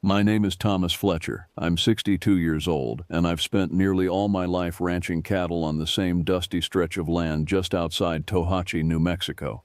My name is Thomas Fletcher. I'm 62 years old, and I've spent nearly all my life ranching cattle on the same dusty stretch of land just outside Tohatchi, New Mexico.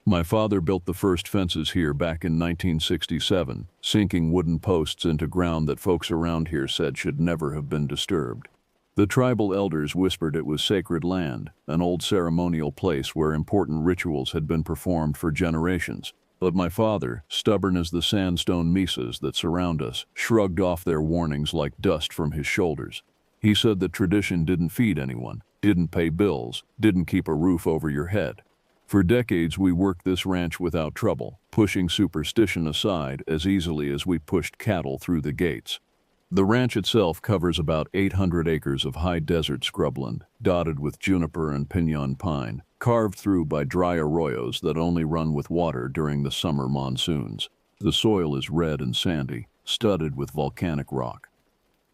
My father built the first fences here back in 1967, sinking wooden posts into ground that folks around here said should never have been disturbed. The tribal elders whispered it was sacred land, an old ceremonial place where important rituals had been performed for generations. But my father, stubborn as the sandstone mesas that surround us, shrugged off their warnings like dust from his shoulders. He said that tradition didn't feed anyone, didn't pay bills, didn't keep a roof over your head. For decades we worked this ranch without trouble, pushing superstition aside as easily as we pushed cattle through the gates. The ranch itself covers about 800 acres of high desert scrubland, dotted with juniper and pinon pine, carved through by dry arroyos that only run with water during the summer monsoons. The soil is red and sandy, studded with volcanic rock.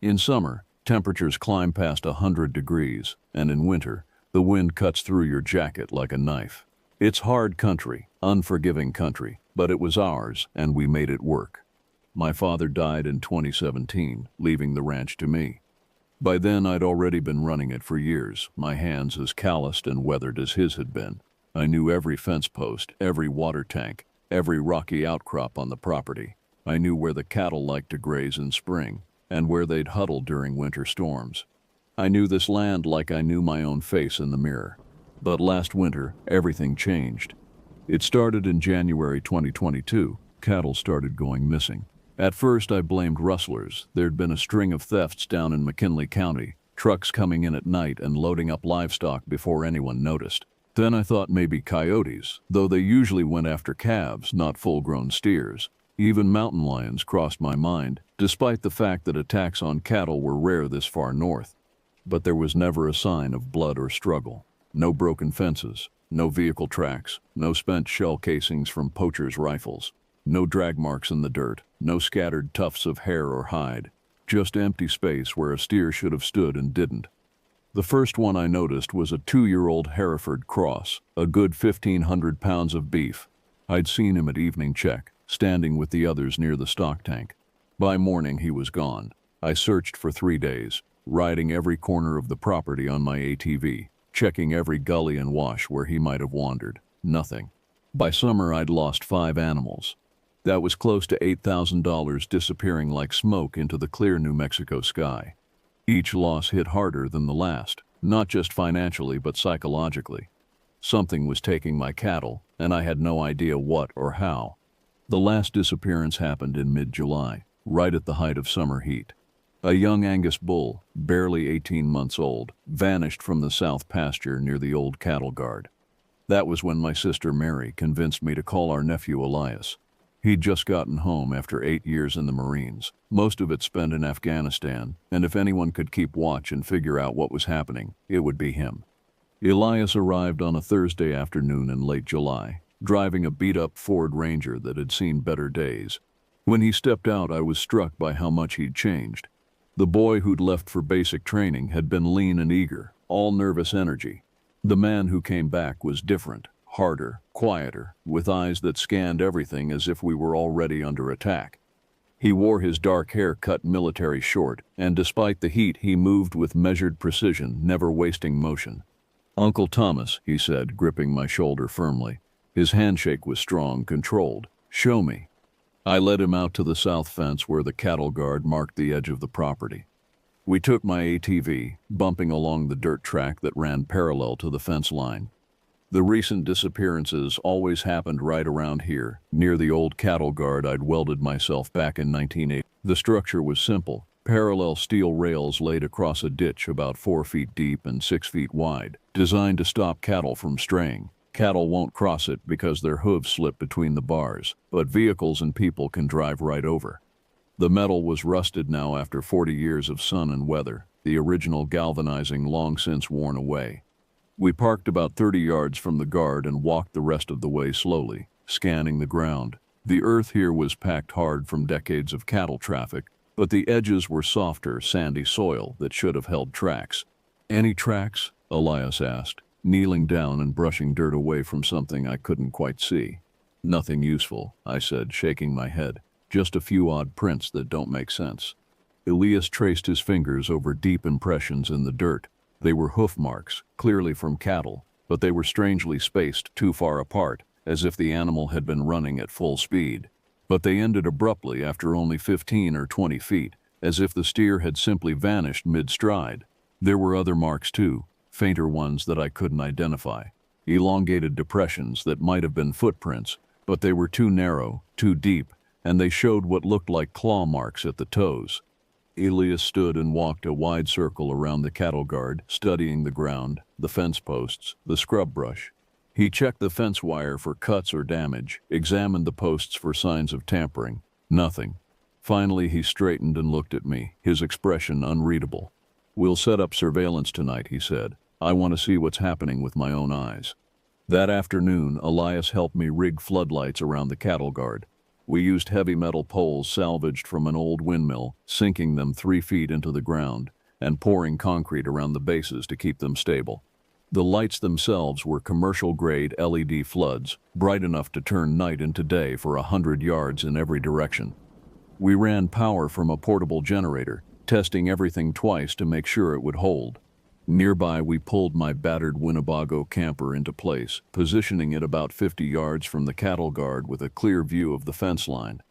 In summer, temperatures climb past 100 degrees, and in winter, the wind cuts through your jacket like a knife. It's hard country, unforgiving country, but it was ours, and we made it work. My father died in 2017, leaving the ranch to me. By then, I'd already been running it for years, my hands as calloused and weathered as his had been. I knew every fence post, every water tank, every rocky outcrop on the property. I knew where the cattle liked to graze in spring, and where they'd huddle during winter storms. I knew this land like I knew my own face in the mirror. But last winter, everything changed. It started in January 2022. Cattle started going missing. At first, I blamed rustlers. There'd been a string of thefts down in McKinley County, trucks coming in at night and loading up livestock before anyone noticed. Then I thought maybe coyotes, though they usually went after calves, not full-grown steers. Even mountain lions crossed my mind, despite the fact that attacks on cattle were rare this far north. But there was never a sign of blood or struggle. No broken fences, no vehicle tracks, no spent shell casings from poachers' rifles. No drag marks in the dirt, no scattered tufts of hair or hide, just empty space where a steer should have stood and didn't. The first one I noticed was a 2-year-old Hereford cross, a good 1,500 pounds of beef. I'd seen him at evening check, standing with the others near the stock tank. By morning he was gone. I searched for 3 days, riding every corner of the property on my ATV, checking every gully and wash where he might have wandered. Nothing. By summer I'd lost 5 animals. That was close to $8,000 disappearing like smoke into the clear New Mexico sky. Each loss hit harder than the last, not just financially but psychologically. Something was taking my cattle, and I had no idea what or how. The last disappearance happened in mid-July, right at the height of summer heat. A young Angus bull, barely 18 months old, vanished from the south pasture near the old cattle guard. That was when my sister Mary convinced me to call our nephew Elias. He'd just gotten home after 8 years in the Marines, most of it spent in Afghanistan, and if anyone could keep watch and figure out what was happening, it would be him. Elias arrived on a Thursday afternoon in late July, driving a beat-up Ford Ranger that had seen better days. When he stepped out, I was struck by how much he'd changed. The boy who'd left for basic training had been lean and eager, all nervous energy. The man who came back was different. Harder, quieter, with eyes that scanned everything as if we were already under attack. He wore his dark hair cut military short, and despite the heat he moved with measured precision, never wasting motion. "Uncle Thomas," he said, gripping my shoulder firmly. His handshake was strong, controlled. "Show me." I led him out to the south fence where the cattle guard marked the edge of the property. We took my ATV, bumping along the dirt track that ran parallel to the fence line. The recent disappearances always happened right around here, near the old cattle guard I'd welded myself back in 1980. The structure was simple, parallel steel rails laid across a ditch about 4 feet deep and 6 feet wide, designed to stop cattle from straying. Cattle won't cross it because their hooves slip between the bars, but vehicles and people can drive right over. The metal was rusted now after 40 years of sun and weather, the original galvanizing long since worn away. We parked about 30 yards from the guard and walked the rest of the way slowly, scanning the ground. The earth here was packed hard from decades of cattle traffic, but the edges were softer, sandy soil that should have held tracks. "Any tracks?" Elias asked, kneeling down and brushing dirt away from something I couldn't quite see. "Nothing useful," I said, shaking my head. just a few odd prints that don't make sense. Elias traced his fingers over deep impressions in the dirt. They were hoof marks, clearly from cattle, but they were strangely spaced too far apart, as if the animal had been running at full speed. But they ended abruptly after only 15 or 20 feet, as if the steer had simply vanished mid-stride. There were other marks too, fainter ones that I couldn't identify. Elongated depressions that might have been footprints, but they were too narrow, too deep, and they showed what looked like claw marks at the toes. Elias stood and walked a wide circle around the cattle guard, studying the ground, the fence posts, the scrub brush. He checked the fence wire for cuts or damage, examined the posts for signs of tampering. Nothing. Finally, he straightened and looked at me, his expression unreadable. "We'll set up surveillance tonight," he said. "I want to see what's happening with my own eyes." That afternoon, Elias helped me rig floodlights around the cattle guard. We used heavy metal poles salvaged from an old windmill, sinking them 3 feet into the ground, and pouring concrete around the bases to keep them stable. The lights themselves were commercial-grade LED floods, bright enough to turn night into day for 100 yards in every direction. We ran power from a portable generator, testing everything twice to make sure it would hold. Nearby, we pulled my battered Winnebago camper into place, positioning it about 50 yards from the cattle guard with a clear view of the fence line.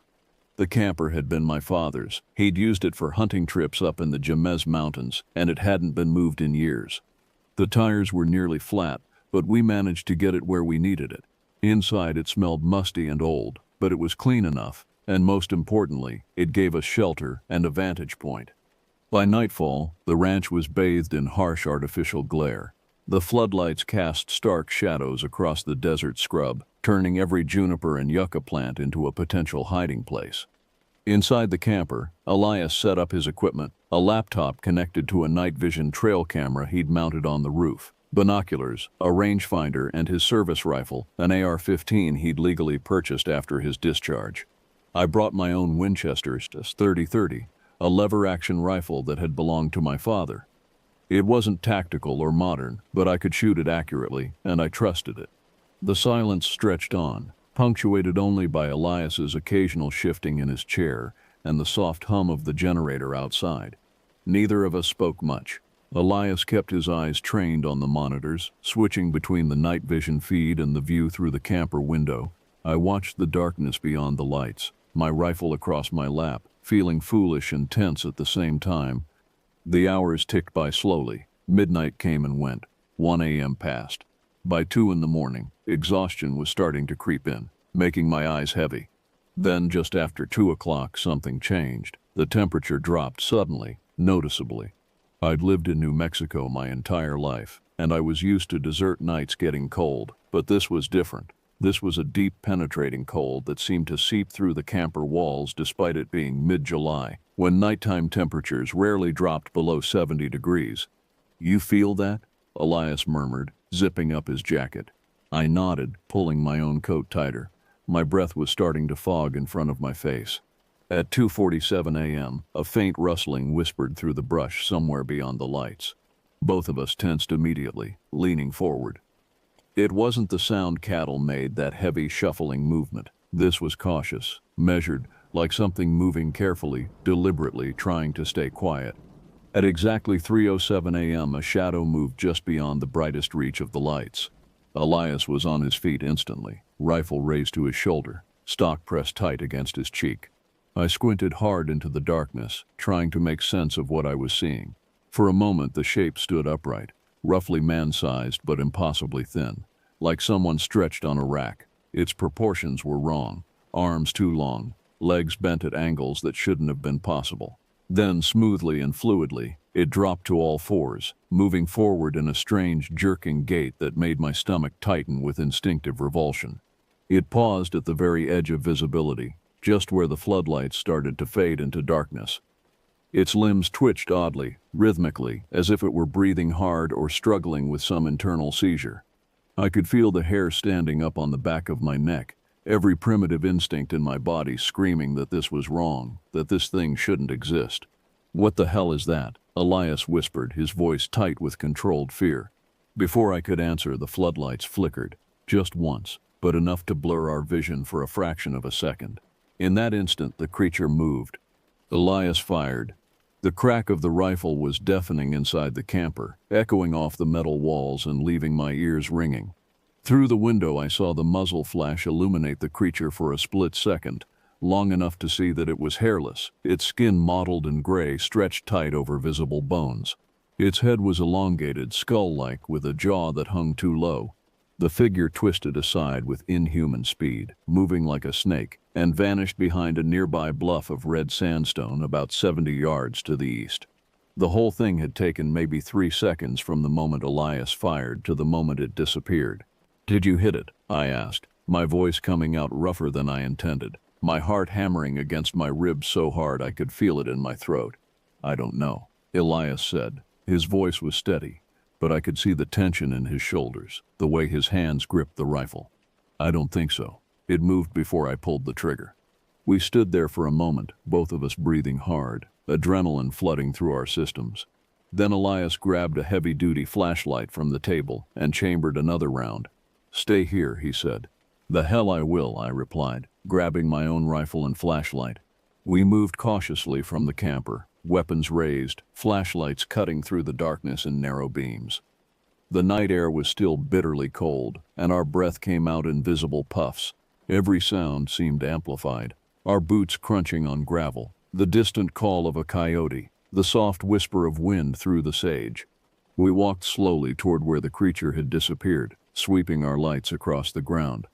The camper had been my father's. He'd used it for hunting trips up in the Jemez Mountains, and it hadn't been moved in years. The tires were nearly flat, but we managed to get it where we needed it. Inside, it smelled musty and old, but it was clean enough, and most importantly, it gave us shelter and a vantage point. By nightfall, the ranch was bathed in harsh artificial glare. The floodlights cast stark shadows across the desert scrub, turning every juniper and yucca plant into a potential hiding place. Inside the camper, Elias set up his equipment, a laptop connected to a night vision trail camera he'd mounted on the roof, binoculars, a rangefinder, and his service rifle, an AR-15 he'd legally purchased after his discharge. I brought my own Winchester 30-30, a lever-action rifle that had belonged to my father. It wasn't tactical or modern, but I could shoot it accurately, and I trusted it. The silence stretched on, punctuated only by Elias's occasional shifting in his chair and the soft hum of the generator outside. Neither of us spoke much. Elias kept his eyes trained on the monitors, switching between the night vision feed and the view through the camper window. I watched the darkness beyond the lights, my rifle across my lap, feeling foolish and tense at the same time. The hours ticked by slowly. Midnight came and went. 1 a.m. passed. By 2 in the morning, exhaustion was starting to creep in, making my eyes heavy. Then, just after 2 o'clock, something changed. The temperature dropped suddenly, noticeably. I'd lived in New Mexico my entire life, and I was used to desert nights getting cold, but this was different. This was a deep, penetrating cold that seemed to seep through the camper walls despite it being mid-July, when nighttime temperatures rarely dropped below 70 degrees. "You feel that?" Elias murmured, zipping up his jacket. I nodded, pulling my own coat tighter. My breath was starting to fog in front of my face. At 2:47 a.m., a faint rustling whispered through the brush somewhere beyond the lights. Both of us tensed immediately, leaning forward. It wasn't the sound cattle made, that heavy, shuffling movement. This was cautious, measured, like something moving carefully, deliberately, trying to stay quiet. At exactly 3:07 a.m., a shadow moved just beyond the brightest reach of the lights. Elias was on his feet instantly, rifle raised to his shoulder, stock pressed tight against his cheek. I squinted hard into the darkness, trying to make sense of what I was seeing. For a moment, the shape stood upright, roughly man-sized but impossibly thin, like someone stretched on a rack. Its proportions were wrong, arms too long, legs bent at angles that shouldn't have been possible. Then, smoothly and fluidly, it dropped to all fours, moving forward in a strange, jerking gait that made my stomach tighten with instinctive revulsion. It paused at the very edge of visibility, just where the floodlights started to fade into darkness. Its limbs twitched oddly, rhythmically, as if it were breathing hard or struggling with some internal seizure. I could feel the hair standing up on the back of my neck, every primitive instinct in my body screaming that this was wrong, that this thing shouldn't exist. "What the hell is that?" Elias whispered, his voice tight with controlled fear. Before I could answer, the floodlights flickered, just once, but enough to blur our vision for a fraction of a second. In that instant, the creature moved. Elias fired. The crack of the rifle was deafening inside the camper, echoing off the metal walls and leaving my ears ringing. Through the window, I saw the muzzle flash illuminate the creature for a split second, long enough to see that it was hairless, its skin mottled and gray, stretched tight over visible bones. Its head was elongated, skull-like, with a jaw that hung too low. The figure twisted aside with inhuman speed, moving like a snake, and vanished behind a nearby bluff of red sandstone about 70 yards to the east. The whole thing had taken maybe 3 seconds from the moment Elias fired to the moment it disappeared. "Did you hit it?" I asked, my voice coming out rougher than I intended, my heart hammering against my ribs so hard I could feel it in my throat. "I don't know," Elias said. His voice was steady, but I could see the tension in his shoulders, the way his hands gripped the rifle. "I don't think so. It moved before I pulled the trigger." We stood there for a moment, both of us breathing hard, adrenaline flooding through our systems. Then Elias grabbed a heavy-duty flashlight from the table and chambered another round. "Stay here," he said. "The hell I will," I replied, grabbing my own rifle and flashlight. We moved cautiously from the camper, weapons raised, flashlights cutting through the darkness in narrow beams. The night air was still bitterly cold, and our breath came out in visible puffs. Every sound seemed amplified, our boots crunching on gravel, the distant call of a coyote, the soft whisper of wind through the sage. We walked slowly toward where the creature had disappeared, sweeping our lights across the ground.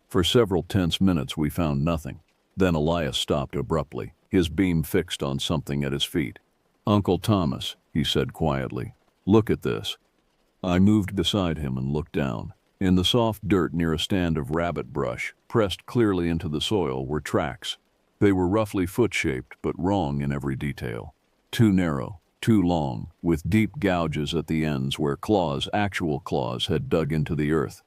For several tense minutes we found nothing. Then Elias stopped abruptly, his beam fixed on something at his feet. "Uncle Thomas," he said quietly, "look at this." I moved beside him and looked down. In the soft dirt near a stand of rabbit brush, pressed clearly into the soil, were tracks. They were roughly foot-shaped, but wrong in every detail. Too narrow, too long, with deep gouges at the ends where claws, actual claws, had dug into the earth.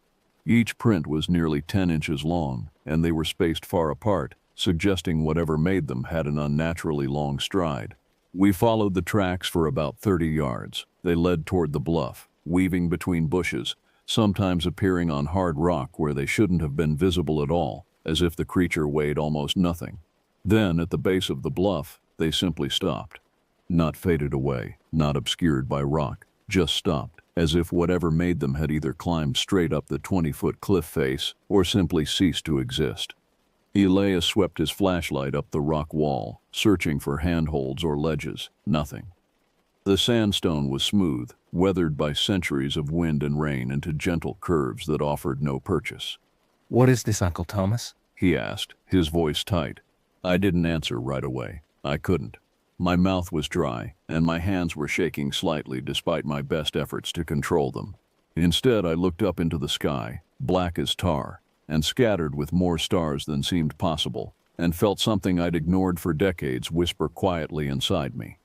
Each print was nearly 10 inches long, and they were spaced far apart, suggesting whatever made them had an unnaturally long stride. We followed the tracks for about 30 yards. They led toward the bluff, weaving between bushes, sometimes appearing on hard rock where they shouldn't have been visible at all, as if the creature weighed almost nothing. Then, at the base of the bluff, they simply stopped. Not faded away, not obscured by rock, just stopped, as if whatever made them had either climbed straight up the 20-foot cliff face or simply ceased to exist. Elias swept his flashlight up the rock wall, searching for handholds or ledges. Nothing. The sandstone was smooth, weathered by centuries of wind and rain into gentle curves that offered no purchase. "What is this, Uncle Thomas?" he asked, his voice tight. I didn't answer right away. I couldn't. My mouth was dry, and my hands were shaking slightly despite my best efforts to control them. Instead, I looked up into the sky, black as tar, and scattered with more stars than seemed possible, and felt something I'd ignored for decades whisper quietly inside me.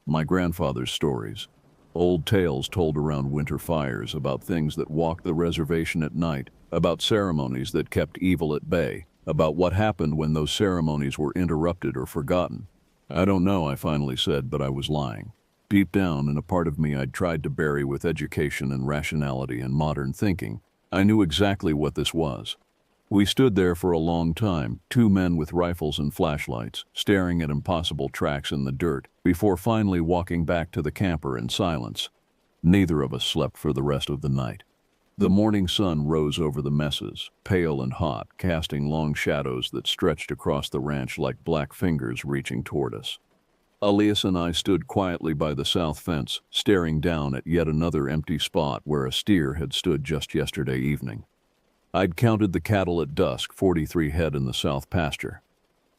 My grandfather's stories. Old tales told around winter fires about things that walked the reservation at night, about ceremonies that kept evil at bay, about what happened when those ceremonies were interrupted or forgotten. "I don't know," I finally said, but I was lying. Deep down, in a part of me I'd tried to bury with education and rationality and modern thinking, I knew exactly what this was. We stood there for a long time, 2 men with rifles and flashlights, staring at impossible tracks in the dirt, before finally walking back to the camper in silence. Neither of us slept for the rest of the night. The morning sun rose over the messes, pale and hot, casting long shadows that stretched across the ranch like black fingers reaching toward us. Elias and I stood quietly by the south fence, staring down at yet another empty spot where a steer had stood just yesterday evening. I'd counted the cattle at dusk, 43 head in the south pasture.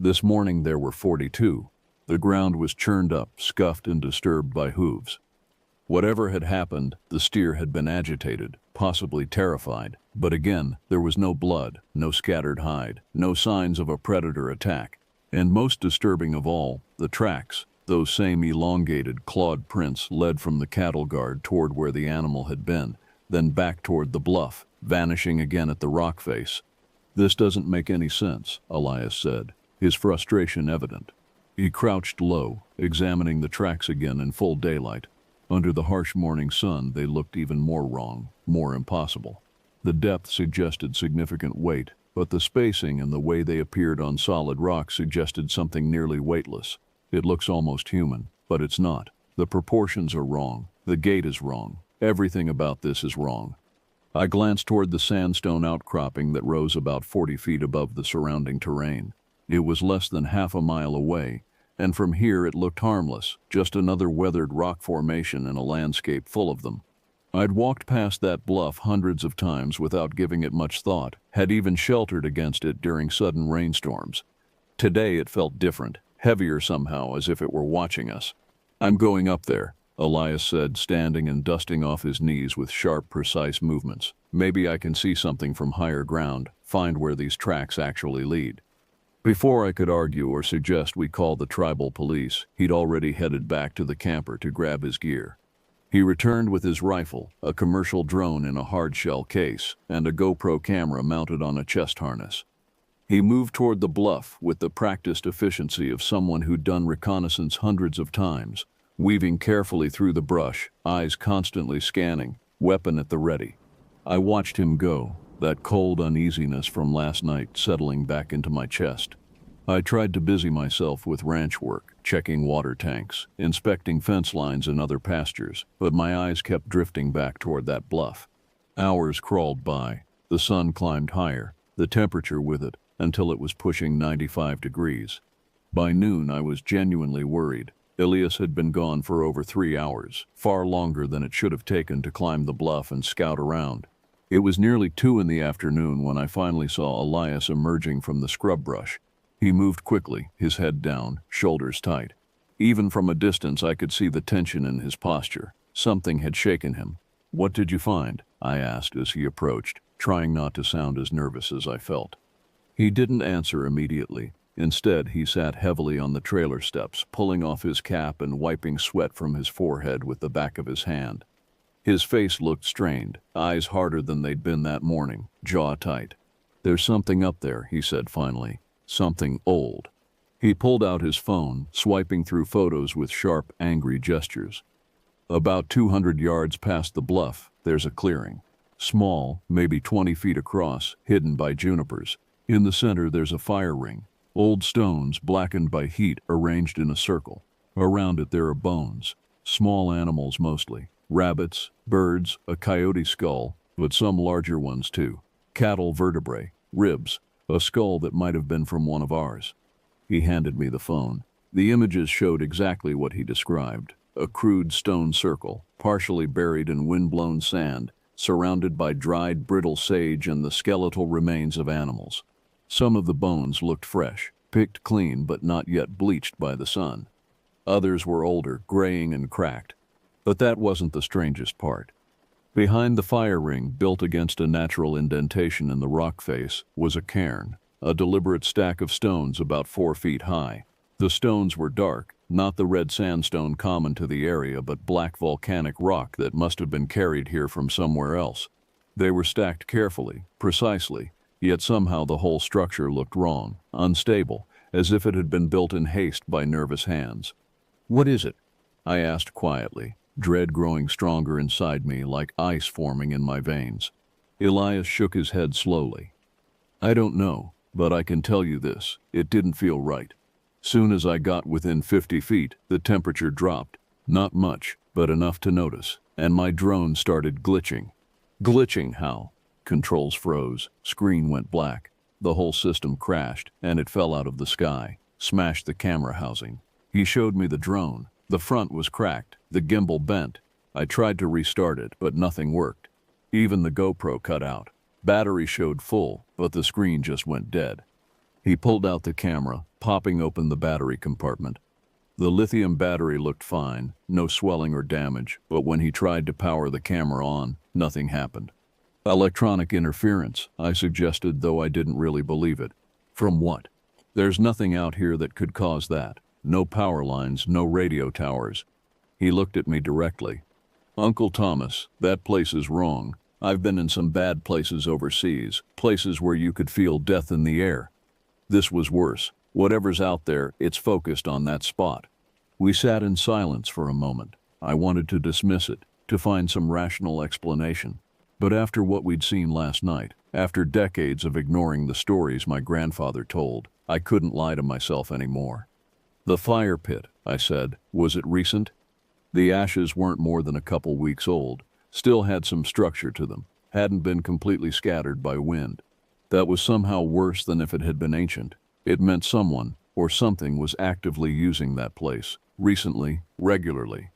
This morning there were 42. The ground was churned up, scuffed and disturbed by hooves. Whatever had happened, the steer had been agitated, possibly terrified, but again, there was no blood, no scattered hide, no signs of a predator attack. And most disturbing of all, the tracks, those same elongated, clawed prints led from the cattle guard toward where the animal had been, then back toward the bluff, vanishing again at the rock face. "This doesn't make any sense," Elias said, his frustration evident. He crouched low, examining the tracks again in full daylight. Under the harsh morning sun, they looked even more wrong, more impossible. The depth suggested significant weight, but the spacing and the way they appeared on solid rock suggested something nearly weightless. It looks almost human, but it's not. The proportions are wrong. The gait is wrong. Everything about this is wrong. I glanced toward the sandstone outcropping that rose about 40 feet above the surrounding terrain. It was less than half a mile away, and from here it looked harmless, just another weathered rock formation in a landscape full of them. I'd walked past that bluff hundreds of times without giving it much thought, had even sheltered against it during sudden rainstorms. Today it felt different, heavier somehow, as if it were watching us. "I'm going up there," Elias said, standing and dusting off his knees with sharp, precise movements. "Maybe I can see something from higher ground, find where these tracks actually lead." Before I could argue or suggest we call the tribal police, he'd already headed back to the camper to grab his gear. He returned with his rifle, a commercial drone in a hard-shell case, and a GoPro camera mounted on a chest harness. He moved toward the bluff with the practiced efficiency of someone who'd done reconnaissance hundreds of times, weaving carefully through the brush, eyes constantly scanning, weapon at the ready. I watched him go, that cold uneasiness from last night settling back into my chest. I tried to busy myself with ranch work, checking water tanks, inspecting fence lines and other pastures, but my eyes kept drifting back toward that bluff. Hours crawled by. The sun climbed higher, the temperature with it, until it was pushing 95 degrees. By noon, I was genuinely worried. Elias had been gone for over 3 hours, far longer than it should have taken to climb the bluff and scout around. It was nearly 2 in the afternoon when I finally saw Elias emerging from the scrub brush. He moved quickly, his head down, shoulders tight. Even from a distance, I could see the tension in his posture. Something had shaken him. "What did you find?" I asked as he approached, trying not to sound as nervous as I felt. He didn't answer immediately. Instead, he sat heavily on the trailer steps, pulling off his cap and wiping sweat from his forehead with the back of his hand. His face looked strained, eyes harder than they'd been that morning, jaw tight. "There's something up there," he said finally. "Something old." He pulled out his phone, swiping through photos with sharp, angry gestures. "About 200 yards past the bluff, there's a clearing. Small, maybe 20 feet across, hidden by junipers. In the center, there's a fire ring. Old stones, blackened by heat, arranged in a circle. Around it there are bones. Small animals mostly. Rabbits, birds, a coyote skull, but some larger ones too. Cattle vertebrae, ribs, a skull that might have been from one of ours." He handed me the phone. The images showed exactly what he described. A crude stone circle, partially buried in wind-blown sand, surrounded by dried, brittle sage and the skeletal remains of animals. Some of the bones looked fresh, picked clean but not yet bleached by the sun. Others were older, graying and cracked. But that wasn't the strangest part. Behind the fire ring, built against a natural indentation in the rock face, was a cairn, a deliberate stack of stones about 4 feet high. The stones were dark, not the red sandstone common to the area, but black volcanic rock that must have been carried here from somewhere else. They were stacked carefully, precisely, yet somehow the whole structure looked wrong, unstable, as if it had been built in haste by nervous hands. "What is it?" I asked quietly, dread growing stronger inside me like ice forming in my veins. Elias shook his head slowly. "I don't know, but I can tell you this, it didn't feel right. Soon as I got within 50 feet, the temperature dropped. Not much, but enough to notice, and my drone started glitching." "Glitching how?" Controls froze, screen went black. The whole system crashed, and it fell out of the sky, smashed the camera housing. He showed me the drone. The front was cracked, the gimbal bent. I tried to restart it, but nothing worked. Even the GoPro cut out. Battery showed full, but the screen just went dead. He pulled out the camera, popping open the battery compartment. The lithium battery looked fine, no swelling or damage, but when he tried to power the camera on, nothing happened. "Electronic interference," I suggested, though I didn't really believe it. "From what?" "There's nothing out here that could cause that. No power lines, no radio towers." He looked at me directly. "Uncle Thomas, that place is wrong. I've been in some bad places overseas, places where you could feel death in the air. This was worse. Whatever's out there, it's focused on that spot." We sat in silence for a moment. I wanted to dismiss it, to find some rational explanation. But after what we'd seen last night, After decades of ignoring the stories my grandfather told, I couldn't lie to myself anymore. "The fire pit," I said. "Was it recent?" The ashes weren't more than a couple weeks old, still had some structure to them, hadn't been completely scattered by wind. That was somehow worse than if it had been ancient. It meant someone, or something, was actively using that place, recently, regularly.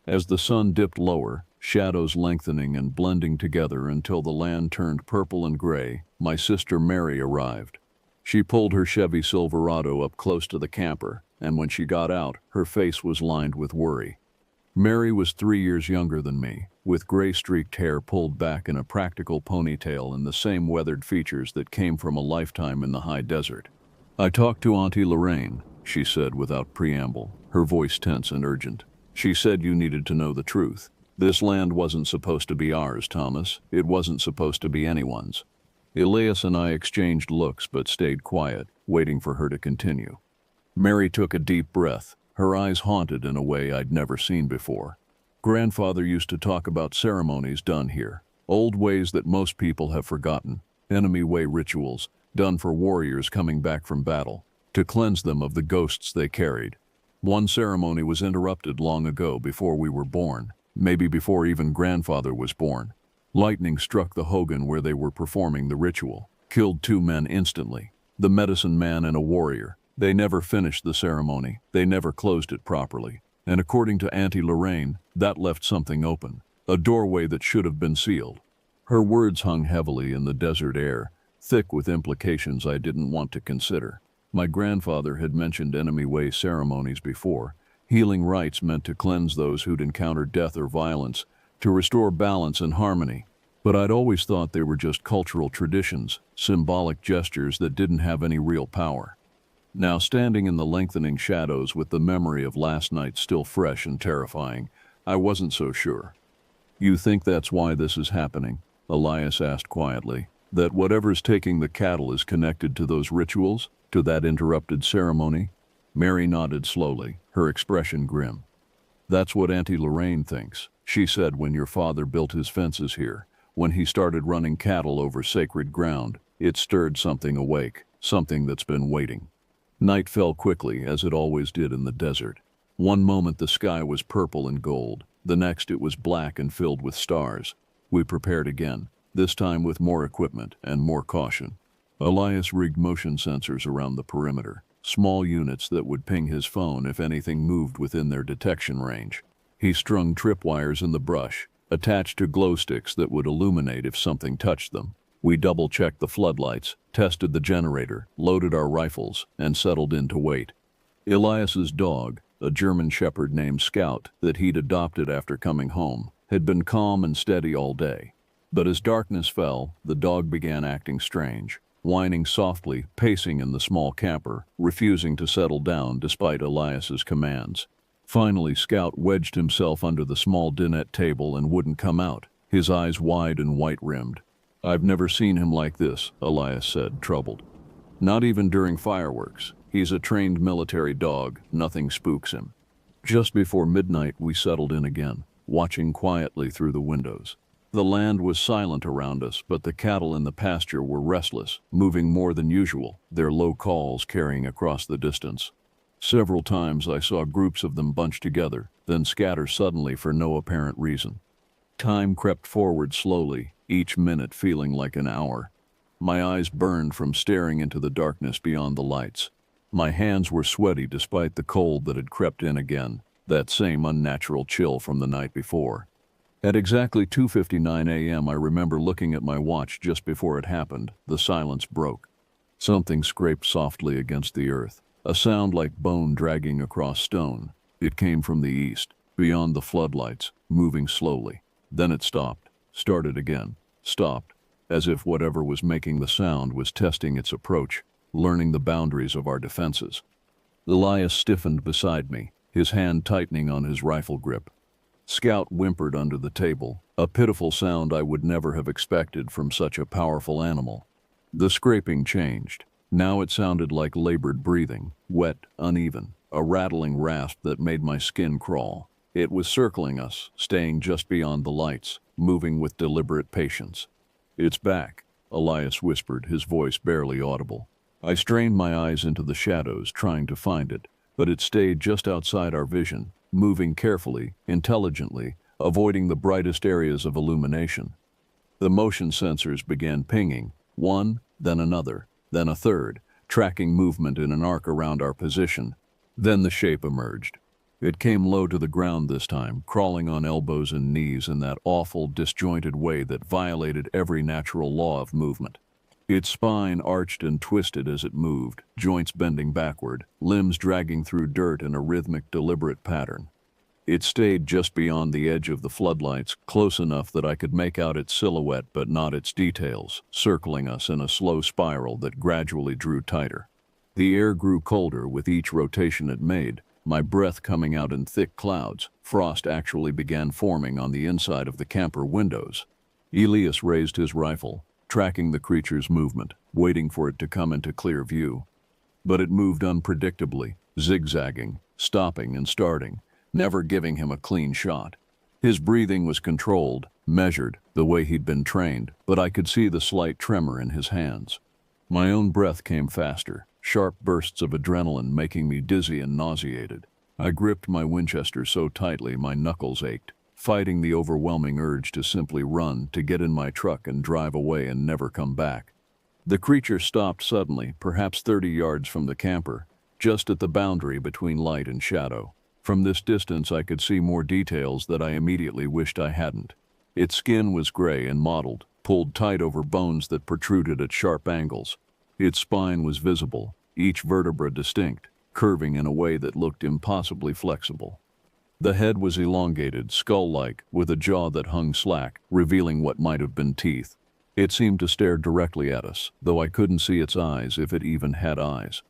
As the sun dipped lower, shadows lengthening and blending together until the land turned purple and gray, my sister Mary arrived. She pulled her Chevy Silverado up close to the camper, and when she got out, her face was lined with worry. Mary was 3 years younger than me, with gray-streaked hair pulled back in a practical ponytail and the same weathered features that came from a lifetime in the high desert. "I talked to Auntie Lorraine," she said without preamble, her voice tense and urgent. "She said you needed to know the truth. This land wasn't supposed to be ours, Thomas. It wasn't supposed to be anyone's." Elias and I exchanged looks but stayed quiet, waiting for her to continue. Mary took a deep breath, her eyes haunted in a way I'd never seen before. "Grandfather used to talk about ceremonies done here, old ways that most people have forgotten, enemy way rituals, done for warriors coming back from battle, to cleanse them of the ghosts they carried. One ceremony was interrupted long ago before we were born, maybe before even grandfather was born. Lightning struck the hogan where they were performing the ritual, killed 2 men instantly, the medicine man and a warrior. They never finished the ceremony, they never closed it properly. And according to Auntie Lorraine, that left something open, a doorway that should have been sealed." Her words hung heavily in the desert air, thick with implications I didn't want to consider. My grandfather had mentioned enemy way ceremonies before, healing rites meant to cleanse those who'd encountered death or violence, to restore balance and harmony. But I'd always thought they were just cultural traditions, symbolic gestures that didn't have any real power. Now, standing in the lengthening shadows with the memory of last night still fresh and terrifying, I wasn't so sure. "You think that's why this is happening?" Elias asked quietly. "That whatever's taking the cattle is connected to those rituals, to that interrupted ceremony?" Mary nodded slowly, her expression grim. "That's what Auntie Lorraine thinks. She said when your father built his fences here, when he started running cattle over sacred ground, it stirred something awake, something that's been waiting." Night fell quickly, as it always did in the desert. One moment the sky was purple and gold, the next it was black and filled with stars. We prepared again, this time with more equipment and more caution. Elias rigged motion sensors around the perimeter, small units that would ping his phone if anything moved within their detection range. He strung tripwires in the brush, attached to glow sticks that would illuminate if something touched them. We double-checked the floodlights, tested the generator, loaded our rifles, and settled in to wait. Elias's dog, a German shepherd named Scout that he'd adopted after coming home, had been calm and steady all day. But as darkness fell, the dog began acting strange, whining softly, pacing in the small camper, refusing to settle down despite Elias's commands. Finally, Scout wedged himself under the small dinette table and wouldn't come out, his eyes wide and white-rimmed. "I've never seen him like this," Elias said, troubled. "Not even during fireworks. He's a trained military dog, nothing spooks him." Just before midnight we settled in again, watching quietly through the windows. The land was silent around us, but the cattle in the pasture were restless, moving more than usual, their low calls carrying across the distance. Several times I saw groups of them bunch together, then scatter suddenly for no apparent reason. Time crept forward slowly, each minute feeling like an hour. My eyes burned from staring into the darkness beyond the lights. My hands were sweaty despite the cold that had crept in again, that same unnatural chill from the night before. At exactly 2:59 a.m. I remember looking at my watch just before it happened. The silence broke. Something scraped softly against the earth, a sound like bone dragging across stone. It came from the east, beyond the floodlights, moving slowly. Then it stopped, started again, stopped, as if whatever was making the sound was testing its approach, learning the boundaries of our defenses. Elias stiffened beside me, his hand tightening on his rifle grip. Scout whimpered under the table, a pitiful sound I would never have expected from such a powerful animal. The scraping changed. Now it sounded like labored breathing, wet, uneven, a rattling rasp that made my skin crawl. It was circling us, staying just beyond the lights, moving with deliberate patience. "It's back," Elias whispered, his voice barely audible. I strained my eyes into the shadows, trying to find it, but it stayed just outside our vision, moving carefully, intelligently, avoiding the brightest areas of illumination. The motion sensors began pinging, one, then another, then a third, tracking movement in an arc around our position. Then the shape emerged. It came low to the ground this time, crawling on elbows and knees in that awful, disjointed way that violated every natural law of movement. Its spine arched and twisted as it moved, joints bending backward, limbs dragging through dirt in a rhythmic, deliberate pattern. It stayed just beyond the edge of the floodlights, close enough that I could make out its silhouette but not its details, circling us in a slow spiral that gradually drew tighter. The air grew colder with each rotation it made, my breath coming out in thick clouds. Frost actually began forming on the inside of the camper windows. Elias raised his rifle, tracking the creature's movement, waiting for it to come into clear view. But it moved unpredictably, zigzagging, stopping and starting, never giving him a clean shot. His breathing was controlled, measured, the way he'd been trained, but I could see the slight tremor in his hands. My own breath came faster, sharp bursts of adrenaline making me dizzy and nauseated. I gripped my Winchester so tightly my knuckles ached, fighting the overwhelming urge to simply run, to get in my truck and drive away and never come back. The creature stopped suddenly, perhaps 30 yards from the camper, just at the boundary between light and shadow. From this distance I could see more details that I immediately wished I hadn't. Its skin was gray and mottled, pulled tight over bones that protruded at sharp angles. Its spine was visible, each vertebra distinct, curving in a way that looked impossibly flexible. The head was elongated, skull-like, with a jaw that hung slack, revealing what might have been teeth. It seemed to stare directly at us, though I couldn't see its eyes, if it even had eyes.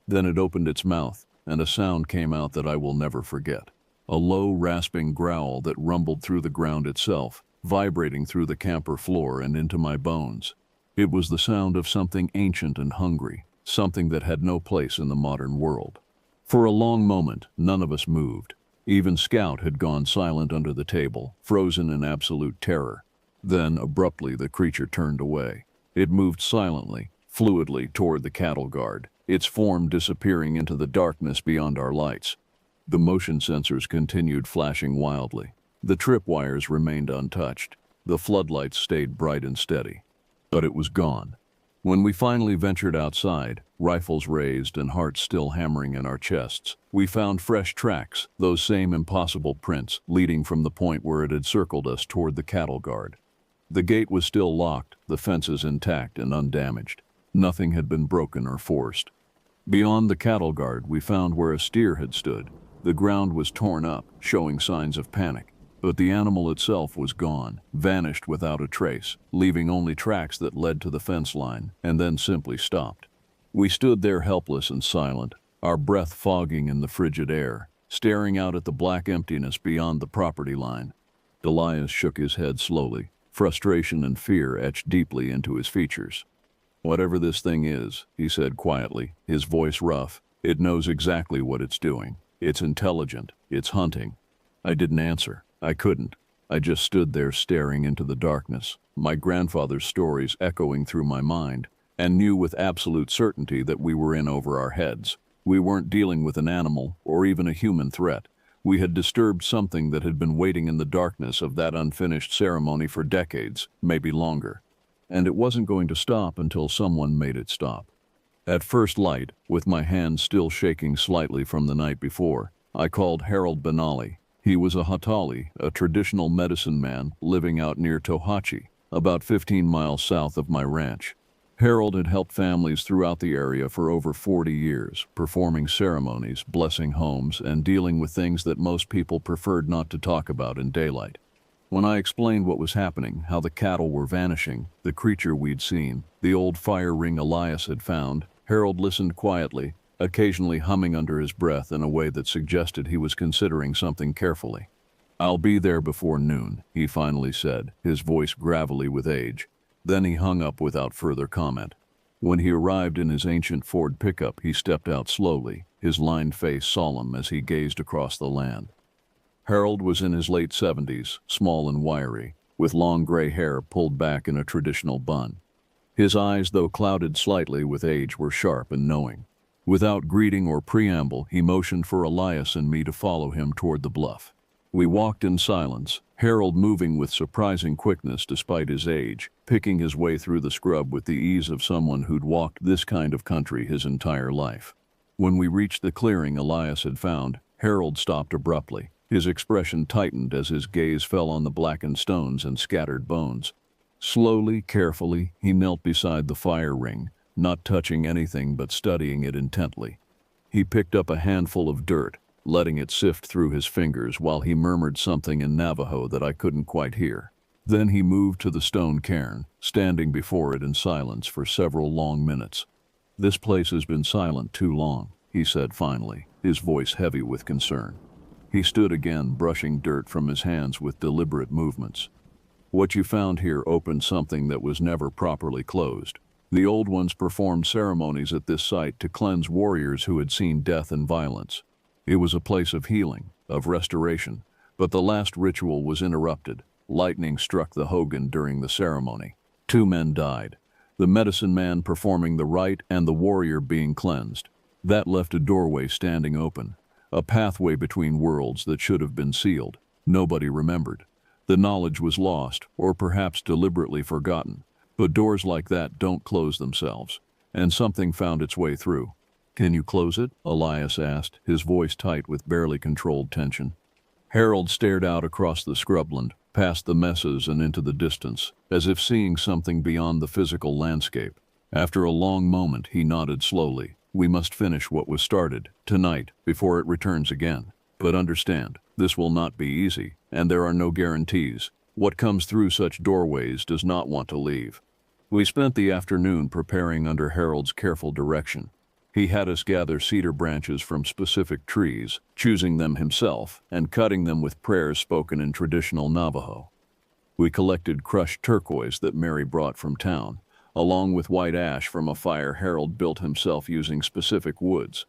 Then it opened its mouth, and a sound came out that I will never forget. A low, rasping growl that rumbled through the ground itself, vibrating through the camper floor and into my bones. It was the sound of something ancient and hungry, something that had no place in the modern world. For a long moment, none of us moved. Even Scout had gone silent under the table, frozen in absolute terror. Then, abruptly, the creature turned away. It moved silently, fluidly toward the cattle guard, its form disappearing into the darkness beyond our lights. The motion sensors continued flashing wildly. The tripwires remained untouched. The floodlights stayed bright and steady. But it was gone. When we finally ventured outside, rifles raised and hearts still hammering in our chests, we found fresh tracks, those same impossible prints, leading from the point where it had circled us toward the cattle guard. The gate was still locked, the fences intact and undamaged. Nothing had been broken or forced. Beyond the cattle guard, we found where a steer had stood. The ground was torn up, showing signs of panic. But the animal itself was gone, vanished without a trace, leaving only tracks that led to the fence line, and then simply stopped. We stood there helpless and silent, our breath fogging in the frigid air, staring out at the black emptiness beyond the property line. Elias shook his head slowly, frustration and fear etched deeply into his features. "Whatever this thing is," he said quietly, his voice rough, "it knows exactly what it's doing. It's intelligent. It's hunting." I didn't answer. I couldn't. I just stood there staring into the darkness, my grandfather's stories echoing through my mind, and knew with absolute certainty that we were in over our heads. We weren't dealing with an animal or even a human threat. We had disturbed something that had been waiting in the darkness of that unfinished ceremony for decades, maybe longer. And it wasn't going to stop until someone made it stop. At first light, with my hands still shaking slightly from the night before, I called Harold Benali. He was a Hatali, a traditional medicine man living out near Tohatchi, about 15 miles south of my ranch. Harold had helped families throughout the area for over 40 years, performing ceremonies, blessing homes, and dealing with things that most people preferred not to talk about in daylight. When I explained what was happening, how the cattle were vanishing, the creature we'd seen, the old fire ring Elias had found, Harold listened quietly, occasionally humming under his breath in a way that suggested he was considering something carefully. "I'll be there before noon," he finally said, his voice gravelly with age. Then he hung up without further comment. When he arrived in his ancient Ford pickup, he stepped out slowly, his lined face solemn as he gazed across the land. Harold was in his late 70s, small and wiry, with long gray hair pulled back in a traditional bun. His eyes, though clouded slightly with age, were sharp and knowing. Without greeting or preamble, he motioned for Elias and me to follow him toward the bluff. We walked in silence, Harold moving with surprising quickness despite his age, picking his way through the scrub with the ease of someone who'd walked this kind of country his entire life. When we reached the clearing Elias had found, Harold stopped abruptly. His expression tightened as his gaze fell on the blackened stones and scattered bones. Slowly, carefully, he knelt beside the fire ring, not touching anything but studying it intently. He picked up a handful of dirt, letting it sift through his fingers while he murmured something in Navajo that I couldn't quite hear. Then he moved to the stone cairn, standing before it in silence for several long minutes. "This place has been silent too long," he said finally, his voice heavy with concern. He stood again, brushing dirt from his hands with deliberate movements. "What you found here opened something that was never properly closed. The old ones performed ceremonies at this site to cleanse warriors who had seen death and violence. It was a place of healing, of restoration, but the last ritual was interrupted. Lightning struck the hogan during the ceremony. 2 men died, the medicine man performing the rite and the warrior being cleansed. That left a doorway standing open, a pathway between worlds that should have been sealed. Nobody remembered. The knowledge was lost, or perhaps deliberately forgotten. But doors like that don't close themselves, and something found its way through. "Can you close it?" Elias asked, his voice tight with barely controlled tension. Harold stared out across the scrubland, past the mesas and into the distance, as if seeing something beyond the physical landscape. After a long moment, he nodded slowly. "We must finish what was started, tonight, before it returns again. But understand, this will not be easy, and there are no guarantees. What comes through such doorways does not want to leave." We spent the afternoon preparing under Harold's careful direction. He had us gather cedar branches from specific trees, choosing them himself, and cutting them with prayers spoken in traditional Navajo. We collected crushed turquoise that Mary brought from town, along with white ash from a fire Harold built himself using specific woods.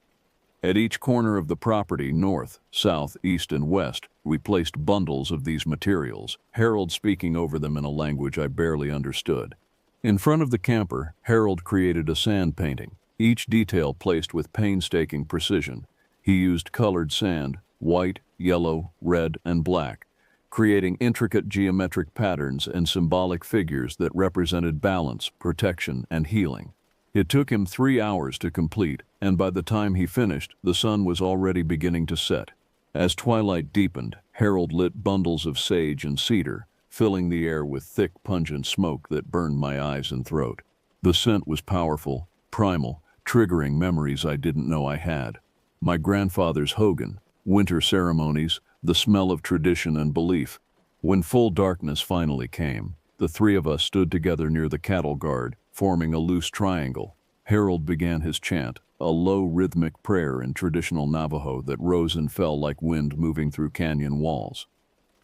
At each corner of the property, north, south, east, and west, we placed bundles of these materials, Harold speaking over them in a language I barely understood. In front of the camper, Harold created a sand painting, each detail placed with painstaking precision. He used colored sand, white, yellow, red, and black, creating intricate geometric patterns and symbolic figures that represented balance, protection, and healing. It took him 3 hours to complete, and by the time he finished, the sun was already beginning to set. As twilight deepened, Harold lit bundles of sage and cedar, filling the air with thick, pungent smoke that burned my eyes and throat. The scent was powerful, primal, triggering memories I didn't know I had. My grandfather's hogan, winter ceremonies, the smell of tradition and belief. When full darkness finally came, the 3 of us stood together near the cattle guard, forming a loose triangle. Harold began his chant, a low rhythmic prayer in traditional Navajo that rose and fell like wind moving through canyon walls.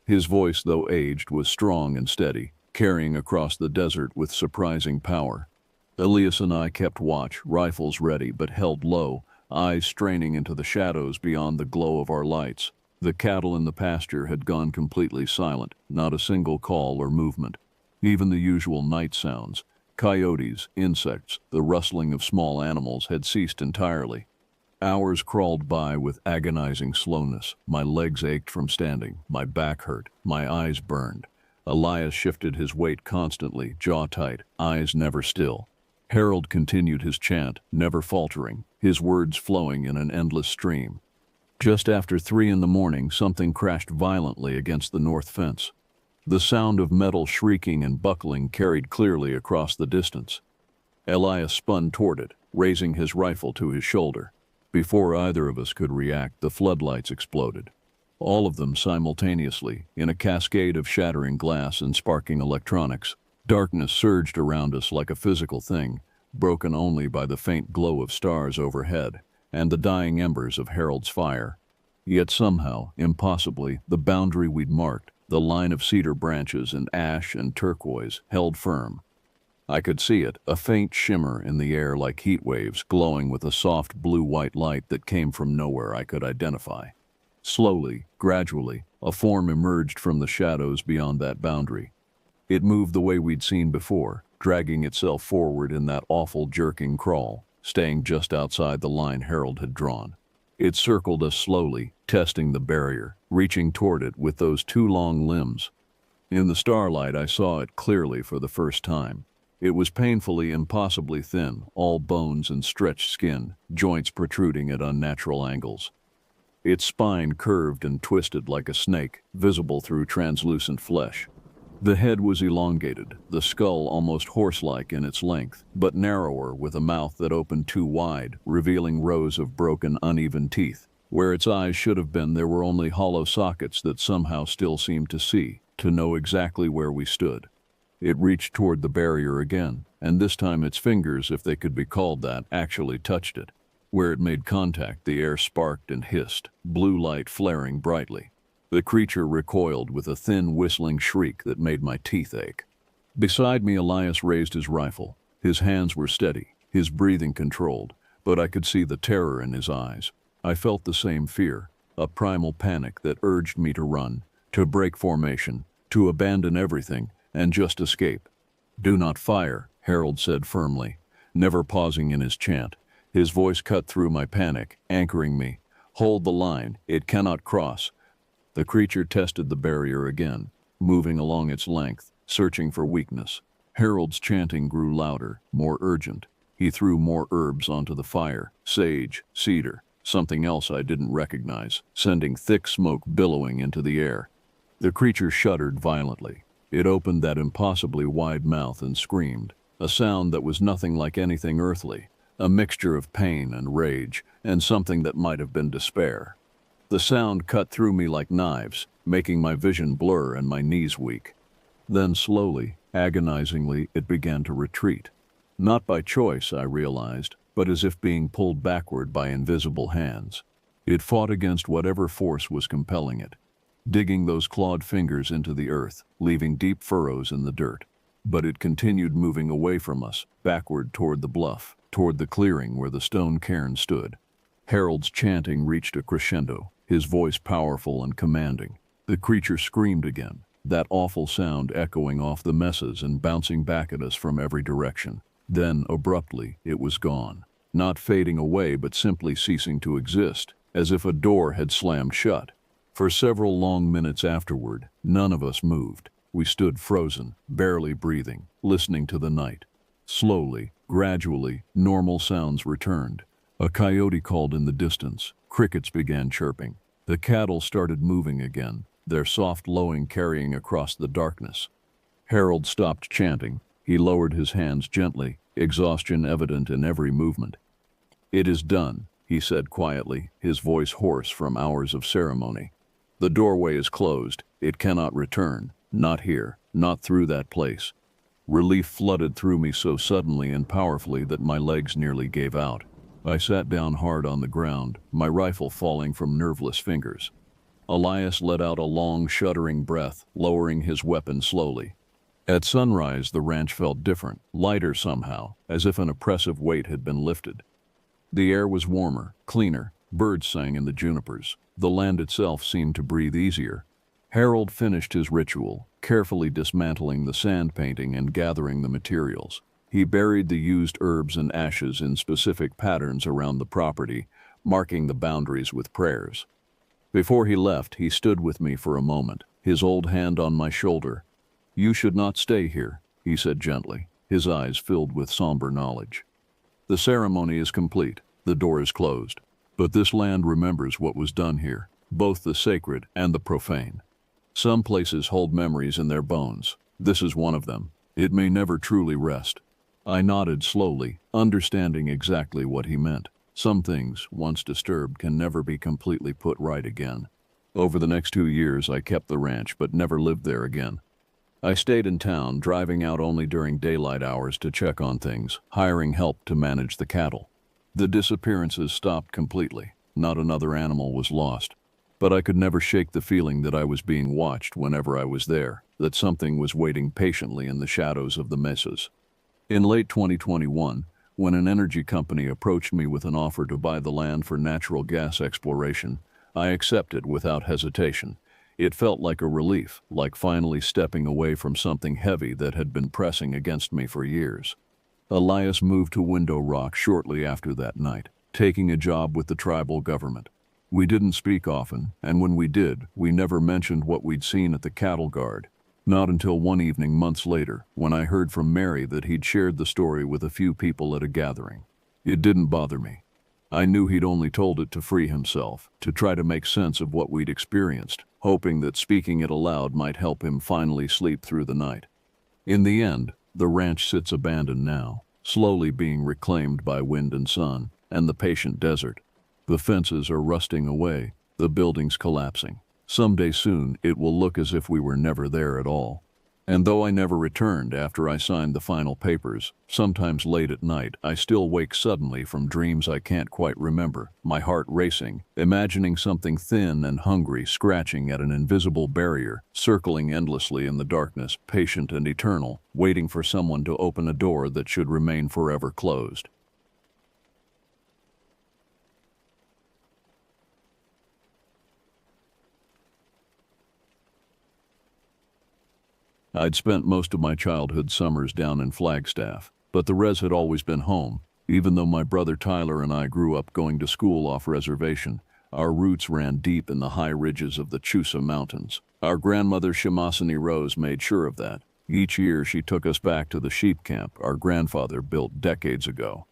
His voice, though aged, was strong and steady, carrying across the desert with surprising power. Elias and I kept watch, rifles ready but held low, eyes straining into the shadows beyond the glow of our lights. The cattle in the pasture had gone completely silent, not a single call or movement. Even the usual night sounds, coyotes, insects, the rustling of small animals had ceased entirely. Hours crawled by with agonizing slowness. My legs ached from standing, my back hurt, my eyes burned. Elias shifted his weight constantly, jaw tight, eyes never still. Harold continued his chant, never faltering, his words flowing in an endless stream. Just after 3 in the morning, something crashed violently against the north fence. The sound of metal shrieking and buckling carried clearly across the distance. Elias spun toward it, raising his rifle to his shoulder. Before either of us could react, the floodlights exploded. All of them simultaneously, in a cascade of shattering glass and sparking electronics. Darkness surged around us like a physical thing, broken only by the faint glow of stars overhead and the dying embers of Harold's fire. Yet somehow, impossibly, the boundary we'd marked, the line of cedar branches and ash and turquoise, held firm. I could see it, a faint shimmer in the air like heat waves, glowing with a soft blue-white light that came from nowhere I could identify. Slowly, gradually, a form emerged from the shadows beyond that boundary. It moved the way we'd seen before, dragging itself forward in that awful jerking crawl, staying just outside the line Harold had drawn. It circled us slowly, testing the barrier, reaching toward it with those two long limbs. In the starlight, I saw it clearly for the first time. It was painfully, impossibly thin, all bones and stretched skin, joints protruding at unnatural angles. Its spine curved and twisted like a snake, visible through translucent flesh. The head was elongated, the skull almost horse-like in its length, but narrower, with a mouth that opened too wide, revealing rows of broken, uneven teeth. Where its eyes should have been, there were only hollow sockets that somehow still seemed to see, to know exactly where we stood. It reached toward the barrier again, and this time its fingers, if they could be called that, actually touched it. Where it made contact, the air sparked and hissed, blue light flaring brightly. The creature recoiled with a thin, whistling shriek that made my teeth ache. Beside me, Elias raised his rifle. His hands were steady, his breathing controlled, but I could see the terror in his eyes. I felt the same fear, a primal panic that urged me to run, to break formation, to abandon everything, and just escape. "Do not fire," Harold said firmly, never pausing in his chant. His voice cut through my panic, anchoring me. "Hold the line, it cannot cross." The creature tested the barrier again, moving along its length, searching for weakness. Harold's chanting grew louder, more urgent. He threw more herbs onto the fire, sage, cedar, something else I didn't recognize, sending thick smoke billowing into the air. The creature shuddered violently. It opened that impossibly wide mouth and screamed, a sound that was nothing like anything earthly, a mixture of pain and rage, and something that might have been despair. The sound cut through me like knives, making my vision blur and my knees weak. Then slowly, agonizingly, it began to retreat. Not by choice, I realized, but as if being pulled backward by invisible hands. It fought against whatever force was compelling it, digging those clawed fingers into the earth, leaving deep furrows in the dirt. But it continued moving away from us, backward toward the bluff, toward the clearing where the stone cairn stood. Harold's chanting reached a crescendo, his voice powerful and commanding. The creature screamed again, that awful sound echoing off the mesas and bouncing back at us from every direction. Then, abruptly, it was gone, not fading away but simply ceasing to exist, as if a door had slammed shut. For several long minutes afterward, none of us moved. We stood frozen, barely breathing, listening to the night. Slowly, gradually, normal sounds returned. A coyote called in the distance. Crickets began chirping. The cattle started moving again, their soft lowing carrying across the darkness. Harold stopped chanting. He lowered his hands gently, exhaustion evident in every movement. "It is done," he said quietly, his voice hoarse from hours of ceremony. "The doorway is closed. It cannot return. Not here, not through that place." Relief flooded through me so suddenly and powerfully that my legs nearly gave out. I sat down hard on the ground, my rifle falling from nerveless fingers. Elias let out a long, shuddering breath, lowering his weapon slowly. At sunrise, the ranch felt different, lighter somehow, as if an oppressive weight had been lifted. The air was warmer, cleaner, birds sang in the junipers. The land itself seemed to breathe easier. Harold finished his ritual, carefully dismantling the sand painting and gathering the materials. He buried the used herbs and ashes in specific patterns around the property, marking the boundaries with prayers. Before he left, he stood with me for a moment, his old hand on my shoulder. "You should not stay here," he said gently, his eyes filled with somber knowledge. "The ceremony is complete, the door is closed, but this land remembers what was done here, both the sacred and the profane. Some places hold memories in their bones. This is one of them. It may never truly rest." I nodded slowly, understanding exactly what he meant. Some things, once disturbed, can never be completely put right again. Over the next 2 years, I kept the ranch but never lived there again. I stayed in town, driving out only during daylight hours to check on things, hiring help to manage the cattle. The disappearances stopped completely. Not another animal was lost. But I could never shake the feeling that I was being watched whenever I was there, that something was waiting patiently in the shadows of the mesas. In late 2021, when an energy company approached me with an offer to buy the land for natural gas exploration, I accepted without hesitation. It felt like a relief, like finally stepping away from something heavy that had been pressing against me for years. Elias moved to Window Rock shortly after that night, taking a job with the tribal government. We didn't speak often, and when we did, we never mentioned what we'd seen at the cattle guard. Not until one evening months later, when I heard from Mary that he'd shared the story with a few people at a gathering. It didn't bother me. I knew he'd only told it to free himself, to try to make sense of what we'd experienced, hoping that speaking it aloud might help him finally sleep through the night. In the end, the ranch sits abandoned now, slowly being reclaimed by wind and sun, and the patient desert. The fences are rusting away, the buildings collapsing. Someday soon, it will look as if we were never there at all. And though I never returned after I signed the final papers, sometimes late at night I still wake suddenly from dreams I can't quite remember, my heart racing, imagining something thin and hungry scratching at an invisible barrier, circling endlessly in the darkness, patient and eternal, waiting for someone to open a door that should remain forever closed. I'd spent most of my childhood summers down in Flagstaff, but the res had always been home. Even though my brother Tyler and I grew up going to school off reservation, our roots ran deep in the high ridges of the Chusa Mountains. Our grandmother Shamasani Rose made sure of that. Each year she took us back to the sheep camp our grandfather built decades ago.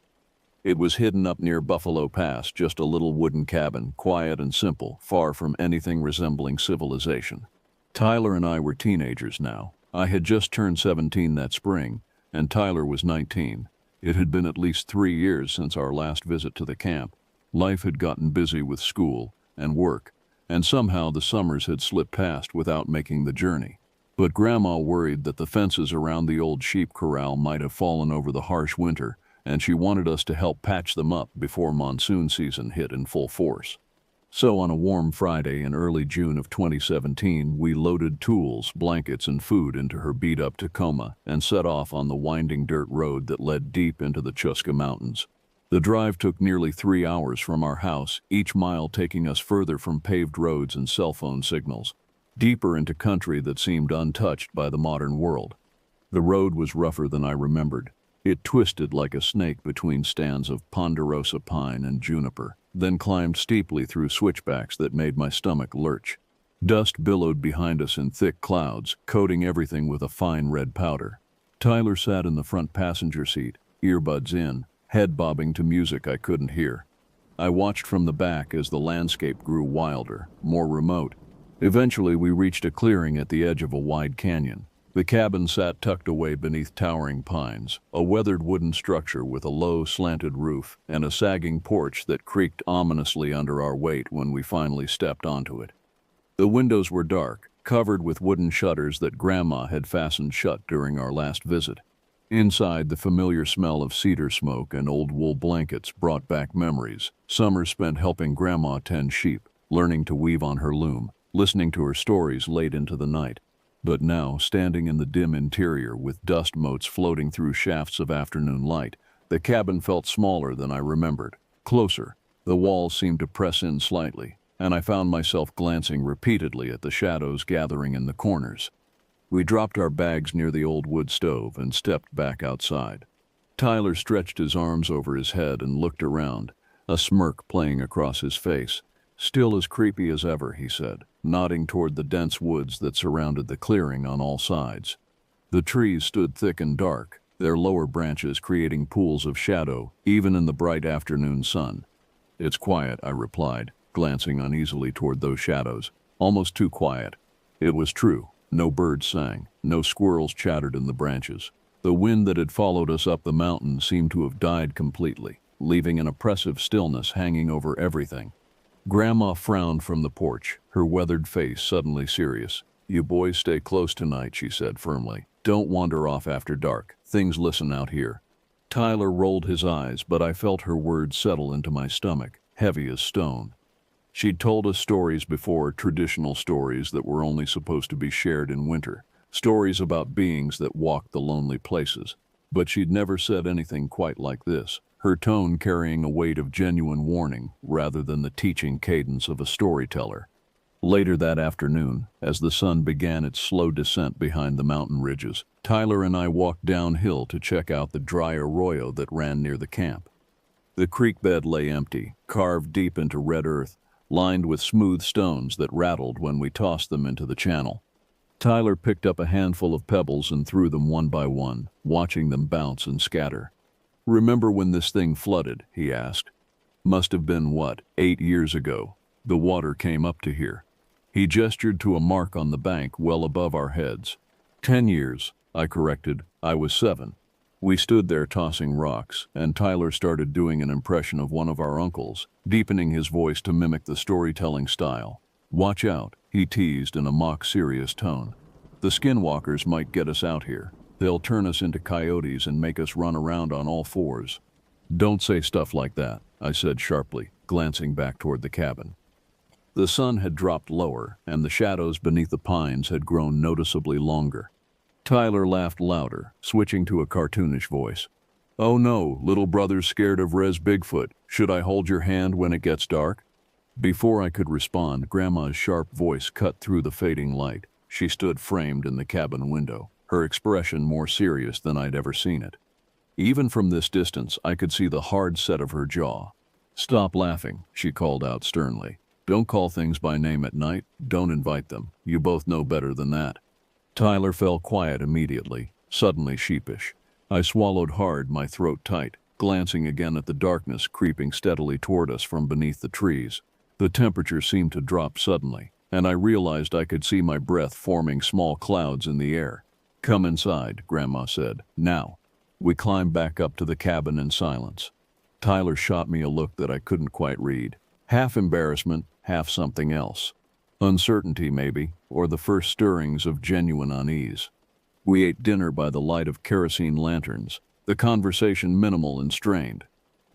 It was hidden up near Buffalo Pass, just a little wooden cabin, quiet and simple, far from anything resembling civilization. Tyler and I were teenagers now. I had just turned 17 that spring, and Tyler was 19. It had been at least 3 years since our last visit to the camp. Life had gotten busy with school and work, and somehow the summers had slipped past without making the journey. But Grandma worried that the fences around the old sheep corral might have fallen over the harsh winter, and she wanted us to help patch them up before monsoon season hit in full force. So on a warm Friday in early June of 2017, we loaded tools, blankets, and food into her beat-up Tacoma and set off on the winding dirt road that led deep into the Chuska Mountains. The drive took nearly 3 hours from our house, each mile taking us further from paved roads and cell phone signals, deeper into country that seemed untouched by the modern world. The road was rougher than I remembered. It twisted like a snake between stands of ponderosa pine and juniper, then climbed steeply through switchbacks that made my stomach lurch. Dust billowed behind us in thick clouds, coating everything with a fine red powder. Tyler sat in the front passenger seat, earbuds in, head bobbing to music I couldn't hear. I watched from the back as the landscape grew wilder, more remote. Eventually we reached a clearing at the edge of a wide canyon. The cabin sat tucked away beneath towering pines, a weathered wooden structure with a low, slanted roof and a sagging porch that creaked ominously under our weight when we finally stepped onto it. The windows were dark, covered with wooden shutters that Grandma had fastened shut during our last visit. Inside, the familiar smell of cedar smoke and old wool blankets brought back memories. Summers spent helping Grandma tend sheep, learning to weave on her loom, listening to her stories late into the night. But now, standing in the dim interior with dust motes floating through shafts of afternoon light, the cabin felt smaller than I remembered, closer. The walls seemed to press in slightly, and I found myself glancing repeatedly at the shadows gathering in the corners. We dropped our bags near the old wood stove and stepped back outside. Tyler stretched his arms over his head and looked around, a smirk playing across his face. "Still as creepy as ever," he said, nodding toward the dense woods that surrounded the clearing on all sides. The trees stood thick and dark, their lower branches creating pools of shadow, even in the bright afternoon sun. "It's quiet," I replied, glancing uneasily toward those shadows. Almost too quiet. It was true. No birds sang, no squirrels chattered in the branches. The wind that had followed us up the mountain seemed to have died completely, leaving an oppressive stillness hanging over everything. Grandma frowned from the porch, her weathered face suddenly serious. "You boys stay close tonight," she said firmly. "Don't wander off after dark. Things listen out here." Tyler rolled his eyes, but I felt her words settle into my stomach, heavy as stone. She'd told us stories before, traditional stories that were only supposed to be shared in winter, stories about beings that walked the lonely places. But she'd never said anything quite like this, her tone carrying a weight of genuine warning rather than the teaching cadence of a storyteller. Later that afternoon, as the sun began its slow descent behind the mountain ridges, Tyler and I walked downhill to check out the dry arroyo that ran near the camp. The creek bed lay empty, carved deep into red earth, lined with smooth stones that rattled when we tossed them into the channel. Tyler picked up a handful of pebbles and threw them one by one, watching them bounce and scatter. "Remember when this thing flooded?" he asked. "Must have been, 8 years ago. The water came up to here." He gestured to a mark on the bank well above our heads. 10 years, I corrected. I was 7. We stood there tossing rocks, and Tyler started doing an impression of one of our uncles, deepening his voice to mimic the storytelling style. "Watch out," he teased in a mock-serious tone. "The skinwalkers might get us out here. They'll turn us into coyotes and make us run around on all fours." "Don't say stuff like that," I said sharply, glancing back toward the cabin. The sun had dropped lower, and the shadows beneath the pines had grown noticeably longer. Tyler laughed louder, switching to a cartoonish voice. "Oh no, little brother's scared of Res Bigfoot. Should I hold your hand when it gets dark?" Before I could respond, Grandma's sharp voice cut through the fading light. She stood framed in the cabin window, her expression more serious than I'd ever seen it. Even from this distance, I could see the hard set of her jaw. "Stop laughing," she called out sternly. "Don't call things by name at night. Don't invite them. You both know better than that." Tyler fell quiet immediately, suddenly sheepish. I swallowed hard, my throat tight, glancing again at the darkness creeping steadily toward us from beneath the trees. The temperature seemed to drop suddenly, and I realized I could see my breath forming small clouds in the air. "Come inside," Grandma said. "Now." We climbed back up to the cabin in silence. Tyler shot me a look that I couldn't quite read. Half embarrassment, half something else. Uncertainty, maybe, or the first stirrings of genuine unease. We ate dinner by the light of kerosene lanterns, the conversation minimal and strained.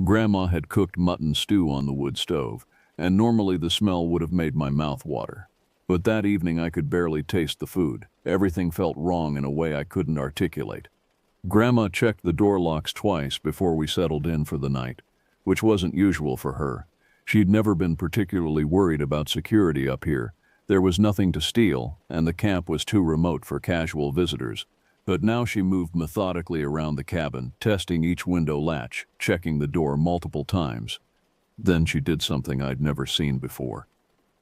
Grandma had cooked mutton stew on the wood stove, and normally the smell would have made my mouth water. But that evening I could barely taste the food. Everything felt wrong in a way I couldn't articulate. Grandma checked the door locks twice before we settled in for the night, which wasn't usual for her. She'd never been particularly worried about security up here. There was nothing to steal, and the camp was too remote for casual visitors. But now she moved methodically around the cabin, testing each window latch, checking the door multiple times. Then she did something I'd never seen before.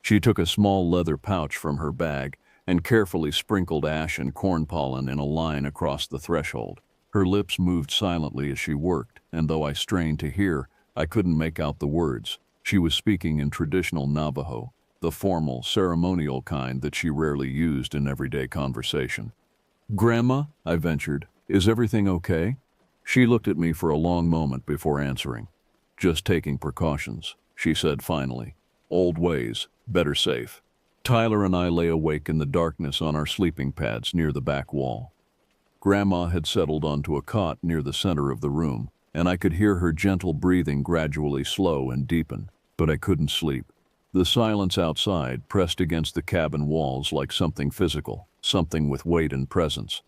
She took a small leather pouch from her bag and carefully sprinkled ash and corn pollen in a line across the threshold. Her lips moved silently as she worked, and though I strained to hear, I couldn't make out the words. She was speaking in traditional Navajo, the formal, ceremonial kind that she rarely used in everyday conversation. "Grandma," I ventured, "is everything okay?" She looked at me for a long moment before answering. "Just taking precautions," she said finally. "Old ways, better safe." Tyler and I lay awake in the darkness on our sleeping pads near the back wall. Grandma had settled onto a cot near the center of the room, and I could hear her gentle breathing gradually slow and deepen, but I couldn't sleep. The silence outside pressed against the cabin walls like something physical, something with weight and presence.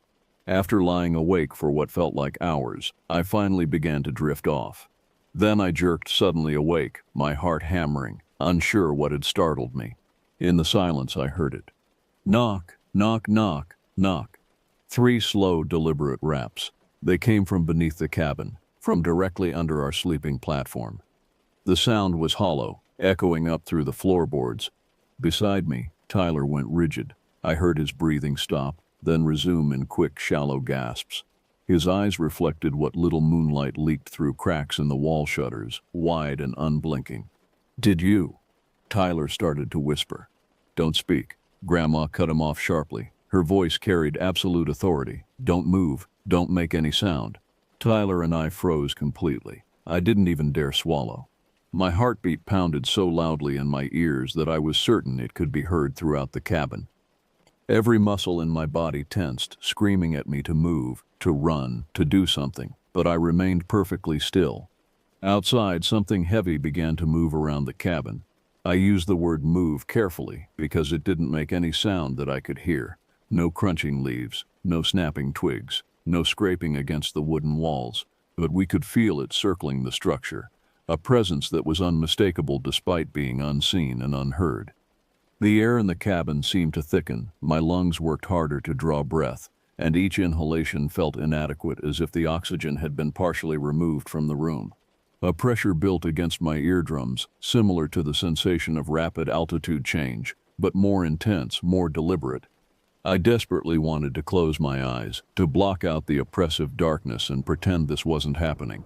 After lying awake for what felt like hours, I finally began to drift off. Then I jerked suddenly awake, my heart hammering, unsure what had startled me. In the silence I heard it. Knock, knock, knock, knock. 3 slow, deliberate raps. They came from beneath the cabin, from directly under our sleeping platform. The sound was hollow, echoing up through the floorboards. Beside me, Tyler went rigid. I heard his breathing stop, then resume in quick, shallow gasps. His eyes reflected what little moonlight leaked through cracks in the wall shutters, wide and unblinking. "Did you?" Tyler started to whisper. "Don't speak." Grandma cut him off sharply. Her voice carried absolute authority. "Don't move. Don't make any sound." Tyler and I froze completely. I didn't even dare swallow. My heartbeat pounded so loudly in my ears that I was certain it could be heard throughout the cabin. Every muscle in my body tensed, screaming at me to move, to run, to do something, but I remained perfectly still. Outside, something heavy began to move around the cabin. I used the word move carefully because it didn't make any sound that I could hear. No crunching leaves, no snapping twigs, no scraping against the wooden walls, but we could feel it circling the structure, a presence that was unmistakable despite being unseen and unheard. The air in the cabin seemed to thicken, my lungs worked harder to draw breath, and each inhalation felt inadequate as if the oxygen had been partially removed from the room. A pressure built against my eardrums, similar to the sensation of rapid altitude change, but more intense, more deliberate. I desperately wanted to close my eyes, to block out the oppressive darkness and pretend this wasn't happening.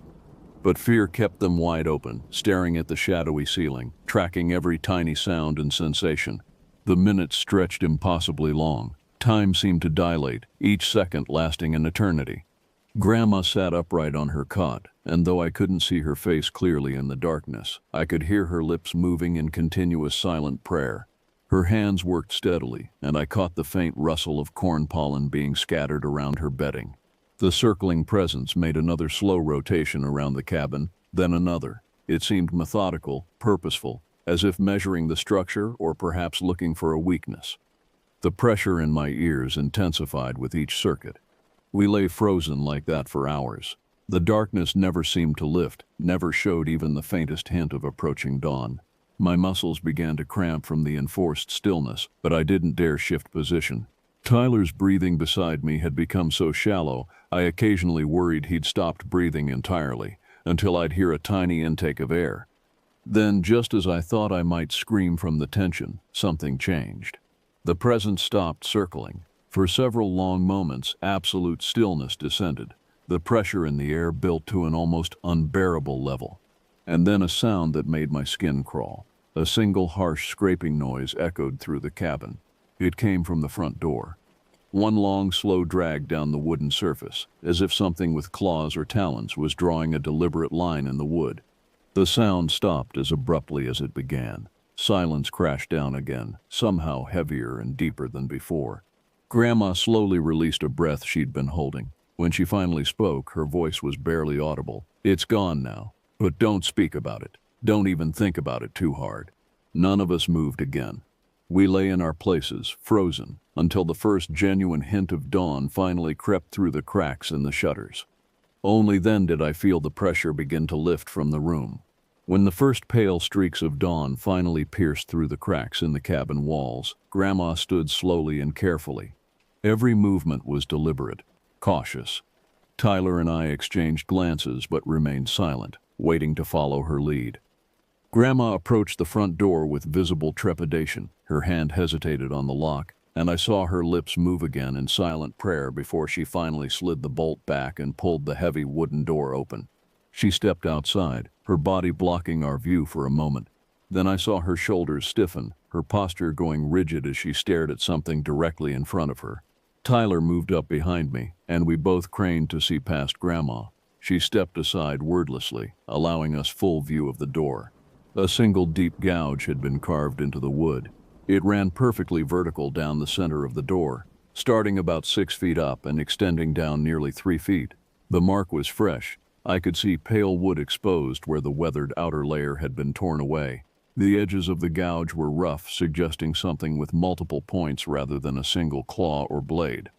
But fear kept them wide open, staring at the shadowy ceiling, tracking every tiny sound and sensation. The minutes stretched impossibly long. Time seemed to dilate, each second lasting an eternity. Grandma sat upright on her cot, and though I couldn't see her face clearly in the darkness, I could hear her lips moving in continuous silent prayer. Her hands worked steadily, and I caught the faint rustle of corn pollen being scattered around her bedding. The circling presence made another slow rotation around the cabin, then another. It seemed methodical, purposeful, as if measuring the structure or perhaps looking for a weakness. The pressure in my ears intensified with each circuit. We lay frozen like that for hours. The darkness never seemed to lift, never showed even the faintest hint of approaching dawn. My muscles began to cramp from the enforced stillness, but I didn't dare shift position. Tyler's breathing beside me had become so shallow, I occasionally worried he'd stopped breathing entirely, until I'd hear a tiny intake of air. Then, just as I thought I might scream from the tension, something changed. The presence stopped circling. For several long moments, absolute stillness descended. The pressure in the air built to an almost unbearable level. And then a sound that made my skin crawl. A single harsh scraping noise echoed through the cabin. It came from the front door. One long, slow drag down the wooden surface, as if something with claws or talons was drawing a deliberate line in the wood. The sound stopped as abruptly as it began. Silence crashed down again, somehow heavier and deeper than before. Grandma slowly released a breath she'd been holding. When she finally spoke, her voice was barely audible. "It's gone now, but don't speak about it. Don't even think about it too hard." None of us moved again. We lay in our places, frozen, until the first genuine hint of dawn finally crept through the cracks in the shutters. Only then did I feel the pressure begin to lift from the room. When the first pale streaks of dawn finally pierced through the cracks in the cabin walls, Grandma stood slowly and carefully. Every movement was deliberate, cautious. Tyler and I exchanged glances but remained silent, waiting to follow her lead. Grandma approached the front door with visible trepidation. Her hand hesitated on the lock, and I saw her lips move again in silent prayer before she finally slid the bolt back and pulled the heavy wooden door open. She stepped outside, her body blocking our view for a moment. Then I saw her shoulders stiffen, her posture going rigid as she stared at something directly in front of her. Tyler moved up behind me, and we both craned to see past Grandma. She stepped aside wordlessly, allowing us full view of the door. A single deep gouge had been carved into the wood. It ran perfectly vertical down the center of the door, starting about 6 feet up and extending down nearly 3 feet. The mark was fresh. I could see pale wood exposed where the weathered outer layer had been torn away. The edges of the gouge were rough, suggesting something with multiple points rather than a single claw or blade.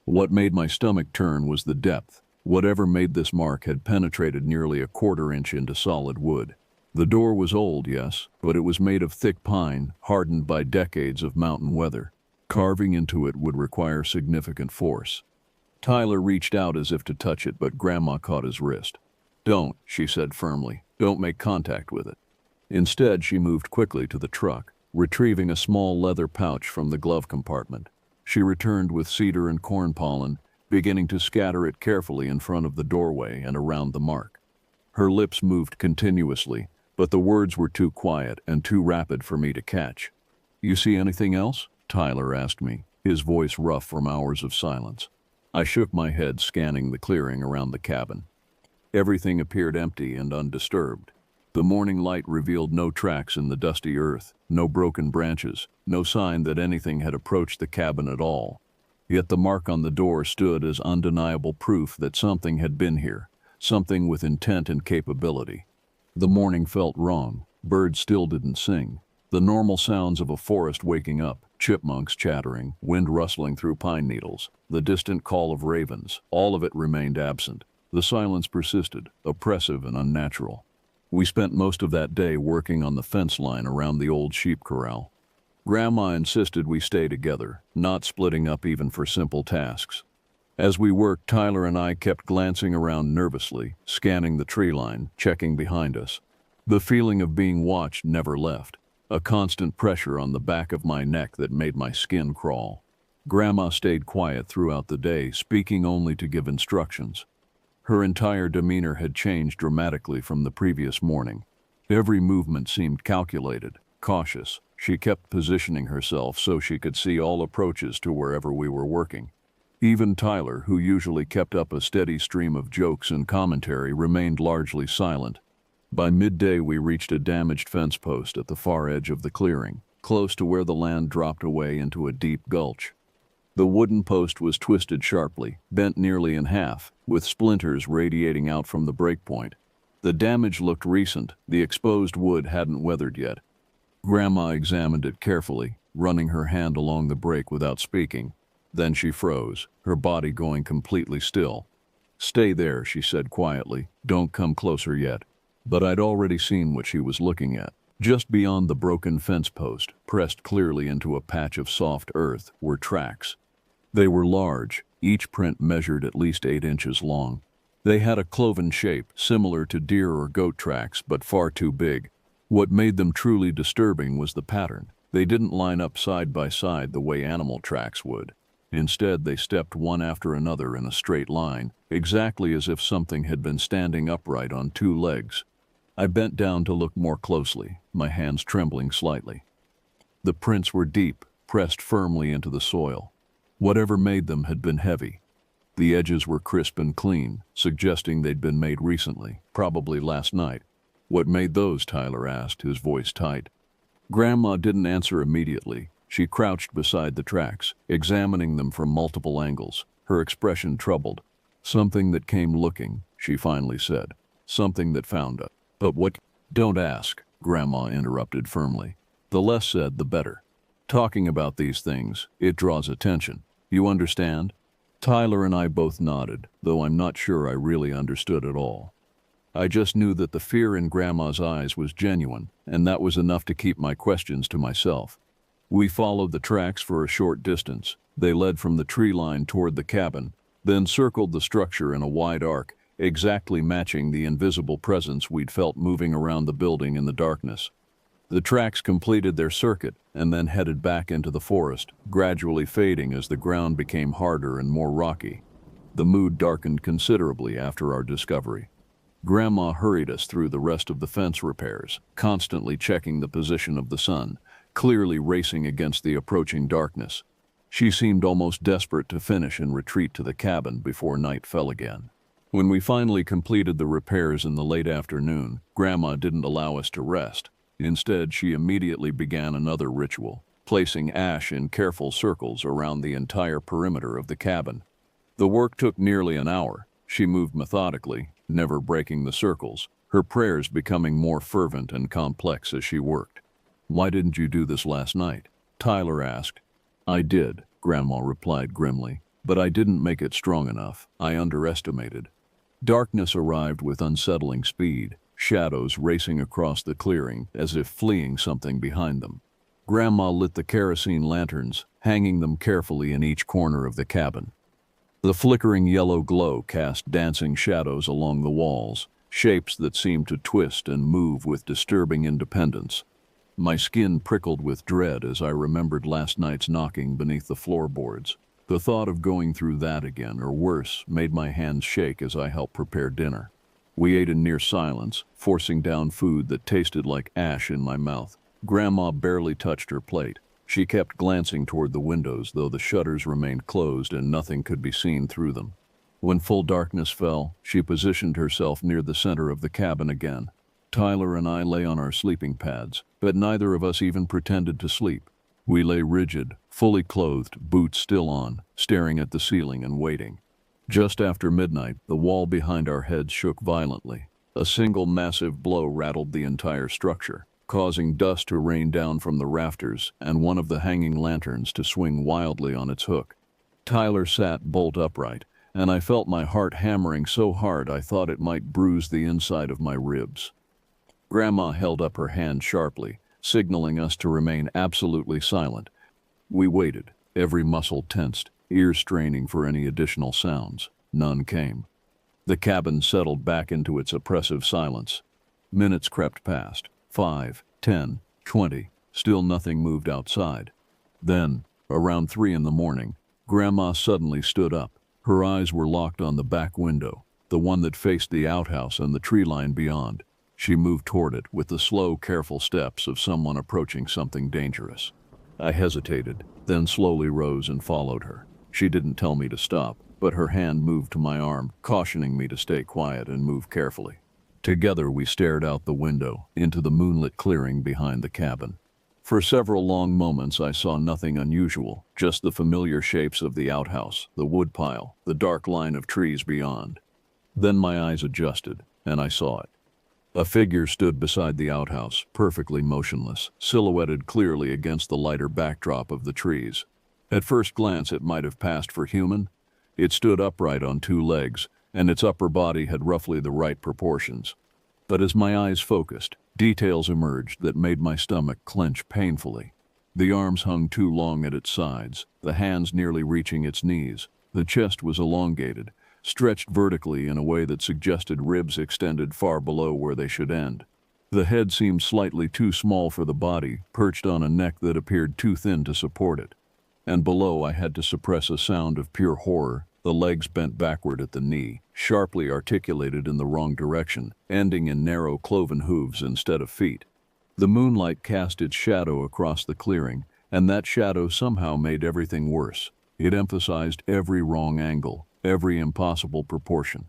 What made my stomach turn was the depth. Whatever made this mark had penetrated nearly a 1/4 inch into solid wood. The door was old, yes, but it was made of thick pine, hardened by decades of mountain weather. Carving into it would require significant force. Tyler reached out as if to touch it, but Grandma caught his wrist. "Don't," she said firmly. "Don't make contact with it." Instead, she moved quickly to the truck, retrieving a small leather pouch from the glove compartment. She returned with cedar and corn pollen, beginning to scatter it carefully in front of the doorway and around the mark. Her lips moved continuously, but the words were too quiet and too rapid for me to catch. "You see anything else?" Tyler asked me, his voice rough from hours of silence. I shook my head, scanning the clearing around the cabin. Everything appeared empty and undisturbed. The morning light revealed no tracks in the dusty earth, no broken branches, no sign that anything had approached the cabin at all. Yet the mark on the door stood as undeniable proof that something had been here, something with intent and capability. The morning felt wrong. Birds still didn't sing. The normal sounds of a forest waking up, chipmunks chattering, wind rustling through pine needles, the distant call of ravens, all of it remained absent. The silence persisted, oppressive and unnatural. We spent most of that day working on the fence line around the old sheep corral. Grandma insisted we stay together, not splitting up even for simple tasks. As we worked, Tyler and I kept glancing around nervously, scanning the tree line, checking behind us. The feeling of being watched never left, a constant pressure on the back of my neck that made my skin crawl. Grandma stayed quiet throughout the day, speaking only to give instructions. Her entire demeanor had changed dramatically from the previous morning. Every movement seemed calculated, cautious. She kept positioning herself so she could see all approaches to wherever we were working. Even Tyler, who usually kept up a steady stream of jokes and commentary, remained largely silent. By midday, we reached a damaged fence post at the far edge of the clearing, close to where the land dropped away into a deep gulch. The wooden post was twisted sharply, bent nearly in half, with splinters radiating out from the breakpoint. The damage looked recent. The exposed wood hadn't weathered yet. Grandma examined it carefully, running her hand along the break without speaking. Then she froze, her body going completely still. "Stay there," she said quietly. "Don't come closer yet." But I'd already seen what she was looking at. Just beyond the broken fence post, pressed clearly into a patch of soft earth, were tracks. They were large, each print measured at least 8 inches long. They had a cloven shape, similar to deer or goat tracks, but far too big. What made them truly disturbing was the pattern. They didn't line up side by side the way animal tracks would. Instead, they stepped one after another in a straight line, exactly as if something had been standing upright on 2 legs. I bent down to look more closely, my hands trembling slightly. The prints were deep, pressed firmly into the soil. Whatever made them had been heavy. The edges were crisp and clean, suggesting they'd been made recently, probably last night. "What made those?" Tyler asked, his voice tight. Grandma didn't answer immediately. She crouched beside the tracks, examining them from multiple angles, her expression troubled. "Something that came looking," she finally said. "Something that found us." "But what?" "Don't ask," Grandma interrupted firmly. "The less said, the better. Talking about these things, it draws attention. You understand?" Tyler and I both nodded, though I'm not sure I really understood at all. I just knew that the fear in Grandma's eyes was genuine, and that was enough to keep my questions to myself. We followed the tracks for a short distance. They led from the tree line toward the cabin, then circled the structure in a wide arc, exactly matching the invisible presence we'd felt moving around the building in the darkness. The tracks completed their circuit and then headed back into the forest, gradually fading as the ground became harder and more rocky. The mood darkened considerably after our discovery. Grandma hurried us through the rest of the fence repairs, constantly checking the position of the sun, clearly racing against the approaching darkness. She seemed almost desperate to finish and retreat to the cabin before night fell again. When we finally completed the repairs in the late afternoon, Grandma didn't allow us to rest. Instead, she immediately began another ritual, placing ash in careful circles around the entire perimeter of the cabin. The work took nearly an hour. She moved methodically, never breaking the circles, her prayers becoming more fervent and complex as she worked. "Why didn't you do this last night?" Tyler asked. "I did," Grandma replied grimly, "but I didn't make it strong enough. I underestimated." Darkness arrived with unsettling speed, shadows racing across the clearing as if fleeing something behind them. Grandma lit the kerosene lanterns, hanging them carefully in each corner of the cabin. The flickering yellow glow cast dancing shadows along the walls, shapes that seemed to twist and move with disturbing independence. My skin prickled with dread as I remembered last night's knocking beneath the floorboards. The thought of going through that again, or worse, made my hands shake as I helped prepare dinner. We ate in near silence, forcing down food that tasted like ash in my mouth. Grandma barely touched her plate. She kept glancing toward the windows, though the shutters remained closed and nothing could be seen through them. When full darkness fell, she positioned herself near the center of the cabin again. Tyler and I lay on our sleeping pads, but neither of us even pretended to sleep. We lay rigid, fully clothed, boots still on, staring at the ceiling and waiting. Just after midnight, the wall behind our heads shook violently. A single massive blow rattled the entire structure, causing dust to rain down from the rafters and one of the hanging lanterns to swing wildly on its hook. Tyler sat bolt upright, and I felt my heart hammering so hard I thought it might bruise the inside of my ribs. Grandma held up her hand sharply, signaling us to remain absolutely silent. We waited, every muscle tensed, ears straining for any additional sounds. None came. The cabin settled back into its oppressive silence. Minutes crept past. 5, 10, 20. Still nothing moved outside. Then, around 3 in the morning, Grandma suddenly stood up. Her eyes were locked on the back window, the one that faced the outhouse and the tree line beyond. She moved toward it with the slow, careful steps of someone approaching something dangerous. I hesitated, then slowly rose and followed her. She didn't tell me to stop, but her hand moved to my arm, cautioning me to stay quiet and move carefully. Together we stared out the window, into the moonlit clearing behind the cabin. For several long moments I saw nothing unusual, just the familiar shapes of the outhouse, the woodpile, the dark line of trees beyond. Then my eyes adjusted, and I saw it. A figure stood beside the outhouse, perfectly motionless, silhouetted clearly against the lighter backdrop of the trees. At first glance it might have passed for human. It stood upright on 2 legs, and its upper body had roughly the right proportions. But as my eyes focused, details emerged that made my stomach clench painfully. The arms hung too long at its sides, the hands nearly reaching its knees. The chest was elongated, stretched vertically in a way that suggested ribs extended far below where they should end. The head seemed slightly too small for the body, perched on a neck that appeared too thin to support it. And below I had to suppress a sound of pure horror, the legs bent backward at the knee, sharply articulated in the wrong direction, ending in narrow cloven hooves instead of feet. The moonlight cast its shadow across the clearing, and that shadow somehow made everything worse. It emphasized every wrong angle, every impossible proportion.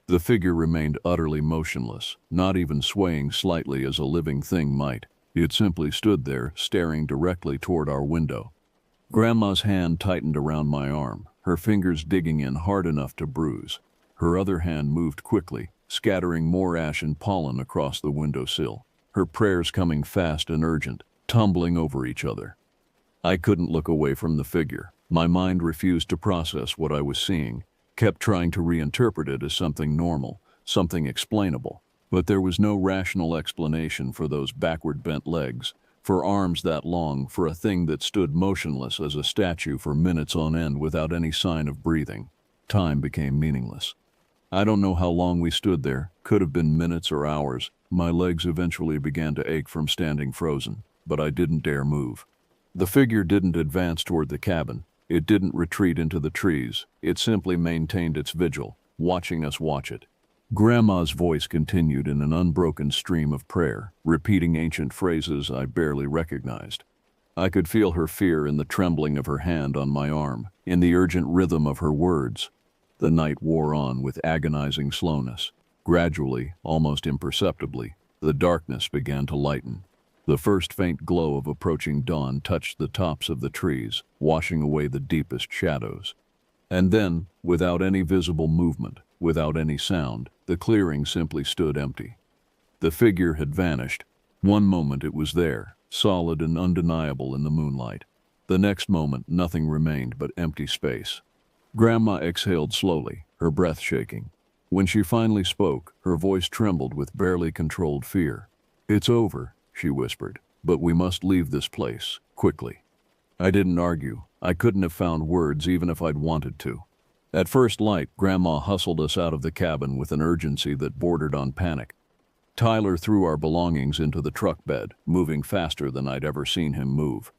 The figure remained utterly motionless, not even swaying slightly as a living thing might. It simply stood there, staring directly toward our window. Grandma's hand tightened around my arm, her fingers digging in hard enough to bruise. Her other hand moved quickly, scattering more ash and pollen across the windowsill, her prayers coming fast and urgent, tumbling over each other. I couldn't look away from the figure. My mind refused to process what I was seeing, kept trying to reinterpret it as something normal, something explainable. But there was no rational explanation for those backward bent legs, for arms that long, for a thing that stood motionless as a statue for minutes on end without any sign of breathing. Time became meaningless. I don't know how long we stood there, could have been minutes or hours. My legs eventually began to ache from standing frozen, but I didn't dare move. The figure didn't advance toward the cabin. It didn't retreat into the trees. It simply maintained its vigil, watching us watch it. Grandma's voice continued in an unbroken stream of prayer, repeating ancient phrases I barely recognized. I could feel her fear in the trembling of her hand on my arm, in the urgent rhythm of her words. The night wore on with agonizing slowness. Gradually, almost imperceptibly, the darkness began to lighten. The first faint glow of approaching dawn touched the tops of the trees, washing away the deepest shadows. And then, without any visible movement, without any sound, the clearing simply stood empty. The figure had vanished. One moment it was there, solid and undeniable in the moonlight. The next moment nothing remained but empty space. Grandma exhaled slowly, her breath shaking. When she finally spoke, her voice trembled with barely controlled fear. "It's over," she whispered, "but we must leave this place, quickly." I didn't argue. I couldn't have found words even if I'd wanted to. At first light, Grandma hustled us out of the cabin with an urgency that bordered on panic. Tyler threw our belongings into the truck bed, moving faster than I'd ever seen him move.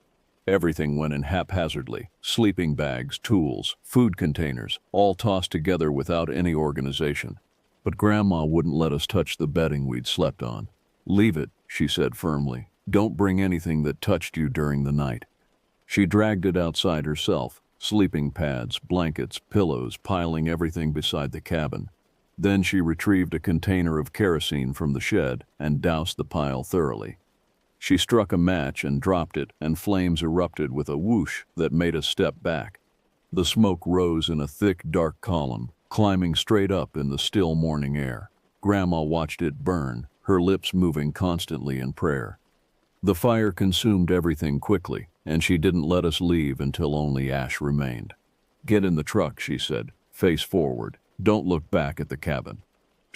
Everything went in haphazardly: sleeping bags, tools, food containers, all tossed together without any organization. But Grandma wouldn't let us touch the bedding we'd slept on. "Leave it," she said firmly. "Don't bring anything that touched you during the night." She dragged it outside herself, sleeping pads, blankets, pillows, piling everything beside the cabin. Then she retrieved a container of kerosene from the shed and doused the pile thoroughly. She struck a match and dropped it, and flames erupted with a whoosh that made us step back. The smoke rose in a thick, dark column, climbing straight up in the still morning air. Grandma watched it burn, her lips moving constantly in prayer. The fire consumed everything quickly, and she didn't let us leave until only ash remained. "Get in the truck," she said. "Face forward. Don't look back at the cabin."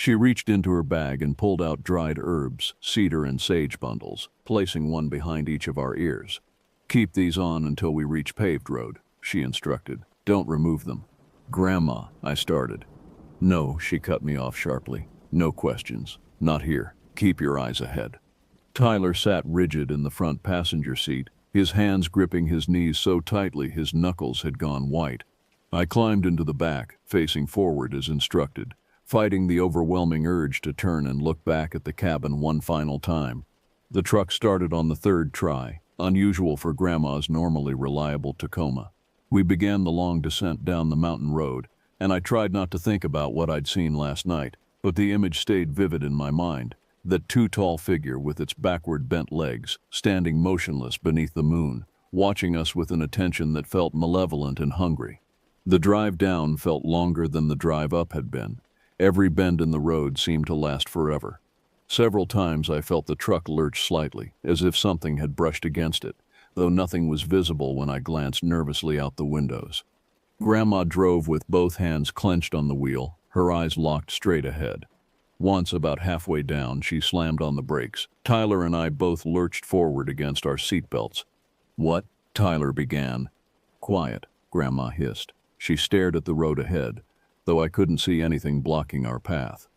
She reached into her bag and pulled out dried herbs, cedar and sage bundles, placing one behind each of our ears. "Keep these on until we reach paved road," she instructed. "Don't remove them." "Grandma," I started. "No," she cut me off sharply. "No questions. Not here. Keep your eyes ahead." Tyler sat rigid in the front passenger seat, his hands gripping his knees so tightly his knuckles had gone white. I climbed into the back, facing forward as instructed, fighting the overwhelming urge to turn and look back at the cabin one final time. The truck started on the third try, unusual for Grandma's normally reliable Tacoma. We began the long descent down the mountain road, and I tried not to think about what I'd seen last night, but the image stayed vivid in my mind. That too-tall figure with its backward bent legs, standing motionless beneath the moon, watching us with an attention that felt malevolent and hungry. The drive down felt longer than the drive up had been. Every bend in the road seemed to last forever. Several times I felt the truck lurch slightly, as if something had brushed against it, though nothing was visible when I glanced nervously out the windows. Grandma drove with both hands clenched on the wheel, her eyes locked straight ahead. Once, about halfway down, she slammed on the brakes. Tyler and I both lurched forward against our seatbelts. "What?" Tyler began. "Quiet," Grandma hissed. She stared at the road ahead, though I couldn't see anything blocking our path.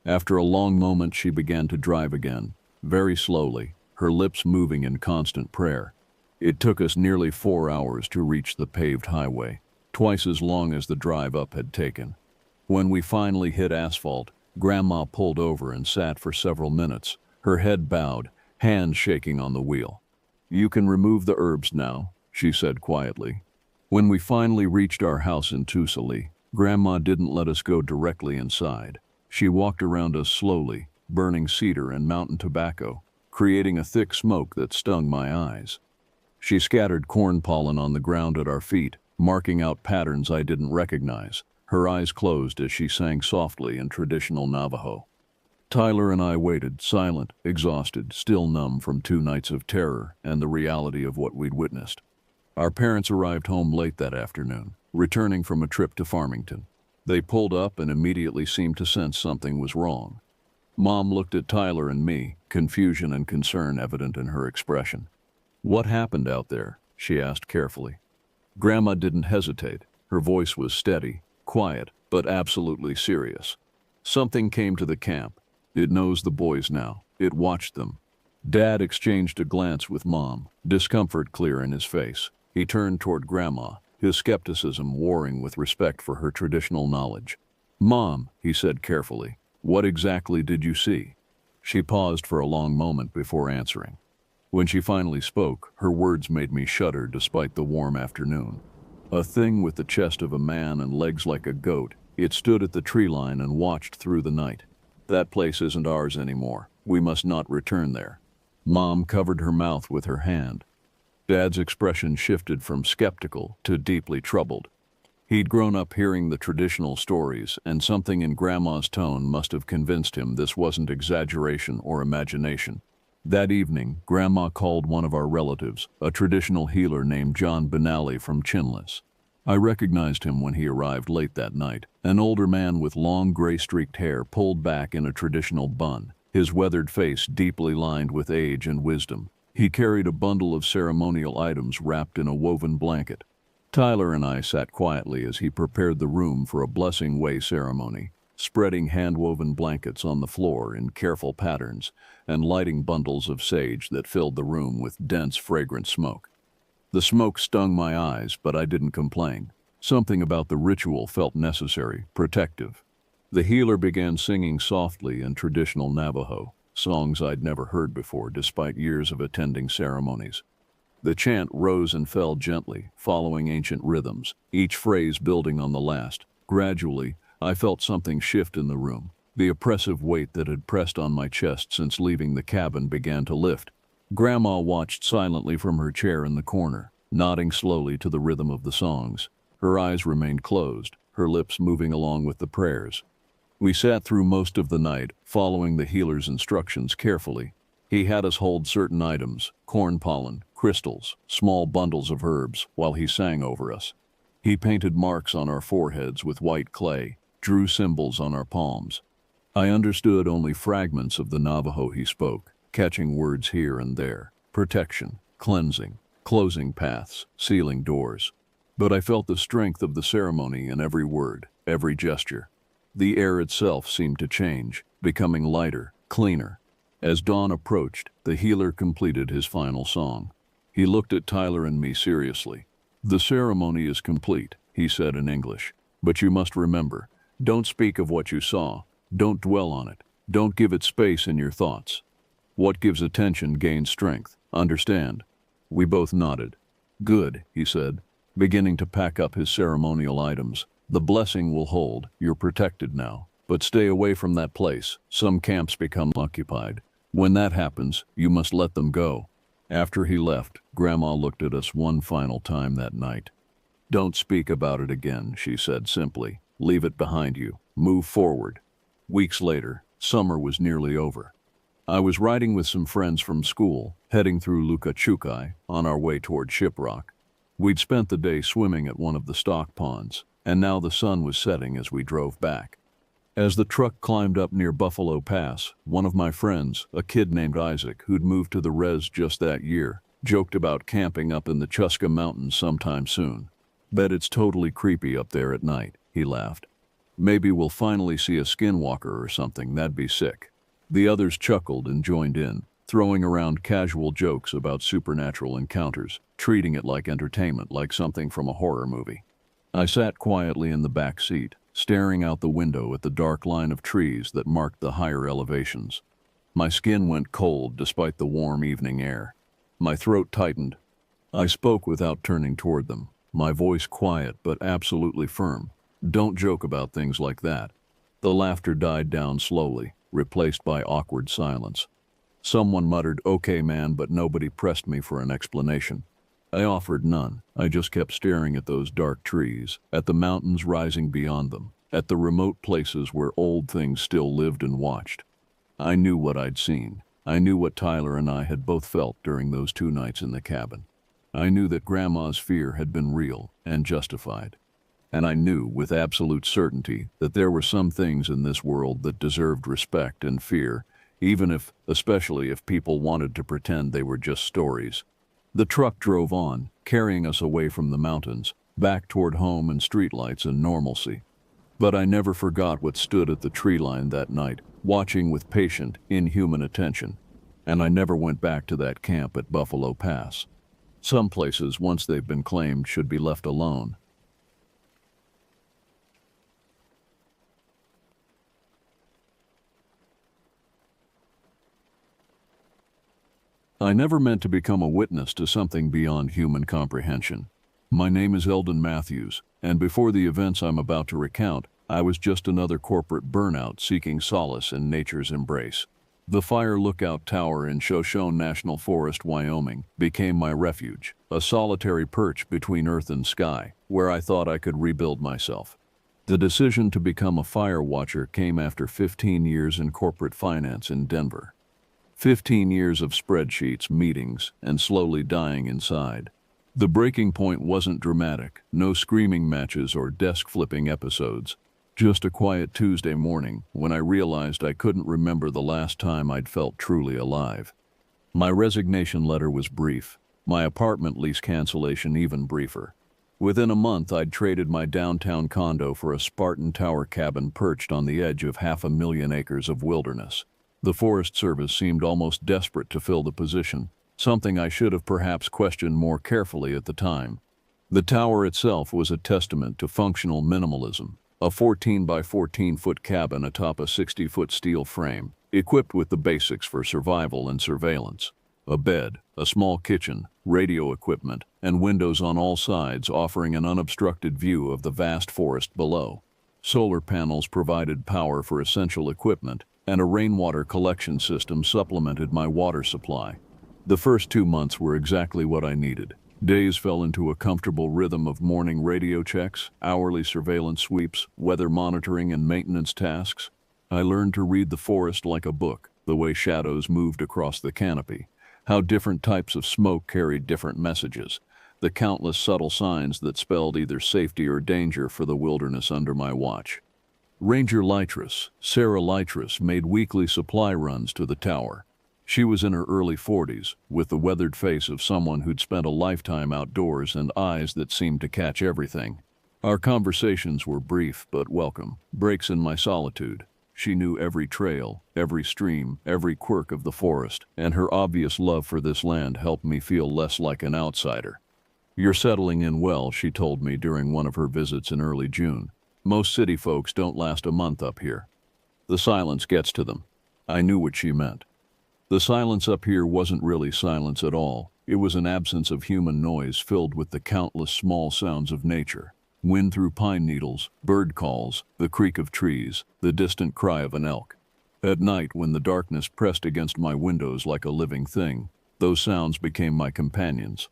After a long moment, she began to drive again, very slowly, her lips moving in constant prayer. It took us nearly 4 hours to reach the paved highway, twice as long as the drive up had taken. When we finally hit asphalt, Grandma pulled over and sat for several minutes, her head bowed, hands shaking on the wheel. "You can remove the herbs now," she said quietly. When we finally reached our house in Tusalee, Grandma didn't let us go directly inside. She walked around us slowly, burning cedar and mountain tobacco, creating a thick smoke that stung my eyes. She scattered corn pollen on the ground at our feet, marking out patterns I didn't recognize. Her eyes closed as she sang softly in traditional Navajo. Tyler and I waited, silent, exhausted, still numb from 2 nights of terror and the reality of what we'd witnessed. Our parents arrived home late that afternoon, returning from a trip to Farmington. They pulled up and immediately seemed to sense something was wrong. Mom looked at Tyler and me, confusion and concern evident in her expression. "What happened out there?" she asked carefully. Grandma didn't hesitate. Her voice was steady, quiet, but absolutely serious. "Something came to the camp. It knows the boys now. It watched them." Dad exchanged a glance with Mom, discomfort clear in his face. He turned toward Grandma, his skepticism warring with respect for her traditional knowledge. "Mom," he said carefully, "what exactly did you see?" She paused for a long moment before answering. When she finally spoke, her words made me shudder despite the warm afternoon. "A thing with the chest of a man and legs like a goat. It stood at the tree line and watched through the night. That place isn't ours anymore. We must not return there." Mom covered her mouth with her hand. Dad's expression shifted from skeptical to deeply troubled. He'd grown up hearing the traditional stories, and something in Grandma's tone must have convinced him this wasn't exaggeration or imagination. That evening, Grandma called one of our relatives, a traditional healer named John Benally from Chinless. I recognized him when he arrived late that night, an older man with long gray-streaked hair pulled back in a traditional bun, his weathered face deeply lined with age and wisdom. He carried a bundle of ceremonial items wrapped in a woven blanket. Tyler and I sat quietly as he prepared the room for a blessing way ceremony, spreading hand-woven blankets on the floor in careful patterns and lighting bundles of sage that filled the room with dense, fragrant smoke. The smoke stung my eyes, but I didn't complain. Something about the ritual felt necessary, protective. The healer began singing softly in traditional Navajo, songs I'd never heard before despite years of attending ceremonies. The chant rose and fell gently, following ancient rhythms, each phrase building on the last. Gradually, I felt something shift in the room. The oppressive weight that had pressed on my chest since leaving the cabin began to lift. Grandma watched silently from her chair in the corner, nodding slowly to the rhythm of the songs. Her eyes remained closed, her lips moving along with the prayers. We sat through most of the night, following the healer's instructions carefully. He had us hold certain items, corn pollen, crystals, small bundles of herbs, while he sang over us. He painted marks on our foreheads with white clay, drew symbols on our palms. I understood only fragments of the Navajo he spoke, catching words here and there. Protection, cleansing, closing paths, sealing doors. But I felt the strength of the ceremony in every word, every gesture. The air itself seemed to change, becoming lighter, cleaner. As dawn approached, the healer completed his final song. He looked at Tyler and me seriously. "The ceremony is complete," he said in English. "But you must remember, don't speak of what you saw. Don't dwell on it. Don't give it space in your thoughts. What gives attention gains strength. Understand?" We both nodded. "Good," he said, beginning to pack up his ceremonial items. "The blessing will hold. You're protected now. But stay away from that place. Some camps become occupied. When that happens, you must let them go." After he left, Grandma looked at us one final time that night. "Don't speak about it again," she said simply. "Leave it behind you. Move forward." Weeks later, summer was nearly over. I was riding with some friends from school, heading through Lukachukai on our way toward Shiprock. We'd spent the day swimming at one of the stock ponds, and now the sun was setting as we drove back. As the truck climbed up near Buffalo Pass, one of my friends, a kid named Isaac who'd moved to the res just that year, joked about camping up in the Chuska Mountains sometime soon. "Bet it's totally creepy up there at night," he laughed. "Maybe we'll finally see a skinwalker or something. That'd be sick." The others chuckled and joined in, throwing around casual jokes about supernatural encounters, treating it like entertainment, like something from a horror movie. I sat quietly in the back seat, staring out the window at the dark line of trees that marked the higher elevations. My skin went cold despite the warm evening air. My throat tightened. I spoke without turning toward them, my voice quiet but absolutely firm. "Don't joke about things like that." The laughter died down slowly, replaced by awkward silence. Someone muttered, "Okay, man," but nobody pressed me for an explanation. I offered none. I just kept staring at those dark trees, at the mountains rising beyond them, at the remote places where old things still lived and watched. I knew what I'd seen. I knew what Tyler and I had both felt during those 2 nights in the cabin. I knew that Grandma's fear had been real and justified. And I knew with absolute certainty that there were some things in this world that deserved respect and fear, especially if people wanted to pretend they were just stories. The truck drove on, carrying us away from the mountains, back toward home and streetlights and normalcy. But I never forgot what stood at the tree line that night, watching with patient, inhuman attention. And I never went back to that camp at Buffalo Pass. Some places, once they've been claimed, should be left alone. I never meant to become a witness to something beyond human comprehension. My name is Eldon Matthews, and before the events I'm about to recount, I was just another corporate burnout seeking solace in nature's embrace. The Fire Lookout Tower in Shoshone National Forest, Wyoming, became my refuge, a solitary perch between earth and sky, where I thought I could rebuild myself. The decision to become a fire watcher came after 15 years in corporate finance in Denver. 15 years of spreadsheets, meetings, and slowly dying inside. The breaking point wasn't dramatic, no screaming matches or desk-flipping episodes. Just a quiet Tuesday morning when I realized I couldn't remember the last time I'd felt truly alive. My resignation letter was brief, my apartment lease cancellation even briefer. Within a month, I'd traded my downtown condo for a Spartan tower cabin perched on the edge of 500,000 acres of wilderness. The Forest Service seemed almost desperate to fill the position, something I should have perhaps questioned more carefully at the time. The tower itself was a testament to functional minimalism, a 14 by 14-foot cabin atop a 60-foot steel frame, equipped with the basics for survival and surveillance. A bed, a small kitchen, radio equipment, and windows on all sides offering an unobstructed view of the vast forest below. Solar panels provided power for essential equipment, and a rainwater collection system supplemented my water supply. The first 2 months were exactly what I needed. Days fell into a comfortable rhythm of morning radio checks, hourly surveillance sweeps, weather monitoring, and maintenance tasks. I learned to read the forest like a book, the way shadows moved across the canopy, how different types of smoke carried different messages, the countless subtle signs that spelled either safety or danger for the wilderness under my watch. Ranger Lytris, Sarah Lytris, made weekly supply runs to the tower. She was in her early 40s, with the weathered face of someone who'd spent a lifetime outdoors and eyes that seemed to catch everything. Our conversations were brief but welcome, breaks in my solitude. She knew every trail, every stream, every quirk of the forest, and her obvious love for this land helped me feel less like an outsider. "You're settling in well," she told me during one of her visits in early June. "Most city folks don't last a month up here." The silence gets to them. I knew what she meant. The silence up here wasn't really silence at all. It was an absence of human noise filled with the countless small sounds of nature. Wind through pine needles, bird calls, the creak of trees, the distant cry of an elk. At night, when the darkness pressed against my windows like a living thing, those sounds became my companions.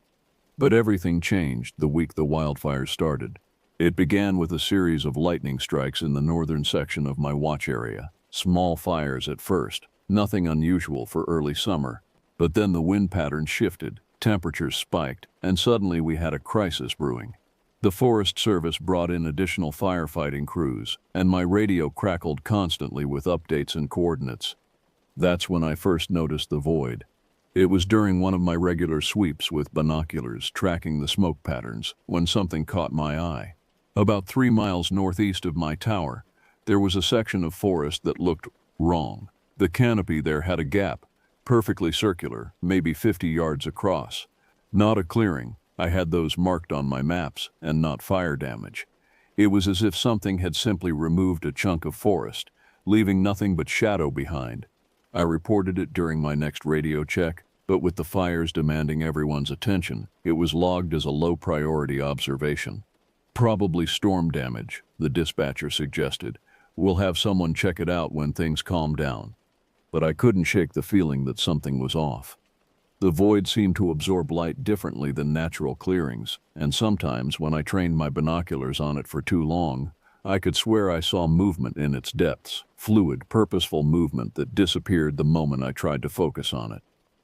But everything changed the week the wildfires started. It began with a series of lightning strikes in the northern section of my watch area. Small fires at first, nothing unusual for early summer. But then the wind pattern shifted, temperatures spiked, and suddenly we had a crisis brewing. The Forest Service brought in additional firefighting crews, and my radio crackled constantly with updates and coordinates. That's when I first noticed the void. It was during one of my regular sweeps with binoculars tracking the smoke patterns when something caught my eye. About 3 miles northeast of my tower, there was a section of forest that looked wrong. The canopy there had a gap, perfectly circular, maybe 50 yards across. Not a clearing. I had those marked on my maps, and not fire damage. It was as if something had simply removed a chunk of forest, leaving nothing but shadow behind. I reported it during my next radio check, but with the fires demanding everyone's attention, it was logged as a low-priority observation. "Probably storm damage," the dispatcher suggested. "We'll have someone check it out when things calm down." But I couldn't shake the feeling that something was off. The void seemed to absorb light differently than natural clearings, and sometimes when I trained my binoculars on it for too long, I could swear I saw movement in its depths, fluid, purposeful movement that disappeared the moment I tried to focus on it.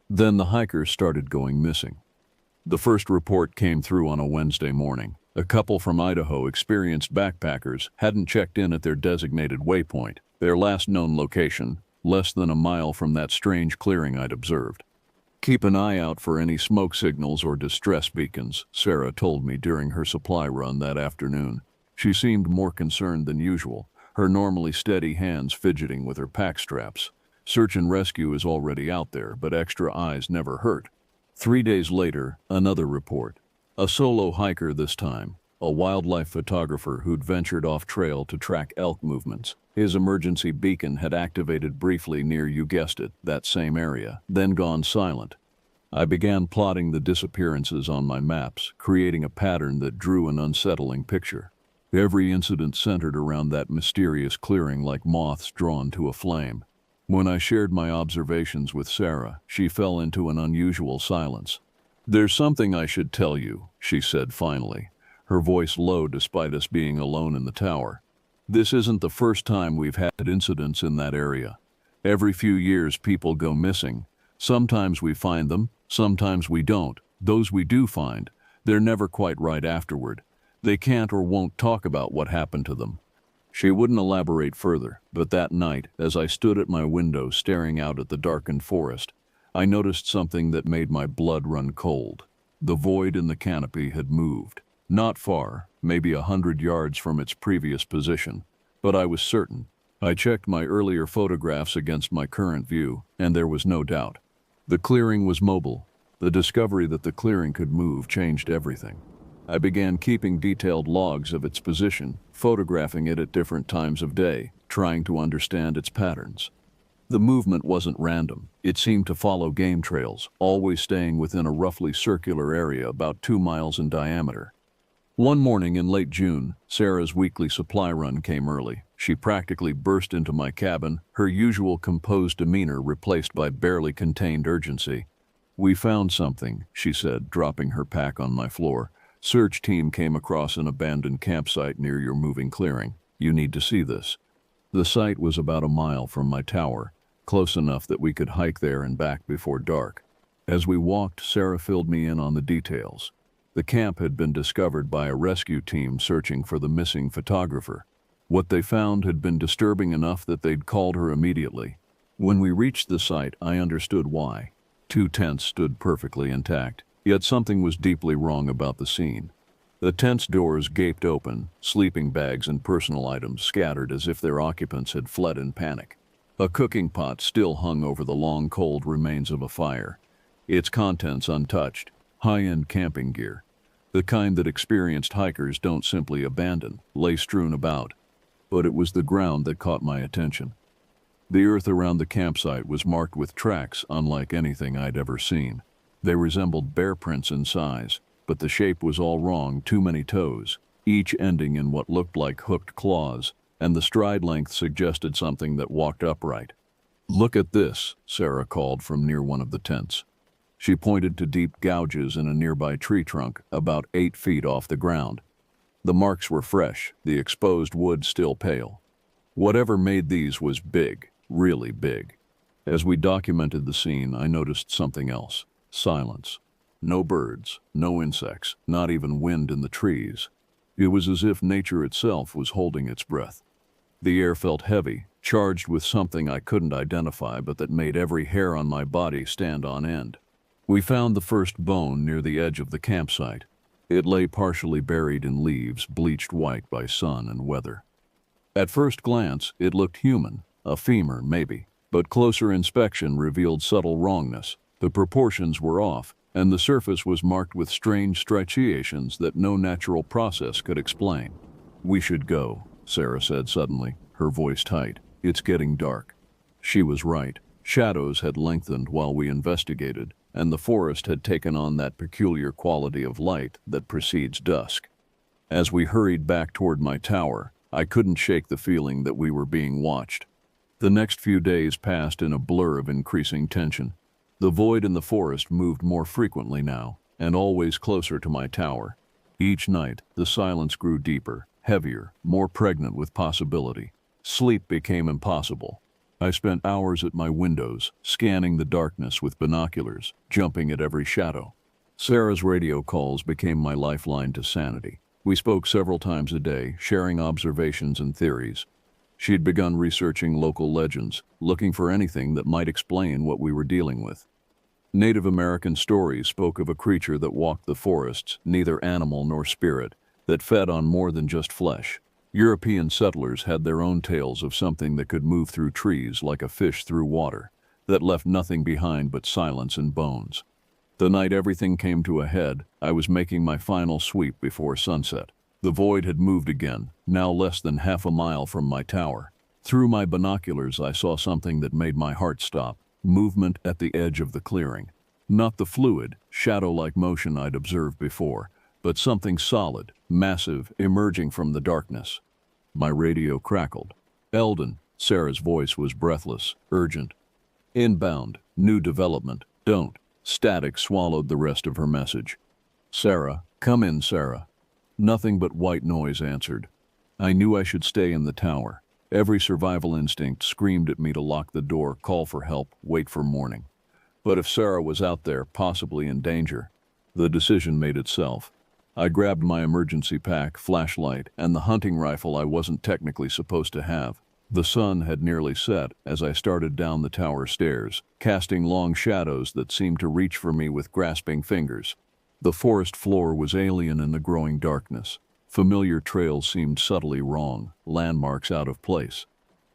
Then the hikers started going missing. The first report came through on a Wednesday morning. A couple from Idaho, experienced backpackers, hadn't checked in at their designated waypoint, their last known location, less than a mile from that strange clearing I'd observed. "Keep an eye out for any smoke signals or distress beacons," Sarah told me during her supply run that afternoon. She seemed more concerned than usual, her normally steady hands fidgeting with her pack straps. Search and rescue is already out there, but extra eyes never hurt. 3 days later, another report. A solo hiker this time, a wildlife photographer who'd ventured off trail to track elk movements. His emergency beacon had activated briefly near, you guessed it, that same area, then gone silent. I began plotting the disappearances on my maps, creating a pattern that drew an unsettling picture. Every incident centered around that mysterious clearing like moths drawn to a flame. When I shared my observations with Sarah, she fell into an unusual silence. "There's something I should tell you," she said finally, her voice low despite us being alone in the tower. "This isn't the first time we've had incidents in that area. Every few years people go missing. Sometimes we find them, sometimes we don't. Those we do find, they're never quite right afterward. They can't or won't talk about what happened to them." She wouldn't elaborate further, but that night, as I stood at my window staring out at the darkened forest, I noticed something that made my blood run cold. The void in the canopy had moved. Not far, maybe 100 yards from its previous position, but I was certain. I checked my earlier photographs against my current view, and there was no doubt. The clearing was mobile. The discovery that the clearing could move changed everything. I began keeping detailed logs of its position, photographing it at different times of day, trying to understand its patterns. The movement wasn't random. It seemed to follow game trails, always staying within a roughly circular area about 2 miles in diameter. One morning in late June, Sarah's weekly supply run came early. She practically burst into my cabin, her usual composed demeanor replaced by barely contained urgency. "We found something," she said, dropping her pack on my floor. "Search team came across an abandoned campsite near your moving clearing. You need to see this." The site was about a mile from my tower, close enough that we could hike there and back before dark. As we walked, Sarah filled me in on the details. The camp had been discovered by a rescue team searching for the missing photographer. What they found had been disturbing enough that they'd called her immediately. When we reached the site, I understood why. 2 tents stood perfectly intact, yet something was deeply wrong about the scene. The tent's doors gaped open, sleeping bags and personal items scattered as if their occupants had fled in panic. A cooking pot still hung over the long cold remains of a fire, its contents untouched, high-end camping gear. The kind that experienced hikers don't simply abandon, lay strewn about. But it was the ground that caught my attention. The earth around the campsite was marked with tracks unlike anything I'd ever seen. They resembled bear prints in size, but the shape was all wrong, too many toes, each ending in what looked like hooked claws, and the stride length suggested something that walked upright. "Look at this," Sarah called from near one of the tents. She pointed to deep gouges in a nearby tree trunk about 8 feet off the ground. The marks were fresh, the exposed wood still pale. Whatever made these was big, really big. As we documented the scene, I noticed something else. Silence. No birds, no insects, not even wind in the trees. It was as if nature itself was holding its breath. The air felt heavy, charged with something I couldn't identify but that made every hair on my body stand on end. We found the first bone near the edge of the campsite. It lay partially buried in leaves, bleached white by sun and weather. At first glance, it looked human, a femur maybe, but closer inspection revealed subtle wrongness. The proportions were off, and the surface was marked with strange striations that no natural process could explain. "We should go," Sarah said suddenly, her voice tight. "It's getting dark." She was right. Shadows had lengthened while we investigated, and the forest had taken on that peculiar quality of light that precedes dusk. As we hurried back toward my tower, I couldn't shake the feeling that we were being watched. The next few days passed in a blur of increasing tension. The void in the forest moved more frequently now, and always closer to my tower. Each night, the silence grew deeper, heavier, more pregnant with possibility. Sleep became impossible. I spent hours at my windows, scanning the darkness with binoculars, jumping at every shadow. Sarah's radio calls became my lifeline to sanity. We spoke several times a day, sharing observations and theories. She had begun researching local legends, looking for anything that might explain what we were dealing with. Native American stories spoke of a creature that walked the forests, neither animal nor spirit, that fed on more than just flesh. European settlers had their own tales of something that could move through trees like a fish through water, that left nothing behind but silence and bones. The night everything came to a head, I was making my final sweep before sunset. The void had moved again, now less than half a mile from my tower. Through my binoculars, I saw something that made my heart stop. Movement at the edge of the clearing. Not the fluid, shadow-like motion I'd observed before, but something solid, massive, emerging from the darkness. My radio crackled. "Eldon," Sarah's voice was breathless, urgent. "Inbound, new development, don't." Static swallowed the rest of her message. "Sarah, come in, Sarah." Nothing but white noise answered. I knew I should stay in the tower. Every survival instinct screamed at me to lock the door, call for help, wait for morning. But if Sarah was out there, possibly in danger, the decision made itself. I grabbed my emergency pack, flashlight, and the hunting rifle I wasn't technically supposed to have. The sun had nearly set as I started down the tower stairs, casting long shadows that seemed to reach for me with grasping fingers. The forest floor was alien in the growing darkness. Familiar trails seemed subtly wrong, landmarks out of place.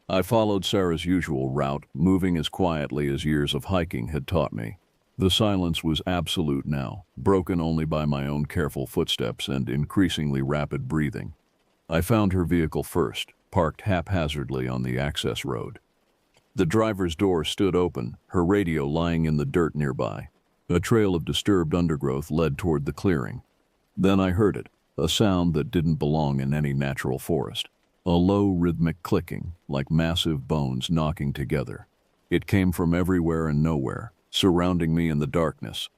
I followed Sarah's usual route, moving as quietly as years of hiking had taught me. The silence was absolute now, broken only by my own careful footsteps and increasingly rapid breathing. I found her vehicle first, parked haphazardly on the access road. The driver's door stood open, her radio lying in the dirt nearby. A trail of disturbed undergrowth led toward the clearing. Then I heard it, a sound that didn't belong in any natural forest. A low rhythmic clicking, like massive bones knocking together. It came from everywhere and nowhere, surrounding me in the darkness.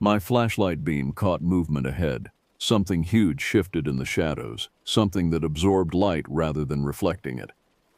My flashlight beam caught movement ahead. Something huge shifted in the shadows, something that absorbed light rather than reflecting it.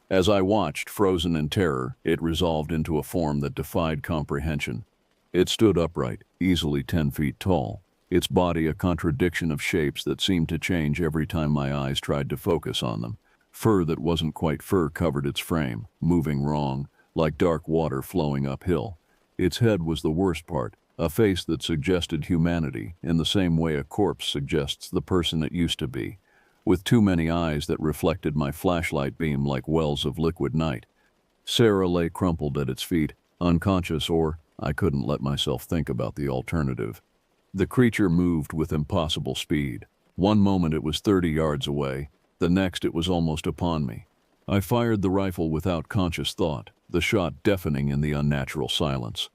As I watched, frozen in terror, it resolved into a form that defied comprehension. It stood upright, easily 10 feet tall, its body a contradiction of shapes that seemed to change every time my eyes tried to focus on them. Fur that wasn't quite fur covered its frame, moving wrong, like dark water flowing uphill. Its head was the worst part, a face that suggested humanity in the same way a corpse suggests the person it used to be, with too many eyes that reflected my flashlight beam like wells of liquid night. Sarah lay crumpled at its feet, unconscious, or I couldn't let myself think about the alternative. The creature moved with impossible speed. One moment it was 30 yards away, the next it was almost upon me. I fired the rifle without conscious thought, the shot deafening in the unnatural silence.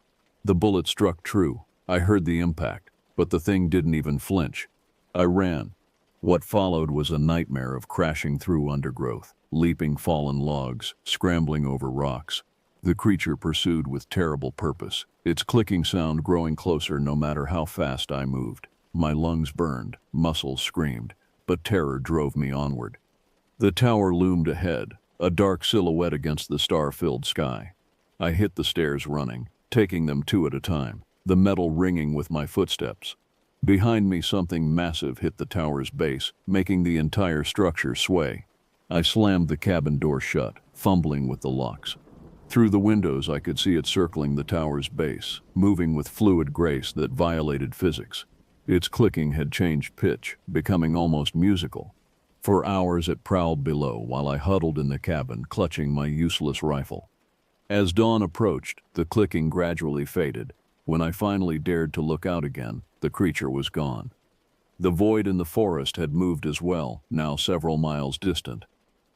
The bullet struck true. I heard the impact, but the thing didn't even flinch. I ran. What followed was a nightmare of crashing through undergrowth, leaping fallen logs, scrambling over rocks. The creature pursued with terrible purpose, its clicking sound growing closer no matter how fast I moved. My lungs burned, muscles screamed, but terror drove me onward. The tower loomed ahead, a dark silhouette against the star-filled sky. I hit the stairs running, taking them two at a time, the metal ringing with my footsteps. Behind me, something massive hit the tower's base, making the entire structure sway. I slammed the cabin door shut, fumbling with the locks. Through the windows, I could see it circling the tower's base, moving with fluid grace that violated physics. Its clicking had changed pitch, becoming almost musical. For hours it prowled below while I huddled in the cabin, clutching my useless rifle. As dawn approached, the clicking gradually faded. When I finally dared to look out again, the creature was gone. The void in the forest had moved as well, now several miles distant.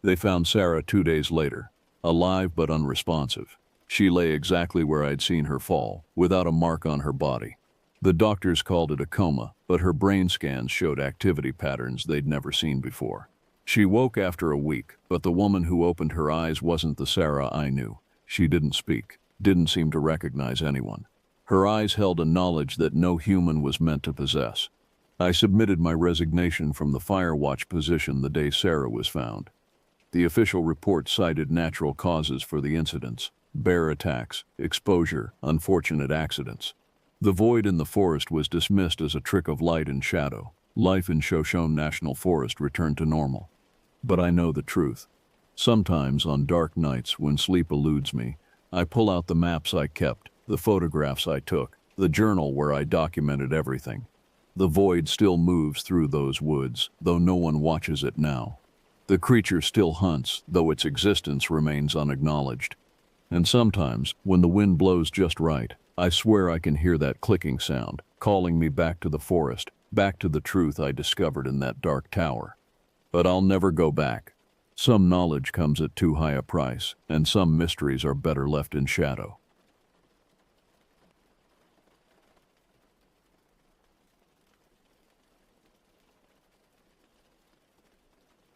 They found Sarah 2 days later, alive but unresponsive. She lay exactly where I'd seen her fall, without a mark on her body. The doctors called it a coma, but her brain scans showed activity patterns they'd never seen before. She woke after a week, but the woman who opened her eyes wasn't the Sarah I knew. She didn't speak, didn't seem to recognize anyone. Her eyes held a knowledge that no human was meant to possess. I submitted my resignation from the fire watch position the day Sarah was found. The official report cited natural causes for the incidents: bear attacks, exposure, unfortunate accidents. The void in the forest was dismissed as a trick of light and shadow. Life in Shoshone National Forest returned to normal. But I know the truth. Sometimes on dark nights when sleep eludes me, I pull out the maps I kept, the photographs I took, the journal where I documented everything. The void still moves through those woods, though no one watches it now. The creature still hunts, though its existence remains unacknowledged. And sometimes, when the wind blows just right, I swear I can hear that clicking sound, calling me back to the forest, back to the truth I discovered in that dark tower. But I'll never go back. Some knowledge comes at too high a price, and some mysteries are better left in shadow.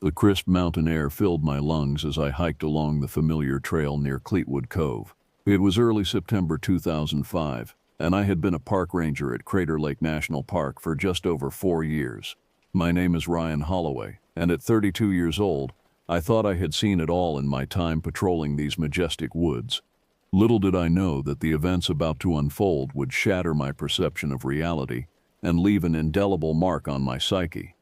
The crisp mountain air filled my lungs as I hiked along the familiar trail near Cleetwood Cove. It was early September 2005, and I had been a park ranger at Crater Lake National Park for just over 4 years. My name is Ryan Holloway, and at 32 years old, I thought I had seen it all in my time patrolling these majestic woods. Little did I know that the events about to unfold would shatter my perception of reality and leave an indelible mark on my psyche.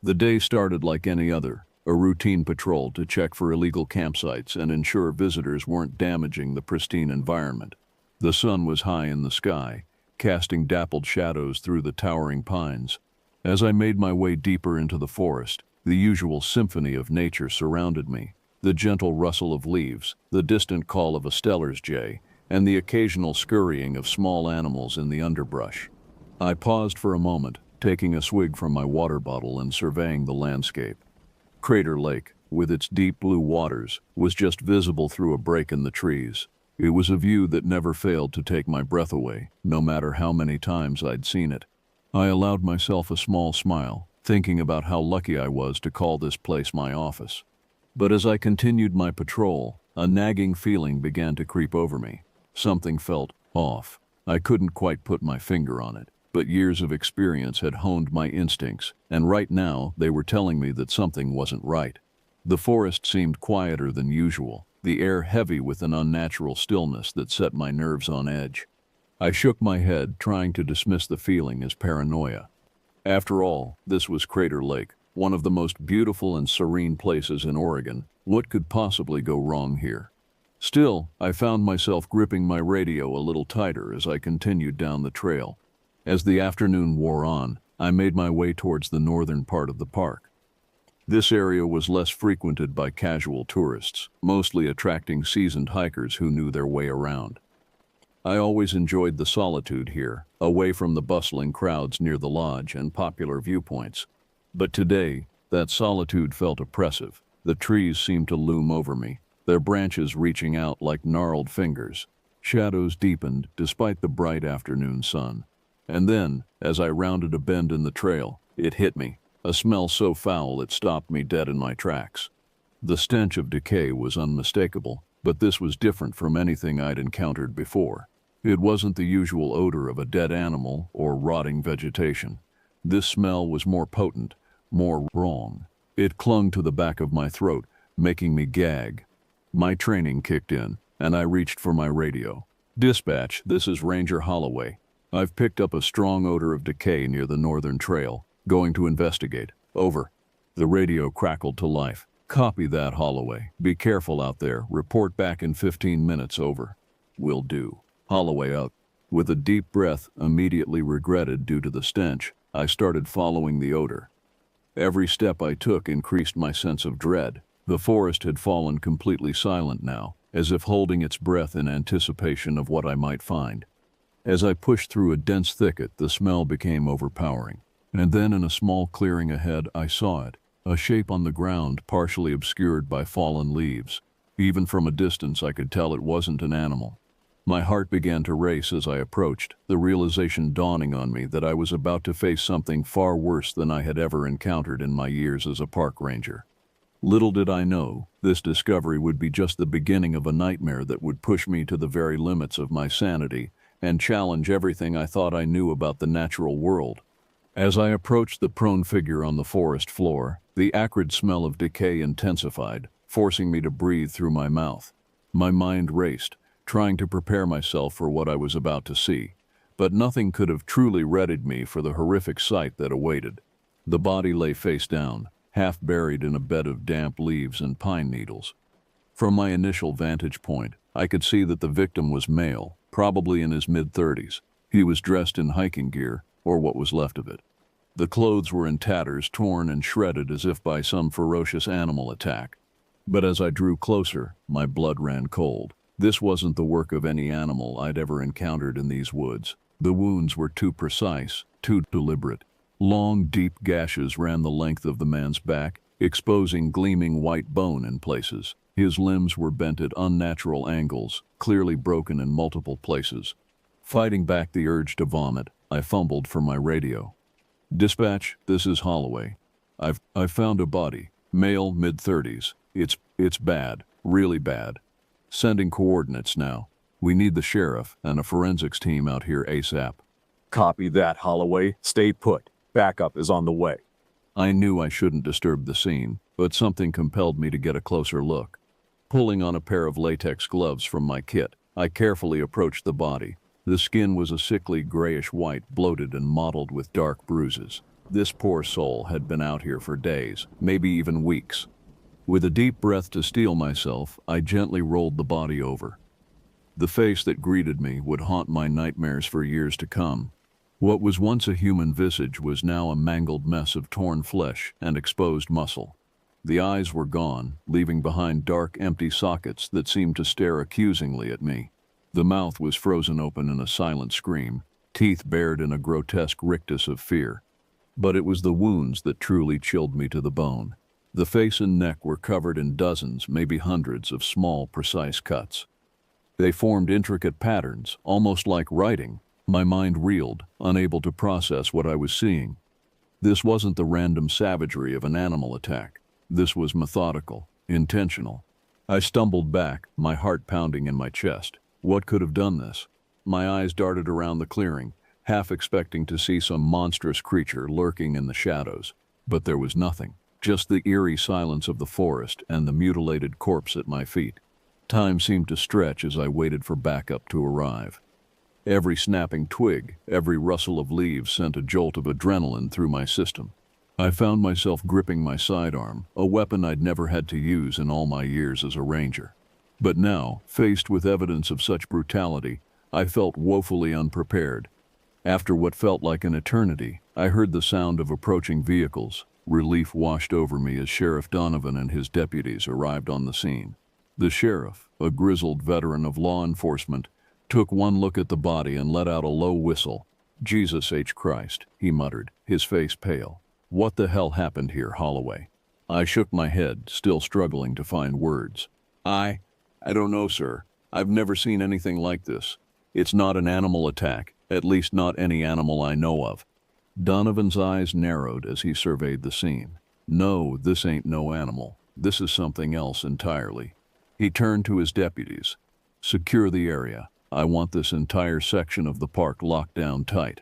The day started like any other, a routine patrol to check for illegal campsites and ensure visitors weren't damaging the pristine environment. The sun was high in the sky, casting dappled shadows through the towering pines. As I made my way deeper into the forest, the usual symphony of nature surrounded me: the gentle rustle of leaves, the distant call of a Steller's jay, and the occasional scurrying of small animals in the underbrush. I paused for a moment, taking a swig from my water bottle and surveying the landscape. Crater Lake, with its deep blue waters, was just visible through a break in the trees. It was a view that never failed to take my breath away, no matter how many times I'd seen it. I allowed myself a small smile, thinking about how lucky I was to call this place my office. But as I continued my patrol, a nagging feeling began to creep over me. Something felt off. I couldn't quite put my finger on it, but years of experience had honed my instincts, and right now they were telling me that something wasn't right. The forest seemed quieter than usual, the air heavy with an unnatural stillness that set my nerves on edge. I shook my head, trying to dismiss the feeling as paranoia. After all, this was Crater Lake, one of the most beautiful and serene places in Oregon. What could possibly go wrong here? Still, I found myself gripping my radio a little tighter as I continued down the trail. As the afternoon wore on, I made my way towards the northern part of the park. This area was less frequented by casual tourists, mostly attracting seasoned hikers who knew their way around. I always enjoyed the solitude here, away from the bustling crowds near the lodge and popular viewpoints. But today, that solitude felt oppressive. The trees seemed to loom over me, their branches reaching out like gnarled fingers. Shadows deepened despite the bright afternoon sun. And then, as I rounded a bend in the trail, it hit me, a smell so foul it stopped me dead in my tracks. The stench of decay was unmistakable, but this was different from anything I'd encountered before. It wasn't the usual odor of a dead animal or rotting vegetation. This smell was more potent, more wrong. It clung to the back of my throat, making me gag. My training kicked in, and I reached for my radio. "Dispatch, this is Ranger Holloway. I've picked up a strong odor of decay near the northern trail. Going to investigate. Over." The radio crackled to life. "Copy that, Holloway. Be careful out there. Report back in 15 minutes. Over." "Will do." Holloway out. With a deep breath, immediately regretted due to the stench, I started following the odor. Every step I took increased my sense of dread. The forest had fallen completely silent now, as if holding its breath in anticipation of what I might find. As I pushed through a dense thicket, the smell became overpowering. And then in a small clearing ahead, I saw it, a shape on the ground partially obscured by fallen leaves. Even from a distance, I could tell it wasn't an animal. My heart began to race as I approached, the realization dawning on me that I was about to face something far worse than I had ever encountered in my years as a park ranger. Little did I know, this discovery would be just the beginning of a nightmare that would push me to the very limits of my sanity and challenge everything I thought I knew about the natural world. As I approached the prone figure on the forest floor, the acrid smell of decay intensified, forcing me to breathe through my mouth. My mind raced, trying to prepare myself for what I was about to see, but nothing could have truly readied me for the horrific sight that awaited. The body lay face down, half buried in a bed of damp leaves and pine needles. From my initial vantage point, I could see that the victim was male, probably in his mid-30s. He was dressed in hiking gear, or what was left of it. The clothes were in tatters, torn and shredded as if by some ferocious animal attack. But as I drew closer, my blood ran cold. This wasn't the work of any animal I'd ever encountered in these woods. The wounds were too precise, too deliberate. Long, deep gashes ran the length of the man's back, exposing gleaming white bone in places. His limbs were bent at unnatural angles, clearly broken in multiple places. Fighting back the urge to vomit, I fumbled for my radio. "Dispatch, this is Holloway. I've found a body, male, mid-30s. It's bad, really bad. Sending coordinates now. We need the sheriff and a forensics team out here ASAP." "Copy that, Holloway. Stay put. Backup is on the way." I knew I shouldn't disturb the scene, but something compelled me to get a closer look. Pulling on a pair of latex gloves from my kit, I carefully approached the body. The skin was a sickly grayish-white, bloated and mottled with dark bruises. This poor soul had been out here for days, maybe even weeks. With a deep breath to steel myself, I gently rolled the body over. The face that greeted me would haunt my nightmares for years to come. What was once a human visage was now a mangled mess of torn flesh and exposed muscle. The eyes were gone, leaving behind dark, empty sockets that seemed to stare accusingly at me. The mouth was frozen open in a silent scream, teeth bared in a grotesque rictus of fear. But it was the wounds that truly chilled me to the bone. The face and neck were covered in dozens, maybe hundreds of small, precise cuts. They formed intricate patterns, almost like writing. My mind reeled, unable to process what I was seeing. This wasn't the random savagery of an animal attack. This was methodical, intentional. I stumbled back, my heart pounding in my chest. What could have done this? My eyes darted around the clearing, half expecting to see some monstrous creature lurking in the shadows. But there was nothing, just the eerie silence of the forest and the mutilated corpse at my feet. Time seemed to stretch as I waited for backup to arrive. Every snapping twig, every rustle of leaves sent a jolt of adrenaline through my system. I found myself gripping my sidearm, a weapon I'd never had to use in all my years as a ranger. But now, faced with evidence of such brutality, I felt woefully unprepared. After what felt like an eternity, I heard the sound of approaching vehicles. Relief washed over me as Sheriff Donovan and his deputies arrived on the scene. The sheriff, a grizzled veteran of law enforcement, took one look at the body and let out a low whistle. "Jesus H. Christ," he muttered, his face pale. "What the hell happened here, Holloway?" I shook my head, still struggling to find words. I don't know, sir. I've never seen anything like this. It's not an animal attack, at least not any animal I know of." Donovan's eyes narrowed as he surveyed the scene. "No, this ain't no animal. This is something else entirely." He turned to his deputies. "Secure the area. I want this entire section of the park locked down tight.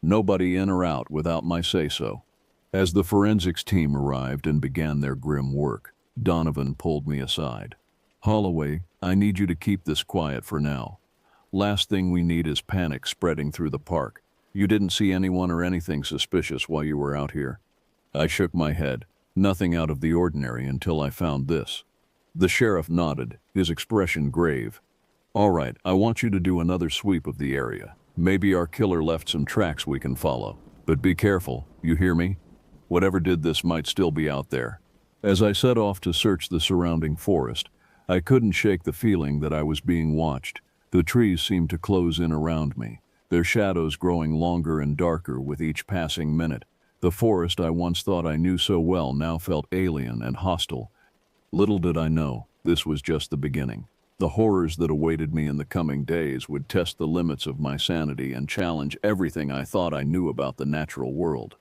Nobody in or out without my say-so." As the forensics team arrived and began their grim work, Donovan pulled me aside. "Holloway, I need you to keep this quiet for now. Last thing we need is panic spreading through the park. You didn't see anyone or anything suspicious while you were out here?" I shook my head. Nothing out of the ordinary until I found this. The sheriff nodded, his expression grave. "All right, I want you to do another sweep of the area. Maybe our killer left some tracks we can follow. But be careful, you hear me? Whatever did this might still be out there." As I set off to search the surrounding forest, I couldn't shake the feeling that I was being watched. The trees seemed to close in around me, their shadows growing longer and darker with each passing minute. The forest I once thought I knew so well now felt alien and hostile. Little did I know, this was just the beginning. The horrors that awaited me in the coming days would test the limits of my sanity and challenge everything I thought I knew about the natural world.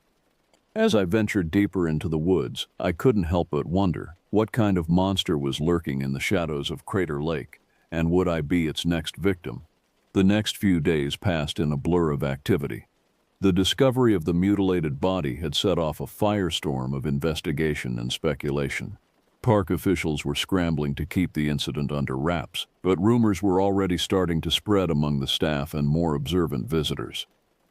As I ventured deeper into the woods, I couldn't help but wonder what kind of monster was lurking in the shadows of Crater Lake, and would I be its next victim? The next few days passed in a blur of activity. The discovery of the mutilated body had set off a firestorm of investigation and speculation. Park officials were scrambling to keep the incident under wraps, but rumors were already starting to spread among the staff and more observant visitors.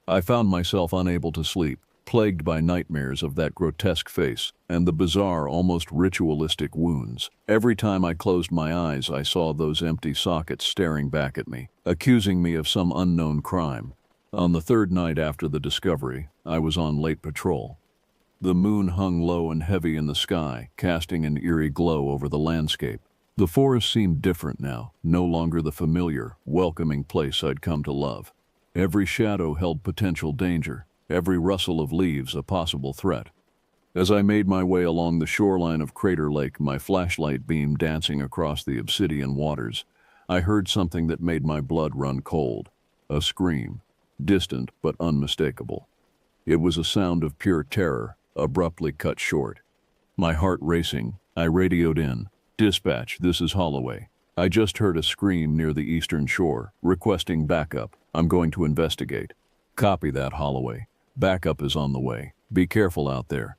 I found myself unable to sleep, plagued by nightmares of that grotesque face and the bizarre, almost ritualistic wounds. Every time I closed my eyes, I saw those empty sockets staring back at me, accusing me of some unknown crime. On the third night after the discovery, I was on late patrol. The moon hung low and heavy in the sky, casting an eerie glow over the landscape. The forest seemed different now, no longer the familiar, welcoming place I'd come to love. Every shadow held potential danger, every rustle of leaves a possible threat. As I made my way along the shoreline of Crater Lake, my flashlight beam dancing across the obsidian waters, I heard something that made my blood run cold. A scream, distant but unmistakable. It was a sound of pure terror, abruptly cut short. My heart racing, I radioed in. "Dispatch, this is Holloway. I just heard a scream near the eastern shore, requesting backup. I'm going to investigate." "Copy that, Holloway. Backup is on the way. Be careful out there."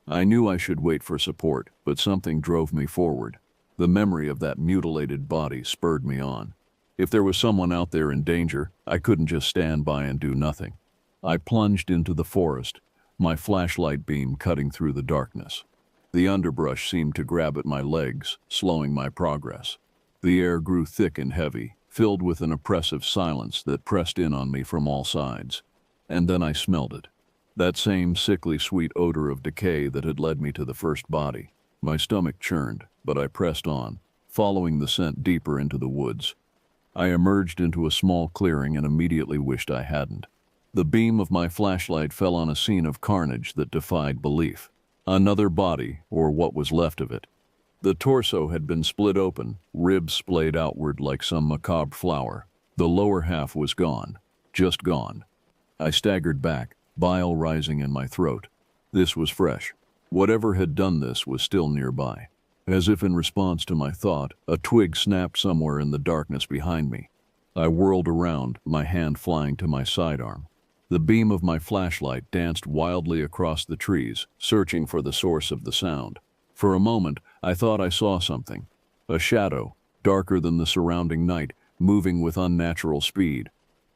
I knew I should wait for support, but something drove me forward. The memory of that mutilated body spurred me on. If there was someone out there in danger, I couldn't just stand by and do nothing. I plunged into the forest, my flashlight beam cutting through the darkness. The underbrush seemed to grab at my legs, slowing my progress. The air grew thick and heavy, filled with an oppressive silence that pressed in on me from all sides. And then I smelled it. That same sickly sweet odor of decay that had led me to the first body. My stomach churned, but I pressed on, following the scent deeper into the woods. I emerged into a small clearing and immediately wished I hadn't. The beam of my flashlight fell on a scene of carnage that defied belief. Another body, or what was left of it. The torso had been split open, ribs splayed outward like some macabre flower. The lower half was gone, just gone. I staggered back, bile rising in my throat. This was fresh. Whatever had done this was still nearby. As if in response to my thought, a twig snapped somewhere in the darkness behind me. I whirled around, my hand flying to my sidearm. The beam of my flashlight danced wildly across the trees, searching for the source of the sound. For a moment, I thought I saw something. A shadow, darker than the surrounding night, moving with unnatural speed.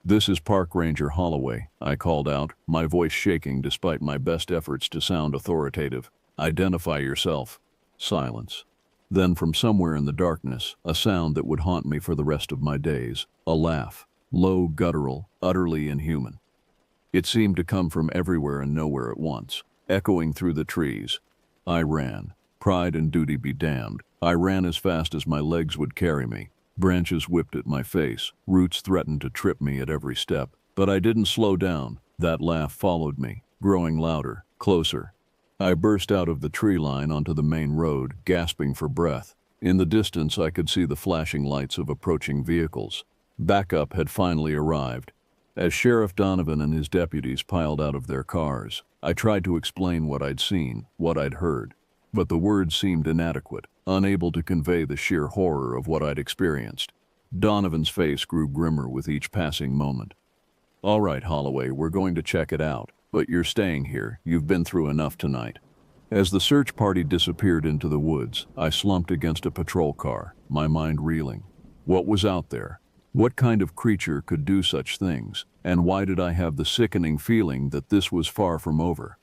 "This is Park Ranger Holloway," I called out, my voice shaking despite my best efforts to sound authoritative. "Identify yourself." Silence. Then from somewhere in the darkness, a sound that would haunt me for the rest of my days. A laugh. Low, guttural, utterly inhuman. It seemed to come from everywhere and nowhere at once, echoing through the trees. I ran. Pride and duty be damned. I ran as fast as my legs would carry me. Branches whipped at my face. Roots threatened to trip me at every step. But I didn't slow down. That laugh followed me, growing louder, closer. I burst out of the tree line onto the main road, gasping for breath. In the distance, I could see the flashing lights of approaching vehicles. Backup had finally arrived. As Sheriff Donovan and his deputies piled out of their cars, I tried to explain what I'd seen, what I'd heard. But the words seemed inadequate, unable to convey the sheer horror of what I'd experienced. Donovan's face grew grimmer with each passing moment. "All right, Holloway, we're going to check it out. But you're staying here. You've been through enough tonight." As the search party disappeared into the woods, I slumped against a patrol car, my mind reeling. What was out there? What kind of creature could do such things? And why did I have the sickening feeling that this was far from over?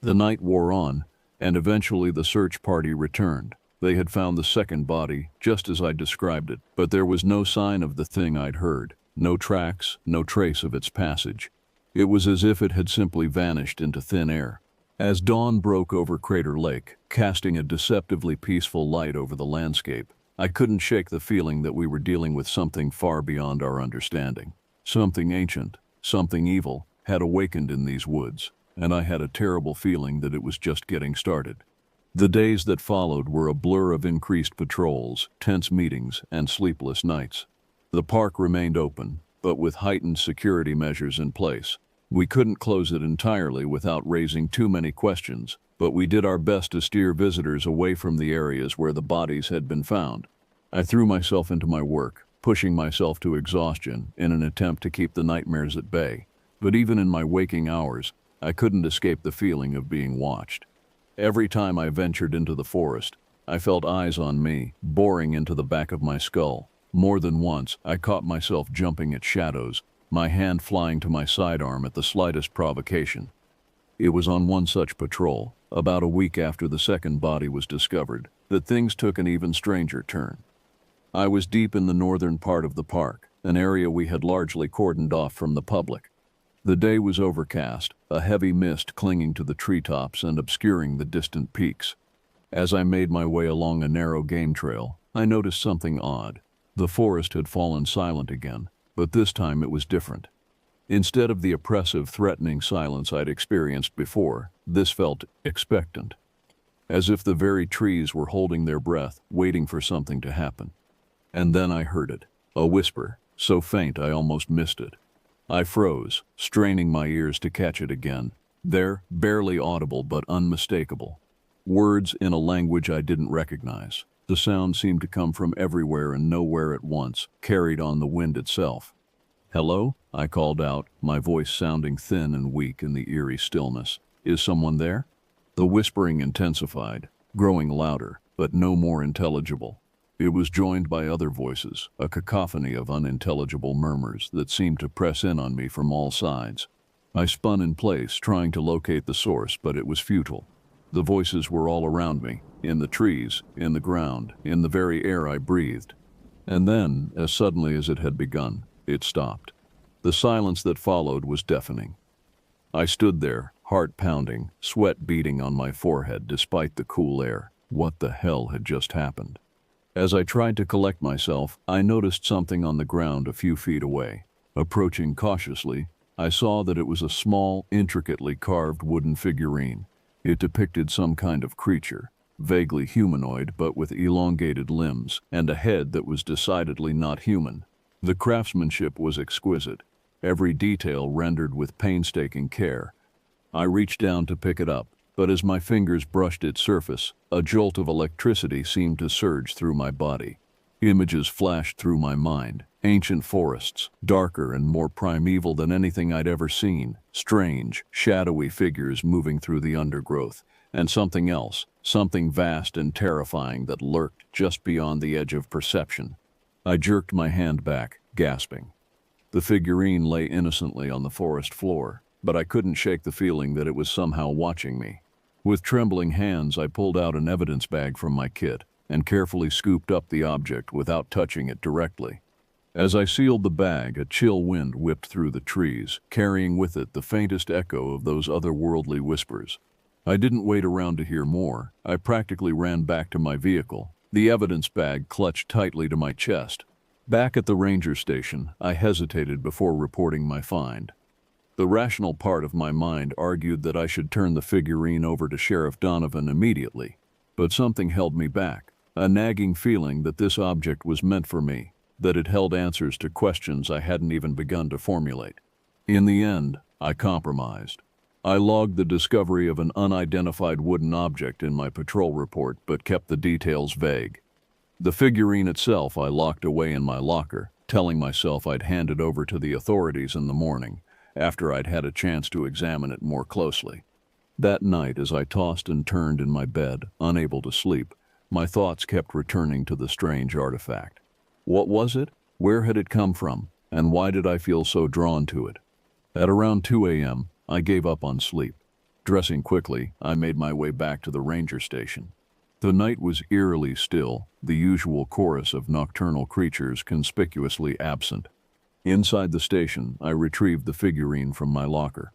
The night wore on, and eventually the search party returned. They had found the second body, just as I described it, but there was no sign of the thing I'd heard. No tracks, no trace of its passage. It was as if it had simply vanished into thin air. As dawn broke over Crater Lake, casting a deceptively peaceful light over the landscape, I couldn't shake the feeling that we were dealing with something far beyond our understanding. Something ancient, something evil, had awakened in these woods, and I had a terrible feeling that it was just getting started. The days that followed were a blur of increased patrols, tense meetings, and sleepless nights. The park remained open, but with heightened security measures in place. We couldn't close it entirely without raising too many questions, but we did our best to steer visitors away from the areas where the bodies had been found. I threw myself into my work, pushing myself to exhaustion in an attempt to keep the nightmares at bay. But even in my waking hours, I couldn't escape the feeling of being watched. Every time I ventured into the forest, I felt eyes on me, boring into the back of my skull. More than once, I caught myself jumping at shadows, my hand flying to my sidearm at the slightest provocation. It was on one such patrol, about a week after the second body was discovered, that things took an even stranger turn. I was deep in the northern part of the park, an area we had largely cordoned off from the public. The day was overcast, a heavy mist clinging to the treetops and obscuring the distant peaks. As I made my way along a narrow game trail, I noticed something odd. The forest had fallen silent again, but this time it was different. Instead of the oppressive, threatening silence I'd experienced before, this felt expectant, as if the very trees were holding their breath, waiting for something to happen. And then I heard it, a whisper, so faint I almost missed it. I froze, straining my ears to catch it again. There, barely audible but unmistakable. Words in a language I didn't recognize. The sound seemed to come from everywhere and nowhere at once, carried on the wind itself. "Hello?" I called out, my voice sounding thin and weak in the eerie stillness. "Is someone there?" The whispering intensified, growing louder, but no more intelligible. It was joined by other voices, a cacophony of unintelligible murmurs that seemed to press in on me from all sides. I spun in place, trying to locate the source, but it was futile. The voices were all around me, in the trees, in the ground, in the very air I breathed. And then, as suddenly as it had begun, it stopped. The silence that followed was deafening. I stood there, heart pounding, sweat beading on my forehead despite the cool air. What the hell had just happened? As I tried to collect myself, I noticed something on the ground a few feet away. Approaching cautiously, I saw that it was a small, intricately carved wooden figurine. It depicted some kind of creature, vaguely humanoid but with elongated limbs, and a head that was decidedly not human. The craftsmanship was exquisite, every detail rendered with painstaking care. I reached down to pick it up, but as my fingers brushed its surface, a jolt of electricity seemed to surge through my body. Images flashed through my mind. Ancient forests, darker and more primeval than anything I'd ever seen. Strange, shadowy figures moving through the undergrowth. And something else, something vast and terrifying that lurked just beyond the edge of perception. I jerked my hand back, gasping. The figurine lay innocently on the forest floor, but I couldn't shake the feeling that it was somehow watching me. With trembling hands, I pulled out an evidence bag from my kit and carefully scooped up the object without touching it directly. As I sealed the bag, a chill wind whipped through the trees, carrying with it the faintest echo of those otherworldly whispers. I didn't wait around to hear more. I practically ran back to my vehicle, the evidence bag clutched tightly to my chest. Back at the ranger station, I hesitated before reporting my find. The rational part of my mind argued that I should turn the figurine over to Sheriff Donovan immediately, but something held me back, a nagging feeling that this object was meant for me, that it held answers to questions I hadn't even begun to formulate. In the end, I compromised. I logged the discovery of an unidentified wooden object in my patrol report, but kept the details vague. The figurine itself I locked away in my locker, telling myself I'd hand it over to the authorities in the morning, after I'd had a chance to examine it more closely. That night, as I tossed and turned in my bed, unable to sleep, my thoughts kept returning to the strange artifact. What was it? Where had it come from? And why did I feel so drawn to it? At around 2 a.m., I gave up on sleep. Dressing quickly, I made my way back to the ranger station. The night was eerily still, the usual chorus of nocturnal creatures conspicuously absent. Inside the station, I retrieved the figurine from my locker.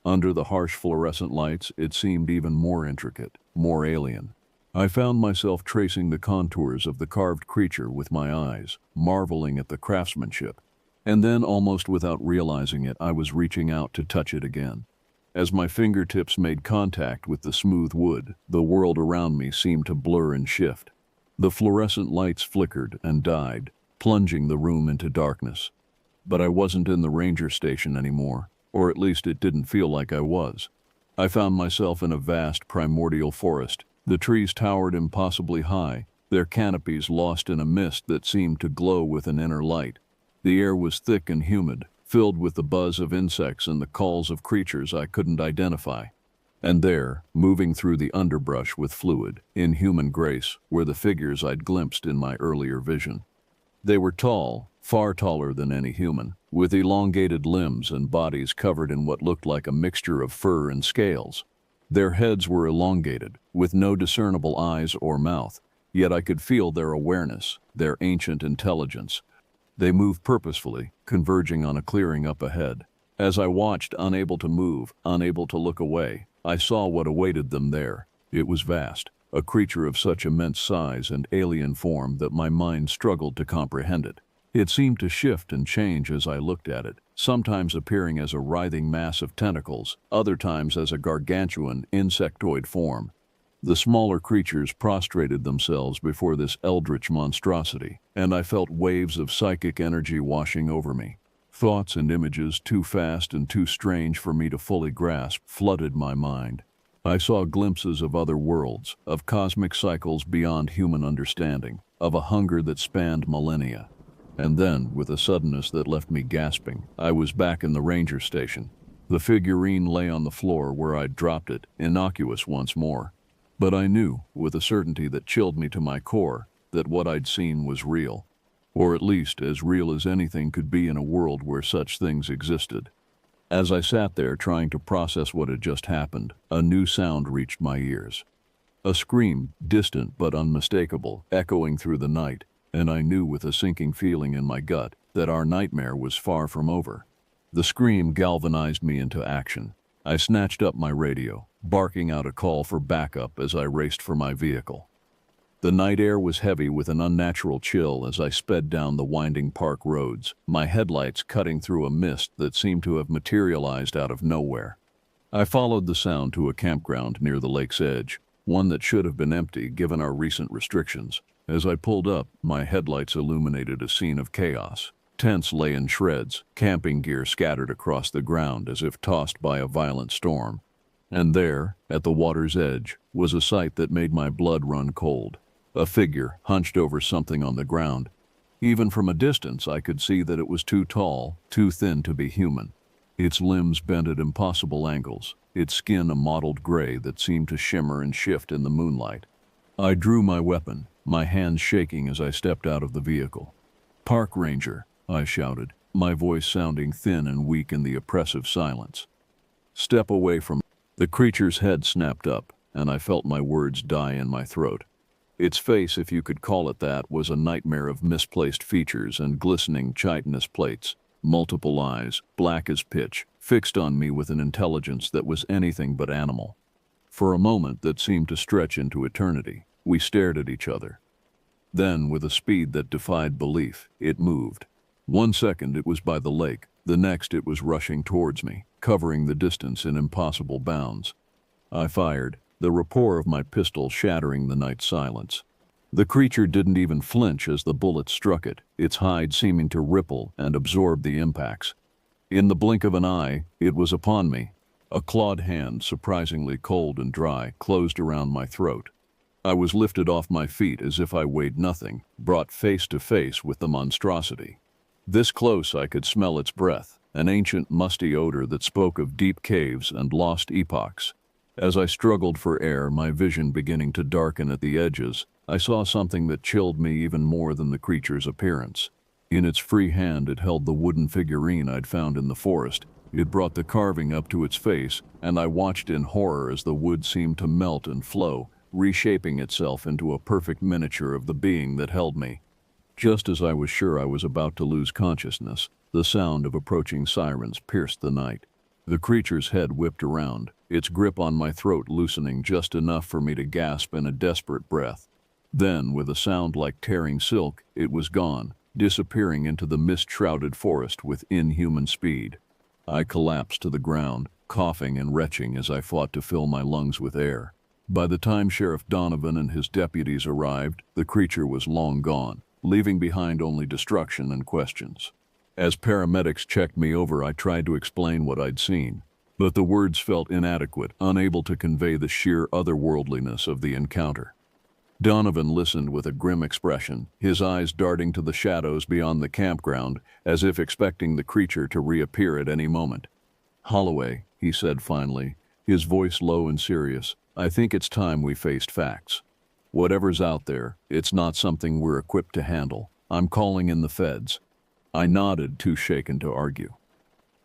Under the harsh fluorescent lights, it seemed even more intricate, more alien. I found myself tracing the contours of the carved creature with my eyes, marveling at the craftsmanship. And then, almost without realizing it, I was reaching out to touch it again. As my fingertips made contact with the smooth wood, the world around me seemed to blur and shift. The fluorescent lights flickered and died, plunging the room into darkness. But I wasn't in the ranger station anymore, or at least it didn't feel like I was. I found myself in a vast primordial forest. The trees towered impossibly high, their canopies lost in a mist that seemed to glow with an inner light. The air was thick and humid, filled with the buzz of insects and the calls of creatures I couldn't identify. And there, moving through the underbrush with fluid, inhuman grace, were the figures I'd glimpsed in my earlier vision. They were tall, far taller than any human, with elongated limbs and bodies covered in what looked like a mixture of fur and scales. Their heads were elongated, with no discernible eyes or mouth, yet I could feel their awareness, their ancient intelligence. They moved purposefully, converging on a clearing up ahead. As I watched, unable to move, unable to look away, I saw what awaited them there. It was vast, a creature of such immense size and alien form that my mind struggled to comprehend it. It seemed to shift and change as I looked at it, sometimes appearing as a writhing mass of tentacles, other times as a gargantuan, insectoid form. The smaller creatures prostrated themselves before this eldritch monstrosity, and I felt waves of psychic energy washing over me. Thoughts and images, too fast and too strange for me to fully grasp, flooded my mind. I saw glimpses of other worlds, of cosmic cycles beyond human understanding, of a hunger that spanned millennia. And then, with a suddenness that left me gasping, I was back in the ranger station. The figurine lay on the floor where I'd dropped it, innocuous once more. But I knew, with a certainty that chilled me to my core, that what I'd seen was real. Or at least as real as anything could be in a world where such things existed. As I sat there trying to process what had just happened, a new sound reached my ears. A scream, distant but unmistakable, echoing through the night, and I knew with a sinking feeling in my gut that our nightmare was far from over. The scream galvanized me into action. I snatched up my radio, barking out a call for backup as I raced for my vehicle. The night air was heavy with an unnatural chill as I sped down the winding park roads, my headlights cutting through a mist that seemed to have materialized out of nowhere. I followed the sound to a campground near the lake's edge, one that should have been empty given our recent restrictions. As I pulled up, my headlights illuminated a scene of chaos. Tents lay in shreds, camping gear scattered across the ground as if tossed by a violent storm. And there, at the water's edge, was a sight that made my blood run cold. A figure hunched over something on the ground. Even from a distance, I could see that it was too tall, too thin to be human. Its limbs bent at impossible angles, its skin a mottled gray that seemed to shimmer and shift in the moonlight. I drew my weapon, my hands shaking as I stepped out of the vehicle. "Park ranger," I shouted, my voice sounding thin and weak in the oppressive silence. Step away from... The creature's head snapped up, and I felt my words die in my throat. Its face, if you could call it that, was a nightmare of misplaced features and glistening chitinous plates. Multiple eyes, black as pitch, fixed on me with an intelligence that was anything but animal. For a moment that seemed to stretch into eternity, we stared at each other. Then, with a speed that defied belief, it moved. 1 second it was by the lake, the next it was rushing towards me, covering the distance in impossible bounds. I fired, the rapport of my pistol shattering the night silence. The creature didn't even flinch as the bullet struck it, its hide seeming to ripple and absorb the impacts. In the blink of an eye, it was upon me. A clawed hand, surprisingly cold and dry, closed around my throat. I was lifted off my feet as if I weighed nothing, brought face to face with the monstrosity. This close I could smell its breath, an ancient musty odor that spoke of deep caves and lost epochs. As I struggled for air, my vision beginning to darken at the edges, I saw something that chilled me even more than the creature's appearance. In its free hand it held the wooden figurine I'd found in the forest. It brought the carving up to its face, and I watched in horror as the wood seemed to melt and flow, reshaping itself into a perfect miniature of the being that held me. Just as I was sure I was about to lose consciousness, the sound of approaching sirens pierced the night. The creature's head whipped around, its grip on my throat loosening just enough for me to gasp in a desperate breath. Then, with a sound like tearing silk, it was gone, disappearing into the mist-shrouded forest with inhuman speed. I collapsed to the ground, coughing and retching as I fought to fill my lungs with air. By the time Sheriff Donovan and his deputies arrived, the creature was long gone, leaving behind only destruction and questions. As paramedics checked me over, I tried to explain what I'd seen, but the words felt inadequate, unable to convey the sheer otherworldliness of the encounter. Donovan listened with a grim expression, his eyes darting to the shadows beyond the campground, as if expecting the creature to reappear at any moment. "Holloway," he said finally, his voice low and serious, "I think it's time we faced facts. Whatever's out there, it's not something we're equipped to handle. I'm calling in the feds." I nodded, too shaken to argue.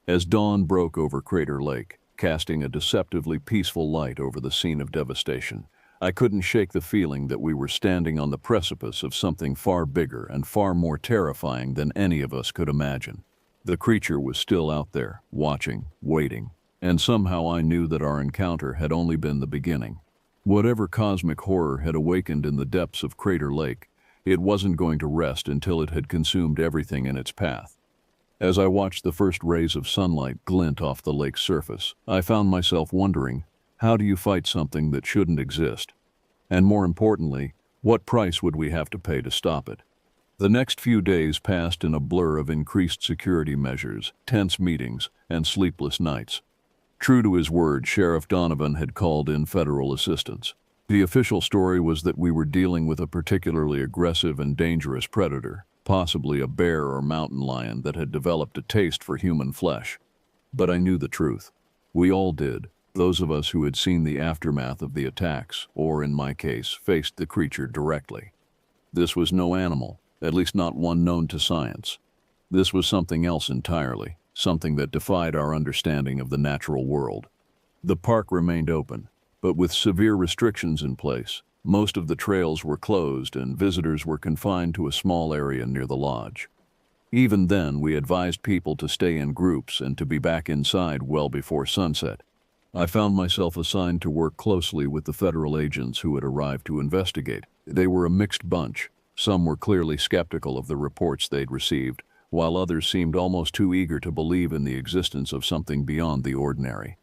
As dawn broke over Crater Lake, casting a deceptively peaceful light over the scene of devastation, I couldn't shake the feeling that we were standing on the precipice of something far bigger and far more terrifying than any of us could imagine. The creature was still out there, watching, waiting, and somehow I knew that our encounter had only been the beginning. Whatever cosmic horror had awakened in the depths of Crater Lake, it wasn't going to rest until it had consumed everything in its path. As I watched the first rays of sunlight glint off the lake's surface, I found myself wondering, how do you fight something that shouldn't exist? And more importantly, what price would we have to pay to stop it? The next few days passed in a blur of increased security measures, tense meetings, and sleepless nights. True to his word, Sheriff Donovan had called in federal assistance. The official story was that we were dealing with a particularly aggressive and dangerous predator, possibly a bear or mountain lion that had developed a taste for human flesh. But I knew the truth. We all did, those of us who had seen the aftermath of the attacks, or in my case, faced the creature directly. This was no animal, at least not one known to science. This was something else entirely, something that defied our understanding of the natural world. The park remained open, but with severe restrictions in place. Most of the trails were closed and visitors were confined to a small area near the lodge. Even then, we advised people to stay in groups and to be back inside well before sunset. I found myself assigned to work closely with the federal agents who had arrived to investigate. They were a mixed bunch. Some were clearly skeptical of the reports they'd received, while others seemed almost too eager to believe in the existence of something beyond the ordinary.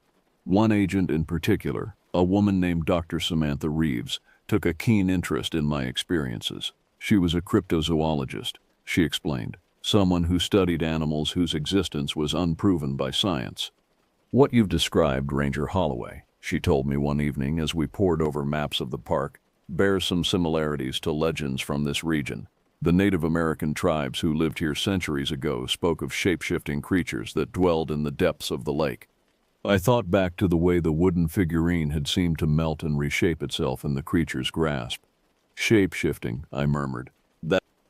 One agent in particular, a woman named Dr. Samantha Reeves, took a keen interest in my experiences. She was a cryptozoologist, she explained, someone who studied animals whose existence was unproven by science. "What you've described, Ranger Holloway," she told me one evening as we pored over maps of the park, "bears some similarities to legends from this region. The Native American tribes who lived here centuries ago spoke of shape-shifting creatures that dwelled in the depths of the lake." I thought back to the way the wooden figurine had seemed to melt and reshape itself in the creature's grasp. "Shape-shifting," I murmured.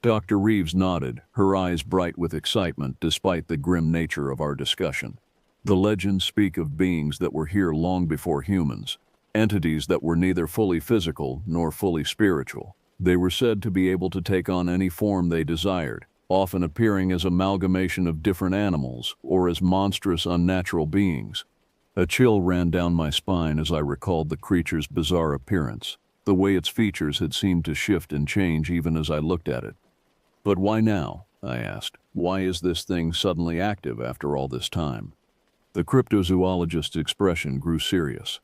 Dr. Reeves nodded, her eyes bright with excitement despite the grim nature of our discussion. The legends speak of beings that were here long before humans, entities that were neither fully physical nor fully spiritual. They were said to be able to take on any form they desired, often appearing as amalgamation of different animals or as monstrous, unnatural beings. A chill ran down my spine as I recalled the creature's bizarre appearance, the way its features had seemed to shift and change even as I looked at it. "But why now?" I asked. "Why is this thing suddenly active after all this time?" The cryptozoologist's expression grew serious.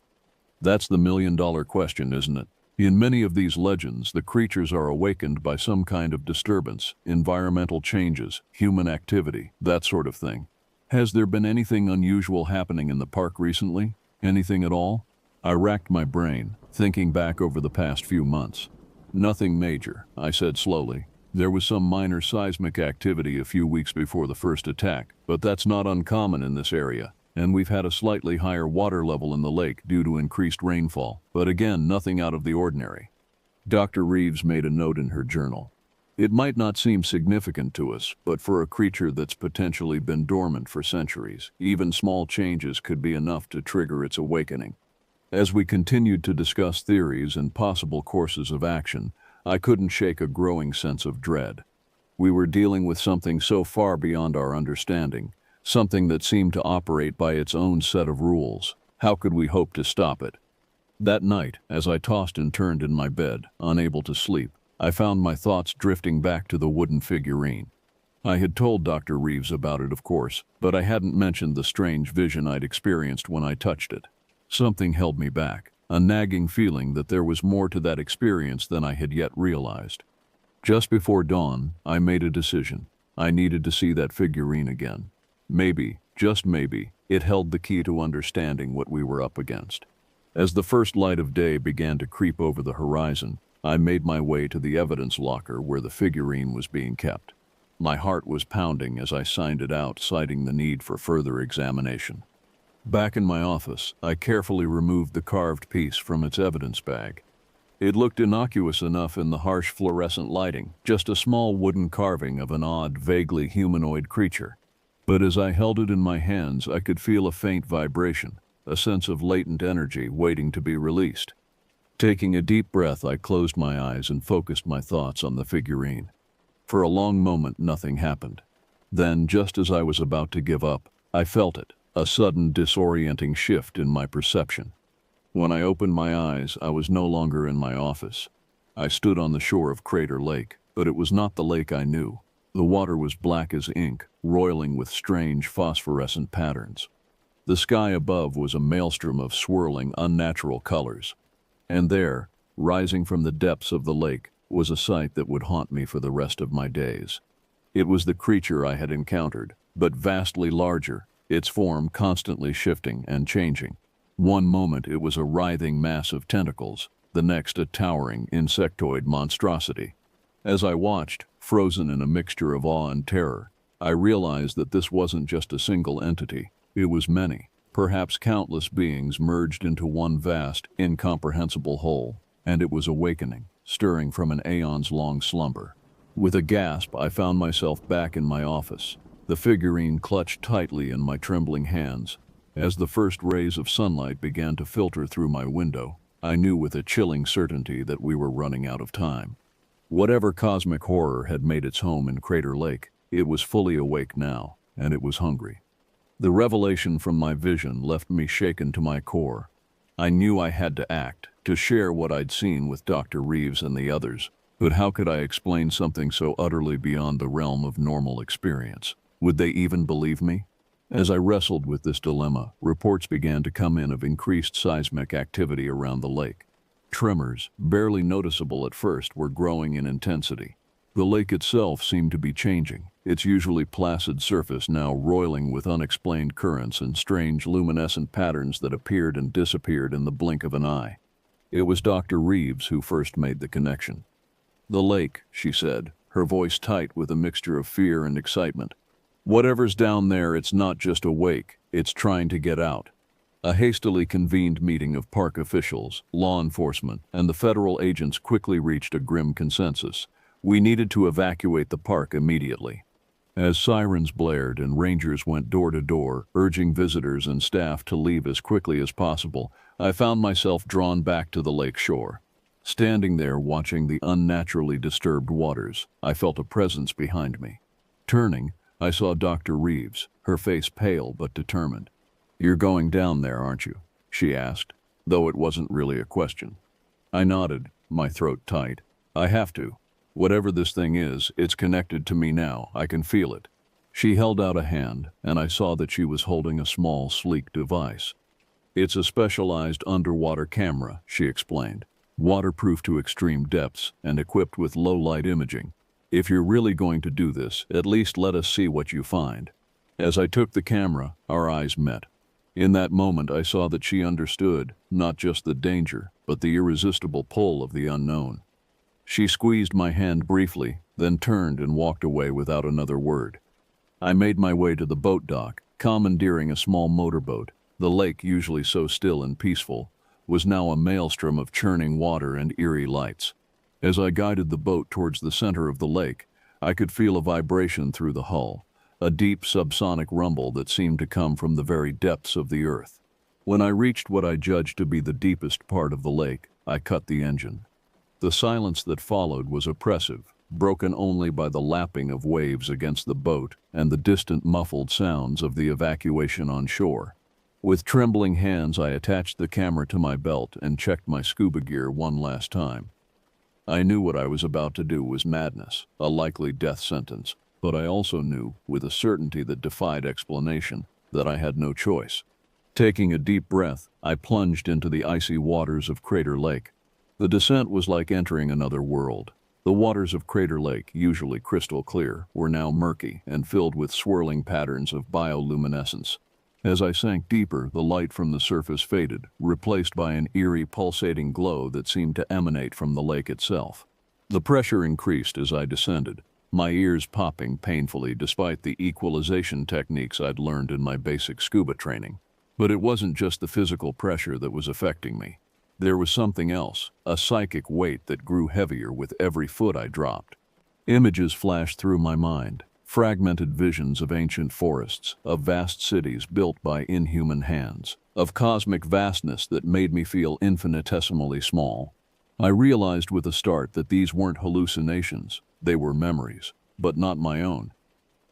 "That's the million-dollar question, isn't it? In many of these legends, the creatures are awakened by some kind of disturbance, environmental changes, human activity, that sort of thing. Has there been anything unusual happening in the park recently? Anything at all?" I racked my brain, thinking back over the past few months. "Nothing major," I said slowly. "There was some minor seismic activity a few weeks before the first attack, but that's not uncommon in this area. And we've had a slightly higher water level in the lake due to increased rainfall, but again, nothing out of the ordinary." Dr. Reeves made a note in her journal. "It might not seem significant to us, but for a creature that's potentially been dormant for centuries, even small changes could be enough to trigger its awakening." As we continued to discuss theories and possible courses of action, I couldn't shake a growing sense of dread. We were dealing with something so far beyond our understanding, something that seemed to operate by its own set of rules. How could we hope to stop it? That night, as I tossed and turned in my bed, unable to sleep, I found my thoughts drifting back to the wooden figurine. I had told Dr. Reeves about it, of course, but I hadn't mentioned the strange vision I'd experienced when I touched it. Something held me back, a nagging feeling that there was more to that experience than I had yet realized. Just before dawn, I made a decision. I needed to see that figurine again. Maybe, just maybe, it held the key to understanding what we were up against. As the first light of day began to creep over the horizon, I made my way to the evidence locker where the figurine was being kept. My heart was pounding as I signed it out, citing the need for further examination. Back in my office, I carefully removed the carved piece from its evidence bag. It looked innocuous enough in the harsh fluorescent lighting, just a small wooden carving of an odd, vaguely humanoid creature. But as I held it in my hands, I could feel a faint vibration, a sense of latent energy waiting to be released. Taking a deep breath, I closed my eyes and focused my thoughts on the figurine. For a long moment, nothing happened. Then, just as I was about to give up, I felt it, a sudden disorienting shift in my perception. When I opened my eyes, I was no longer in my office. I stood on the shore of Crater Lake, but it was not the lake I knew. The water was black as ink, roiling with strange phosphorescent patterns. The sky above was a maelstrom of swirling, unnatural colors. And there, rising from the depths of the lake, was a sight that would haunt me for the rest of my days. It was the creature I had encountered, but vastly larger, its form constantly shifting and changing. One moment it was a writhing mass of tentacles, the next a towering insectoid monstrosity. As I watched, frozen in a mixture of awe and terror, I realized that this wasn't just a single entity. It was many, perhaps countless beings merged into one vast, incomprehensible whole, and it was awakening, stirring from an aeons-long slumber. With a gasp, I found myself back in my office, the figurine clutched tightly in my trembling hands. As the first rays of sunlight began to filter through my window, I knew with a chilling certainty that we were running out of time. Whatever cosmic horror had made its home in Crater Lake, it was fully awake now, and it was hungry. The revelation from my vision left me shaken to my core. I knew I had to act, to share what I'd seen with Dr. Reeves and the others, but how could I explain something so utterly beyond the realm of normal experience? Would they even believe me? As I wrestled with this dilemma, reports began to come in of increased seismic activity around the lake. Tremors, barely noticeable at first, were growing in intensity. The lake itself seemed to be changing, its usually placid surface now roiling with unexplained currents and strange luminescent patterns that appeared and disappeared in the blink of an eye. It was Dr. Reeves who first made the connection. "The lake," she said, her voice tight with a mixture of fear and excitement. "Whatever's down there, it's not just awake, it's trying to get out." A hastily convened meeting of park officials, law enforcement, and the federal agents quickly reached a grim consensus. We needed to evacuate the park immediately. As sirens blared and rangers went door to door, urging visitors and staff to leave as quickly as possible, I found myself drawn back to the lake shore. Standing there watching the unnaturally disturbed waters, I felt a presence behind me. Turning, I saw Dr. Reeves, her face pale but determined. "You're going down there, aren't you?" she asked, though it wasn't really a question. I nodded, my throat tight. "I have to. Whatever this thing is, it's connected to me now. I can feel it." She held out a hand, and I saw that she was holding a small, sleek device. "It's a specialized underwater camera," she explained, "waterproof to extreme depths and equipped with low-light imaging. If you're really going to do this, at least let us see what you find." As I took the camera, our eyes met. In that moment, I saw that she understood not just the danger, but the irresistible pull of the unknown. She squeezed my hand briefly, then turned and walked away without another word. I made my way to the boat dock, commandeering a small motorboat. The lake, usually so still and peaceful, was now a maelstrom of churning water and eerie lights. As I guided the boat towards the center of the lake, I could feel a vibration through the hull, a deep subsonic rumble that seemed to come from the very depths of the earth. When I reached what I judged to be the deepest part of the lake, I cut the engine. The silence that followed was oppressive, broken only by the lapping of waves against the boat and the distant muffled sounds of the evacuation on shore. With trembling hands, I attached the camera to my belt and checked my scuba gear one last time. I knew what I was about to do was madness, a likely death sentence, but I also knew, with a certainty that defied explanation, that I had no choice. Taking a deep breath, I plunged into the icy waters of Crater Lake. The descent was like entering another world. The waters of Crater Lake, usually crystal clear, were now murky and filled with swirling patterns of bioluminescence. As I sank deeper, the light from the surface faded, replaced by an eerie pulsating glow that seemed to emanate from the lake itself. The pressure increased as I descended, my ears popping painfully despite the equalization techniques I'd learned in my basic scuba training. But it wasn't just the physical pressure that was affecting me. There was something else, a psychic weight that grew heavier with every foot I dropped. Images flashed through my mind, fragmented visions of ancient forests, of vast cities built by inhuman hands, of cosmic vastness that made me feel infinitesimally small. I realized with a start that these weren't hallucinations, they were memories, but not my own.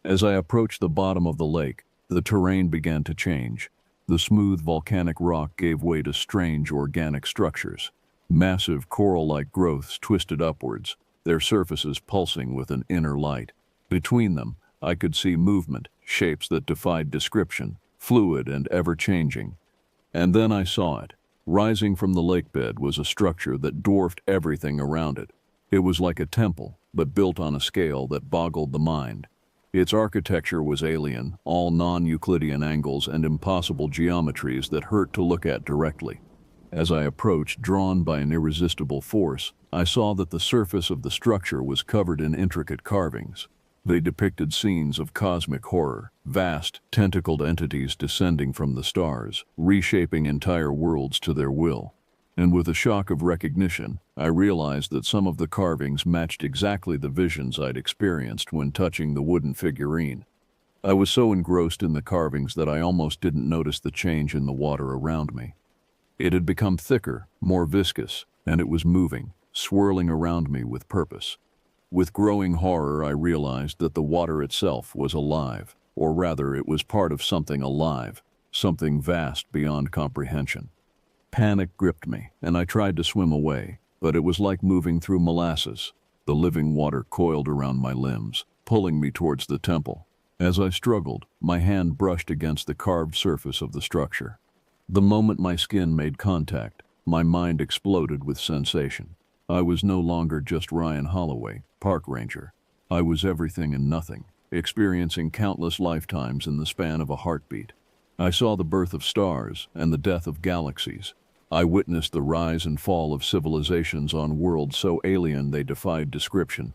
As I approached the bottom of the lake, the terrain began to change. The smooth volcanic rock gave way to strange organic structures. Massive coral-like growths twisted upwards, their surfaces pulsing with an inner light. Between them, I could see movement, shapes that defied description, fluid and ever-changing. And then I saw it. Rising from the lakebed was a structure that dwarfed everything around it. It was like a temple, but built on a scale that boggled the mind. Its architecture was alien, all non-Euclidean angles and impossible geometries that hurt to look at directly. As I approached, drawn by an irresistible force, I saw that the surface of the structure was covered in intricate carvings. They depicted scenes of cosmic horror, vast, tentacled entities descending from the stars, reshaping entire worlds to their will. And with a shock of recognition, I realized that some of the carvings matched exactly the visions I'd experienced when touching the wooden figurine. I was so engrossed in the carvings that I almost didn't notice the change in the water around me. It had become thicker, more viscous, and it was moving, swirling around me with purpose. With growing horror, I realized that the water itself was alive, or rather, it was part of something alive, something vast beyond comprehension. Panic gripped me, and I tried to swim away, but it was like moving through molasses. The living water coiled around my limbs, pulling me towards the temple. As I struggled, my hand brushed against the carved surface of the structure. The moment my skin made contact, my mind exploded with sensation. I was no longer just Ryan Holloway, park ranger. I was everything and nothing, experiencing countless lifetimes in the span of a heartbeat. I saw the birth of stars and the death of galaxies. I witnessed the rise and fall of civilizations on worlds so alien they defied description.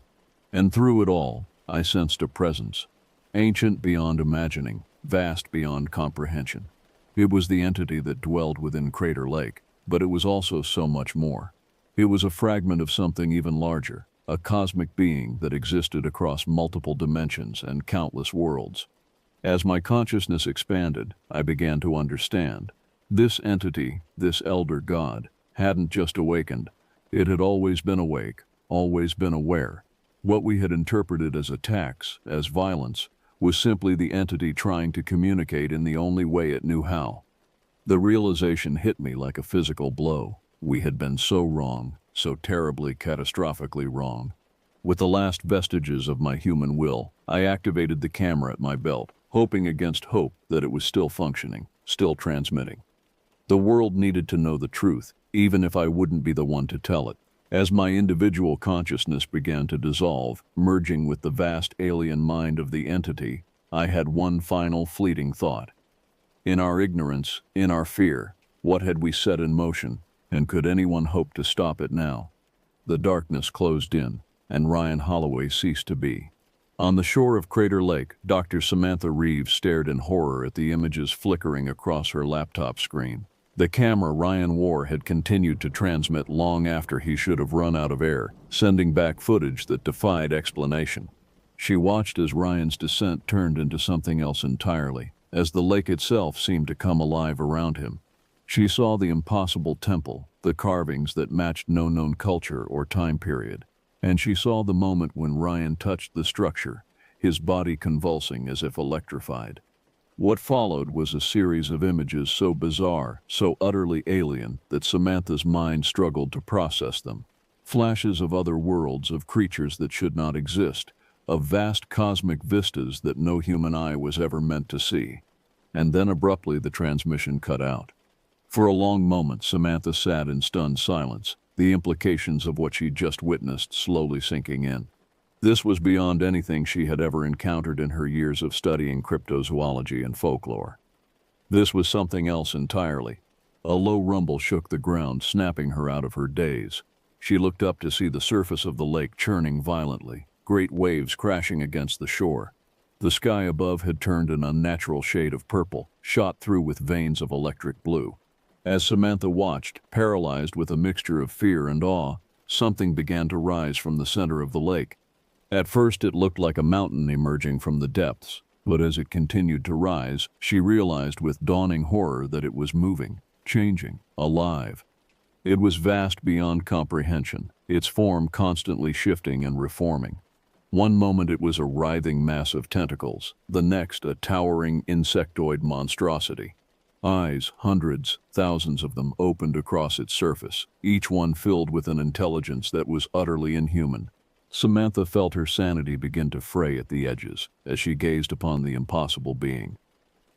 And through it all, I sensed a presence, ancient beyond imagining, vast beyond comprehension. It was the entity that dwelled within Crater Lake, but it was also so much more. It was a fragment of something even larger, a cosmic being that existed across multiple dimensions and countless worlds. As my consciousness expanded, I began to understand. This entity, this elder god, hadn't just awakened. It had always been awake, always been aware. What we had interpreted as attacks, as violence, was simply the entity trying to communicate in the only way it knew how. The realization hit me like a physical blow. We had been so wrong, so terribly, catastrophically wrong. With the last vestiges of my human will, I activated the camera at my belt, hoping against hope that it was still functioning, still transmitting. The world needed to know the truth, even if I wouldn't be the one to tell it. As my individual consciousness began to dissolve, merging with the vast alien mind of the entity, I had one final fleeting thought. In our ignorance, in our fear, what had we set in motion, and could anyone hope to stop it now? The darkness closed in, and Ryan Holloway ceased to be. On the shore of Crater Lake, Dr. Samantha Reeves stared in horror at the images flickering across her laptop screen. The camera Ryan wore had continued to transmit long after he should have run out of air, sending back footage that defied explanation. She watched as Ryan's descent turned into something else entirely, as the lake itself seemed to come alive around him. She saw the impossible temple, the carvings that matched no known culture or time period, and she saw the moment when Ryan touched the structure, his body convulsing as if electrified. What followed was a series of images so bizarre, so utterly alien, that Samantha's mind struggled to process them. Flashes of other worlds, of creatures that should not exist, of vast cosmic vistas that no human eye was ever meant to see. And then abruptly the transmission cut out. For a long moment, Samantha sat in stunned silence, the implications of what she'd just witnessed slowly sinking in. This was beyond anything she had ever encountered in her years of studying cryptozoology and folklore. This was something else entirely. A low rumble shook the ground, snapping her out of her daze. She looked up to see the surface of the lake churning violently, great waves crashing against the shore. The sky above had turned an unnatural shade of purple, shot through with veins of electric blue. As Samantha watched, paralyzed with a mixture of fear and awe, something began to rise from the center of the lake. At first it looked like a mountain emerging from the depths, but as it continued to rise, she realized with dawning horror that it was moving, changing, alive. It was vast beyond comprehension, its form constantly shifting and reforming. One moment it was a writhing mass of tentacles, the next a towering insectoid monstrosity. Eyes, hundreds, thousands of them, opened across its surface, each one filled with an intelligence that was utterly inhuman. Samantha felt her sanity begin to fray at the edges as she gazed upon the impossible being.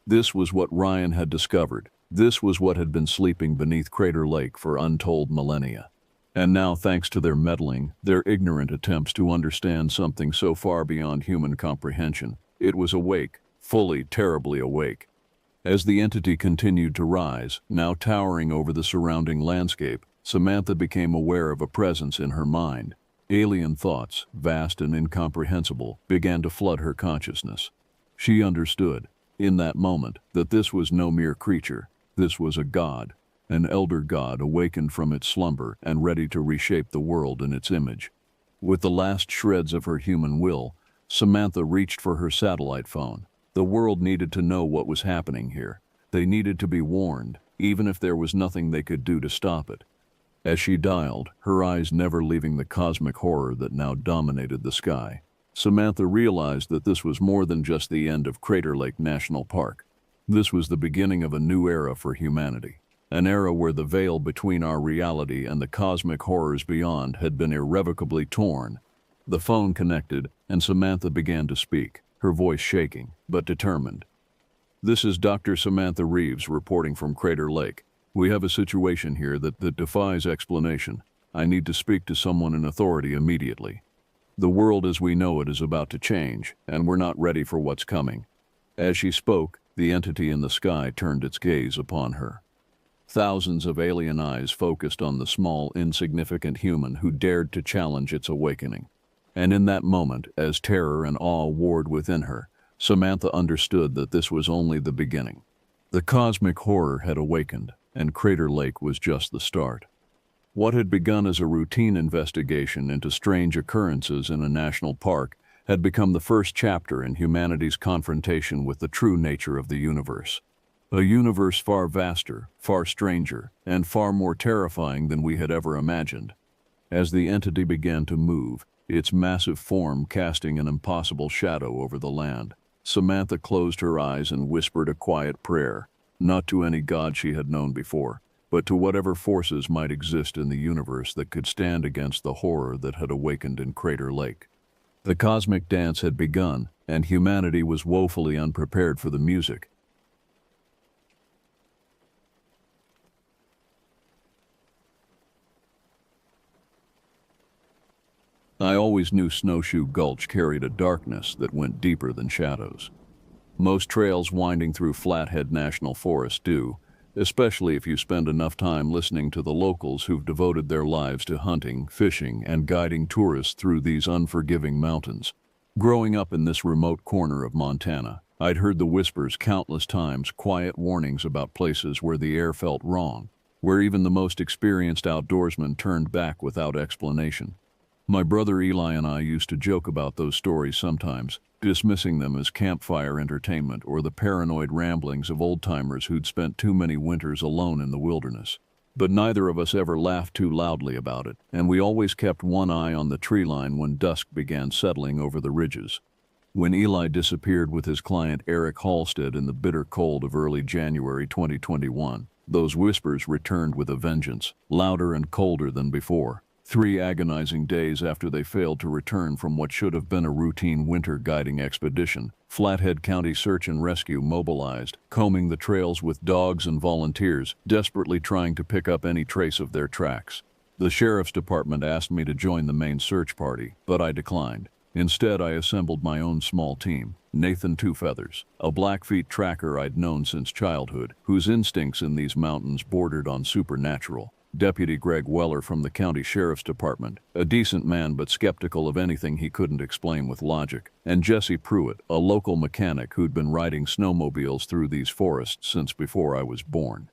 This was what Ryan had discovered. This was what had been sleeping beneath Crater Lake for untold millennia. And now, thanks to their meddling, their ignorant attempts to understand something so far beyond human comprehension, it was awake, fully, terribly awake. As the entity continued to rise, now towering over the surrounding landscape, Samantha became aware of a presence in her mind. Alien thoughts, vast and incomprehensible, began to flood her consciousness. She understood, in that moment, that this was no mere creature. This was a god, an elder god awakened from its slumber and ready to reshape the world in its image. With the last shreds of her human will, Samantha reached for her satellite phone. The world needed to know what was happening here. They needed to be warned, even if there was nothing they could do to stop it. As she dialed, her eyes never leaving the cosmic horror that now dominated the sky, Samantha realized that this was more than just the end of Crater Lake National Park. This was the beginning of a new era for humanity, an era where the veil between our reality and the cosmic horrors beyond had been irrevocably torn. The phone connected, and Samantha began to speak, her voice shaking, but determined. "This is Dr. Samantha Reeves reporting from Crater Lake. We have a situation here that defies explanation. I need to speak to someone in authority immediately. The world as we know it is about to change, and we're not ready for what's coming." As she spoke, the entity in the sky turned its gaze upon her. Thousands of alien eyes focused on the small, insignificant human who dared to challenge its awakening. And in that moment, as terror and awe warred within her, Samantha understood that this was only the beginning. The cosmic horror had awakened, and Crater Lake was just the start. What had begun as a routine investigation into strange occurrences in a national park had become the first chapter in humanity's confrontation with the true nature of the universe. A universe far vaster, far stranger, and far more terrifying than we had ever imagined. As the entity began to move, its massive form casting an impossible shadow over the land, Samantha closed her eyes and whispered a quiet prayer, not to any god she had known before, but to whatever forces might exist in the universe that could stand against the horror that had awakened in Crater Lake. The cosmic dance had begun, and humanity was woefully unprepared for the music. I always knew Snowshoe Gulch carried a darkness that went deeper than shadows. Most trails winding through Flathead National Forest do, especially if you spend enough time listening to the locals who've devoted their lives to hunting, fishing, and guiding tourists through these unforgiving mountains. Growing up in this remote corner of Montana, I'd heard the whispers countless times, quiet warnings about places where the air felt wrong, where even the most experienced outdoorsman turned back without explanation. My brother Eli and I used to joke about those stories sometimes, dismissing them as campfire entertainment or the paranoid ramblings of old-timers who'd spent too many winters alone in the wilderness. But neither of us ever laughed too loudly about it, and we always kept one eye on the tree line when dusk began settling over the ridges. When Eli disappeared with his client Eric Halstead in the bitter cold of early January 2021, those whispers returned with a vengeance, louder and colder than before. 3 agonizing days after they failed to return from what should have been a routine winter guiding expedition, Flathead County Search and Rescue mobilized, combing the trails with dogs and volunteers, desperately trying to pick up any trace of their tracks. The sheriff's department asked me to join the main search party, but I declined. Instead, I assembled my own small team, Nathan Two Feathers, a Blackfeet tracker I'd known since childhood, whose instincts in these mountains bordered on supernatural. Deputy Greg Weller from the county sheriff's department, a decent man but skeptical of anything he couldn't explain with logic, and Jesse Pruitt, a local mechanic who'd been riding snowmobiles through these forests since before I was born.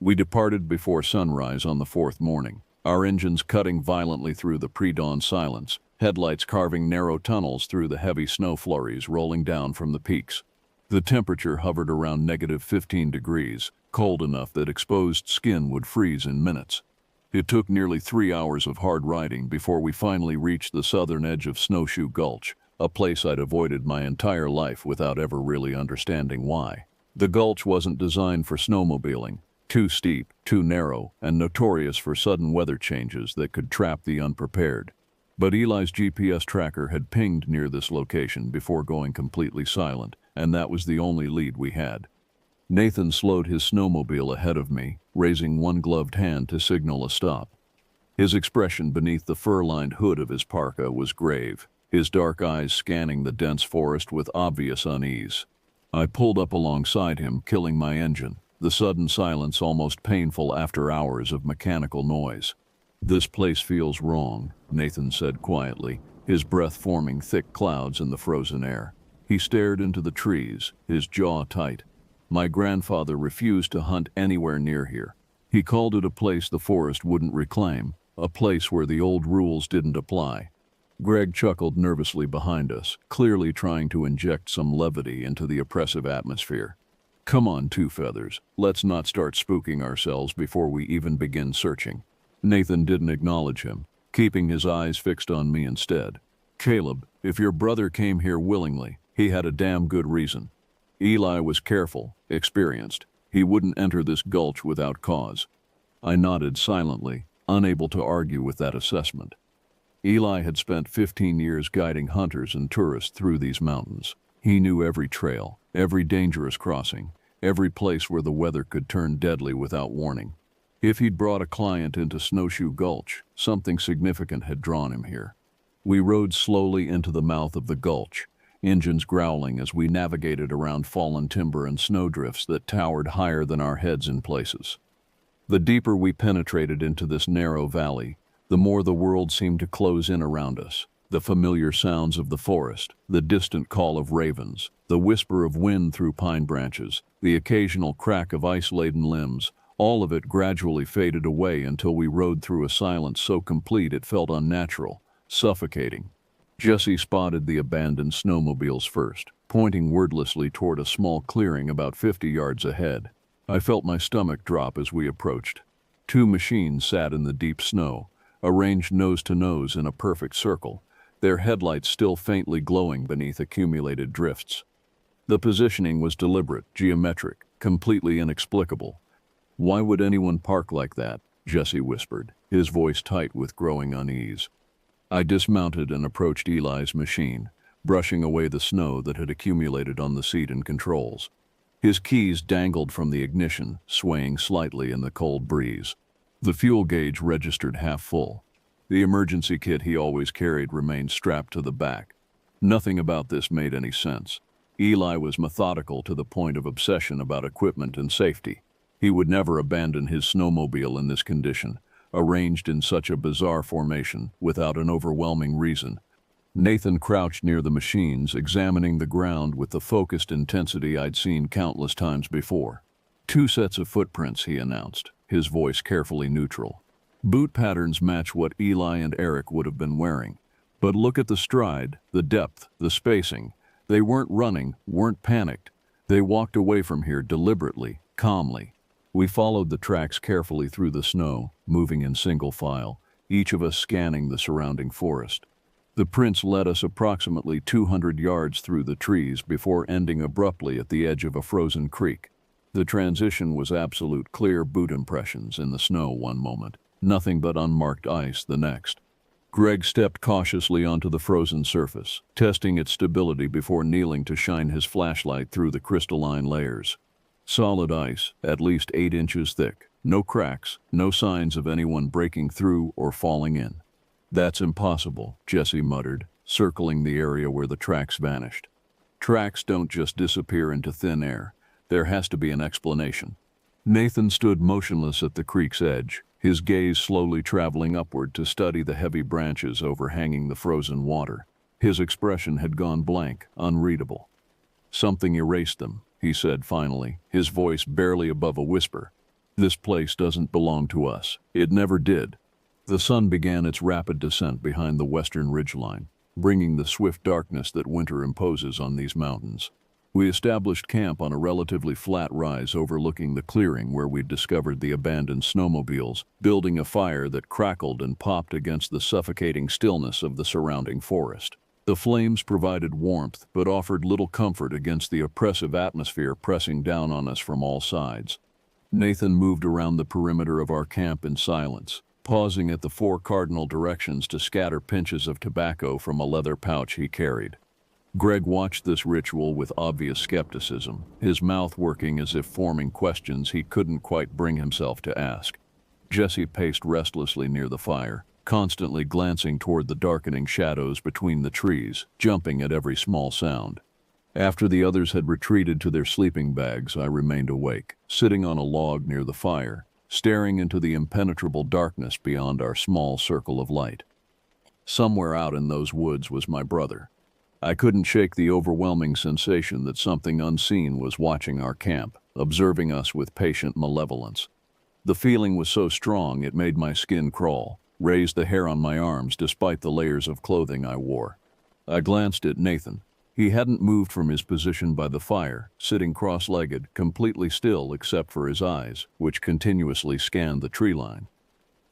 We departed before sunrise on the 4th morning, our engines cutting violently through the pre-dawn silence, headlights carving narrow tunnels through the heavy snow flurries rolling down from the peaks. The temperature hovered around -15 degrees, cold enough that exposed skin would freeze in minutes. It took nearly 3 hours of hard riding before we finally reached the southern edge of Snowshoe Gulch, a place I'd avoided my entire life without ever really understanding why. The gulch wasn't designed for snowmobiling, too steep, too narrow, and notorious for sudden weather changes that could trap the unprepared. But Eli's GPS tracker had pinged near this location before going completely silent, and that was the only lead we had. Nathan slowed his snowmobile ahead of me, raising one gloved hand to signal a stop. His expression beneath the fur-lined hood of his parka was grave, his dark eyes scanning the dense forest with obvious unease. I pulled up alongside him, killing my engine, the sudden silence almost painful after hours of mechanical noise. "This place feels wrong," Nathan said quietly, his breath forming thick clouds in the frozen air. He stared into the trees, his jaw tight. My grandfather refused to hunt anywhere near here. He called it a place the forest wouldn't reclaim, a place where the old rules didn't apply. Greg chuckled nervously behind us, clearly trying to inject some levity into the oppressive atmosphere. "Come on, Two Feathers, let's not start spooking ourselves before we even begin searching." Nathan didn't acknowledge him, keeping his eyes fixed on me instead. "Caleb, if your brother came here willingly, he had a damn good reason. Eli was careful, experienced. He wouldn't enter this gulch without cause." I nodded silently, unable to argue with that assessment. Eli had spent 15 years guiding hunters and tourists through these mountains. He knew every trail, every dangerous crossing, every place where the weather could turn deadly without warning. If he'd brought a client into Snowshoe Gulch, something significant had drawn him here. We rode slowly into the mouth of the gulch, engines growling as we navigated around fallen timber and snowdrifts that towered higher than our heads in places. The deeper we penetrated into this narrow valley, the more the world seemed to close in around us. The familiar sounds of the forest, the distant call of ravens, the whisper of wind through pine branches, the occasional crack of ice-laden limbs, All of it gradually faded away until we rode through a silence so complete it felt unnatural, suffocating. Jesse spotted the abandoned snowmobiles first, pointing wordlessly toward a small clearing about 50 yards ahead. I felt my stomach drop as we approached. 2 machines sat in the deep snow, arranged nose to nose in a perfect circle, their headlights still faintly glowing beneath accumulated drifts. The positioning was deliberate, geometric, completely inexplicable. "Why would anyone park like that?" Jesse whispered, his voice tight with growing unease. I dismounted and approached Eli's machine, brushing away the snow that had accumulated on the seat and controls. His keys dangled from the ignition, swaying slightly in the cold breeze. The fuel gauge registered half full. The emergency kit he always carried remained strapped to the back. Nothing about this made any sense. Eli was methodical to the point of obsession about equipment and safety. He would never abandon his snowmobile in this condition, arranged in such a bizarre formation, without an overwhelming reason. Nathan crouched near the machines, examining the ground with the focused intensity I'd seen countless times before. 2 sets of footprints, he announced, his voice carefully neutral. Boot patterns match what Eli and Eric would have been wearing. But look at the stride, the depth, the spacing. They weren't running, weren't panicked. They walked away from here deliberately, calmly. We followed the tracks carefully through the snow, moving in single file, each of us scanning the surrounding forest. The prints led us approximately 200 yards through the trees before ending abruptly at the edge of a frozen creek. The transition was absolute, clear boot impressions in the snow one moment, nothing but unmarked ice the next. Greg stepped cautiously onto the frozen surface, testing its stability before kneeling to shine his flashlight through the crystalline layers. Solid ice, at least 8 inches thick. No cracks, no signs of anyone breaking through or falling in. "That's impossible," Jesse muttered, circling the area where the tracks vanished. "Tracks don't just disappear into thin air. There has to be an explanation." Nathan stood motionless at the creek's edge, his gaze slowly traveling upward to study the heavy branches overhanging the frozen water. His expression had gone blank, unreadable. "Something erased them," he said finally, his voice barely above a whisper. "This place doesn't belong to us. It never did." The sun began its rapid descent behind the western ridgeline, bringing the swift darkness that winter imposes on these mountains. We established camp on a relatively flat rise overlooking the clearing where we'd discovered the abandoned snowmobiles, building a fire that crackled and popped against the suffocating stillness of the surrounding forest. The flames provided warmth but offered little comfort against the oppressive atmosphere pressing down on us from all sides. Nathan moved around the perimeter of our camp in silence, pausing at the 4 cardinal directions to scatter pinches of tobacco from a leather pouch he carried. Greg watched this ritual with obvious skepticism, his mouth working as if forming questions he couldn't quite bring himself to ask. Jesse paced restlessly near the fire, constantly glancing toward the darkening shadows between the trees, jumping at every small sound. After the others had retreated to their sleeping bags, I remained awake, sitting on a log near the fire, staring into the impenetrable darkness beyond our small circle of light. Somewhere out in those woods was my brother. I couldn't shake the overwhelming sensation that something unseen was watching our camp, observing us with patient malevolence. The feeling was so strong it made my skin crawl, raised the hair on my arms despite the layers of clothing I wore. I glanced at Nathan. He hadn't moved from his position by the fire, sitting cross-legged, completely still except for his eyes, which continuously scanned the tree line.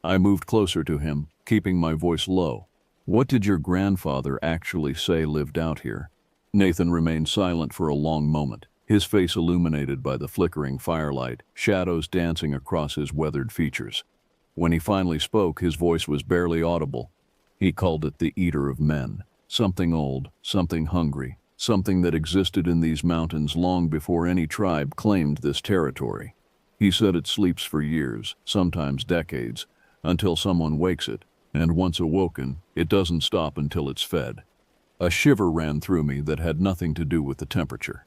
I moved closer to him, keeping my voice low. "What did your grandfather actually say lived out here?" Nathan remained silent for a long moment, his face illuminated by the flickering firelight, shadows dancing across his weathered features. When he finally spoke, his voice was barely audible. He called it the Eater of Men. Something old, something hungry, something that existed in these mountains long before any tribe claimed this territory. He said it sleeps for years, sometimes decades, until someone wakes it, and once awoken, it doesn't stop until it's fed. A shiver ran through me that had nothing to do with the temperature.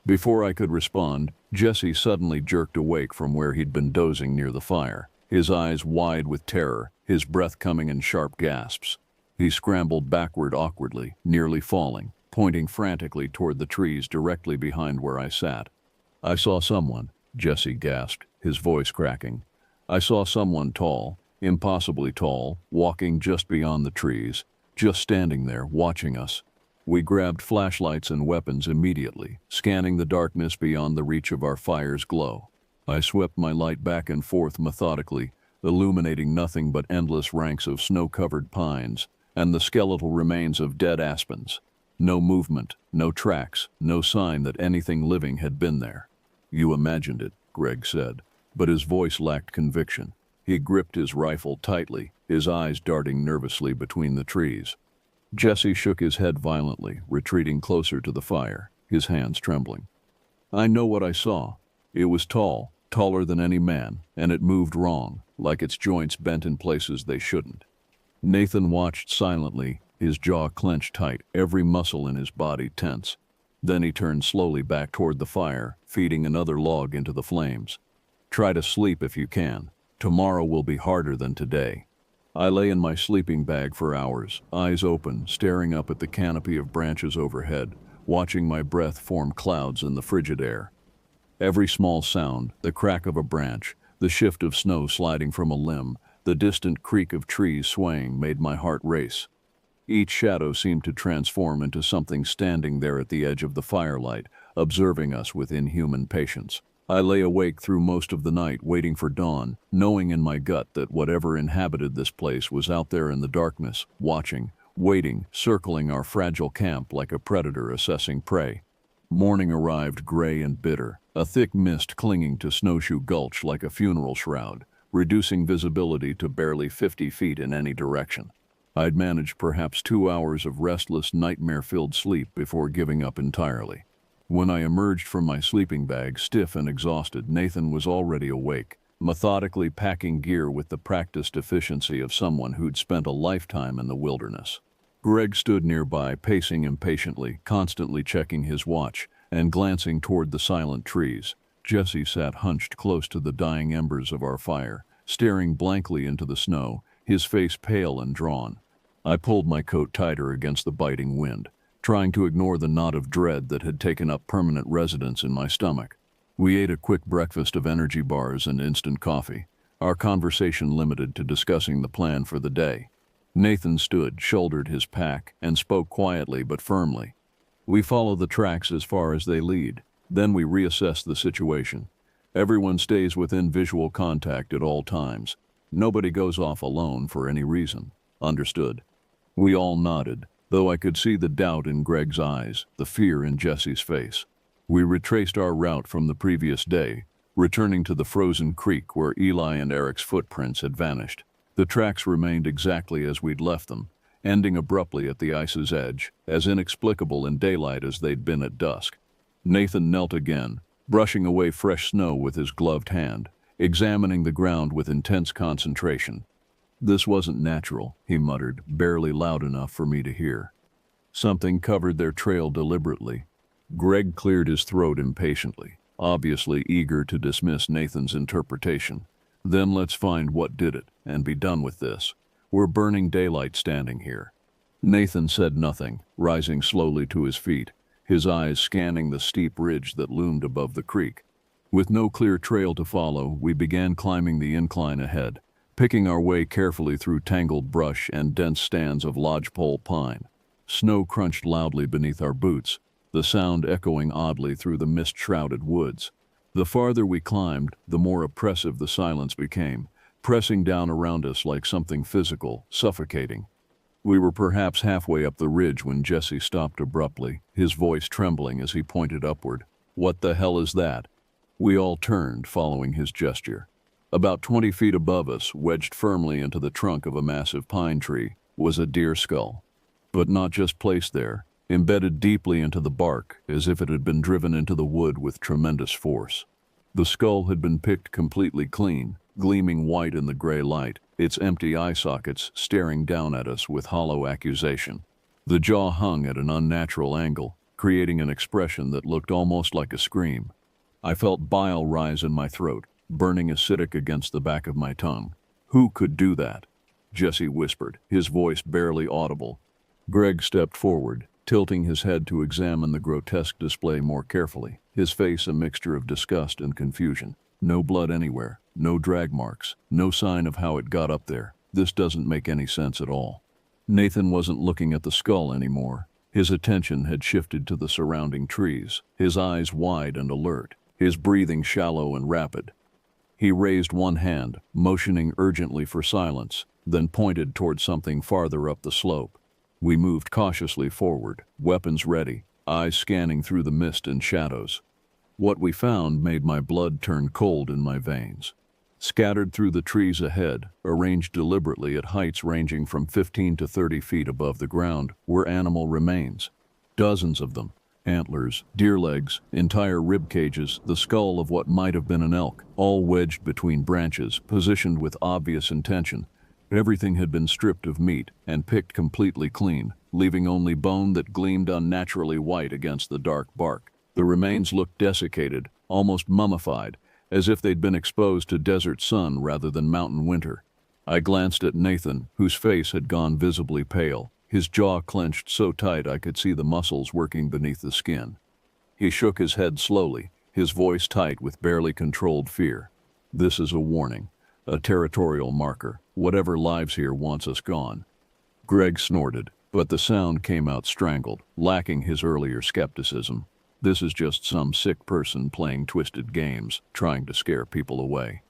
Before I could respond, Jesse suddenly jerked awake from where he'd been dozing near the fire, his eyes wide with terror, his breath coming in sharp gasps. He scrambled backward awkwardly, nearly falling, pointing frantically toward the trees directly behind where I sat. I saw someone, Jesse gasped, his voice cracking. I saw someone tall, impossibly tall, walking just beyond the trees, just standing there, watching us. We grabbed flashlights and weapons immediately, scanning the darkness beyond the reach of our fire's glow. I swept my light back and forth methodically, illuminating nothing but endless ranks of snow-covered pines and the skeletal remains of dead aspens. No movement, no tracks, no sign that anything living had been there. You imagined it, Greg said, but his voice lacked conviction. He gripped his rifle tightly, his eyes darting nervously between the trees. Jesse shook his head violently, retreating closer to the fire, his hands trembling. I know what I saw. It was tall, taller than any man, and it moved wrong, like its joints bent in places they shouldn't. Nathan watched silently, his jaw clenched tight, every muscle in his body tense. Then he turned slowly back toward the fire, feeding another log into the flames. Try to sleep if you can. Tomorrow will be harder than today. I lay in my sleeping bag for hours, eyes open, staring up at the canopy of branches overhead, watching my breath form clouds in the frigid air. Every small sound, the crack of a branch, the shift of snow sliding from a limb, the distant creak of trees swaying made my heart race. Each shadow seemed to transform into something standing there at the edge of the firelight, observing us with inhuman patience. I lay awake through most of the night waiting for dawn, knowing in my gut that whatever inhabited this place was out there in the darkness, watching, waiting, circling our fragile camp like a predator assessing prey. Morning arrived gray and bitter, a thick mist clinging to Snowshoe Gulch like a funeral shroud, reducing visibility to barely 50 feet in any direction. I'd managed perhaps 2 hours of restless, nightmare-filled sleep before giving up entirely. When I emerged from my sleeping bag, stiff and exhausted, Nathan was already awake, methodically packing gear with the practiced efficiency of someone who'd spent a lifetime in the wilderness. Greg stood nearby, pacing impatiently, constantly checking his watch and glancing toward the silent trees. Jesse sat hunched close to the dying embers of our fire, staring blankly into the snow, his face pale and drawn. I pulled my coat tighter against the biting wind, trying to ignore the knot of dread that had taken up permanent residence in my stomach. We ate a quick breakfast of energy bars and instant coffee, our conversation limited to discussing the plan for the day. Nathan stood, shouldered his pack, and spoke quietly but firmly. We follow the tracks as far as they lead. Then we reassess the situation. Everyone stays within visual contact at all times. Nobody goes off alone for any reason. Understood. We all nodded, though I could see the doubt in Greg's eyes, the fear in Jesse's face. We retraced our route from the previous day, returning to the frozen creek where Eli and Eric's footprints had vanished. The tracks remained exactly as we'd left them, ending abruptly at the ice's edge, as inexplicable in daylight as they'd been at dusk. Nathan knelt again, brushing away fresh snow with his gloved hand, examining the ground with intense concentration. This wasn't natural, he muttered, barely loud enough for me to hear. Something covered their trail deliberately. Greg cleared his throat impatiently, obviously eager to dismiss Nathan's interpretation. Then let's find what did it, and be done with this. We're burning daylight standing here. Nathan said nothing, rising slowly to his feet, his eyes scanning the steep ridge that loomed above the creek. With no clear trail to follow, we began climbing the incline ahead, picking our way carefully through tangled brush and dense stands of lodgepole pine. Snow crunched loudly beneath our boots, the sound echoing oddly through the mist-shrouded woods. The farther we climbed, the more oppressive the silence became, pressing down around us like something physical, suffocating. We were perhaps halfway up the ridge when Jesse stopped abruptly, his voice trembling as he pointed upward. "What the hell is that?" We all turned, following his gesture. About 20 feet above us, wedged firmly into the trunk of a massive pine tree, was a deer skull. But not just placed there, embedded deeply into the bark, as if it had been driven into the wood with tremendous force. The skull had been picked completely clean, gleaming white in the gray light, its empty eye sockets staring down at us with hollow accusation. The jaw hung at an unnatural angle, creating an expression that looked almost like a scream. I felt bile rise in my throat, burning acidic against the back of my tongue. Who could do that? Jesse whispered, his voice barely audible. Greg stepped forward, tilting his head to examine the grotesque display more carefully. his face a mixture of disgust and confusion. No blood anywhere, no drag marks, no sign of how it got up there. This doesn't make any sense at all. Nathan wasn't looking at the skull anymore. His attention had shifted to the surrounding trees, his eyes wide and alert, his breathing shallow and rapid. He raised one hand, motioning urgently for silence, then pointed toward something farther up the slope. We moved cautiously forward, weapons ready, eyes scanning through the mist and shadows. What we found made my blood turn cold in my veins. Scattered through the trees ahead, arranged deliberately at heights ranging from 15 to 30 feet above the ground, were animal remains. Dozens of them. Antlers, deer legs, entire rib cages, the skull of what might have been an elk, all wedged between branches, positioned with obvious intention. Everything had been stripped of meat and picked completely clean, leaving only bone that gleamed unnaturally white against the dark bark. The remains looked desiccated, almost mummified, as if they'd been exposed to desert sun rather than mountain winter. I glanced at Nathan, whose face had gone visibly pale, his jaw clenched so tight I could see the muscles working beneath the skin. He shook his head slowly, his voice tight with barely controlled fear. This is a warning, a territorial marker. Whatever lives here wants us gone. Greg snorted, but the sound came out strangled, lacking his earlier skepticism. This is just some sick person playing twisted games, trying to scare people away.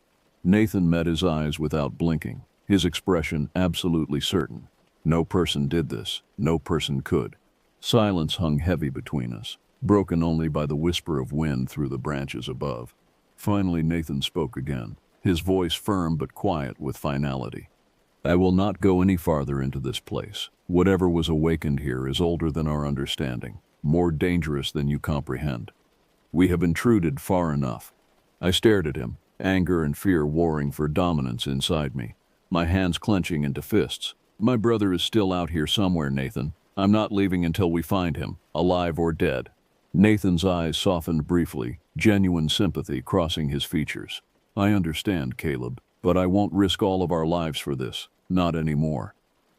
Nathan met his eyes without blinking, his expression absolutely certain. No person did this, no person could. Silence hung heavy between us, broken only by the whisper of wind through the branches above. Finally Nathan spoke again, his voice firm but quiet with finality. I will not go any farther into this place. Whatever was awakened here is older than our understanding, more dangerous than you comprehend. We have intruded far enough. I stared at him, anger and fear warring for dominance inside me, my hands clenching into fists. My brother is still out here somewhere, Nathan. I'm not leaving until we find him, alive or dead. Nathan's eyes softened briefly, genuine sympathy crossing his features. I understand, Caleb, but I won't risk all of our lives for this, not anymore.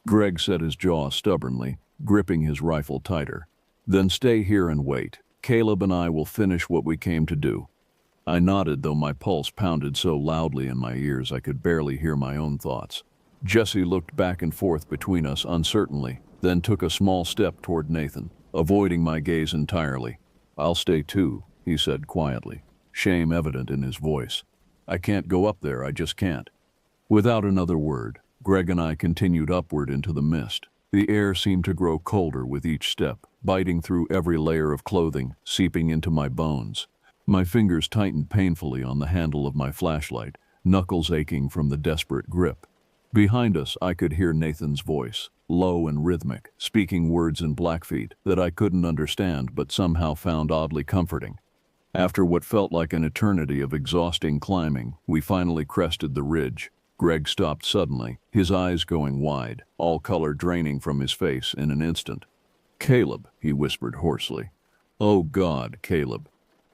Greg set his jaw stubbornly, gripping his rifle tighter. Then stay here and wait. Caleb and I will finish what we came to do. I nodded, though my pulse pounded so loudly in my ears I could barely hear my own thoughts. Jesse looked back and forth between us uncertainly, then took a small step toward Nathan, avoiding my gaze entirely. I'll stay too, he said quietly, shame evident in his voice. I can't go up there, I just can't. Without another word, Greg and I continued upward into the mist. The air seemed to grow colder with each step, biting through every layer of clothing, seeping into my bones. My fingers tightened painfully on the handle of my flashlight, knuckles aching from the desperate grip. Behind us, I could hear Nathan's voice, low and rhythmic, speaking words in Blackfeet that I couldn't understand but somehow found oddly comforting. After what felt like an eternity of exhausting climbing, we finally crested the ridge. Greg stopped suddenly, his eyes going wide, all color draining from his face in an instant. Caleb, he whispered hoarsely. Oh God, Caleb.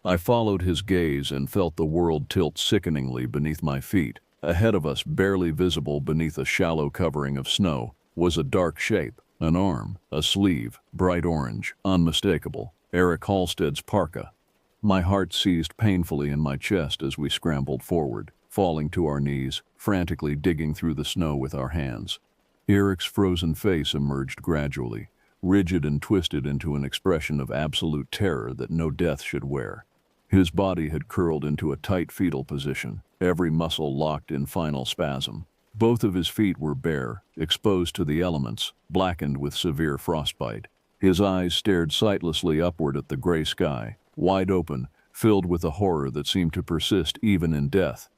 I followed his gaze and felt the world tilt sickeningly beneath my feet. Ahead of us, barely visible beneath a shallow covering of snow, was a dark shape, an arm, a sleeve, bright orange, unmistakable, Eric Halstead's parka. My heart seized painfully in my chest as we scrambled forward, falling to our knees, frantically digging through the snow with our hands. Eric's frozen face emerged gradually, rigid and twisted into an expression of absolute terror that no death should wear. His body had curled into a tight fetal position, every muscle locked in final spasm. Both of his feet were bare, exposed to the elements, blackened with severe frostbite. His eyes stared sightlessly upward at the gray sky, wide open, filled with a horror that seemed to persist even in death.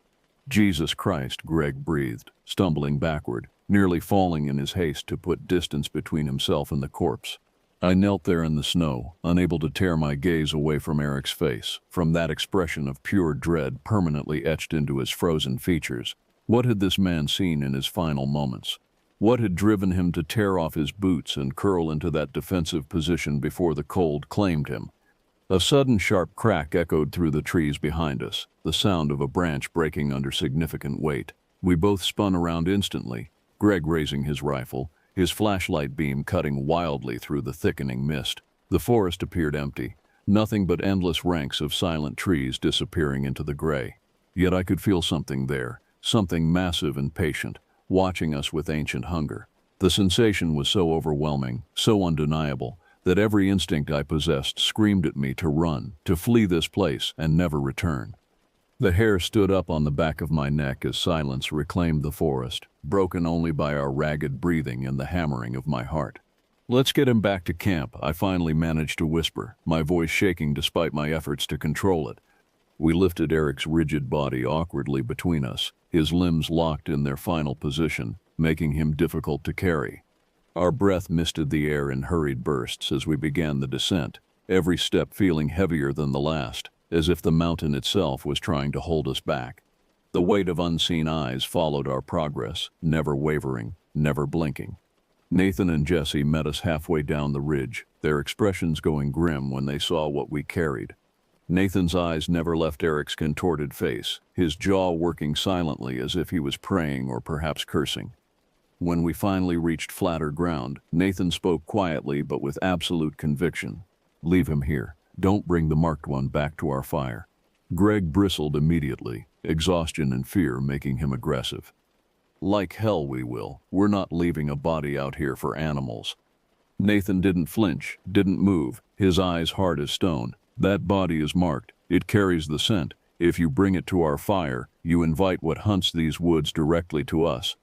Jesus Christ, Greg breathed, stumbling backward, nearly falling in his haste to put distance between himself and the corpse. I knelt there in the snow, unable to tear my gaze away from Eric's face, from that expression of pure dread permanently etched into his frozen features. What had this man seen in his final moments? What had driven him to tear off his boots and curl into that defensive position before the cold claimed him? A sudden sharp crack echoed through the trees behind us, the sound of a branch breaking under significant weight. We both spun around instantly, Greg raising his rifle, his flashlight beam cutting wildly through the thickening mist. The forest appeared empty. Nothing but endless ranks of silent trees disappearing into the gray. Yet I could feel something there, something massive and patient, watching us with ancient hunger. The sensation was so overwhelming, so undeniable, that every instinct I possessed screamed at me to run, to flee this place and never return. The hair stood up on the back of my neck as silence reclaimed the forest, broken only by our ragged breathing and the hammering of my heart. "Let's get him back to camp," I finally managed to whisper, my voice shaking despite my efforts to control it. We lifted Eric's rigid body awkwardly between us, his limbs locked in their final position, making him difficult to carry. Our breath misted the air in hurried bursts as we began the descent, every step feeling heavier than the last, as if the mountain itself was trying to hold us back. The weight of unseen eyes followed our progress, never wavering, never blinking. Nathan and Jesse met us halfway down the ridge, their expressions going grim when they saw what we carried. Nathan's eyes never left Eric's contorted face, his jaw working silently as if he was praying or perhaps cursing. When we finally reached flatter ground, Nathan spoke quietly but with absolute conviction. "Leave him here. Don't bring the marked one back to our fire." Greg bristled immediately, exhaustion and fear making him aggressive. "Like hell we will. We're not leaving a body out here for animals." Nathan didn't flinch, didn't move, his eyes hard as stone. "That body is marked. It carries the scent. If you bring it to our fire, you invite what hunts these woods directly to us."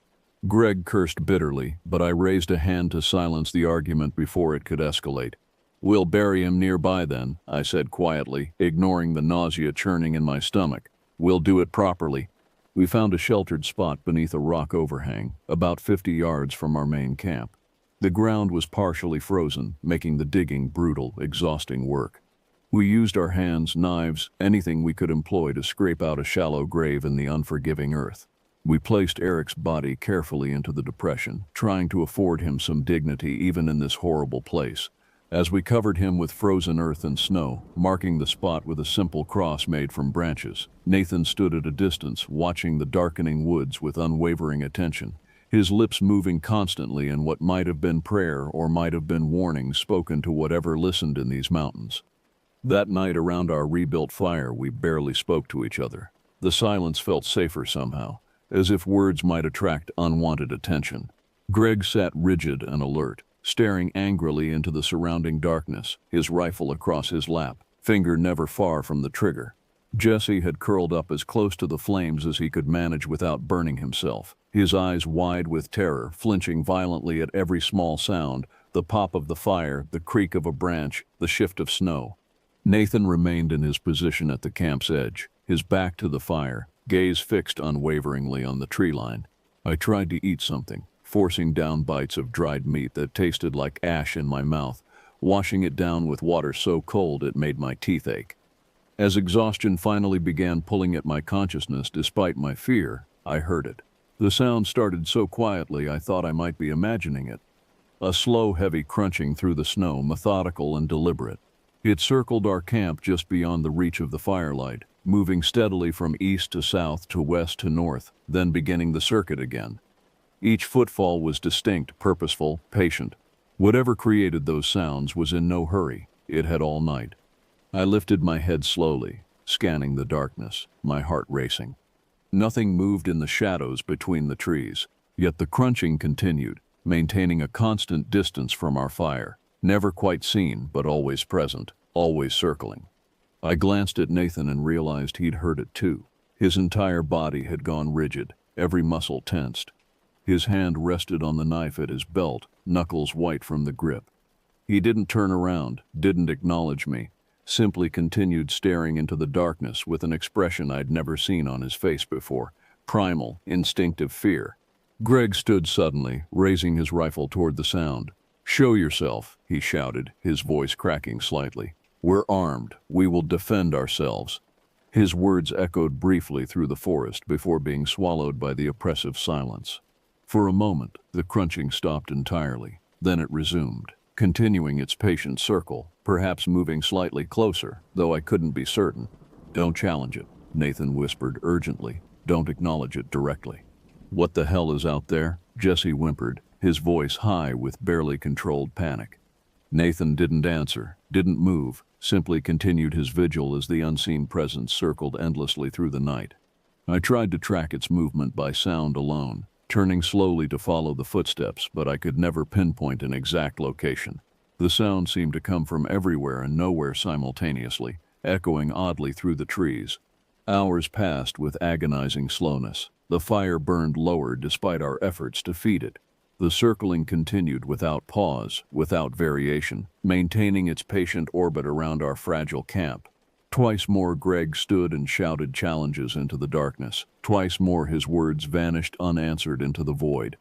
Greg cursed bitterly, but I raised a hand to silence the argument before it could escalate. "We'll bury him nearby then," I said quietly, ignoring the nausea churning in my stomach. "We'll do it properly." We found a sheltered spot beneath a rock overhang, about 50 yards from our main camp. The ground was partially frozen, making the digging brutal, exhausting work. We used our hands, knives, anything we could employ to scrape out a shallow grave in the unforgiving earth. We placed Eric's body carefully into the depression, trying to afford him some dignity even in this horrible place. As we covered him with frozen earth and snow, marking the spot with a simple cross made from branches, Nathan stood at a distance, watching the darkening woods with unwavering attention, his lips moving constantly in what might have been prayer or might have been warning spoken to whatever listened in these mountains. That night around our rebuilt fire, we barely spoke to each other. The silence felt safer somehow, as if words might attract unwanted attention. Greg sat rigid and alert, staring angrily into the surrounding darkness, his rifle across his lap, finger never far from the trigger. Jesse had curled up as close to the flames as he could manage without burning himself, his eyes wide with terror, flinching violently at every small sound, the pop of the fire, the creak of a branch, the shift of snow. Nathan remained in his position at the camp's edge, his back to the fire, gaze fixed unwaveringly on the tree line. I tried to eat something, forcing down bites of dried meat that tasted like ash in my mouth, washing it down with water so cold it made my teeth ache. As exhaustion finally began pulling at my consciousness despite my fear, I heard it. The sound started so quietly I thought I might be imagining it. A slow, heavy crunching through the snow, methodical and deliberate. It circled our camp just beyond the reach of the firelight, moving steadily from east to south to west to north, then beginning the circuit again. Each footfall was distinct, purposeful, patient. Whatever created those sounds was in no hurry. It had all night. I lifted my head slowly, scanning the darkness, my heart racing. Nothing moved in the shadows between the trees, yet the crunching continued, maintaining a constant distance from our fire, never quite seen but always present, always circling. I glanced at Nathan and realized he'd heard it too. His entire body had gone rigid, every muscle tensed. His hand rested on the knife at his belt, knuckles white from the grip. He didn't turn around, didn't acknowledge me, simply continued staring into the darkness with an expression I'd never seen on his face before, primal, instinctive fear. Greg stood suddenly, raising his rifle toward the sound. "Show yourself," he shouted, his voice cracking slightly. "We're armed. We will defend ourselves." His words echoed briefly through the forest before being swallowed by the oppressive silence. For a moment, the crunching stopped entirely. Then it resumed, continuing its patient circle, perhaps moving slightly closer, though I couldn't be certain. "Don't challenge it," Nathan whispered urgently. "Don't acknowledge it directly." "What the hell is out there?" Jesse whimpered, his voice high with barely controlled panic. Nathan didn't answer, didn't move, simply continued his vigil as the unseen presence circled endlessly through the night. I tried to track its movement by sound alone, turning slowly to follow the footsteps, but I could never pinpoint an exact location. The sound seemed to come from everywhere and nowhere simultaneously, echoing oddly through the trees. Hours passed with agonizing slowness. The fire burned lower despite our efforts to feed it. The circling continued without pause, without variation, maintaining its patient orbit around our fragile camp. Twice more Greg stood and shouted challenges into the darkness. Twice more his words vanished unanswered into the void.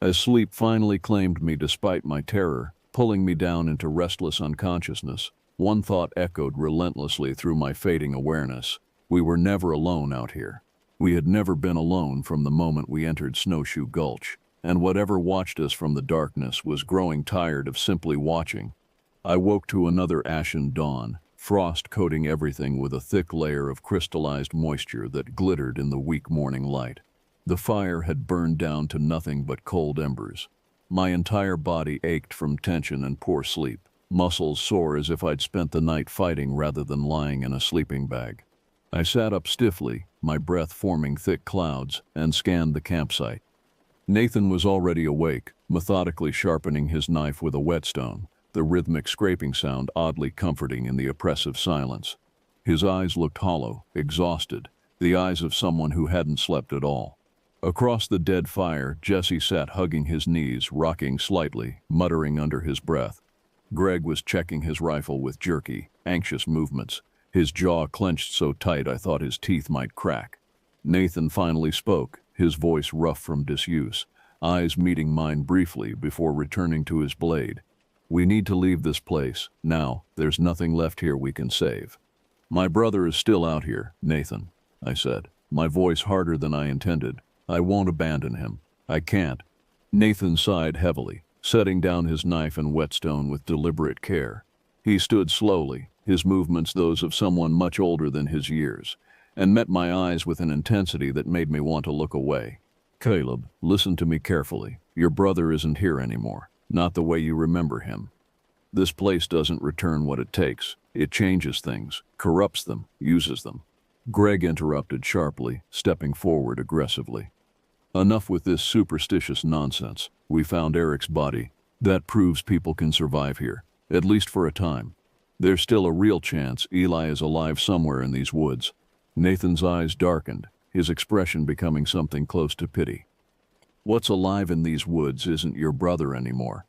As sleep finally claimed me despite my terror, pulling me down into restless unconsciousness, one thought echoed relentlessly through my fading awareness. We were never alone out here. We had never been alone from the moment we entered Snowshoe Gulch, and whatever watched us from the darkness was growing tired of simply watching. I woke to another ashen dawn, frost coating everything with a thick layer of crystallized moisture that glittered in the weak morning light. The fire had burned down to nothing but cold embers. My entire body ached from tension and poor sleep, muscles sore as if I'd spent the night fighting rather than lying in a sleeping bag. I sat up stiffly, my breath forming thick clouds, and scanned the campsite. Nathan was already awake, methodically sharpening his knife with a whetstone, the rhythmic scraping sound oddly comforting in the oppressive silence. His eyes looked hollow, exhausted, the eyes of someone who hadn't slept at all. Across the dead fire, Jesse sat hugging his knees, rocking slightly, muttering under his breath. Greg was checking his rifle with jerky, anxious movements, his jaw clenched so tight I thought his teeth might crack. Nathan finally spoke, his voice rough from disuse, eyes meeting mine briefly before returning to his blade. "We need to leave this place, now. There's nothing left here we can save." "My brother is still out here, Nathan," I said, my voice harder than I intended. "I won't abandon him. I can't." Nathan sighed heavily, setting down his knife and whetstone with deliberate care. He stood slowly, his movements those of someone much older than his years, and met my eyes with an intensity that made me want to look away. "Caleb, listen to me carefully. Your brother isn't here anymore, not the way you remember him. This place doesn't return what it takes. It changes things, corrupts them, uses them." Greg interrupted sharply, stepping forward aggressively. "Enough with this superstitious nonsense. We found Eric's body. That proves people can survive here, at least for a time. There's still a real chance Eli is alive somewhere in these woods." Nathan's eyes darkened, his expression becoming something close to pity. "What's alive in these woods isn't your brother anymore."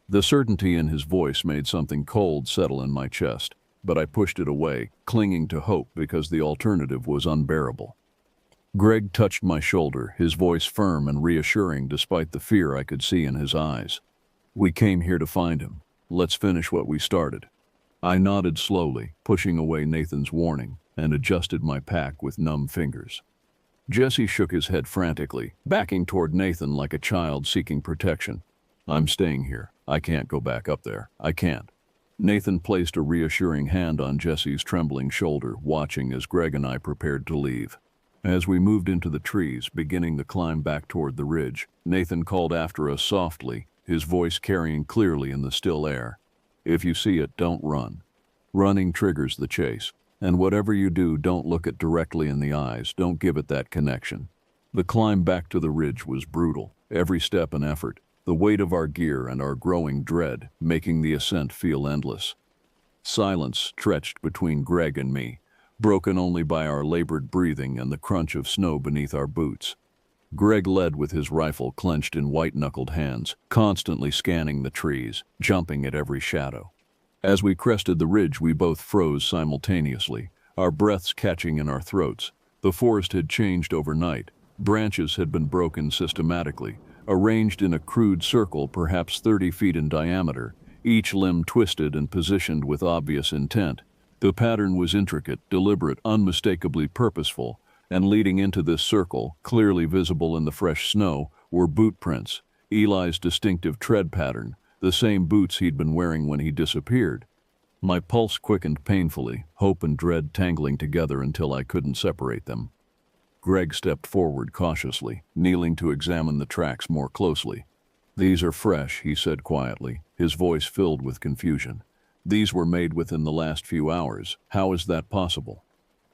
The certainty in his voice made something cold settle in my chest, but I pushed it away, clinging to hope because the alternative was unbearable. Greg touched my shoulder, his voice firm and reassuring despite the fear I could see in his eyes. "We came here to find him. Let's finish what we started." I nodded slowly, pushing away Nathan's warning, and adjusted my pack with numb fingers. Jesse shook his head frantically, backing toward Nathan like a child seeking protection. "I'm staying here. I can't go back up there. I can't." Nathan placed a reassuring hand on Jesse's trembling shoulder, watching as Greg and I prepared to leave. As we moved into the trees, beginning the climb back toward the ridge, Nathan called after us softly, his voice carrying clearly in the still air. "If you see it, don't run. Running triggers the chase. And whatever you do, don't look it directly in the eyes, don't give it that connection." The climb back to the ridge was brutal, every step an effort, the weight of our gear and our growing dread making the ascent feel endless. Silence stretched between Greg and me, broken only by our labored breathing and the crunch of snow beneath our boots. Greg led with his rifle clenched in white-knuckled hands, constantly scanning the trees, jumping at every shadow. As we crested the ridge, we both froze simultaneously, our breaths catching in our throats. The forest had changed overnight. Branches had been broken systematically, arranged in a crude circle perhaps 30 feet in diameter, each limb twisted and positioned with obvious intent. The pattern was intricate, deliberate, unmistakably purposeful, and leading into this circle, clearly visible in the fresh snow, were boot prints, Eli's distinctive tread pattern, the same boots he'd been wearing when he disappeared. My pulse quickened painfully, hope and dread tangling together until I couldn't separate them. Greg stepped forward cautiously, kneeling to examine the tracks more closely. "These are fresh," he said quietly, his voice filled with confusion. "These were made within the last few hours. How is that possible?"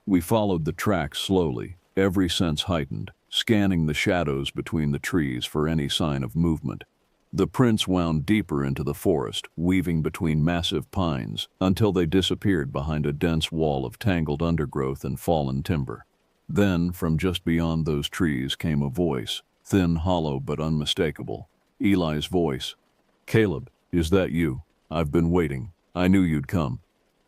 We followed the tracks slowly, every sense heightened, scanning the shadows between the trees for any sign of movement. The prints wound deeper into the forest, weaving between massive pines, until they disappeared behind a dense wall of tangled undergrowth and fallen timber. Then, from just beyond those trees came a voice, thin, hollow, but unmistakable. Eli's voice. "Caleb, is that you? I've been waiting. I knew you'd come."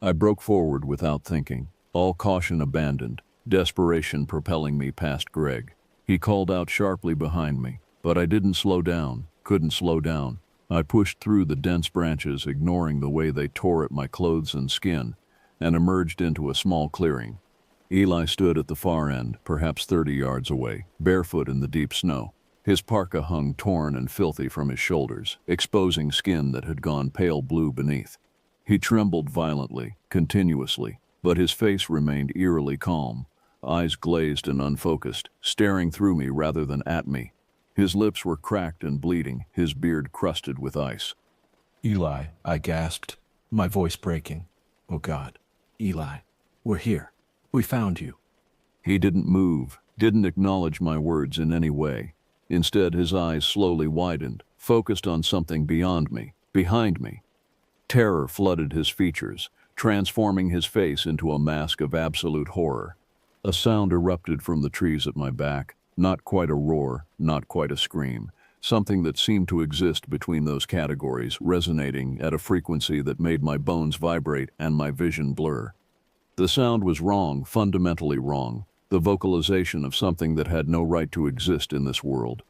I broke forward without thinking, all caution abandoned, desperation propelling me past Greg. He called out sharply behind me, but I didn't slow down, couldn't slow down. I pushed through the dense branches, ignoring the way they tore at my clothes and skin, and emerged into a small clearing. Eli stood at the far end, perhaps 30 yards away, barefoot in the deep snow. His parka hung torn and filthy from his shoulders, exposing skin that had gone pale blue beneath. He trembled violently, continuously, but his face remained eerily calm, eyes glazed and unfocused, staring through me rather than at me. His lips were cracked and bleeding, his beard crusted with ice. "Eli," I gasped, my voice breaking. "Oh God, Eli, we're here. We found you." He didn't move, didn't acknowledge my words in any way. Instead, his eyes slowly widened, focused on something beyond me, behind me. Terror flooded his features, transforming his face into a mask of absolute horror. A sound erupted from the trees at my back, not quite a roar, not quite a scream, something that seemed to exist between those categories, resonating at a frequency that made my bones vibrate and my vision blur. The sound was wrong, fundamentally wrong, the vocalization of something that had no right to exist in this world.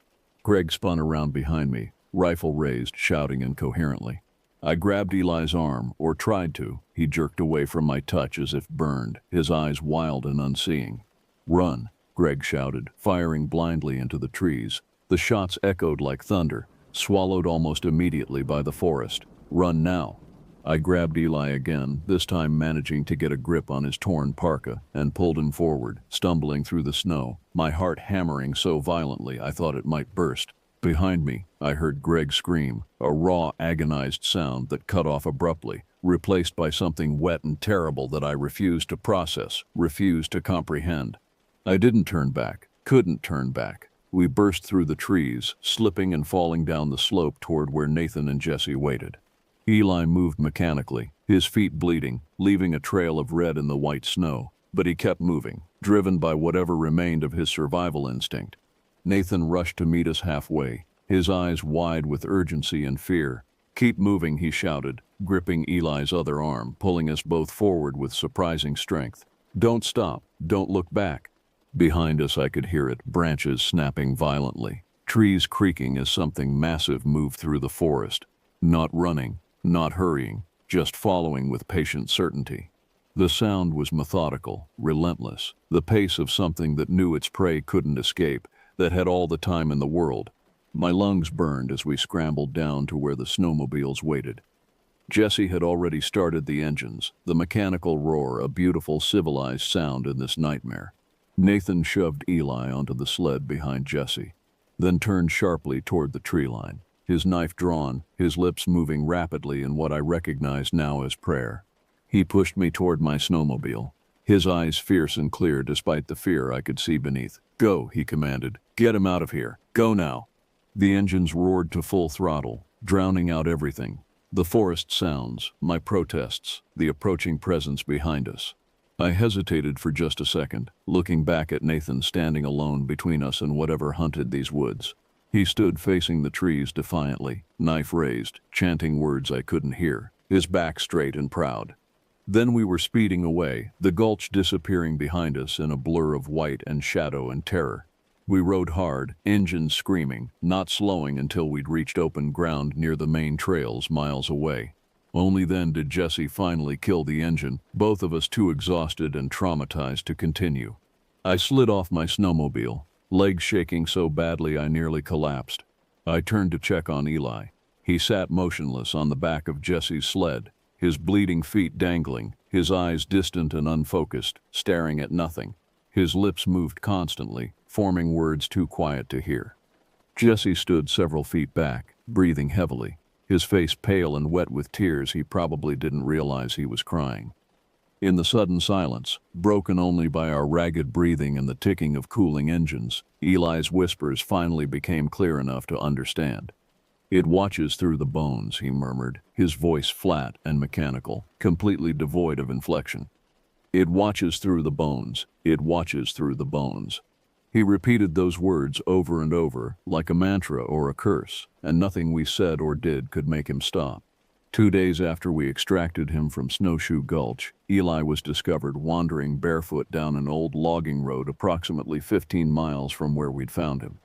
Greg spun around behind me, rifle raised, shouting incoherently. I grabbed Eli's arm, or tried to. He jerked away from my touch as if burned, his eyes wild and unseeing. "Run," Greg shouted, firing blindly into the trees. The shots echoed like thunder, swallowed almost immediately by the forest. "Run now." I grabbed Eli again, this time managing to get a grip on his torn parka, and pulled him forward, stumbling through the snow, my heart hammering so violently I thought it might burst. Behind me, I heard Greg scream, a raw, agonized sound that cut off abruptly, replaced by something wet and terrible that I refused to process, refused to comprehend. I didn't turn back, couldn't turn back. We burst through the trees, slipping and falling down the slope toward where Nathan and Jesse waited. Eli moved mechanically, his feet bleeding, leaving a trail of red in the white snow, but he kept moving, driven by whatever remained of his survival instinct. Nathan rushed to meet us halfway, his eyes wide with urgency and fear. "Keep moving," he shouted, gripping Eli's other arm, pulling us both forward with surprising strength. "Don't stop, don't look back." Behind us I could hear it, branches snapping violently, trees creaking as something massive moved through the forest. Not running, not hurrying, just following with patient certainty. The sound was methodical, relentless, the pace of something that knew its prey couldn't escape, that had all the time in the world. My lungs burned as we scrambled down to where the snowmobiles waited. Jesse had already started the engines, the mechanical roar, a beautiful civilized sound in this nightmare. Nathan shoved Eli onto the sled behind Jesse, then turned sharply toward the tree line, his knife drawn, his lips moving rapidly in what I recognized now as prayer. He pushed me toward my snowmobile, his eyes fierce and clear despite the fear I could see beneath. "Go," he commanded. "Get him out of here. Go now." The engines roared to full throttle, drowning out everything. The forest sounds, my protests, the approaching presence behind us. I hesitated for just a second, looking back at Nathan standing alone between us and whatever hunted these woods. He stood facing the trees defiantly, knife raised, chanting words I couldn't hear, his back straight and proud. Then we were speeding away, the gulch disappearing behind us in a blur of white and shadow and terror. We rode hard, engines screaming, not slowing until we'd reached open ground near the main trails miles away. Only then did Jesse finally kill the engine, both of us too exhausted and traumatized to continue. I slid off my snowmobile, legs shaking so badly I nearly collapsed. I turned to check on Eli. He sat motionless on the back of Jesse's sled, his bleeding feet dangling, his eyes distant and unfocused, staring at nothing. His lips moved constantly, forming words too quiet to hear. Jesse stood several feet back, breathing heavily, his face pale and wet with tears he probably didn't realize he was crying. In the sudden silence, broken only by our ragged breathing and the ticking of cooling engines, Eli's whispers finally became clear enough to understand. "It watches through the bones," he murmured, his voice flat and mechanical, completely devoid of inflection. "It watches through the bones. It watches through the bones." He repeated those words over and over, like a mantra or a curse, and nothing we said or did could make him stop. 2 days after we extracted him from Snowshoe Gulch, Eli was discovered wandering barefoot down an old logging road approximately 15 miles from where we'd found him.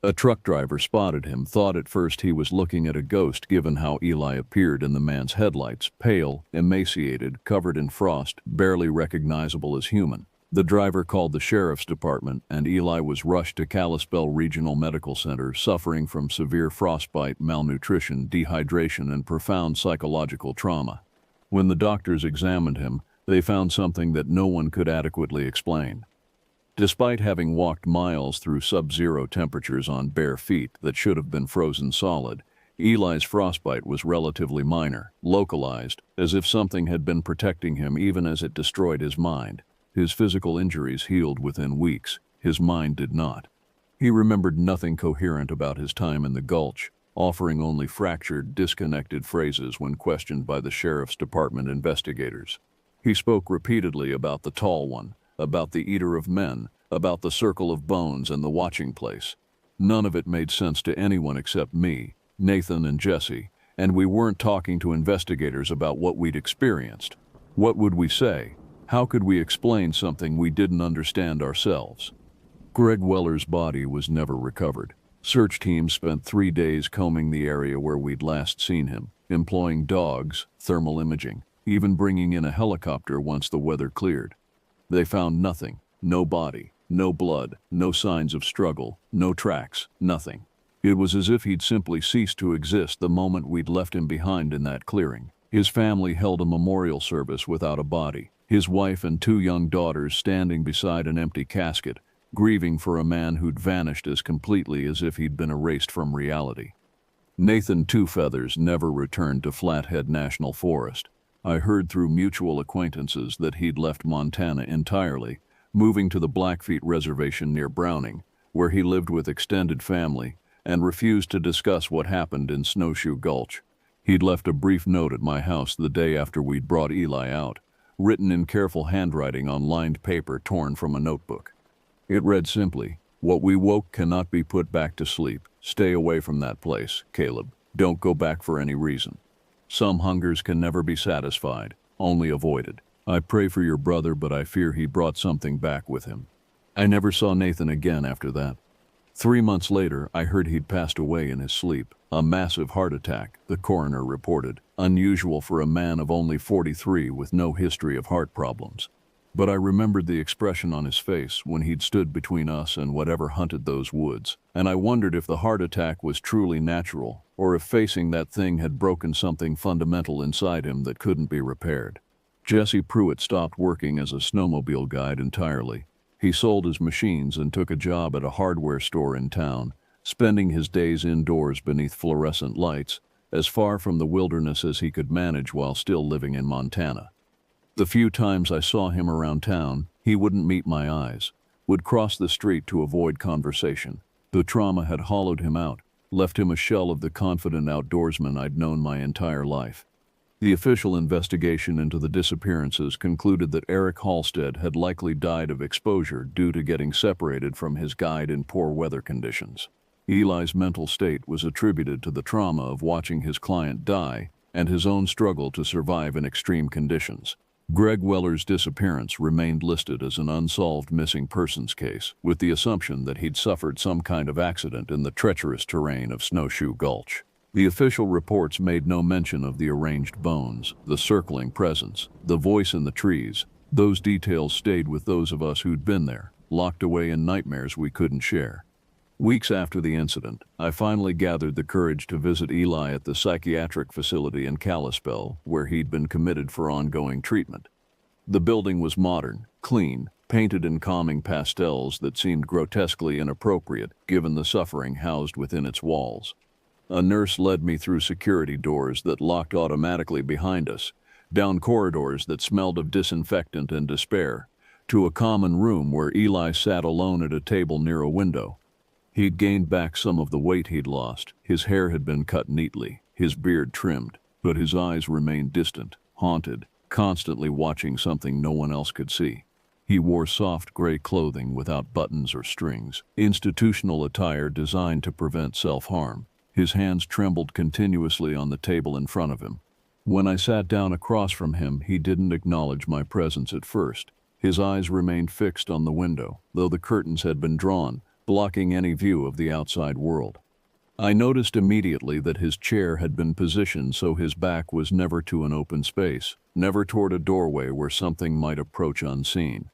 A truck driver spotted him, thought at first he was looking at a ghost given how Eli appeared in the man's headlights, pale, emaciated, covered in frost, barely recognizable as human. The driver called the sheriff's department, and Eli was rushed to Kalispell Regional Medical Center, suffering from severe frostbite, malnutrition, dehydration, and profound psychological trauma. When the doctors examined him, they found something that no one could adequately explain. Despite having walked miles through sub-zero temperatures on bare feet that should have been frozen solid, Eli's frostbite was relatively minor, localized, as if something had been protecting him even as it destroyed his mind. His physical injuries healed within weeks. His mind did not. He remembered nothing coherent about his time in the gulch, offering only fractured, disconnected phrases when questioned by the sheriff's department investigators. He spoke repeatedly about the Tall One, about the Eater of Men, about the Circle of Bones and the Watching Place. None of it made sense to anyone except me, Nathan, and Jesse, and we weren't talking to investigators about what we'd experienced. What would we say? How could we explain something we didn't understand ourselves? Greg Weller's body was never recovered. Search teams spent 3 days combing the area where we'd last seen him, employing dogs, thermal imaging, even bringing in a helicopter once the weather cleared. They found nothing, no body, no blood, no signs of struggle, no tracks, nothing. It was as if he'd simply ceased to exist the moment we'd left him behind in that clearing. His family held a memorial service without a body, his wife and 2 young daughters standing beside an empty casket, grieving for a man who'd vanished as completely as if he'd been erased from reality. Nathan Two Feathers never returned to Flathead National Forest. I heard through mutual acquaintances that he'd left Montana entirely, moving to the Blackfeet Reservation near Browning, where he lived with extended family, and refused to discuss what happened in Snowshoe Gulch. He'd left a brief note at my house the day after we'd brought Eli out, written in careful handwriting on lined paper torn from a notebook. It read simply, "What we woke cannot be put back to sleep. Stay away from that place, Caleb. Don't go back for any reason. Some hungers can never be satisfied, only avoided. I pray for your brother, but I fear he brought something back with him." I never saw Nathan again after that. 3 months later, I heard he'd passed away in his sleep. A massive heart attack, the coroner reported, unusual for a man of only 43 with no history of heart problems. But I remembered the expression on his face when he'd stood between us and whatever hunted those woods, and I wondered if the heart attack was truly natural, or if facing that thing had broken something fundamental inside him that couldn't be repaired. Jesse Pruitt stopped working as a snowmobile guide entirely. He sold his machines and took a job at a hardware store in town, spending his days indoors beneath fluorescent lights, as far from the wilderness as he could manage while still living in Montana. The few times I saw him around town, he wouldn't meet my eyes, would cross the street to avoid conversation. The trauma had hollowed him out, left him a shell of the confident outdoorsman I'd known my entire life. The official investigation into the disappearances concluded that Eric Halstead had likely died of exposure due to getting separated from his guide in poor weather conditions. Eli's mental state was attributed to the trauma of watching his client die and his own struggle to survive in extreme conditions. Greg Weller's disappearance remained listed as an unsolved missing persons case, with the assumption that he'd suffered some kind of accident in the treacherous terrain of Snowshoe Gulch. The official reports made no mention of the arranged bones, the circling presence, the voice in the trees. Those details stayed with those of us who'd been there, locked away in nightmares we couldn't share. Weeks after the incident, I finally gathered the courage to visit Eli at the psychiatric facility in Kalispell, where he'd been committed for ongoing treatment. The building was modern, clean, painted in calming pastels that seemed grotesquely inappropriate given the suffering housed within its walls. A nurse led me through security doors that locked automatically behind us, down corridors that smelled of disinfectant and despair, to a common room where Eli sat alone at a table near a window. He'd gained back some of the weight he'd lost. His hair had been cut neatly, his beard trimmed, but his eyes remained distant, haunted, constantly watching something no one else could see. He wore soft gray clothing without buttons or strings, institutional attire designed to prevent self-harm. His hands trembled continuously on the table in front of him. When I sat down across from him, he didn't acknowledge my presence at first. His eyes remained fixed on the window, though the curtains had been drawn, blocking any view of the outside world. I noticed immediately that his chair had been positioned so his back was never to an open space, never toward a doorway where something might approach unseen.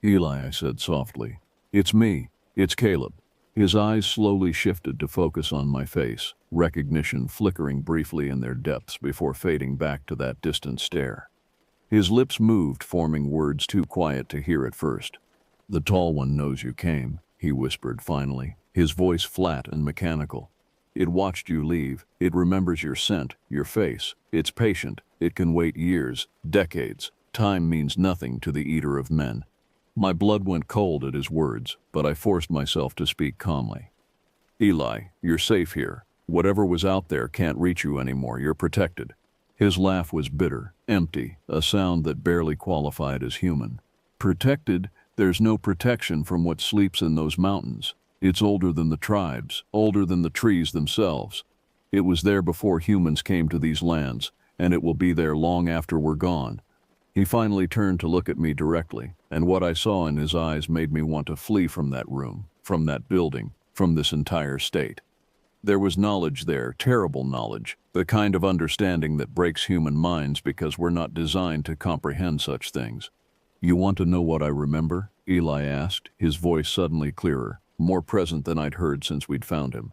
"Eli," I said softly. "It's me. It's Caleb." His eyes slowly shifted to focus on my face, recognition flickering briefly in their depths before fading back to that distant stare. His lips moved, forming words too quiet to hear at first. "The tall one knows you came," he whispered finally, his voice flat and mechanical. "It watched you leave. It remembers your scent, your face. It's patient. It can wait years, decades. Time means nothing to the eater of men." My blood went cold at his words, but I forced myself to speak calmly. "Eli, you're safe here. Whatever was out there can't reach you anymore. You're protected." His laugh was bitter, empty, a sound that barely qualified as human. "Protected? There's no protection from what sleeps in those mountains. It's older than the tribes, older than the trees themselves. It was there before humans came to these lands, and it will be there long after we're gone." He finally turned to look at me directly, and what I saw in his eyes made me want to flee from that room, from that building, from this entire state. There was knowledge there, terrible knowledge, the kind of understanding that breaks human minds because we're not designed to comprehend such things. "You want to know what I remember?" Eli asked, his voice suddenly clearer, more present than I'd heard since we'd found him.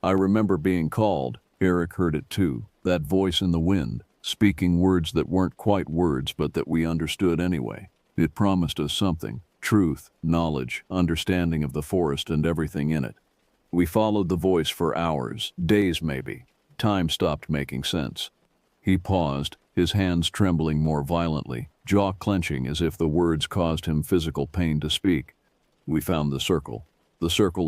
"I remember being called." Eric heard it too, that voice in the wind, speaking words that weren't quite words but that we understood anyway. It promised us something: truth, knowledge, understanding of the forest and everything in it. We followed the voice for hours, days maybe. Time stopped making sense. He paused, his hands trembling more violently, jaw clenching as if the words caused him physical pain to speak. We found the circle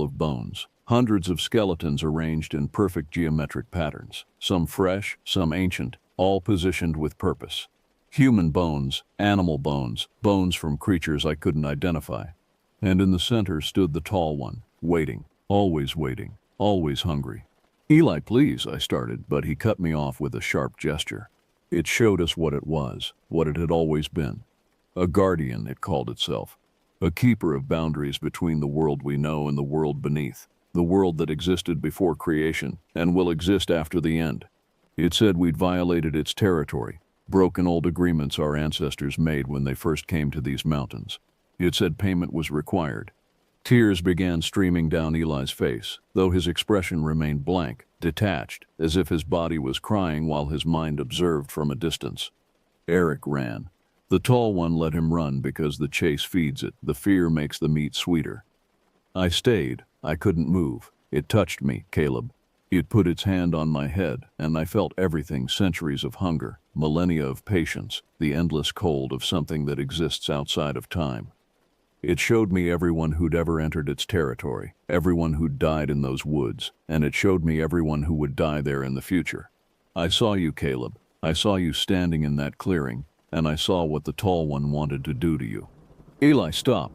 of bones. Hundreds of skeletons arranged in perfect geometric patterns, some fresh, some ancient, all positioned with purpose. Human bones, animal bones, bones from creatures I couldn't identify. And in the center stood the tall one, waiting, always hungry. "Eli, please," I started, but he cut me off with a sharp gesture. It showed us what it was, what it had always been. A guardian, it called itself. A keeper of boundaries between the world we know and the world beneath. The world that existed before creation and will exist after the end. It said we'd violated its territory, broken old agreements our ancestors made when they first came to these mountains. It said payment was required. Tears began streaming down Eli's face, though his expression remained blank, detached, as if his body was crying while his mind observed from a distance. Eric ran. The tall one let him run because the chase feeds it, the fear makes the meat sweeter. I stayed. I couldn't move. It touched me, Caleb. It put its hand on my head, and I felt everything: centuries of hunger, millennia of patience, the endless cold of something that exists outside of time. It showed me everyone who'd ever entered its territory, everyone who'd died in those woods, and it showed me everyone who would die there in the future. I saw you, Caleb. I saw you standing in that clearing, and I saw what the tall one wanted to do to you. "Eli, stop."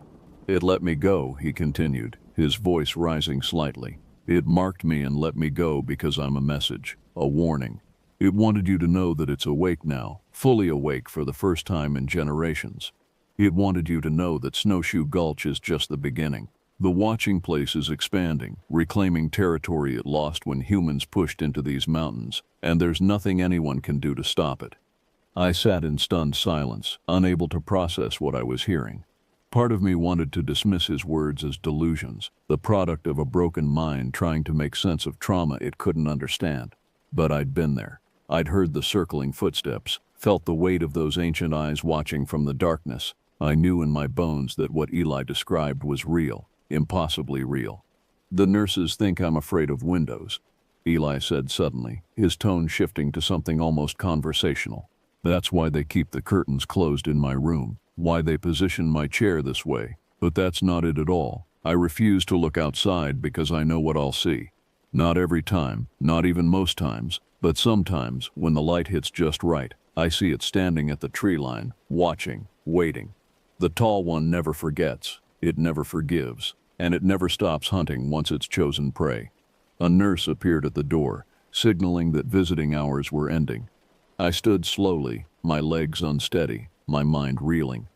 "It let me go," he continued, his voice rising slightly. "It marked me and let me go because I'm a message, a warning. It wanted you to know that it's awake now, fully awake for the first time in generations. It wanted you to know that Snowshoe Gulch is just the beginning. The watching place is expanding, reclaiming territory it lost when humans pushed into these mountains, and there's nothing anyone can do to stop it." I sat in stunned silence, unable to process what I was hearing. Part of me wanted to dismiss his words as delusions, the product of a broken mind trying to make sense of trauma it couldn't understand. But I'd been there. I'd heard the circling footsteps, felt the weight of those ancient eyes watching from the darkness. I knew in my bones that what Eli described was real, impossibly real. "The nurses think I'm afraid of windows." Eli said suddenly, his tone shifting to something almost conversational. That's why they keep the curtains closed in my room, why they position my chair this way. But that's not it at all. I refuse to look outside because I know what I'll see. Not every time, not even most times, but sometimes, when the light hits just right, I see it standing at the tree line, watching, waiting. The tall one never forgets, it never forgives, and it never stops hunting once it's chosen prey. A nurse appeared at the door, signaling that visiting hours were ending. I stood slowly, my legs unsteady, my mind reeling.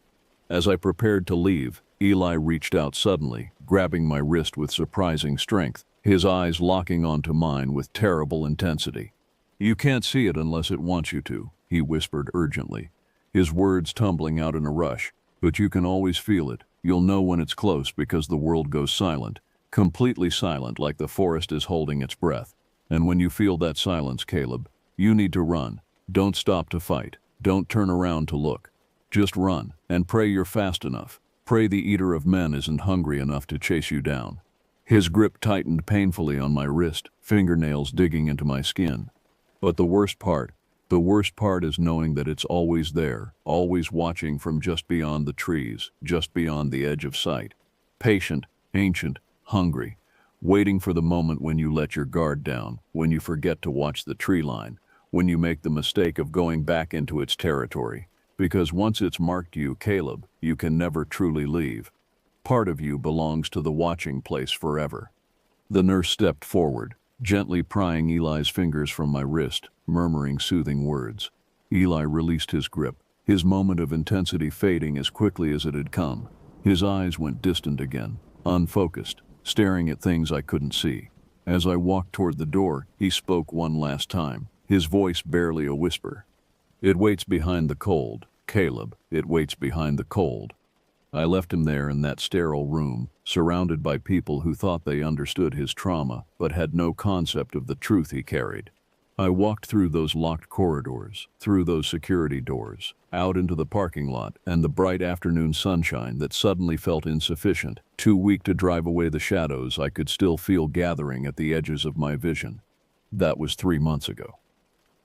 As I prepared to leave, Eli reached out suddenly, grabbing my wrist with surprising strength, his eyes locking onto mine with terrible intensity. "You can't see it unless it wants you to," he whispered urgently, his words tumbling out in a rush. "But you can always feel it. You'll know when it's close because the world goes silent, completely silent like the forest is holding its breath. And when you feel that silence, Caleb, you need to run. Don't stop to fight. Don't turn around to look. Just run, and pray you're fast enough. Pray the eater of men isn't hungry enough to chase you down." His grip tightened painfully on my wrist, fingernails digging into my skin. But the worst part is knowing that it's always there, always watching from just beyond the trees, just beyond the edge of sight. Patient, ancient, hungry, waiting for the moment when you let your guard down, when you forget to watch the tree line, when you make the mistake of going back into its territory. Because once it's marked you, Caleb, you can never truly leave. Part of you belongs to the watching place forever. The nurse stepped forward, gently prying Eli's fingers from my wrist, murmuring soothing words. Eli released his grip, his moment of intensity fading as quickly as it had come. His eyes went distant again, unfocused, staring at things I couldn't see. As I walked toward the door, he spoke one last time, his voice barely a whisper. "It waits behind the cold, Caleb, it waits behind the cold." I left him there in that sterile room, surrounded by people who thought they understood his trauma, but had no concept of the truth he carried. I walked through those locked corridors, through those security doors, out into the parking lot and the bright afternoon sunshine that suddenly felt insufficient, too weak to drive away the shadows I could still feel gathering at the edges of my vision. That was 3 months ago.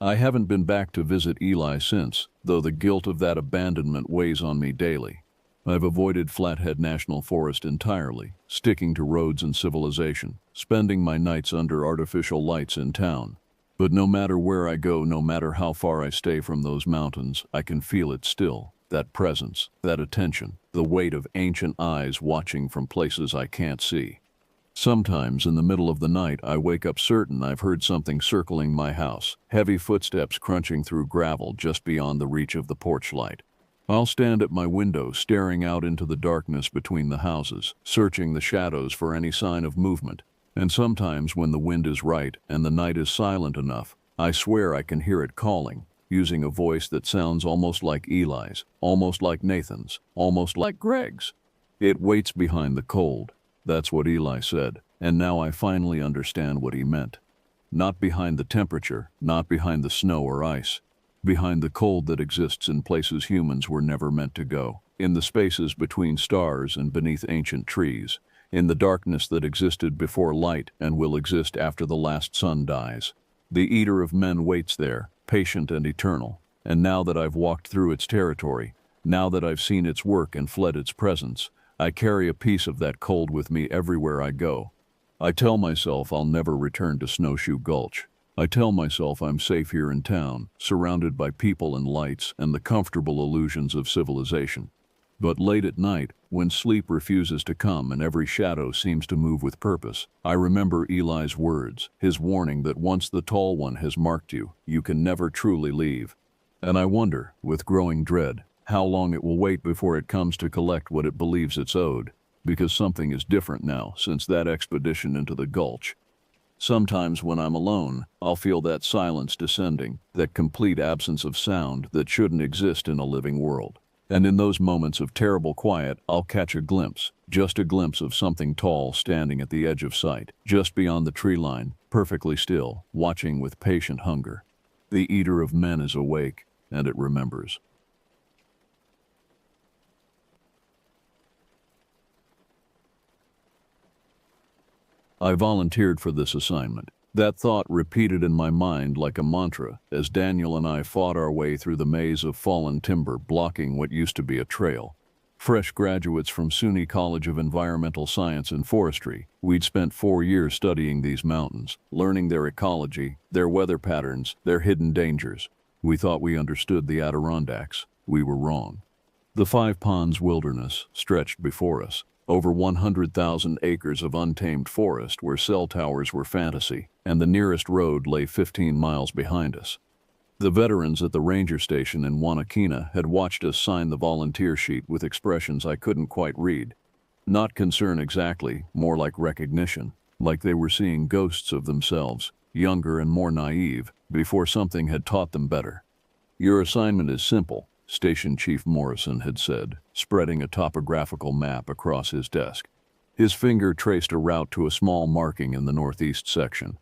I haven't been back to visit Eli since, though the guilt of that abandonment weighs on me daily. I've avoided Flathead National Forest entirely, sticking to roads and civilization, spending my nights under artificial lights in town. But no matter where I go, no matter how far I stay from those mountains, I can feel it still, that presence, that attention, the weight of ancient eyes watching from places I can't see. Sometimes in the middle of the night, I wake up certain I've heard something circling my house, heavy footsteps crunching through gravel just beyond the reach of the porch light. I'll stand at my window staring out into the darkness between the houses, searching the shadows for any sign of movement. And sometimes when the wind is right and the night is silent enough, I swear I can hear it calling, using a voice that sounds almost like Eli's, almost like Nathan's, almost like Greg's. "It waits behind the cold." That's what Eli said, and now I finally understand what he meant. Not behind the temperature, not behind the snow or ice. Behind the cold that exists in places humans were never meant to go, in the spaces between stars and beneath ancient trees, in the darkness that existed before light and will exist after the last sun dies. The eater of men waits there, patient and eternal, and now that I've walked through its territory, now that I've seen its work and fled its presence, I carry a piece of that cold with me everywhere I go. I tell myself I'll never return to Snowshoe Gulch. I tell myself I'm safe here in town, surrounded by people and lights and the comfortable illusions of civilization. But late at night, when sleep refuses to come and every shadow seems to move with purpose, I remember Eli's words, his warning that once the tall one has marked you, you can never truly leave. And I wonder, with growing dread, how long it will wait before it comes to collect what it believes it's owed, because something is different now since that expedition into the gulch. Sometimes when I'm alone, I'll feel that silence descending, that complete absence of sound that shouldn't exist in a living world. And in those moments of terrible quiet, I'll catch a glimpse, just a glimpse of something tall standing at the edge of sight, just beyond the tree line, perfectly still, watching with patient hunger. The eater of men is awake, and it remembers. I volunteered for this assignment. That thought repeated in my mind like a mantra as Daniel and I fought our way through the maze of fallen timber blocking what used to be a trail. Fresh graduates from SUNY College of Environmental Science and Forestry, we'd spent 4 years studying these mountains, learning their ecology, their weather patterns, their hidden dangers. We thought we understood the Adirondacks. We were wrong. The Five Ponds Wilderness stretched before us, over 100,000 acres of untamed forest where cell towers were fantasy, and the nearest road lay 15 miles behind us. The veterans at the ranger station in Wanakina had watched us sign the volunteer sheet with expressions I couldn't quite read. Not concern exactly, more like recognition, like they were seeing ghosts of themselves, younger and more naive, before something had taught them better. Your assignment is simple, Station Chief Morrison had said, spreading a topographical map across his desk. His finger traced a route to a small marking in the northeast section.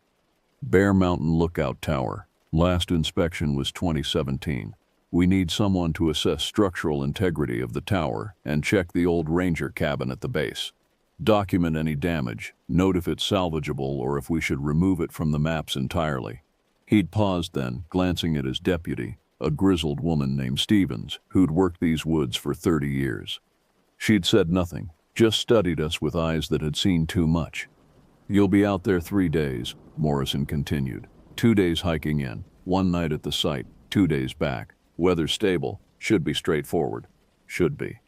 Bear Mountain Lookout Tower. Last inspection was 2017. We need someone to assess structural integrity of the tower and check the old ranger cabin at the base. Document any damage, note if it's salvageable or if we should remove it from the maps entirely. He'd paused then, glancing at his deputy, a grizzled woman named Stevens, who'd worked these woods for 30 years. She'd said nothing, just studied us with eyes that had seen too much. You'll be out there 3 days, Morrison continued. 2 days hiking in, 1 night at the site, 2 days back. Weather stable, should be straightforward. Should be.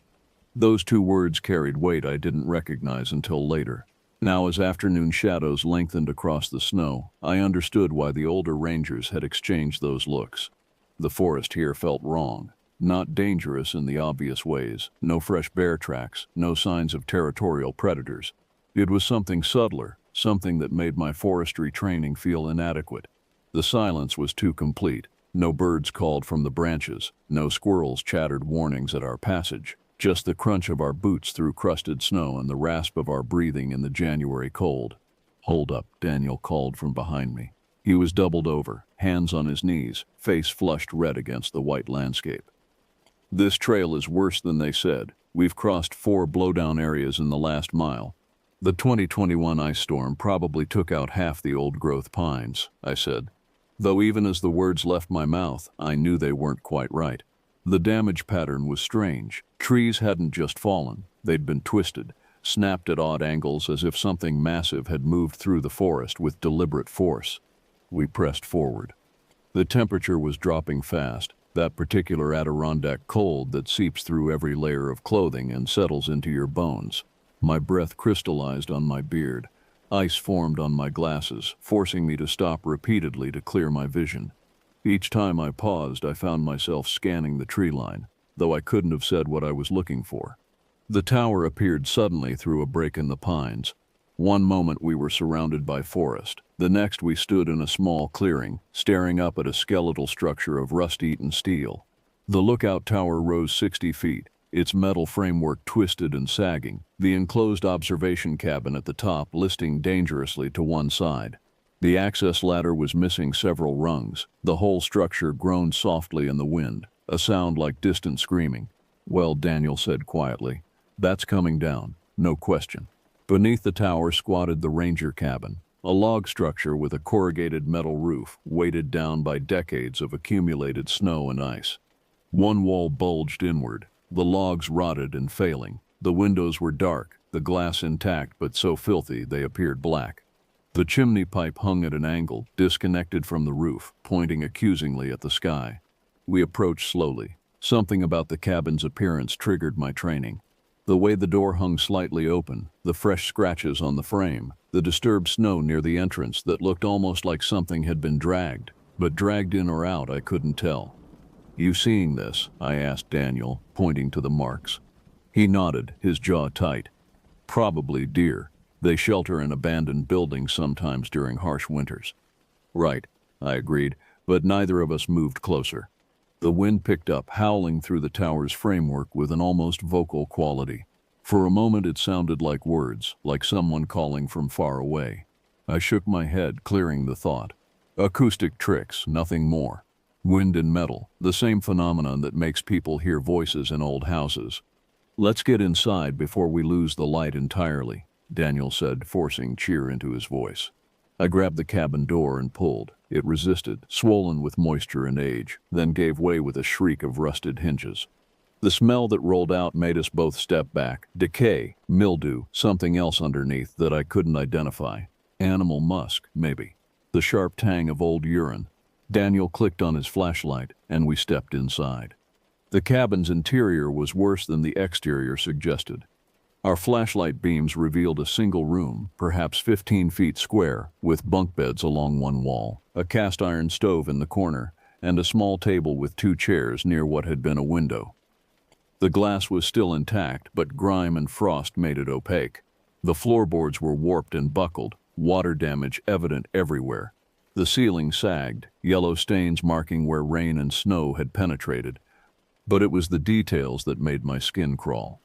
Those 2 words carried weight I didn't recognize until later. Now as afternoon shadows lengthened across the snow, I understood why the older rangers had exchanged those looks. The forest here felt wrong. Not dangerous in the obvious ways, no fresh bear tracks, no signs of territorial predators. It was something subtler, something that made my forestry training feel inadequate. The silence was too complete. No birds called from the branches, no squirrels chattered warnings at our passage, just the crunch of our boots through crusted snow and the rasp of our breathing in the January cold. "Hold up," Daniel called from behind me. He was doubled over, hands on his knees, face flushed red against the white landscape. "This trail is worse than they said. We've crossed 4 blowdown areas in the last mile. The 2021 ice storm probably took out half the old-growth pines," I said. Though even as the words left my mouth, I knew they weren't quite right. The damage pattern was strange. Trees hadn't just fallen. They'd been twisted, snapped at odd angles as if something massive had moved through the forest with deliberate force. We pressed forward. The temperature was dropping fast, that particular Adirondack cold that seeps through every layer of clothing and settles into your bones. My breath crystallized on my beard. Ice formed on my glasses, forcing me to stop repeatedly to clear my vision. Each time I paused, I found myself scanning the tree line, though I couldn't have said what I was looking for. The tower appeared suddenly through a break in the pines. One moment we were surrounded by forest. The next we stood in a small clearing, staring up at a skeletal structure of rust-eaten steel. The lookout tower rose 60 feet, its metal framework twisted and sagging, the enclosed observation cabin at the top listing dangerously to one side. The access ladder was missing several rungs. The whole structure groaned softly in the wind, a sound like distant screaming. "Well," Daniel said quietly, "that's coming down, no question." Beneath the tower squatted the ranger cabin, a log structure with a corrugated metal roof weighted down by decades of accumulated snow and ice. One wall bulged inward, the logs rotted and failing. The windows were dark, the glass intact but so filthy they appeared black. The chimney pipe hung at an angle, disconnected from the roof, pointing accusingly at the sky. We approached slowly. Something about the cabin's appearance triggered my training. The way the door hung slightly open, the fresh scratches on the frame, the disturbed snow near the entrance that looked almost like something had been dragged, but dragged in or out I couldn't tell. "You seeing this?" I asked Daniel, pointing to the marks. He nodded, his jaw tight. "Probably deer. They shelter in abandoned buildings sometimes during harsh winters." "Right," I agreed, but neither of us moved closer. The wind picked up, howling through the tower's framework with an almost vocal quality. For a moment it sounded like words, like someone calling from far away. I shook my head, clearing the thought. Acoustic tricks, nothing more. Wind and metal, the same phenomenon that makes people hear voices in old houses. "Let's get inside before we lose the light entirely," Daniel said, forcing cheer into his voice. I grabbed the cabin door and pulled. It resisted, swollen with moisture and age, then gave way with a shriek of rusted hinges. The smell that rolled out made us both step back. Decay, mildew, something else underneath that I couldn't identify. Animal musk, maybe. The sharp tang of old urine. Daniel clicked on his flashlight, and we stepped inside. The cabin's interior was worse than the exterior suggested. Our flashlight beams revealed a single room, perhaps 15 feet square, with bunk beds along one wall, a cast iron stove in the corner, and a small table with 2 chairs near what had been a window. The glass was still intact, but grime and frost made it opaque. The floorboards were warped and buckled, water damage evident everywhere. The ceiling sagged, yellow stains marking where rain and snow had penetrated. But it was the details that made my skin crawl.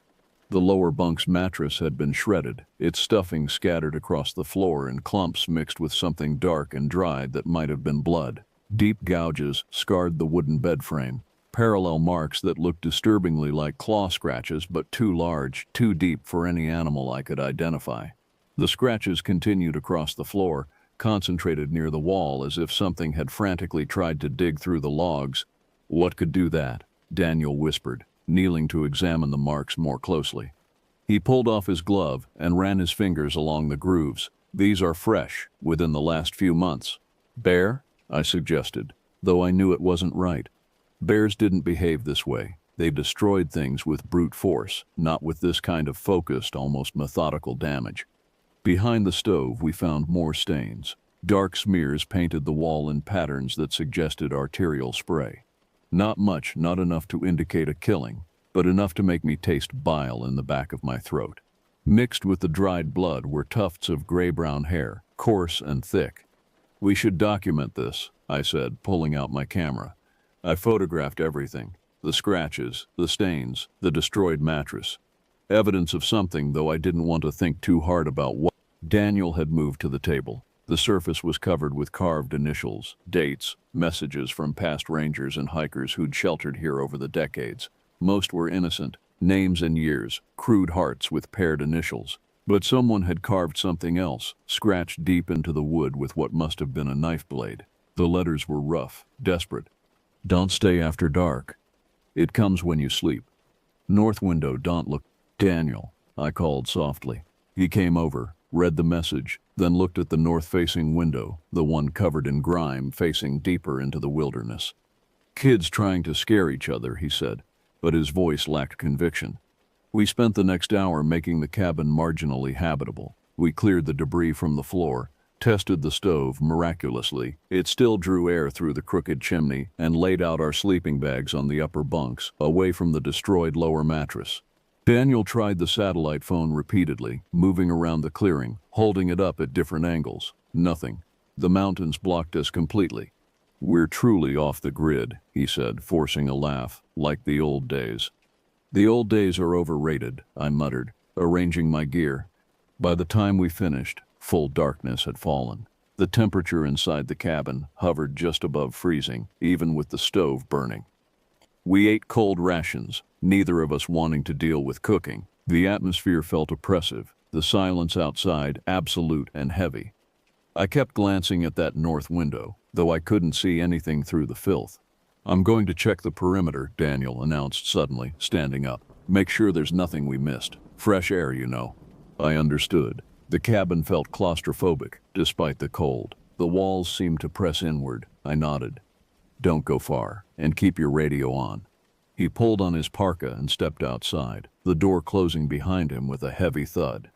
The lower bunk's mattress had been shredded, its stuffing scattered across the floor in clumps mixed with something dark and dried that might have been blood. Deep gouges scarred the wooden bed frame, parallel marks that looked disturbingly like claw scratches but too large, too deep for any animal I could identify. The scratches continued across the floor, concentrated near the wall as if something had frantically tried to dig through the logs. "What could do that?" Daniel whispered, kneeling to examine the marks more closely. He pulled off his glove and ran his fingers along the grooves. "These are fresh, within the last few months." "Bear?" I suggested, though I knew it wasn't right. Bears didn't behave this way. They destroyed things with brute force, not with this kind of focused, almost methodical damage. Behind the stove, we found more stains. Dark smears painted the wall in patterns that suggested arterial spray. Not much, not enough to indicate a killing, but enough to make me taste bile in the back of my throat. Mixed with the dried blood were tufts of gray-brown hair, coarse and thick. "We should document this," I said, pulling out my camera. I photographed everything: the scratches, the stains, the destroyed mattress. Evidence of something, though I didn't want to think too hard about what. Daniel had moved to the table. The surface was covered with carved initials, dates, messages from past rangers and hikers who'd sheltered here over the decades. Most were innocent, names and years, crude hearts with paired initials. But someone had carved something else, scratched deep into the wood with what must have been a knife blade. The letters were rough, desperate. "Don't stay after dark. It comes when you sleep. North window, don't look." "Daniel," I called softly. He came over, read the message, then looked at the north-facing window, the one covered in grime facing deeper into the wilderness. "Kids trying to scare each other," he said, but his voice lacked conviction. We spent the next hour making the cabin marginally habitable. We cleared the debris from the floor, tested the stove miraculously. It still drew air through the crooked chimney, and laid out our sleeping bags on the upper bunks, away from the destroyed lower mattress. Daniel tried the satellite phone repeatedly, moving around the clearing, holding it up at different angles. Nothing. The mountains blocked us completely. "We're truly off the grid," he said, forcing a laugh, "like the old days." "The old days are overrated," I muttered, arranging my gear. By the time we finished, full darkness had fallen. The temperature inside the cabin hovered just above freezing, even with the stove burning. We ate cold rations, neither of us wanting to deal with cooking. The atmosphere felt oppressive, the silence outside absolute and heavy. I kept glancing at that north window, though I couldn't see anything through the filth. "I'm going to check the perimeter," Daniel announced suddenly, standing up. "Make sure there's nothing we missed. Fresh air, you know." I understood. The cabin felt claustrophobic, despite the cold. The walls seemed to press inward. I nodded. "Don't go far, and keep your radio on." He pulled on his parka and stepped outside, the door closing behind him with a heavy thud.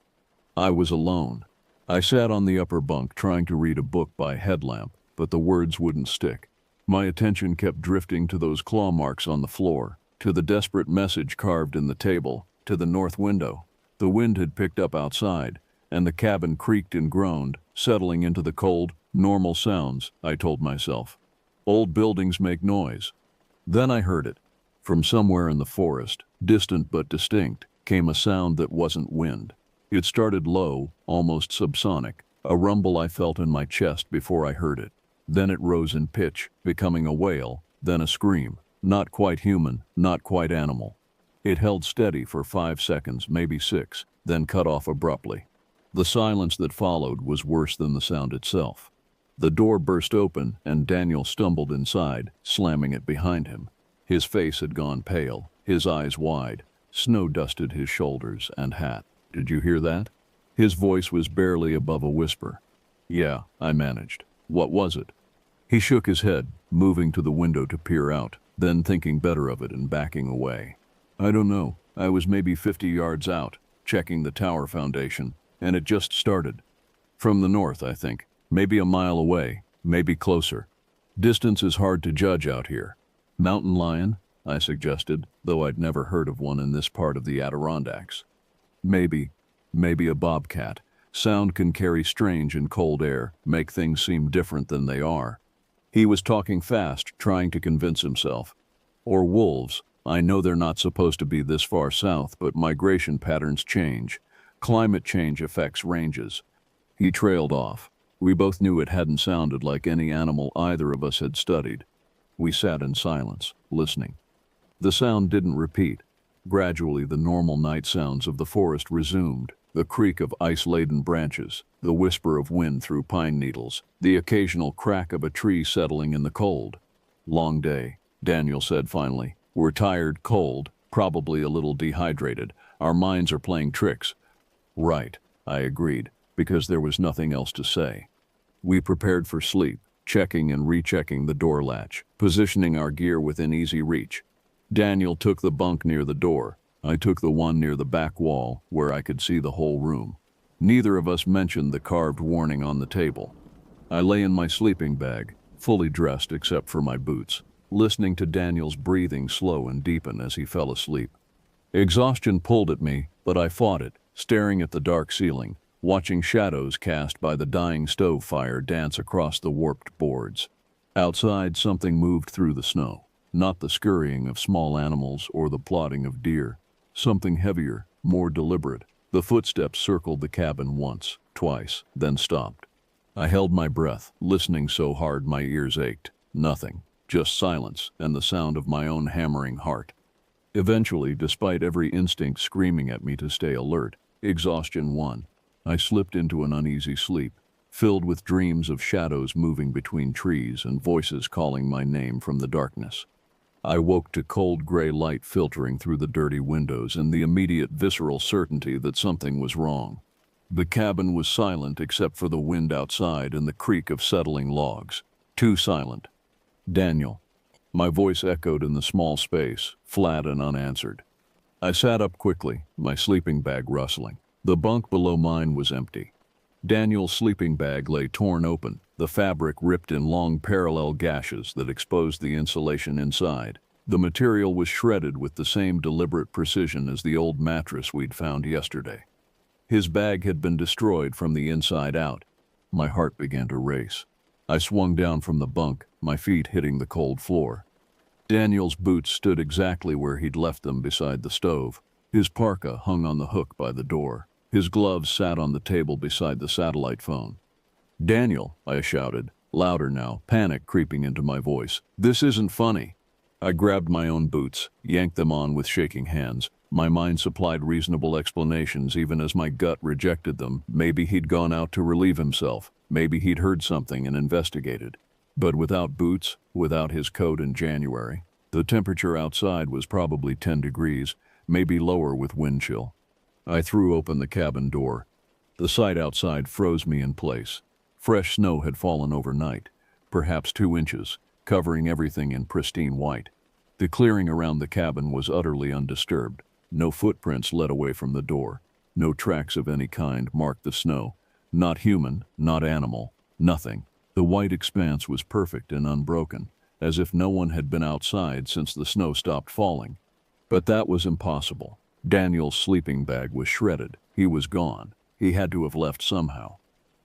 I was alone. I sat on the upper bunk trying to read a book by headlamp, but the words wouldn't stick. My attention kept drifting to those claw marks on the floor, to the desperate message carved in the table, to the north window. The wind had picked up outside, and the cabin creaked and groaned, settling into the cold, normal sounds, I told myself. Old buildings make noise. Then I heard it. From somewhere in the forest, distant but distinct, came a sound that wasn't wind. It started low, almost subsonic, a rumble I felt in my chest before I heard it. Then it rose in pitch, becoming a wail, then a scream. Not quite human, not quite animal. It held steady for 5 seconds, maybe 6, then cut off abruptly. The silence that followed was worse than the sound itself. The door burst open and Daniel stumbled inside, slamming it behind him. His face had gone pale, his eyes wide. Snow dusted his shoulders and hat. "Did you hear that?" His voice was barely above a whisper. "Yeah," I managed. "What was it?" He shook his head, moving to the window to peer out, then thinking better of it and backing away. "I don't know. I was maybe 50 yards out, checking the tower foundation, and it just started. From the north, I think. Maybe a mile away, maybe closer. Distance is hard to judge out here." "Mountain lion?" I suggested, though I'd never heard of one in this part of the Adirondacks. Maybe a bobcat. Sound can carry strange and cold air, make things seem different than they are. He was talking fast, trying to convince himself. "Or wolves. I know they're not supposed to be this far south, but migration patterns change. Climate change affects ranges." He trailed off. We both knew it hadn't sounded like any animal either of us had studied. We sat in silence, listening. The sound didn't repeat. Gradually, the normal night sounds of the forest resumed. The creak of ice-laden branches, the whisper of wind through pine needles, the occasional crack of a tree settling in the cold. "Long day," Daniel said finally. "We're tired, cold, probably a little dehydrated. Our minds are playing tricks." "Right," I agreed, because there was nothing else to say. We prepared for sleep, checking and rechecking the door latch, positioning our gear within easy reach. Daniel took the bunk near the door. I took the one near the back wall, where I could see the whole room. Neither of us mentioned the carved warning on the table. I lay in my sleeping bag, fully dressed except for my boots, listening to Daniel's breathing slow and deepen as he fell asleep. Exhaustion pulled at me, but I fought it, staring at the dark ceiling, watching shadows cast by the dying stove fire dance across the warped boards. Outside, something moved through the snow, not the scurrying of small animals or the plodding of deer. Something heavier, more deliberate. The footsteps circled the cabin once, twice, then stopped. I held my breath, listening so hard my ears ached. Nothing, just silence and the sound of my own hammering heart. Eventually, despite every instinct screaming at me to stay alert, exhaustion won. I slipped into an uneasy sleep, filled with dreams of shadows moving between trees and voices calling my name from the darkness. I woke to cold gray light filtering through the dirty windows and the immediate visceral certainty that something was wrong. The cabin was silent except for the wind outside and the creak of settling logs. Too silent. "Daniel." My voice echoed in the small space, flat and unanswered. I sat up quickly, my sleeping bag rustling. The bunk below mine was empty. Daniel's sleeping bag lay torn open, the fabric ripped in long parallel gashes that exposed the insulation inside. The material was shredded with the same deliberate precision as the old mattress we'd found yesterday. His bag had been destroyed from the inside out. My heart began to race. I swung down from the bunk, my feet hitting the cold floor. Daniel's boots stood exactly where he'd left them beside the stove. His parka hung on the hook by the door. His gloves sat on the table beside the satellite phone. "Daniel," I shouted, louder now, panic creeping into my voice. "This isn't funny." I grabbed my own boots, yanked them on with shaking hands. My mind supplied reasonable explanations even as my gut rejected them. Maybe he'd gone out to relieve himself. Maybe he'd heard something and investigated. But without boots, without his coat in January, the temperature outside was probably 10 degrees, maybe lower with wind chill. I threw open the cabin door. The sight outside froze me in place. Fresh snow had fallen overnight, perhaps 2 inches, covering everything in pristine white. The clearing around the cabin was utterly undisturbed. No footprints led away from the door. No tracks of any kind marked the snow. Not human, not animal, nothing. The white expanse was perfect and unbroken, as if no one had been outside since the snow stopped falling. But that was impossible. Daniel's sleeping bag was shredded. He was gone. He had to have left somehow.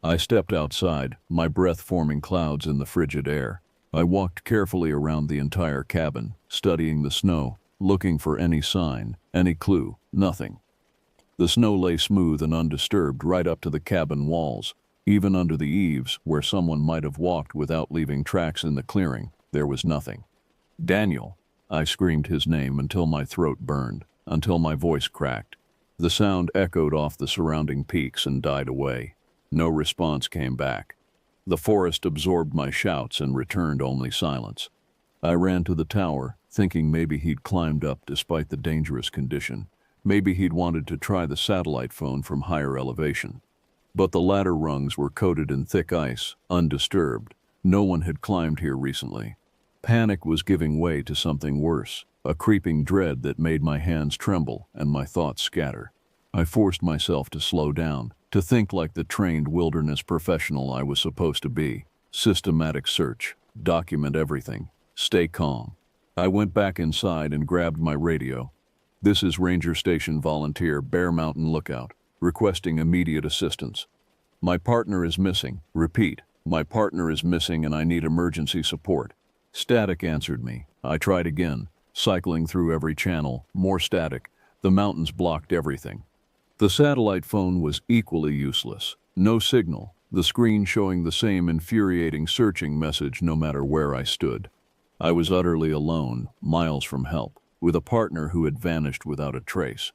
I stepped outside, my breath forming clouds in the frigid air. I walked carefully around the entire cabin, studying the snow, looking for any sign, any clue. Nothing. The snow lay smooth and undisturbed right up to the cabin walls. Even under the eaves, where someone might have walked without leaving tracks in the clearing, there was nothing. "Daniel!" I screamed his name until my throat burned, until my voice cracked. The sound echoed off the surrounding peaks and died away. No response came back. The forest absorbed my shouts and returned only silence. I ran to the tower, thinking maybe he'd climbed up despite the dangerous condition. Maybe he'd wanted to try the satellite phone from higher elevation. But the ladder rungs were coated in thick ice, undisturbed. No one had climbed here recently. Panic was giving way to something worse, a creeping dread that made my hands tremble and my thoughts scatter. I forced myself to slow down, to think like the trained wilderness professional I was supposed to be. Systematic search, document everything, stay calm. I went back inside and grabbed my radio. This is Ranger Station Volunteer, Bear Mountain Lookout, requesting immediate assistance. My partner is missing. Repeat, my partner is missing and I need emergency support. Static answered me. I tried again, cycling through every channel, more static. The mountains blocked everything. The satellite phone was equally useless. No signal, the screen showing the same infuriating searching message no matter where I stood. I was utterly alone, miles from help, with a partner who had vanished without a trace.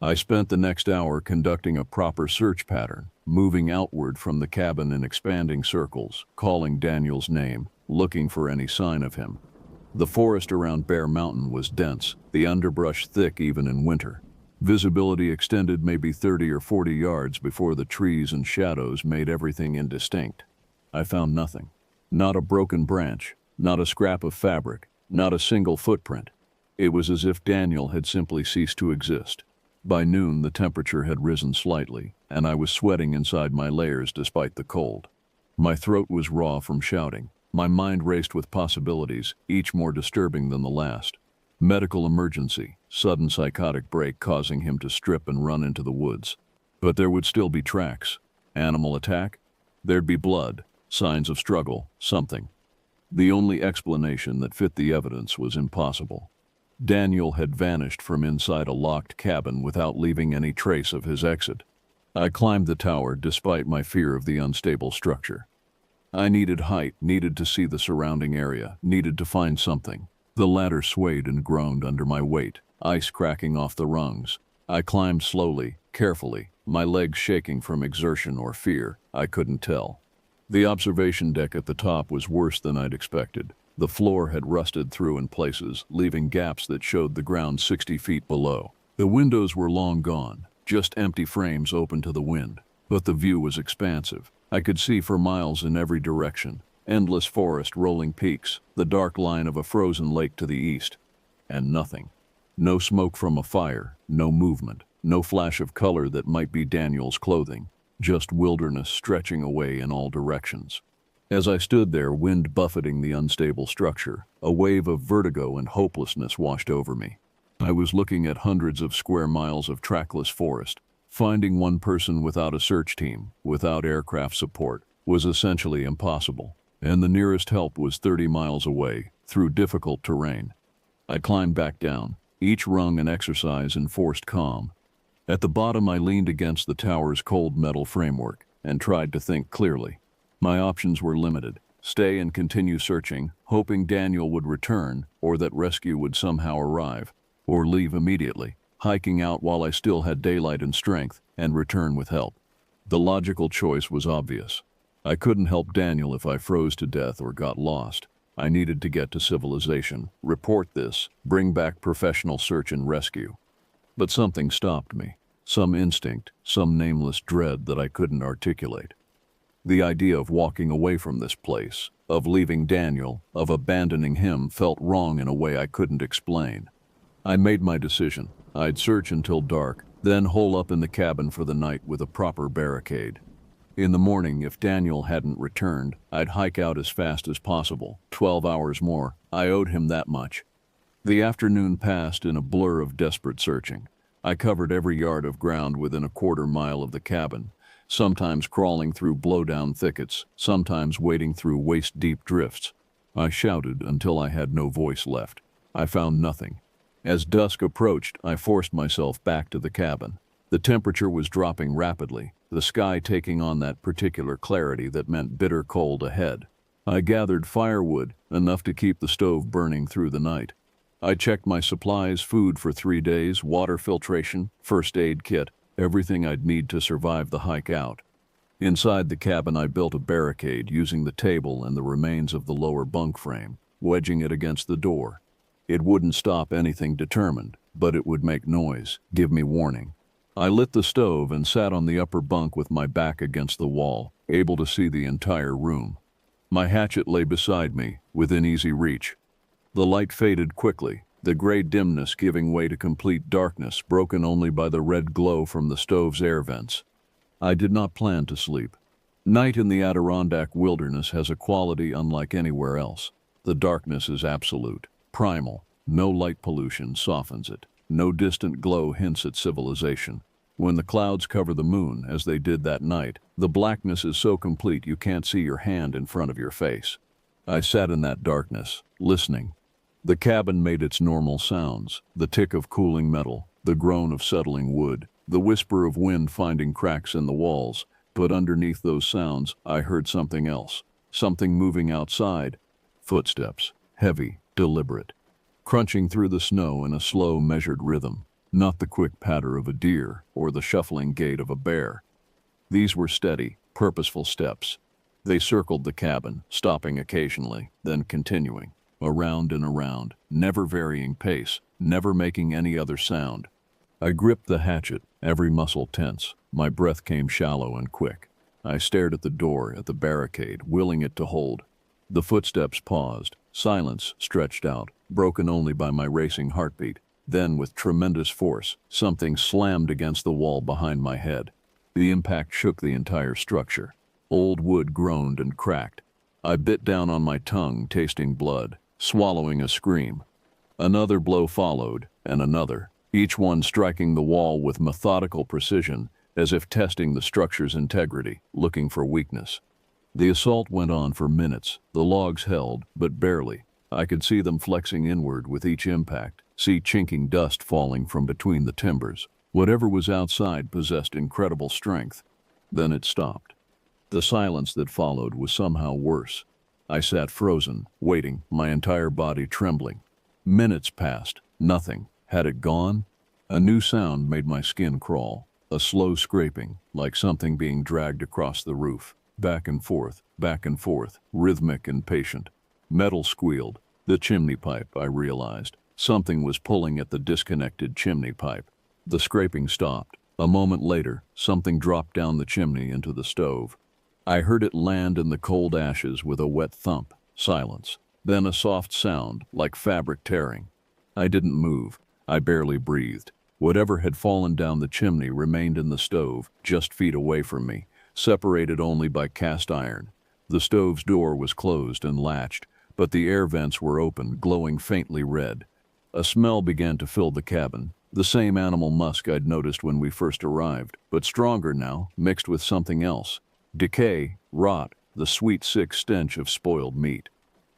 I spent the next hour conducting a proper search pattern, moving outward from the cabin in expanding circles, calling Daniel's name, looking for any sign of him. The forest around Bear Mountain was dense, the underbrush thick even in winter. Visibility extended maybe 30 or 40 yards before the trees and shadows made everything indistinct. I found nothing. Not a broken branch, not a scrap of fabric, not a single footprint. It was as if Daniel had simply ceased to exist. By noon, the temperature had risen slightly, and I was sweating inside my layers despite the cold. My throat was raw from shouting. My mind raced with possibilities, each more disturbing than the last. Medical emergency, sudden psychotic break causing him to strip and run into the woods. But there would still be tracks. Animal attack? There'd be blood, signs of struggle, something. The only explanation that fit the evidence was impossible. Daniel had vanished from inside a locked cabin without leaving any trace of his exit. I climbed the tower despite my fear of the unstable structure. I needed height, needed to see the surrounding area, needed to find something. The ladder swayed and groaned under my weight, ice cracking off the rungs. I climbed slowly, carefully, my legs shaking from exertion or fear, I couldn't tell. The observation deck at the top was worse than I'd expected. The floor had rusted through in places, leaving gaps that showed the ground 60 feet below. The windows were long gone, just empty frames open to the wind. But the view was expansive. I could see for miles in every direction. Endless forest, rolling peaks, the dark line of a frozen lake to the east. And nothing. No smoke from a fire, no movement, no flash of color that might be Daniel's clothing. Just wilderness stretching away in all directions. As I stood there, wind buffeting the unstable structure, a wave of vertigo and hopelessness washed over me. I was looking at hundreds of square miles of trackless forest. Finding one person without a search team, without aircraft support, was essentially impossible, and the nearest help was 30 miles away, through difficult terrain. I climbed back down, each rung an exercise in forced calm. At the bottom, I leaned against the tower's cold metal framework and tried to think clearly. My options were limited: stay and continue searching, hoping Daniel would return or that rescue would somehow arrive, or leave immediately, hiking out while I still had daylight and strength, and return with help. The logical choice was obvious. I couldn't help Daniel if I froze to death or got lost. I needed to get to civilization, report this, bring back professional search and rescue. But something stopped me. Some instinct, some nameless dread that I couldn't articulate. The idea of walking away from this place, of leaving Daniel, of abandoning him, felt wrong in a way I couldn't explain. I made my decision. I'd search until dark, then hole up in the cabin for the night with a proper barricade. In the morning, if Daniel hadn't returned, I'd hike out as fast as possible. 12 hours more. I owed him that much. The afternoon passed in a blur of desperate searching. I covered every yard of ground within a quarter mile of the cabin, sometimes crawling through blowdown thickets, sometimes wading through waist-deep drifts. I shouted until I had no voice left. I found nothing. As dusk approached, I forced myself back to the cabin. The temperature was dropping rapidly, the sky taking on that particular clarity that meant bitter cold ahead. I gathered firewood, enough to keep the stove burning through the night. I checked my supplies, food for 3 days, water filtration, first aid kit, everything I'd need to survive the hike out. Inside the cabin, I built a barricade using the table and the remains of the lower bunk frame, wedging it against the door. It wouldn't stop anything determined, but it would make noise, give me warning. I lit the stove and sat on the upper bunk with my back against the wall, able to see the entire room. My hatchet lay beside me, within easy reach. The light faded quickly, the gray dimness giving way to complete darkness, broken only by the red glow from the stove's air vents. I did not plan to sleep. Night in the Adirondack wilderness has a quality unlike anywhere else. The darkness is absolute, primal. No light pollution softens it. No distant glow hints at civilization. When the clouds cover the moon, as they did that night, the blackness is so complete you can't see your hand in front of your face. I sat in that darkness, listening. The cabin made its normal sounds, the tick of cooling metal, the groan of settling wood, the whisper of wind finding cracks in the walls, but underneath those sounds I heard something else, something moving outside. Footsteps, heavy, deliberate, crunching through the snow in a slow, measured rhythm, not the quick patter of a deer or the shuffling gait of a bear. These were steady, purposeful steps. They circled the cabin, stopping occasionally, then continuing, around and around, never varying pace, never making any other sound. I gripped the hatchet, every muscle tense. My breath came shallow and quick. I stared at the door, at the barricade, willing it to hold. The footsteps paused. Silence stretched out, broken only by my racing heartbeat. Then, with tremendous force, something slammed against the wall behind my head. The impact shook the entire structure. Old wood groaned and cracked. I bit down on my tongue, tasting blood, swallowing a scream. Another blow followed, and another, each one striking the wall with methodical precision, as if testing the structure's integrity, looking for weakness. The assault went on for minutes. The logs held, but barely. I could see them flexing inward with each impact, see chinking dust falling from between the timbers. Whatever was outside possessed incredible strength. Then it stopped. The silence that followed was somehow worse. I sat frozen, waiting, my entire body trembling. Minutes passed. Nothing. Had it gone? A new sound made my skin crawl. A slow scraping, like something being dragged across the roof. Back and forth, rhythmic and patient. Metal squealed. The chimney pipe, I realized. Something was pulling at the disconnected chimney pipe. The scraping stopped. A moment later, something dropped down the chimney into the stove. I heard it land in the cold ashes with a wet thump. Silence. Then a soft sound, like fabric tearing. I didn't move. I barely breathed. Whatever had fallen down the chimney remained in the stove, just feet away from me, separated only by cast iron. The stove's door was closed and latched, but the air vents were open, glowing faintly red. A smell began to fill the cabin, the same animal musk I'd noticed when we first arrived, but stronger now, mixed with something else. Decay, rot, the sweet, sick stench of spoiled meat.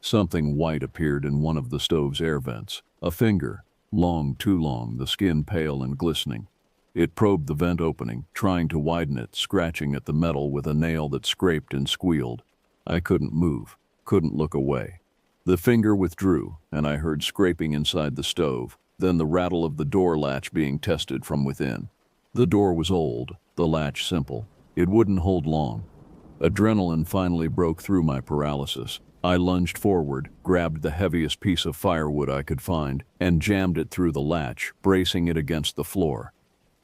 Something white appeared in one of the stove's air vents. A finger, long, too long, the skin pale and glistening. It probed the vent opening, trying to widen it, scratching at the metal with a nail that scraped and squealed. I couldn't move, couldn't look away. The finger withdrew, and I heard scraping inside the stove, then the rattle of the door latch being tested from within. The door was old, the latch simple. It wouldn't hold long. Adrenaline finally broke through my paralysis. I lunged forward, grabbed the heaviest piece of firewood I could find, and jammed it through the latch, bracing it against the floor.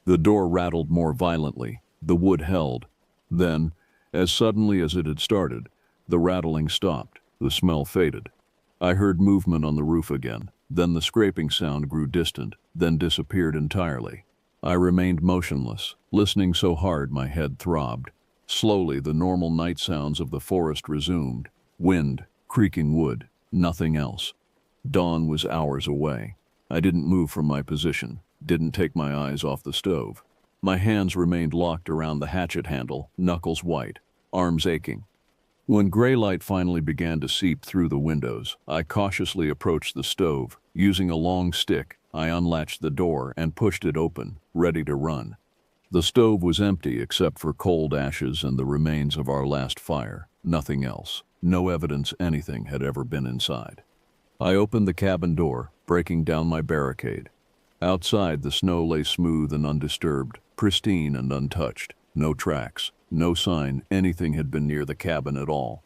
The door rattled more violently. The wood held. Then, as suddenly as it had started, the rattling stopped. The smell faded. I heard movement on the roof again. Then the scraping sound grew distant, then disappeared entirely. I remained motionless, listening so hard my head throbbed. Slowly, the normal night sounds of the forest resumed. Wind, creaking wood, nothing else. Dawn was hours away. I didn't move from my position, didn't take my eyes off the stove. My hands remained locked around the hatchet handle, knuckles white, arms aching. When gray light finally began to seep through the windows, I cautiously approached the stove. Using a long stick, I unlatched the door and pushed it open, ready to run. The stove was empty except for cold ashes and the remains of our last fire. Nothing else. No evidence anything had ever been inside. I opened the cabin door, breaking down my barricade. Outside, the snow lay smooth and undisturbed, pristine and untouched. No tracks, no sign anything had been near the cabin at all.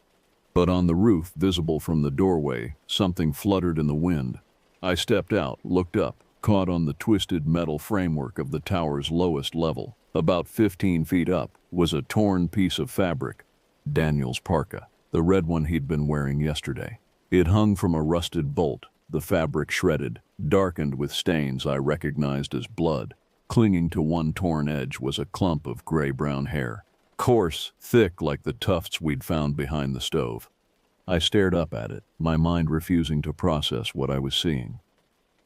But on the roof, visible from the doorway, something fluttered in the wind. I stepped out, looked up, caught on the twisted metal framework of the tower's lowest level. About 15 feet up was a torn piece of fabric. Daniel's parka, the red one he'd been wearing yesterday. It hung from a rusted bolt, the fabric shredded, darkened with stains I recognized as blood. Clinging to one torn edge was a clump of gray-brown hair, coarse, thick like the tufts we'd found behind the stove. I stared up at it, my mind refusing to process what I was seeing.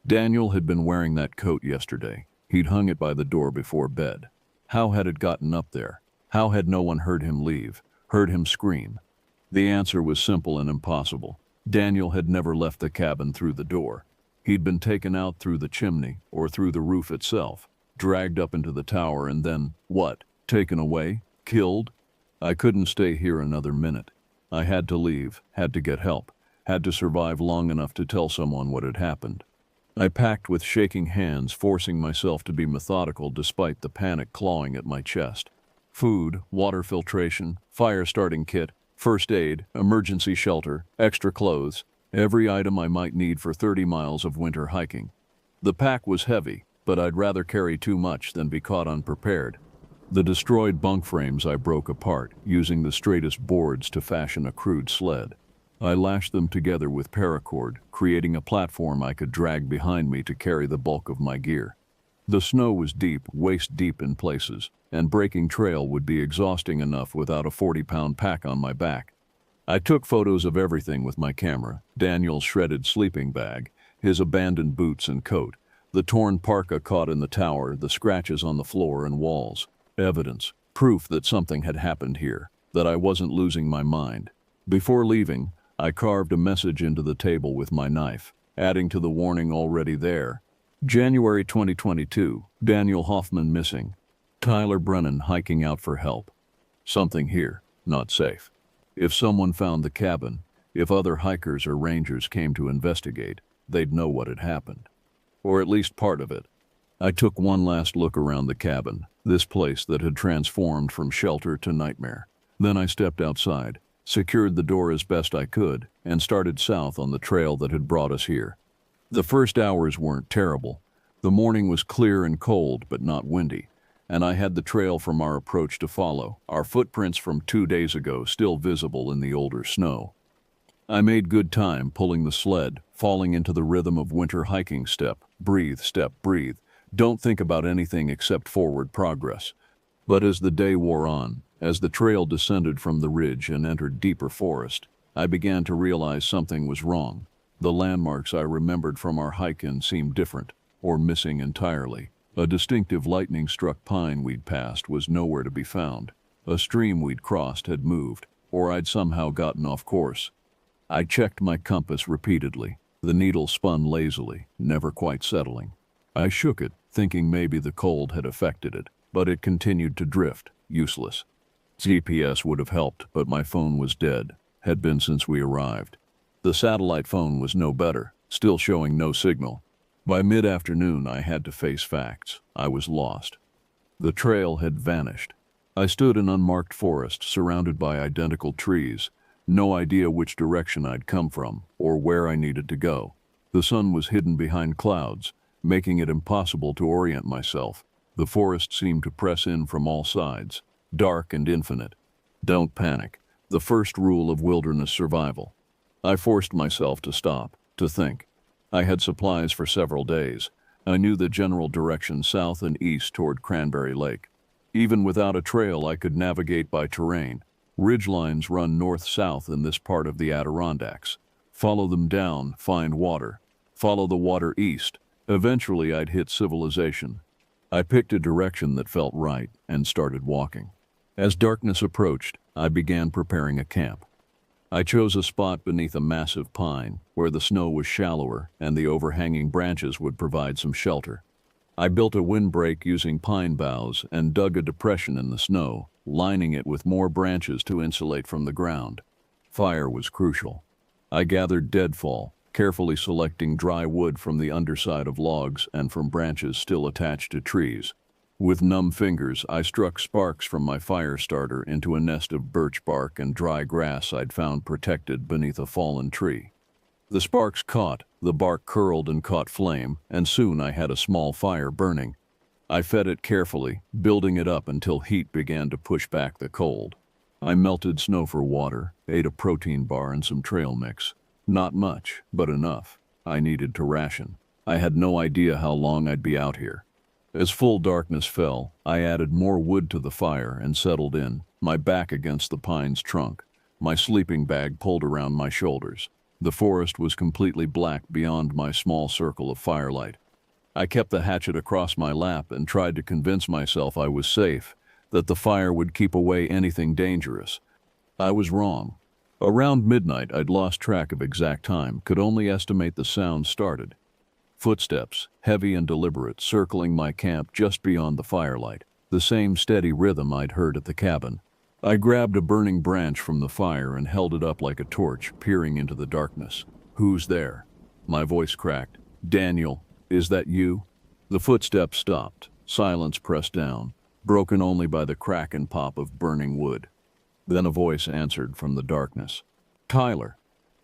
Daniel had been wearing that coat yesterday. He'd hung it by the door before bed. How had it gotten up there? How had no one heard him leave, heard him scream? The answer was simple and impossible. Daniel had never left the cabin through the door. He'd been taken out through the chimney or through the roof itself, dragged up into the tower and then, what, taken away? Killed? I couldn't stay here another minute. I had to leave, had to get help, had to survive long enough to tell someone what had happened. I packed with shaking hands, forcing myself to be methodical despite the panic clawing at my chest. Food, water filtration, fire starting kit, first aid, emergency shelter, extra clothes, every item I might need for 30 miles of winter hiking. The pack was heavy, but I'd rather carry too much than be caught unprepared. The destroyed bunk frames I broke apart, using the straightest boards to fashion a crude sled. I lashed them together with paracord, creating a platform I could drag behind me to carry the bulk of my gear. The snow was deep, waist-deep in places, and breaking trail would be exhausting enough without a 40-pound pack on my back. I took photos of everything with my camera: Daniel's shredded sleeping bag, his abandoned boots and coat, the torn parka caught in the tower, the scratches on the floor and walls. Evidence, proof that something had happened here, that I wasn't losing my mind. Before leaving, I carved a message into the table with my knife, adding to the warning already there. January 2022, Daniel Hoffman missing. Tyler Brennan hiking out for help. Something here, not safe. If someone found the cabin, if other hikers or rangers came to investigate, they'd know what had happened. Or at least part of it. I took one last look around the cabin, this place that had transformed from shelter to nightmare. Then I stepped outside, secured the door as best I could, and started south on the trail that had brought us here. The first hours weren't terrible. The morning was clear and cold, but not windy, and I had the trail from our approach to follow, our footprints from 2 days ago still visible in the older snow. I made good time pulling the sled, falling into the rhythm of winter hiking: step, breathe, don't think about anything except forward progress. But as the day wore on, as the trail descended from the ridge and entered deeper forest, I began to realize something was wrong. The landmarks I remembered from our hike-in seemed different, or missing entirely. A distinctive lightning-struck pine we'd passed was nowhere to be found. A stream we'd crossed had moved, or I'd somehow gotten off course. I checked my compass repeatedly. The needle spun lazily, never quite settling. I shook it, thinking maybe the cold had affected it, but it continued to drift, useless. GPS would have helped, but my phone was dead, had been since we arrived. The satellite phone was no better, still showing no signal. By mid-afternoon, I had to face facts. I was lost. The trail had vanished. I stood in unmarked forest, surrounded by identical trees, no idea which direction I'd come from, or where I needed to go. The sun was hidden behind clouds, making it impossible to orient myself. The forest seemed to press in from all sides, dark and infinite. Don't panic. The first rule of wilderness survival. I forced myself to stop, to think. I had supplies for several days. I knew the general direction south and east toward Cranberry Lake. Even without a trail, I could navigate by terrain. Ridgelines run north-south in this part of the Adirondacks. Follow them down, find water. Follow the water east. Eventually, I'd hit civilization. I picked a direction that felt right and started walking. As darkness approached, I began preparing a camp. I chose a spot beneath a massive pine where the snow was shallower and the overhanging branches would provide some shelter. I built a windbreak using pine boughs and dug a depression in the snow, lining it with more branches to insulate from the ground. Fire was crucial. I gathered deadfall, carefully selecting dry wood from the underside of logs and from branches still attached to trees. With numb fingers, I struck sparks from my fire starter into a nest of birch bark and dry grass I'd found protected beneath a fallen tree. The sparks caught, the bark curled and caught flame, and soon I had a small fire burning. I fed it carefully, building it up until heat began to push back the cold. I melted snow for water, ate a protein bar and some trail mix. Not much, but enough. I needed to ration. I had no idea how long I'd be out here. As full darkness fell, I added more wood to the fire and settled in, my back against the pine's trunk, my sleeping bag pulled around my shoulders. The forest was completely black beyond my small circle of firelight. I kept the hatchet across my lap and tried to convince myself I was safe, that the fire would keep away anything dangerous. I was wrong. Around midnight, I'd lost track of exact time, could only estimate the sound started. Footsteps, heavy and deliberate, circling my camp just beyond the firelight, the same steady rhythm I'd heard at the cabin. I grabbed a burning branch from the fire and held it up like a torch, peering into the darkness. "Who's there?" My voice cracked. "Daniel, is that you?" The footsteps stopped. Silence pressed down, broken only by the crack and pop of burning wood. Then a voice answered from the darkness. "Tyler."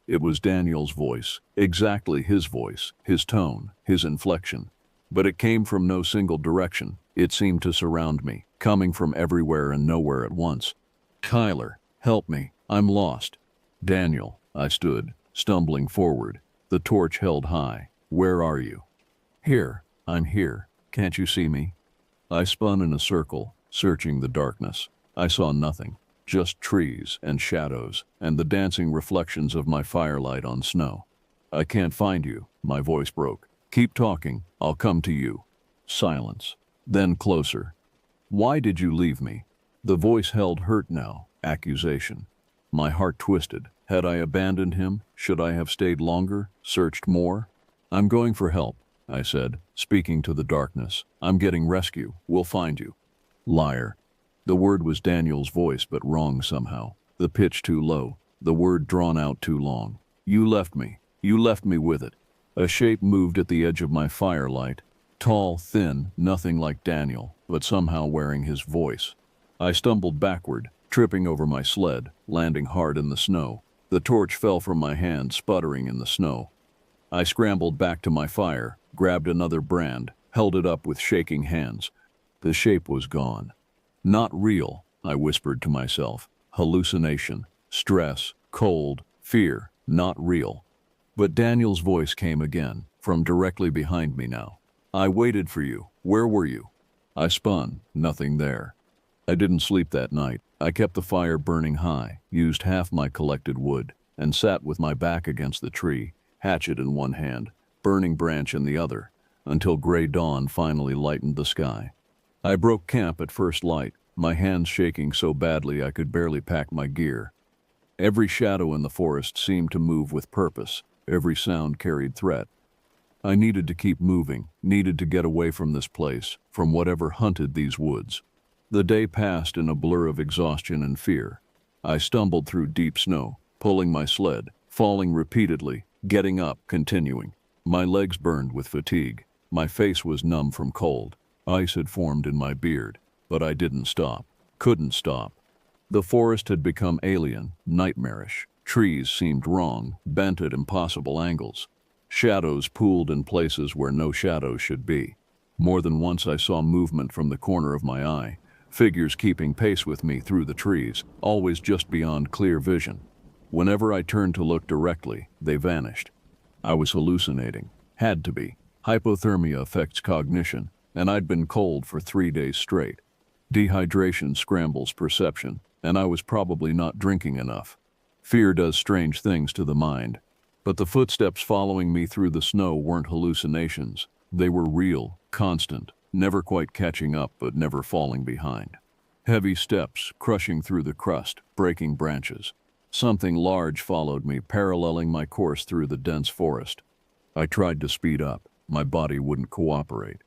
It was Daniel's voice, exactly his voice, his tone, his inflection. But it came from no single direction. It seemed to surround me, coming from everywhere and nowhere at once. "Tyler, help me. I'm lost." "Daniel," I stood, stumbling forward, the torch held high. "Where are you?" "Here. I'm here. Can't you see me?" I spun in a circle, searching the darkness. I saw nothing, just trees and shadows and the dancing reflections of my firelight on snow. "I can't find you," my voice broke. "Keep talking. I'll come to you." Silence. Then closer. "Why did you leave me?" The voice held hurt now, accusation. My heart twisted. Had I abandoned him? Should I have stayed longer, searched more? "I'm going for help," I said, speaking to the darkness. "I'm getting rescue. We'll find you." Liar. The word was Daniel's voice, but wrong somehow. The pitch too low, the word drawn out too long. "You left me. You left me with it." A shape moved at the edge of my firelight. Tall, thin, nothing like Daniel, but somehow wearing his voice. I stumbled backward, tripping over my sled, landing hard in the snow. The torch fell from my hand, sputtering in the snow. I scrambled back to my fire, grabbed another brand, held it up with shaking hands. The shape was gone. "Not real," I whispered to myself. "Hallucination, stress, cold, fear, not real." But Daniel's voice came again, from directly behind me now. "I waited for you. Where were you?" I spun, nothing there. I didn't sleep that night. I kept the fire burning high, used half my collected wood, and sat with my back against the tree, hatchet in one hand, burning branch in the other, until gray dawn finally lightened the sky. I broke camp at first light, my hands shaking so badly I could barely pack my gear. Every shadow in the forest seemed to move with purpose. Every sound carried threat. I needed to keep moving, needed to get away from this place, from whatever hunted these woods. The day passed in a blur of exhaustion and fear. I stumbled through deep snow, pulling my sled, falling repeatedly, getting up, continuing. My legs burned with fatigue. My face was numb from cold. Ice had formed in my beard, but I didn't stop, couldn't stop. The forest had become alien, nightmarish. Trees seemed wrong, bent at impossible angles. Shadows pooled in places where no shadows should be. More than once I saw movement from the corner of my eye, figures keeping pace with me through the trees, always just beyond clear vision. Whenever I turned to look directly, they vanished. I was hallucinating. Had to be. Hypothermia affects cognition, and I'd been cold for 3 days straight. Dehydration scrambles perception, and I was probably not drinking enough. Fear does strange things to the mind. But the footsteps following me through the snow weren't hallucinations. They were real, constant, never quite catching up but never falling behind. Heavy steps, crushing through the crust, breaking branches. Something large followed me, paralleling my course through the dense forest. I tried to speed up. My body wouldn't cooperate.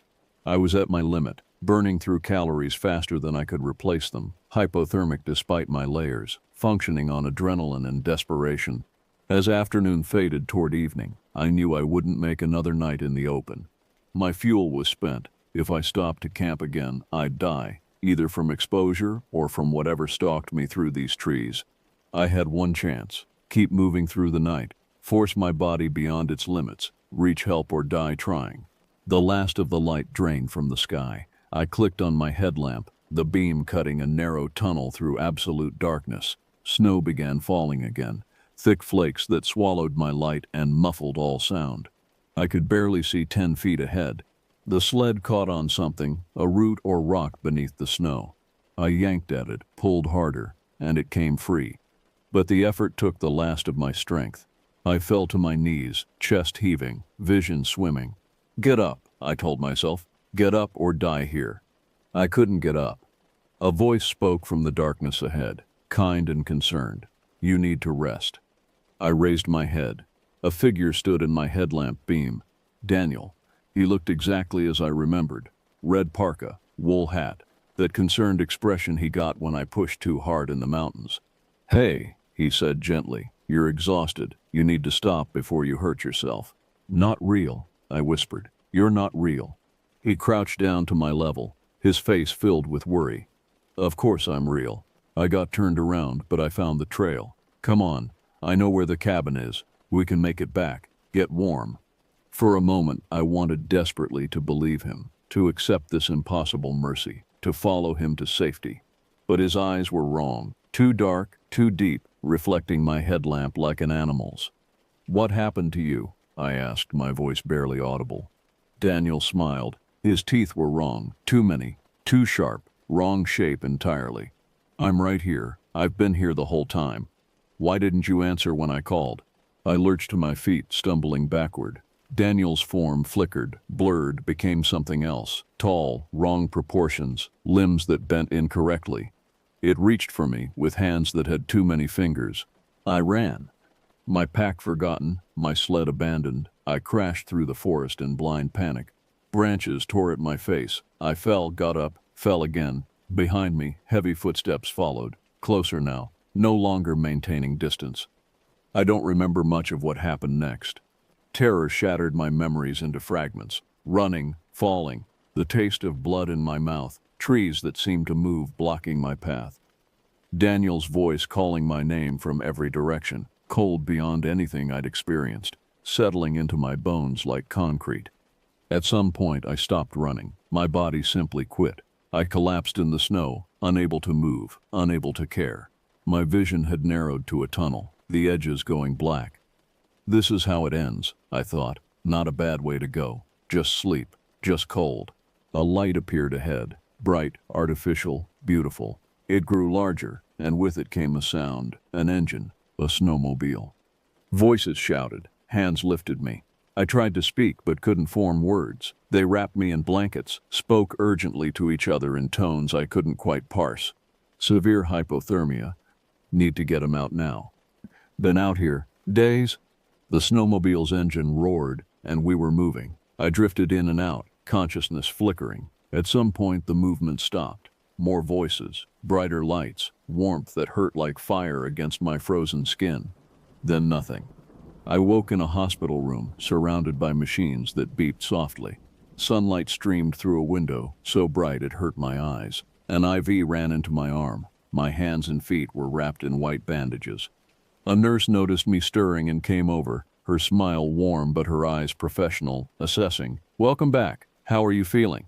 I was at my limit, burning through calories faster than I could replace them, hypothermic despite my layers, functioning on adrenaline and desperation. As afternoon faded toward evening, I knew I wouldn't make another night in the open. My fuel was spent. If I stopped to camp again, I'd die, either from exposure or from whatever stalked me through these trees. I had one chance: keep moving through the night, force my body beyond its limits, reach help or die trying. The last of the light drained from the sky. I clicked on my headlamp, the beam cutting a narrow tunnel through absolute darkness. Snow began falling again, thick flakes that swallowed my light and muffled all sound. I could barely see 10 feet ahead. The sled caught on something, a root or rock beneath the snow. I yanked at it, pulled harder, and it came free. But the effort took the last of my strength. I fell to my knees, chest heaving, vision swimming. Get up, I told myself. Get up or die here. I couldn't get up. A voice spoke from the darkness ahead, kind and concerned. You need to rest. I raised my head. A figure stood in my headlamp beam. Daniel. He looked exactly as I remembered. Red parka, wool hat, that concerned expression he got when I pushed too hard in the mountains. Hey, he said gently, you're exhausted. You need to stop before you hurt yourself. Not real, I whispered. You're not real. He crouched down to my level, his face filled with worry. Of course I'm real. I got turned around, but I found the trail. Come on, I know where the cabin is. We can make it back. Get warm. For a moment, I wanted desperately to believe him, to accept this impossible mercy, to follow him to safety. But his eyes were wrong, too dark, too deep, reflecting my headlamp like an animal's. What happened to you? I asked, my voice barely audible. Daniel smiled. His teeth were wrong, too many, too sharp, wrong shape entirely. I'm right here. I've been here the whole time. Why didn't you answer when I called? I lurched to my feet, stumbling backward. Daniel's form flickered, blurred, became something else. Tall, wrong proportions, limbs that bent incorrectly. It reached for me with hands that had too many fingers. I ran. My pack forgotten, my sled abandoned, I crashed through the forest in blind panic. Branches tore at my face. I fell, got up, fell again. Behind me, heavy footsteps followed. Closer now, no longer maintaining distance. I don't remember much of what happened next. Terror shattered my memories into fragments. Running, falling, the taste of blood in my mouth, trees that seemed to move blocking my path. Daniel's voice calling my name from every direction, cold beyond anything I'd experienced, settling into my bones like concrete. At some point I stopped running. My body simply quit. I collapsed in the snow, unable to move, unable to care. My vision had narrowed to a tunnel, the edges going black. This is how it ends, I thought. Not a bad way to go. Just sleep, just cold. A light appeared ahead, bright, artificial, beautiful. It grew larger, and with it came a sound, an engine, a snowmobile. Voices shouted, hands lifted me. I tried to speak but couldn't form words. They wrapped me in blankets, spoke urgently to each other in tones I couldn't quite parse. Severe hypothermia. Need to get him out now. Been out here days. The snowmobile's engine roared, and we were moving. I drifted in and out, consciousness flickering. At some point the movement stopped. More voices, brighter lights, warmth that hurt like fire against my frozen skin. Then nothing. I woke in a hospital room, surrounded by machines that beeped softly. Sunlight streamed through a window, so bright it hurt my eyes. An IV ran into my arm. My hands and feet were wrapped in white bandages. A nurse noticed me stirring and came over, her smile warm but her eyes professional, assessing. Welcome back. How are you feeling?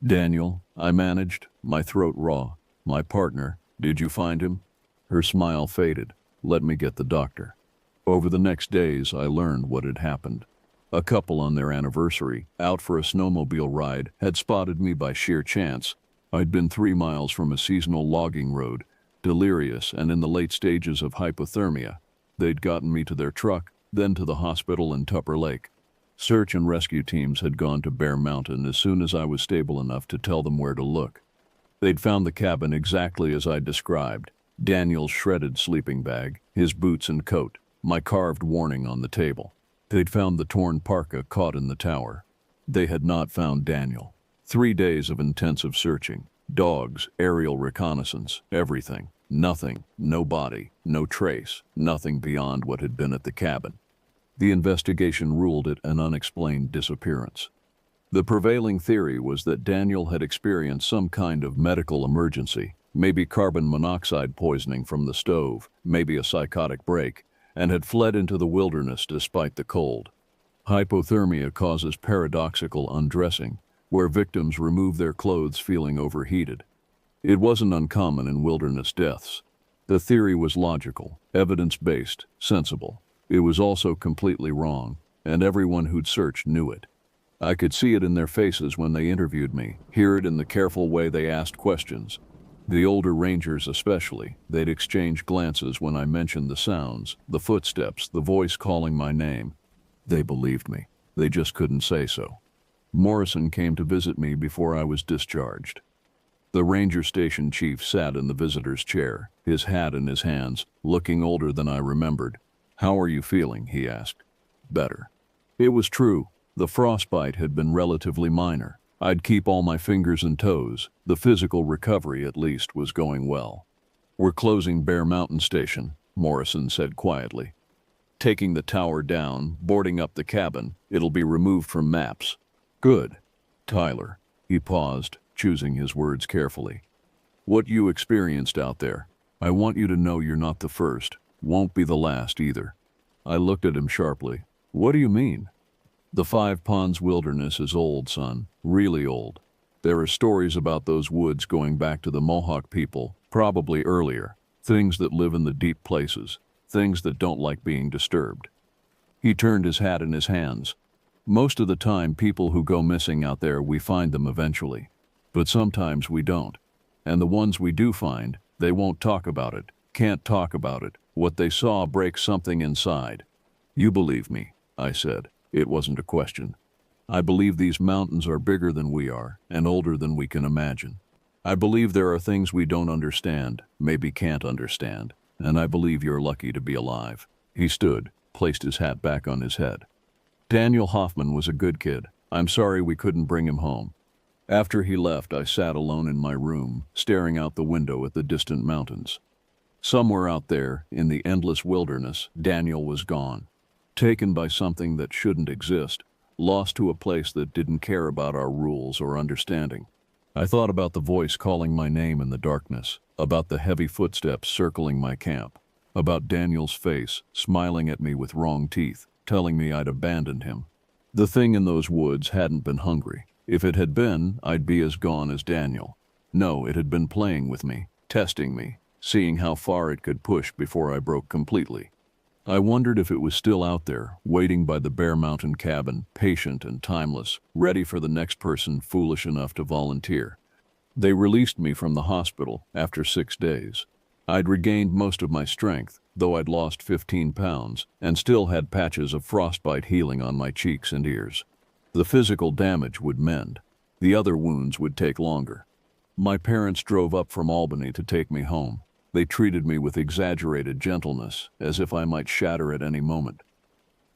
Daniel, I managed, my throat raw. My partner, did you find him? Her smile faded. Let me get the doctor. Over the next days, I learned what had happened. A couple on their anniversary, out for a snowmobile ride, had spotted me by sheer chance. I'd been 3 miles from a seasonal logging road, delirious and in the late stages of hypothermia. They'd gotten me to their truck, then to the hospital in Tupper Lake. Search and rescue teams had gone to Bear Mountain as soon as I was stable enough to tell them where to look. They'd found the cabin exactly as I'd described. Daniel's shredded sleeping bag, his boots and coat, my carved warning on the table. They'd found the torn parka caught in the tower. They had not found Daniel. 3 days of intensive searching. Dogs, aerial reconnaissance, everything. Nothing, no body, no trace, nothing beyond what had been at the cabin. The investigation ruled it an unexplained disappearance. The prevailing theory was that Daniel had experienced some kind of medical emergency, maybe carbon monoxide poisoning from the stove, maybe a psychotic break, and had fled into the wilderness despite the cold. Hypothermia causes paradoxical undressing, where victims remove their clothes feeling overheated. It wasn't uncommon in wilderness deaths. The theory was logical, evidence-based, sensible. It was also completely wrong, and everyone who'd searched knew it. I could see it in their faces when they interviewed me, hear it in the careful way they asked questions. The older rangers especially, they'd exchange glances when I mentioned the sounds, the footsteps, the voice calling my name. They believed me. They just couldn't say so. Morrison came to visit me before I was discharged. The ranger station chief sat in the visitor's chair, his hat in his hands, looking older than I remembered. "How are you feeling?" he asked. "Better." It was true. The frostbite had been relatively minor. I'd keep all my fingers and toes. The physical recovery, at least, was going well. "We're closing Bear Mountain Station," Morrison said quietly. "Taking the tower down, boarding up the cabin. It'll be removed from maps." "Good. Tyler." He paused, choosing his words carefully. "What you experienced out there, I want you to know you're not the first. Won't be the last either." I looked at him sharply. "What do you mean?" "The Five Ponds Wilderness is old, son. Really old. There are stories about those woods going back to the Mohawk people, probably earlier. Things that live in the deep places. Things that don't like being disturbed." He turned his hat in his hands. "Most of the time, people who go missing out there, we find them eventually. But sometimes we don't. And the ones we do find, they won't talk about it, can't talk about it. What they saw breaks something inside." "You believe me," I said. It wasn't a question. "I believe these mountains are bigger than we are, and older than we can imagine. I believe there are things we don't understand, maybe can't understand, and I believe you're lucky to be alive." He stood, placed his hat back on his head. "Daniel Hoffman was a good kid. I'm sorry we couldn't bring him home." After he left, I sat alone in my room, staring out the window at the distant mountains. Somewhere out there, in the endless wilderness, Daniel was gone. Taken by something that shouldn't exist, lost to a place that didn't care about our rules or understanding. I thought about the voice calling my name in the darkness, about the heavy footsteps circling my camp, about Daniel's face, smiling at me with wrong teeth, telling me I'd abandoned him. The thing in those woods hadn't been hungry. If it had been, I'd be as gone as Daniel. No, it had been playing with me, testing me, seeing how far it could push before I broke completely. I wondered if it was still out there, waiting by the Bear Mountain cabin, patient and timeless, ready for the next person foolish enough to volunteer. They released me from the hospital after 6 days. I'd regained most of my strength, though I'd lost 15 pounds, and still had patches of frostbite healing on my cheeks and ears. The physical damage would mend. The other wounds would take longer. My parents drove up from Albany to take me home. They treated me with exaggerated gentleness, as if I might shatter at any moment.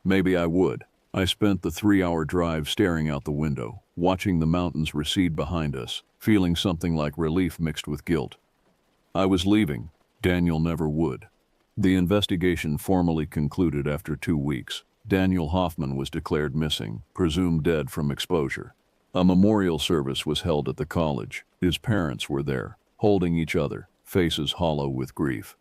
Maybe I would. I spent the 3-hour drive staring out the window, watching the mountains recede behind us, feeling something like relief mixed with guilt. I was leaving. Daniel never would. The investigation formally concluded after 2 weeks. Daniel Hoffman was declared missing, presumed dead from exposure. A memorial service was held at the college. His parents were there, holding each other, faces hollow with grief.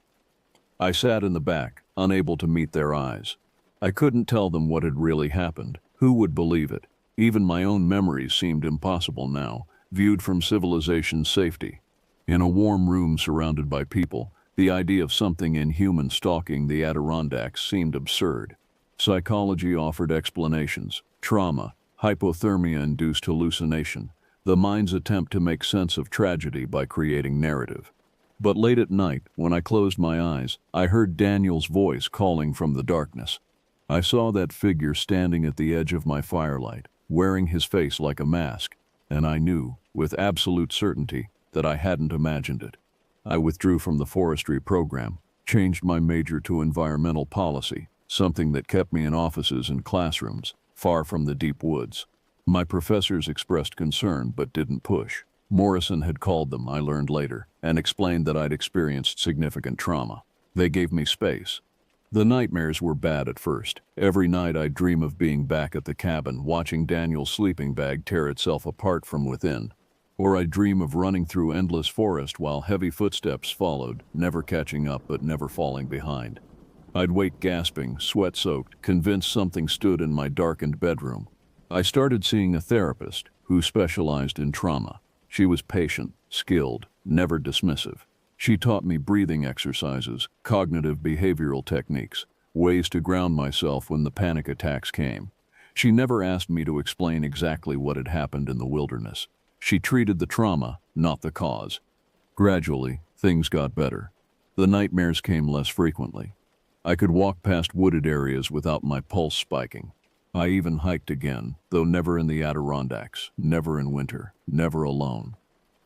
I sat in the back, unable to meet their eyes. I couldn't tell them what had really happened. Who would believe it? Even my own memories seemed impossible now, viewed from civilization's safety. In a warm room surrounded by people, the idea of something inhuman stalking the Adirondacks seemed absurd. Psychology offered explanations: trauma, hypothermia-induced hallucination, the mind's attempt to make sense of tragedy by creating narrative. But late at night, when I closed my eyes, I heard Daniel's voice calling from the darkness. I saw that figure standing at the edge of my firelight, wearing his face like a mask, and I knew, with absolute certainty, that I hadn't imagined it. I withdrew from the forestry program, changed my major to environmental policy, something that kept me in offices and classrooms, far from the deep woods. My professors expressed concern but didn't push. Morrison had called them, I learned later, and explained that I'd experienced significant trauma. They gave me space. The nightmares were bad at first. Every night I'd dream of being back at the cabin, watching Daniel's sleeping bag tear itself apart from within. Or I'd dream of running through endless forest while heavy footsteps followed, never catching up but never falling behind. I'd wake gasping, sweat-soaked, convinced something stood in my darkened bedroom. I started seeing a therapist who specialized in trauma. She was patient, skilled, never dismissive. She taught me breathing exercises, cognitive behavioral techniques, ways to ground myself when the panic attacks came. She never asked me to explain exactly what had happened in the wilderness. She treated the trauma, not the cause. Gradually, things got better. The nightmares came less frequently. I could walk past wooded areas without my pulse spiking. I even hiked again, though never in the Adirondacks, never in winter, never alone.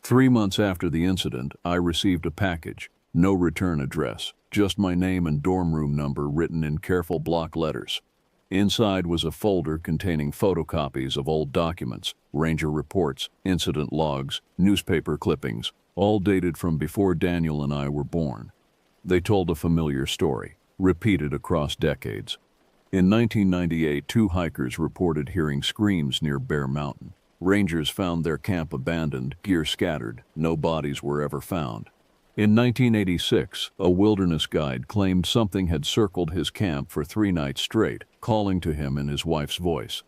3 months after the incident, I received a package, no return address, just my name and dorm room number written in careful block letters. Inside was a folder containing photocopies of old documents, ranger reports, incident logs, newspaper clippings, all dated from before Daniel and I were born. They told a familiar story, repeated across decades. In 1998, 2 hikers reported hearing screams near Bear Mountain. Rangers found their camp abandoned, gear scattered, no bodies were ever found. In 1986, a wilderness guide claimed something had circled his camp for 3 nights straight, calling to him in his wife's voice.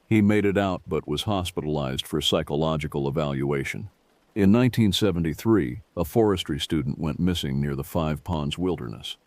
He made it out but was hospitalized for psychological evaluation. In 1973, a forestry student went missing near the Five Ponds Wilderness.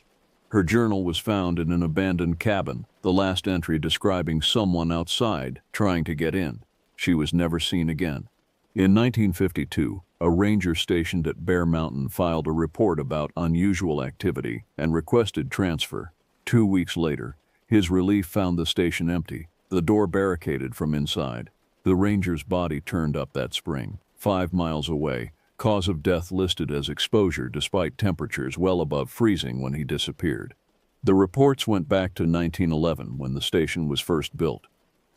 Her journal was found in an abandoned cabin, the last entry describing someone outside trying to get in. She was never seen again. In 1952, a ranger stationed at Bear Mountain filed a report about unusual activity and requested transfer. 2 weeks later, his relief found the station empty, the door barricaded from inside. The ranger's body turned up that spring, 5 miles away, cause of death listed as exposure despite temperatures well above freezing when he disappeared. The reports went back to 1911 when the station was first built.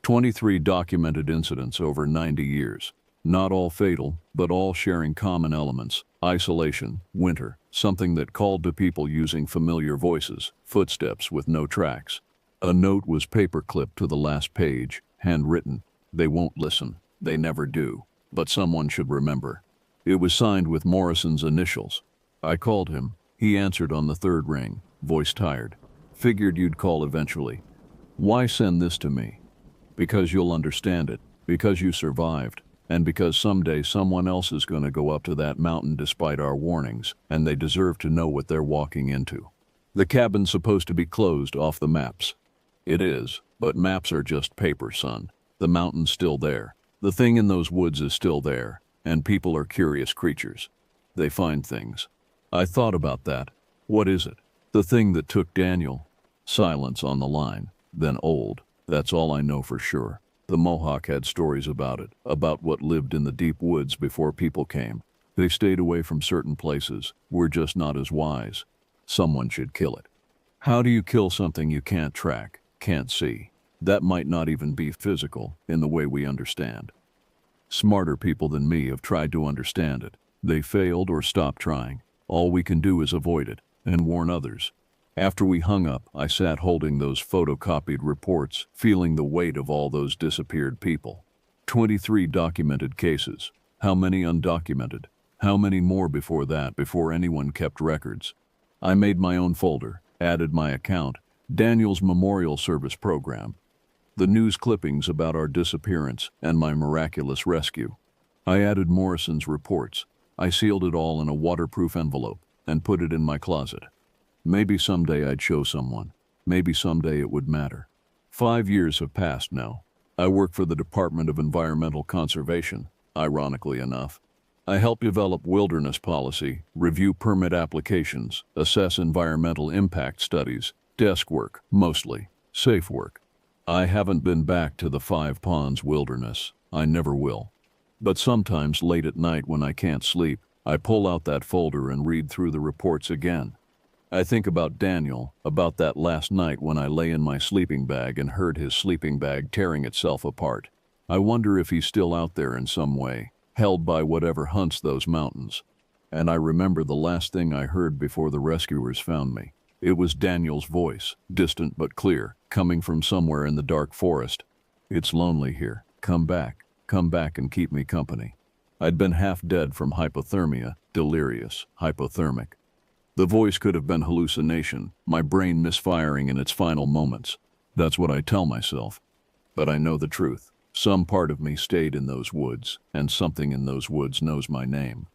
23 documented incidents over 90 years. Not all fatal, but all sharing common elements: isolation, winter, something that called to people using familiar voices, footsteps with no tracks. A note was paper-clipped to the last page, handwritten. They won't listen. They never do. But someone should remember. It was signed with Morrison's initials. I called him. He answered on the 3rd ring, voice tired. Figured you'd call eventually. Why send this to me? Because you'll understand it, because you survived, and because someday someone else is going to go up to that mountain despite our warnings, and they deserve to know what they're walking into. The cabin's supposed to be closed off the maps. It is, but maps are just paper, son. The mountain's still there. The thing in those woods is still there, and people are curious creatures. They find things. I thought about that. What is it? The thing that took Daniel? Silence on the line, then old. That's all I know for sure. The Mohawk had stories about it, about what lived in the deep woods before people came. They stayed away from certain places. We're just not as wise. Someone should kill it. How do you kill something you can't track, can't see? That might not even be physical in the way we understand. Smarter people than me have tried to understand it. They failed or stopped trying. All we can do is avoid it and warn others. After we hung up, I sat holding those photocopied reports, feeling the weight of all those disappeared people. 23 documented cases. How many undocumented? How many more before that, before anyone kept records? I made my own folder, added my account, Daniel's memorial service program, the news clippings about our disappearance and my miraculous rescue. I added Morrison's reports. I sealed it all in a waterproof envelope and put it in my closet. Maybe someday I'd show someone. Maybe someday it would matter. 5 years have passed now. I work for the Department of Environmental Conservation, ironically enough. I help develop wilderness policy, review permit applications, assess environmental impact studies, desk work, mostly, safe work. I haven't been back to the Five Ponds Wilderness. I never will. But sometimes late at night when I can't sleep, I pull out that folder and read through the reports again. I think about Daniel, about that last night when I lay in my sleeping bag and heard his sleeping bag tearing itself apart. I wonder if he's still out there in some way, held by whatever hunts those mountains. And I remember the last thing I heard before the rescuers found me. It was Daniel's voice, distant but clear, coming from somewhere in the dark forest. "It's lonely here. Come back and keep me company." I'd been half dead from hypothermia, delirious, hypothermic. The voice could have been hallucination, my brain misfiring in its final moments. That's what I tell myself. But I know the truth. Some part of me stayed in those woods, and something in those woods knows my name.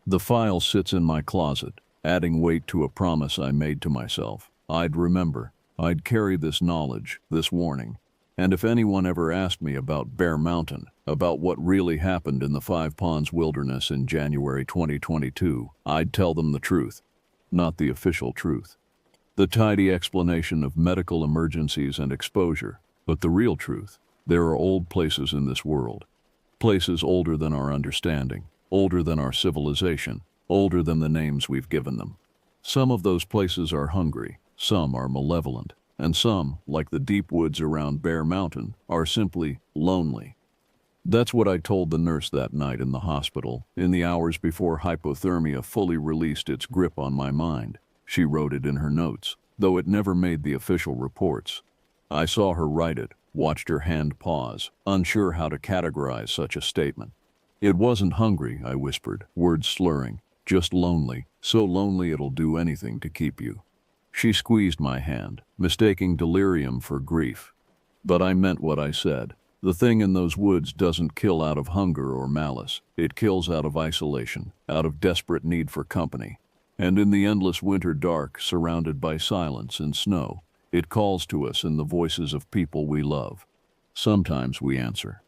The file sits in my closet, adding weight to a promise I made to myself. I'd remember. I'd carry this knowledge, this warning. And if anyone ever asked me about Bear Mountain, about what really happened in the Five Ponds Wilderness in January 2022, I'd tell them the truth, not the official truth. The tidy explanation of medical emergencies and exposure, but the real truth. There are old places in this world. Places older than our understanding, older than our civilization, older than the names we've given them. Some of those places are hungry, some are malevolent, and some, like the deep woods around Bear Mountain, are simply lonely. That's what I told the nurse that night in the hospital, in the hours before hypothermia fully released its grip on my mind. She wrote it in her notes, though it never made the official reports. I saw her write it, watched her hand pause, unsure how to categorize such a statement. "It wasn't hungry," I whispered, words slurring, "just lonely, so lonely it'll do anything to keep you." She squeezed my hand, mistaking delirium for grief. But I meant what I said. The thing in those woods doesn't kill out of hunger or malice. It kills out of isolation, out of desperate need for company. And in the endless winter dark, surrounded by silence and snow, it calls to us in the voices of people we love. Sometimes we answer.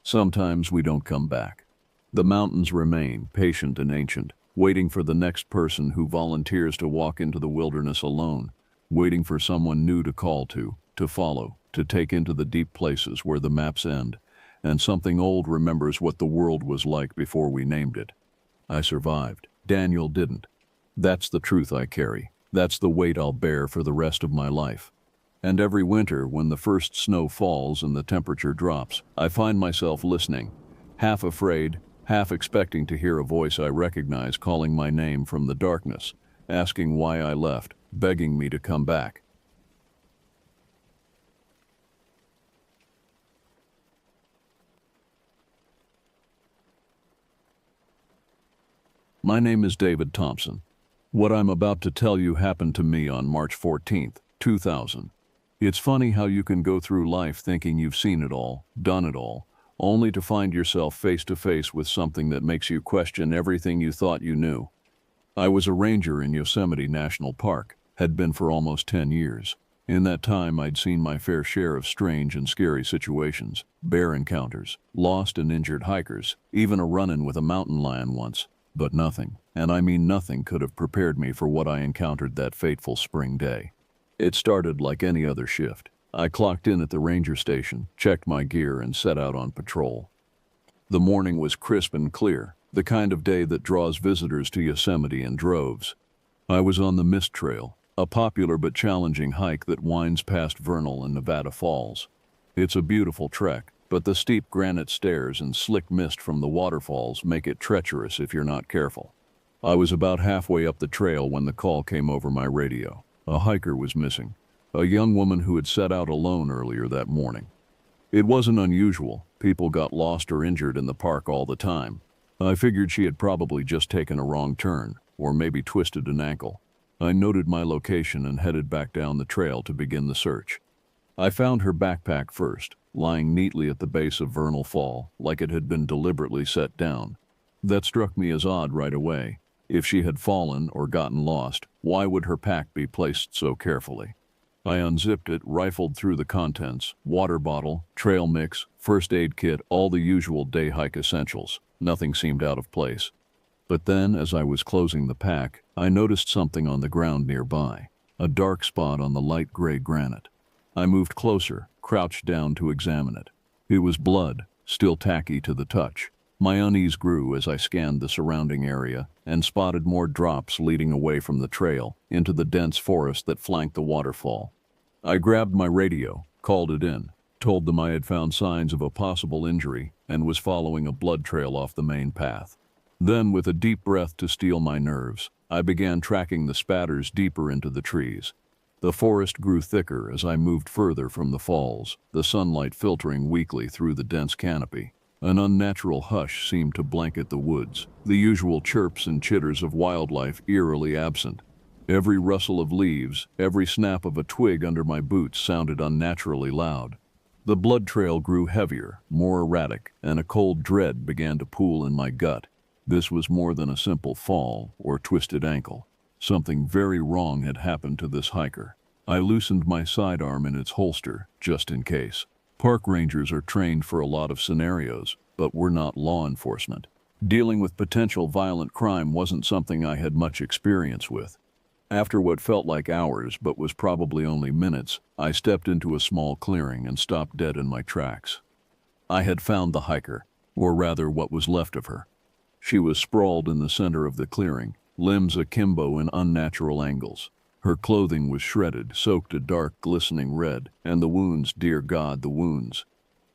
Sometimes we don't come back. The mountains remain, patient and ancient, waiting for the next person who volunteers to walk into the wilderness alone, waiting for someone new to call to follow, to take into the deep places where the maps end, and something old remembers what the world was like before we named it. I survived. Daniel didn't. That's the truth I carry. That's the weight I'll bear for the rest of my life. And every winter, when the first snow falls and the temperature drops, I find myself listening, half afraid, half expecting to hear a voice I recognize calling my name from the darkness, asking why I left, begging me to come back. My name is David Thompson. What I'm about to tell you happened to me on March 14th, 2000. It's funny how you can go through life thinking you've seen it all, done it all, only to find yourself face to face with something that makes you question everything you thought you knew. I was a ranger in Yosemite National Park, had been for almost 10 years. In that time, I'd seen my fair share of strange and scary situations, bear encounters, lost and injured hikers, even a run-in with a mountain lion once. But nothing, and I mean nothing, could have prepared me for what I encountered that fateful spring day. It started like any other shift. I clocked in at the ranger station, checked my gear, and set out on patrol. The morning was crisp and clear, the kind of day that draws visitors to Yosemite in droves. I was on the Mist Trail, a popular but challenging hike that winds past Vernal and Nevada Falls. It's a beautiful trek, but the steep granite stairs and slick mist from the waterfalls make it treacherous if you're not careful. I was about halfway up the trail when the call came over my radio. A hiker was missing, a young woman who had set out alone earlier that morning. It wasn't unusual. People got lost or injured in the park all the time. I figured she had probably just taken a wrong turn, or maybe twisted an ankle. I noted my location and headed back down the trail to begin the search. I found her backpack first, lying neatly at the base of Vernal Fall, like it had been deliberately set down. That struck me as odd right away. If she had fallen or gotten lost, why would her pack be placed so carefully? I unzipped it, rifled through the contents: water bottle, trail mix, first aid kit, all the usual day hike essentials. Nothing seemed out of place. But then, as I was closing the pack, I noticed something on the ground nearby, a dark spot on the light gray granite. I moved closer, crouched down to examine it. It was blood, still tacky to the touch. My unease grew as I scanned the surrounding area and spotted more drops leading away from the trail into the dense forest that flanked the waterfall. I grabbed my radio, called it in, told them I had found signs of a possible injury and was following a blood trail off the main path. Then, with a deep breath to steel my nerves, I began tracking the spatters deeper into the trees. The forest grew thicker as I moved further from the falls, the sunlight filtering weakly through the dense canopy. An unnatural hush seemed to blanket the woods, the usual chirps and chitters of wildlife eerily absent. Every rustle of leaves, every snap of a twig under my boots sounded unnaturally loud. The blood trail grew heavier, more erratic, and a cold dread began to pool in my gut. This was more than a simple fall or twisted ankle. Something very wrong had happened to this hiker. I loosened my sidearm in its holster, just in case. Park rangers are trained for a lot of scenarios, but we're not law enforcement. Dealing with potential violent crime wasn't something I had much experience with. After what felt like hours but was probably only minutes, I stepped into a small clearing and stopped dead in my tracks. I had found the hiker, or rather what was left of her. She was sprawled in the center of the clearing, limbs akimbo in unnatural angles. Her clothing was shredded, soaked a dark, glistening red, and the wounds, dear God, the wounds.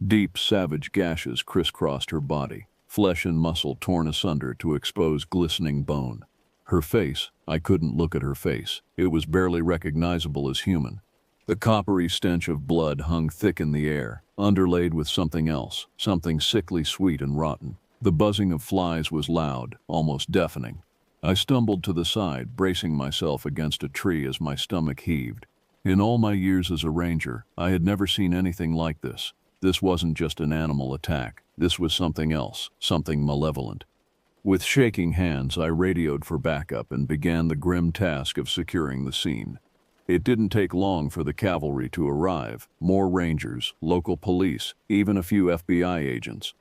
Deep, savage gashes crisscrossed her body, flesh and muscle torn asunder to expose glistening bone. Her face, I couldn't look at her face. It was barely recognizable as human. The coppery stench of blood hung thick in the air, underlaid with something else, something sickly sweet and rotten. The buzzing of flies was loud, almost deafening. I stumbled to the side, bracing myself against a tree as my stomach heaved. In all my years as a ranger, I had never seen anything like this. This wasn't just an animal attack. This was something else, something malevolent. With shaking hands, I radioed for backup and began the grim task of securing the scene. It didn't take long for the cavalry to arrive, more rangers, local police, even a few FBI agents.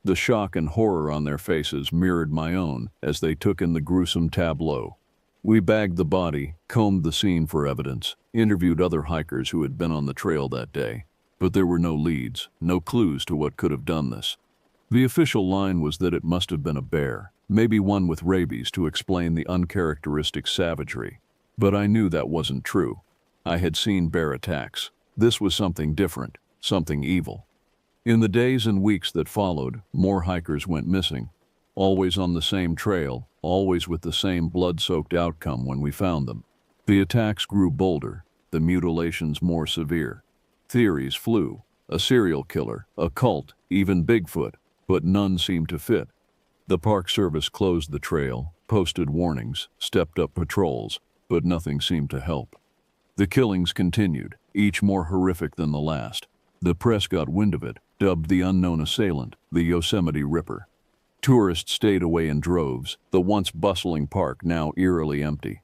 The shock and horror on their faces mirrored my own as they took in the gruesome tableau. We bagged the body, combed the scene for evidence, interviewed other hikers who had been on the trail that day, but there were no leads, no clues to what could have done this. The official line was that it must have been a bear, maybe one with rabies to explain the uncharacteristic savagery. But I knew that wasn't true. I had seen bear attacks. This was something different, something evil. In the days and weeks that followed, more hikers went missing, always on the same trail, always with the same blood-soaked outcome when we found them. The attacks grew bolder, the mutilations more severe. Theories flew: a serial killer, a cult, even Bigfoot, but none seemed to fit. The Park Service closed the trail, posted warnings, stepped up patrols, but nothing seemed to help. The killings continued, each more horrific than the last. The press got wind of it, dubbed the unknown assailant the Yosemite Ripper. Tourists stayed away in droves, the once bustling park now eerily empty.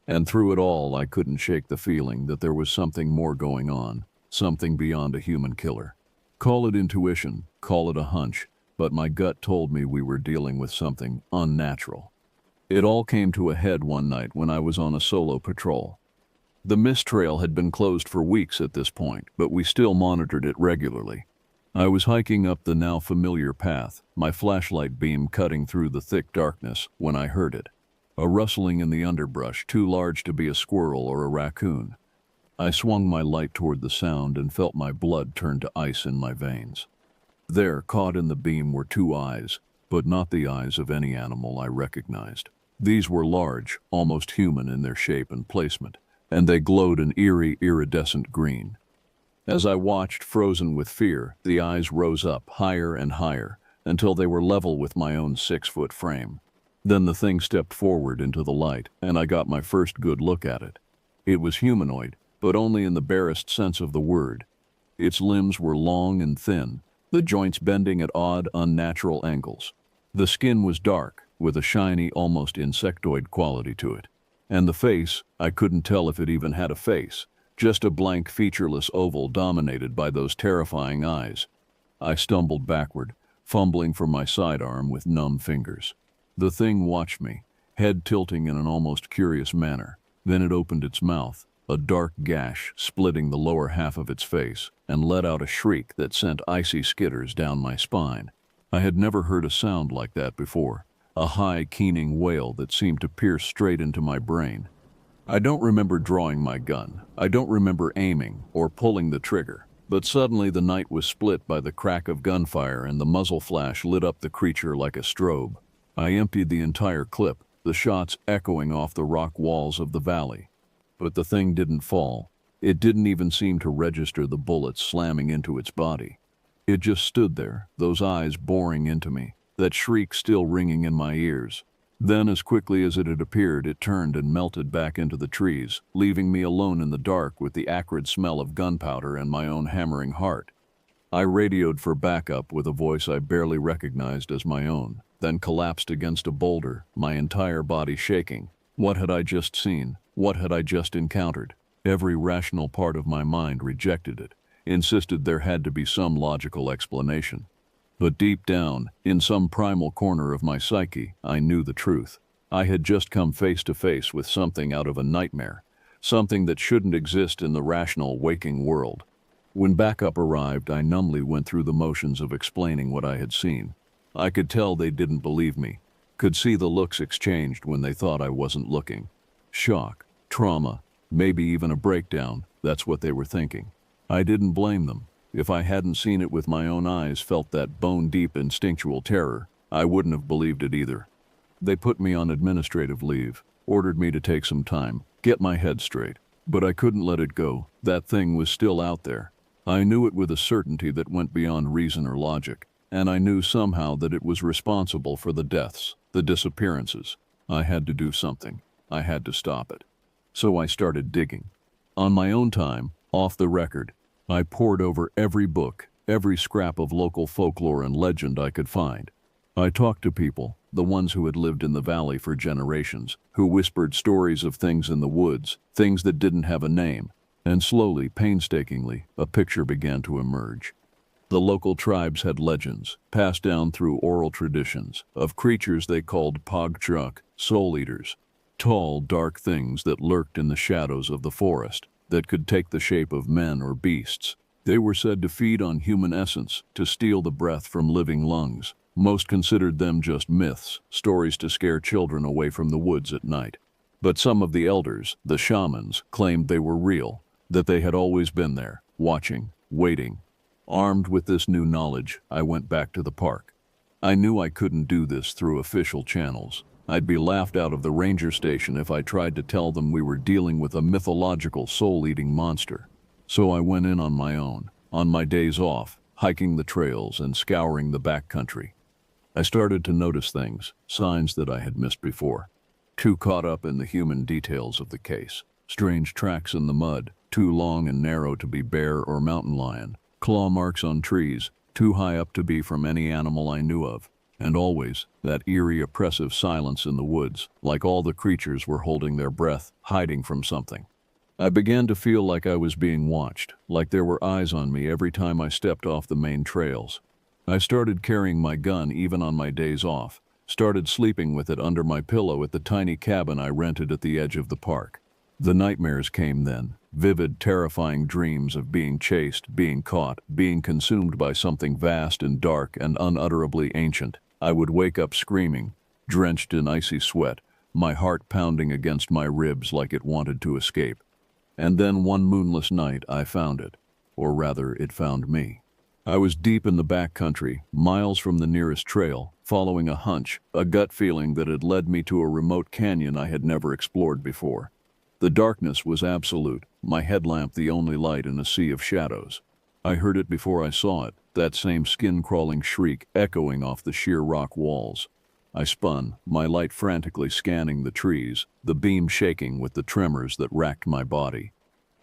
And through it all, I couldn't shake the feeling that there was something more going on, something beyond a human killer. Call it intuition, call it a hunch, but my gut told me we were dealing with something unnatural. It all came to a head one night when I was on a solo patrol. The mist trail had been closed for weeks at this point, but we still monitored it regularly. I was hiking up the now familiar path, my flashlight beam cutting through the thick darkness, when I heard it. A rustling in the underbrush, too large to be a squirrel or a raccoon. I swung my light toward the sound and felt my blood turn to ice in my veins. There, caught in the beam, were two eyes, but not the eyes of any animal I recognized. These were large, almost human in their shape and placement, and they glowed an eerie, iridescent green. As I watched, frozen with fear, the eyes rose up higher and higher until they were level with my own 6-foot frame. Then the thing stepped forward into the light, and I got my first good look at it. It was humanoid, but only in the barest sense of the word. Its limbs were long and thin, the joints bending at odd, unnatural angles. The skin was dark, with a shiny, almost insectoid quality to it. And the face, I couldn't tell if it even had a face, just a blank, featureless oval dominated by those terrifying eyes. I stumbled backward, fumbling for my sidearm with numb fingers. The thing watched me, head tilting in an almost curious manner. Then it opened its mouth, a dark gash splitting the lower half of its face, and let out a shriek that sent icy skitters down my spine. I had never heard a sound like that before, a high, keening wail that seemed to pierce straight into my brain. I don't remember drawing my gun. I don't remember aiming or pulling the trigger. But suddenly the night was split by the crack of gunfire and the muzzle flash lit up the creature like a strobe. I emptied the entire clip, the shots echoing off the rock walls of the valley. But the thing didn't fall. It didn't even seem to register the bullets slamming into its body. It just stood there, those eyes boring into me, that shriek still ringing in my ears. Then, as quickly as it had appeared, it turned and melted back into the trees, leaving me alone in the dark with the acrid smell of gunpowder and my own hammering heart. I radioed for backup with a voice I barely recognized as my own, then collapsed against a boulder, my entire body shaking. What had I just seen? What had I just encountered? Every rational part of my mind rejected it, insisted there had to be some logical explanation. But deep down, in some primal corner of my psyche, I knew the truth. I had just come face to face with something out of a nightmare, something that shouldn't exist in the rational waking world. When backup arrived, I numbly went through the motions of explaining what I had seen. I could tell they didn't believe me, could see the looks exchanged when they thought I wasn't looking. Shock, trauma, maybe even a breakdown, that's what they were thinking. I didn't blame them. If I hadn't seen it with my own eyes, felt that bone-deep instinctual terror, I wouldn't have believed it either. They put me on administrative leave, ordered me to take some time, get my head straight. But I couldn't let it go. That thing was still out there. I knew it with a certainty that went beyond reason or logic, and I knew somehow that it was responsible for the deaths, the disappearances. I had to do something. I had to stop it. So I started digging. On my own time, off the record, I pored over every book, every scrap of local folklore and legend I could find. I talked to people, the ones who had lived in the valley for generations, who whispered stories of things in the woods, things that didn't have a name, and slowly, painstakingly, a picture began to emerge. The local tribes had legends, passed down through oral traditions, of creatures they called Pogchuk, soul eaters, tall, dark things that lurked in the shadows of the forest, that could take the shape of men or beasts. They were said to feed on human essence, to steal the breath from living lungs. Most considered them just myths, stories to scare children away from the woods at night. But some of the elders, the shamans, claimed they were real, that they had always been there, watching, waiting. Armed with this new knowledge, I went back to the park. I knew I couldn't do this through official channels. I'd be laughed out of the ranger station if I tried to tell them we were dealing with a mythological soul-eating monster. So I went in on my own, on my days off, hiking the trails and scouring the backcountry. I started to notice things, signs that I had missed before. Too caught up in the human details of the case. Strange tracks in the mud, too long and narrow to be bear or mountain lion. Claw marks on trees, too high up to be from any animal I knew of. And always, that eerie, oppressive silence in the woods, like all the creatures were holding their breath, hiding from something. I began to feel like I was being watched, like there were eyes on me every time I stepped off the main trails. I started carrying my gun even on my days off, started sleeping with it under my pillow at the tiny cabin I rented at the edge of the park. The nightmares came then, vivid, terrifying dreams of being chased, being caught, being consumed by something vast and dark and unutterably ancient. I would wake up screaming, drenched in icy sweat, my heart pounding against my ribs like it wanted to escape. And then one moonless night I found it, or rather it found me. I was deep in the backcountry, miles from the nearest trail, following a hunch, a gut feeling that had led me to a remote canyon I had never explored before. The darkness was absolute, my headlamp the only light in a sea of shadows. I heard it before I saw it, that same skin-crawling shriek echoing off the sheer rock walls. I spun, my light frantically scanning the trees, the beam shaking with the tremors that racked my body.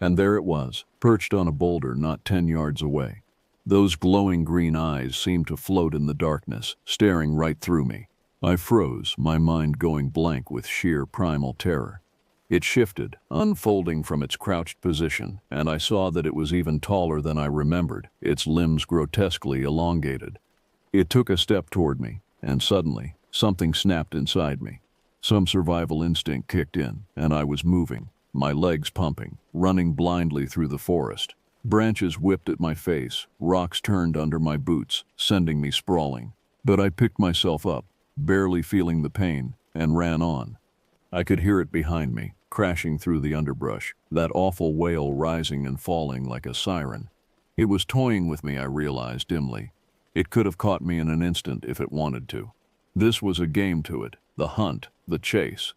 And there it was, perched on a boulder not 10 yards away. Those glowing green eyes seemed to float in the darkness, staring right through me. I froze, my mind going blank with sheer primal terror. It shifted, unfolding from its crouched position, and I saw that it was even taller than I remembered, its limbs grotesquely elongated. It took a step toward me, and suddenly, something snapped inside me. Some survival instinct kicked in, and I was moving, my legs pumping, running blindly through the forest. Branches whipped at my face, rocks turned under my boots, sending me sprawling. But I picked myself up, barely feeling the pain, and ran on. I could hear it behind me, crashing through the underbrush, that awful wail rising and falling like a siren. It was toying with me, I realized dimly. It could have caught me in an instant if it wanted to. This was a game to it, the hunt, the chase.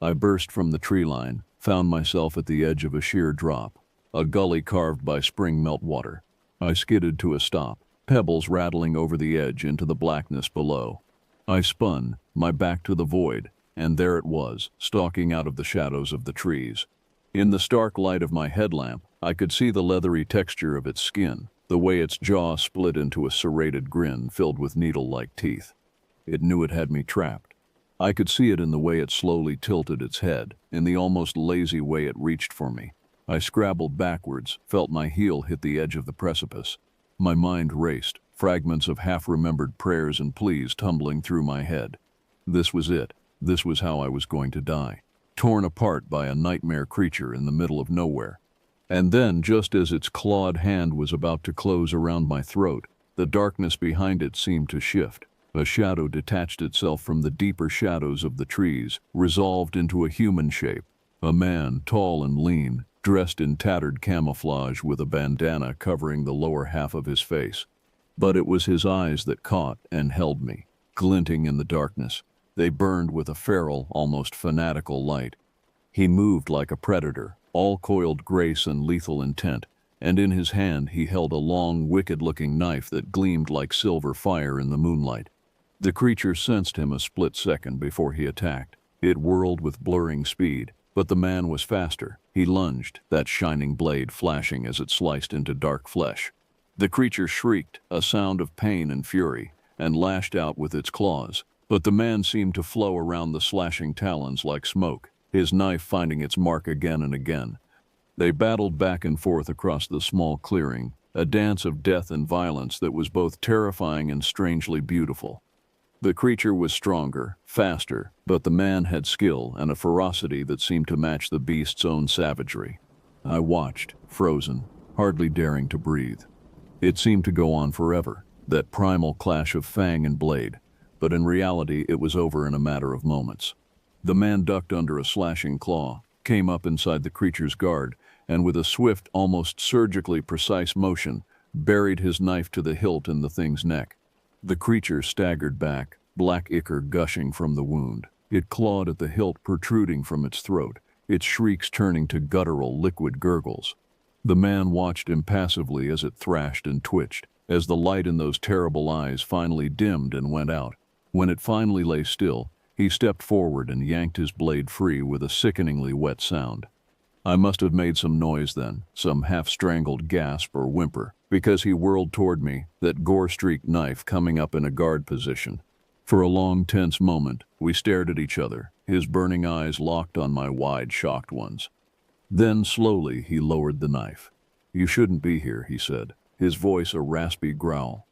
I burst from the tree line, found myself at the edge of a sheer drop, a gully carved by spring meltwater. I skidded to a stop, pebbles rattling over the edge into the blackness below. I spun, my back to the void, and there it was, stalking out of the shadows of the trees. In the stark light of my headlamp, I could see the leathery texture of its skin, the way its jaw split into a serrated grin filled with needle-like teeth. It knew it had me trapped. I could see it in the way it slowly tilted its head, in the almost lazy way it reached for me. I scrabbled backwards, felt my heel hit the edge of the precipice. My mind raced, fragments of half-remembered prayers and pleas tumbling through my head. This was it. This was how I was going to die. Torn apart by a nightmare creature in the middle of nowhere. And then, just as its clawed hand was about to close around my throat, the darkness behind it seemed to shift. A shadow detached itself from the deeper shadows of the trees, resolved into a human shape. A man, tall and lean, dressed in tattered camouflage with a bandana covering the lower half of his face. But it was his eyes that caught and held me, glinting in the darkness. They burned with a feral, almost fanatical light. He moved like a predator, all coiled grace and lethal intent, and in his hand he held a long, wicked-looking knife that gleamed like silver fire in the moonlight. The creature sensed him a split second before he attacked. It whirled with blurring speed, but the man was faster. He lunged, that shining blade flashing as it sliced into dark flesh. The creature shrieked, a sound of pain and fury, and lashed out with its claws, but the man seemed to flow around the slashing talons like smoke, his knife finding its mark again and again. They battled back and forth across the small clearing, a dance of death and violence that was both terrifying and strangely beautiful. The creature was stronger, faster, but the man had skill and a ferocity that seemed to match the beast's own savagery. I watched, frozen, hardly daring to breathe. It seemed to go on forever, that primal clash of fang and blade, but in reality it was over in a matter of moments. The man ducked under a slashing claw, came up inside the creature's guard, and with a swift, almost surgically precise motion, buried his knife to the hilt in the thing's neck. The creature staggered back, black ichor gushing from the wound. It clawed at the hilt protruding from its throat, its shrieks turning to guttural, liquid gurgles. The man watched impassively as it thrashed and twitched, as the light in those terrible eyes finally dimmed and went out. When it finally lay still, he stepped forward and yanked his blade free with a sickeningly wet sound. I must have made some noise then, some half-strangled gasp or whimper, because he whirled toward me, that gore-streaked knife coming up in a guard position. For a long, tense moment, we stared at each other, his burning eyes locked on my wide, shocked ones. Then, slowly, he lowered the knife. "You shouldn't be here," he said, his voice a raspy growl.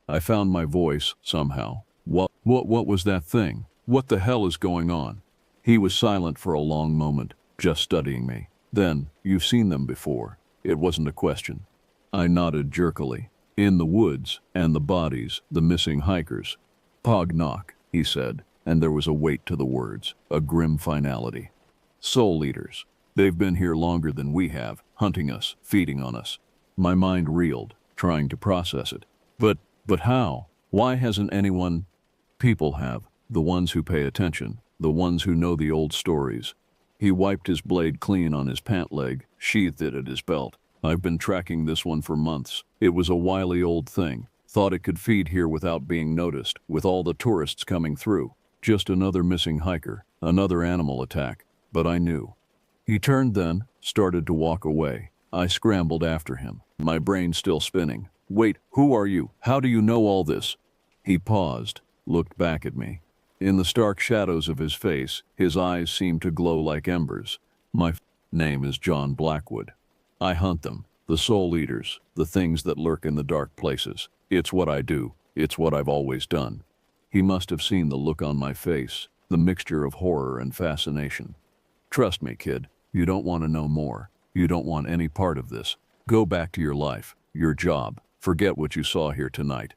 I found my voice, somehow. What was that thing? What the hell is going on?" He was silent for a long moment, just studying me. Then, "You've seen them before." It wasn't a question. I nodded jerkily. "In the woods, and the bodies, the missing hikers." "Pog knock," he said, and there was a weight to the words, a grim finality. "Soul eaters. They've been here longer than we have, hunting us, feeding on us." My mind reeled, trying to process it. But how? Why hasn't anyone? People have, the ones who pay attention, the ones who know the old stories. He wiped his blade clean on his pant leg, sheathed it at his belt. "I've been tracking this one for months. It was a wily old thing. Thought it could feed here without being noticed, with all the tourists coming through. Just another missing hiker, another animal attack. But I knew." He turned then, started to walk away. I scrambled after him, my brain still spinning. "Wait, who are you? How do you know all this?" He paused, looked back at me. In the stark shadows of his face, his eyes seemed to glow like embers. "My name is John Blackwood. I hunt them, the soul eaters, the things that lurk in the dark places. It's what I do. It's what I've always done." He must have seen the look on my face, the mixture of horror and fascination. "Trust me, kid. You don't want to know more. You don't want any part of this. Go back to your life, your job. Forget what you saw here tonight."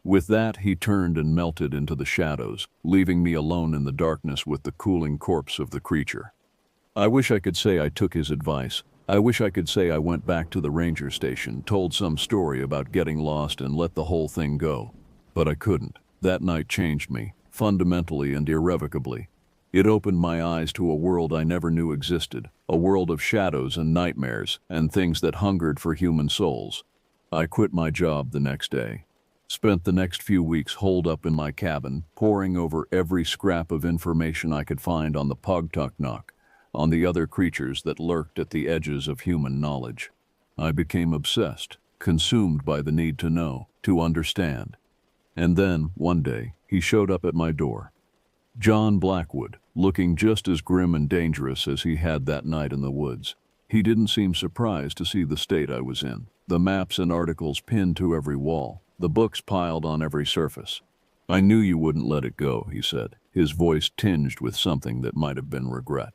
With that, he turned and melted into the shadows, leaving me alone in the darkness with the cooling corpse of the creature. I wish I could say I took his advice. I wish I could say I went back to the ranger station, told some story about getting lost and let the whole thing go. But I couldn't. That night changed me, fundamentally and irrevocably. It opened my eyes to a world I never knew existed, a world of shadows and nightmares and things that hungered for human souls. I quit my job the next day. Spent the next few weeks holed up in my cabin, poring over every scrap of information I could find on the Pogtucknock, on the other creatures that lurked at the edges of human knowledge. I became obsessed, consumed by the need to know, to understand. And then, one day, he showed up at my door. John Blackwood, looking just as grim and dangerous as he had that night in the woods. He didn't seem surprised to see the state I was in, the maps and articles pinned to every wall, the books piled on every surface. "I knew you wouldn't let it go," he said, his voice tinged with something that might have been regret.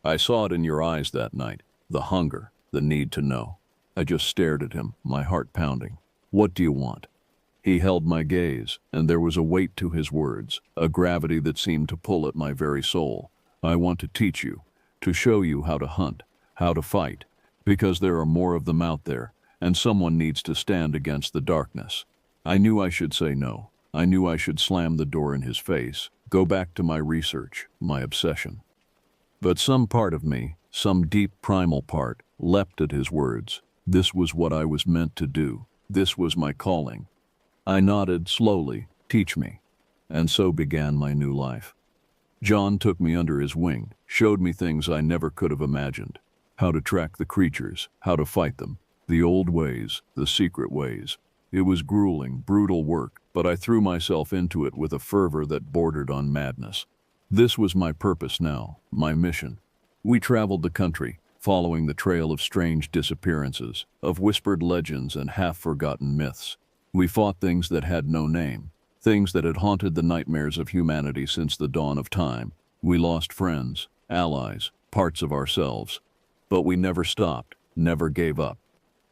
"I saw it in your eyes that night, the hunger, the need to know." I just stared at him, my heart pounding. "What do you want?" He held my gaze, and there was a weight to his words, a gravity that seemed to pull at my very soul. "I want to teach you, to show you how to hunt, how to fight, because there are more of them out there, and someone needs to stand against the darkness." I knew I should say no. I knew I should slam the door in his face, go back to my research, my obsession. But some part of me, some deep primal part, leapt at his words. This was what I was meant to do. This was my calling. I nodded slowly. "Teach me." And so began my new life. John took me under his wing, showed me things I never could have imagined. How to track the creatures, how to fight them, the old ways, the secret ways. It was grueling, brutal work, but I threw myself into it with a fervor that bordered on madness. This was my purpose now, my mission. We traveled the country, following the trail of strange disappearances, of whispered legends and half-forgotten myths. We fought things that had no name, things that had haunted the nightmares of humanity since the dawn of time. We lost friends, allies, parts of ourselves. But we never stopped, never gave up.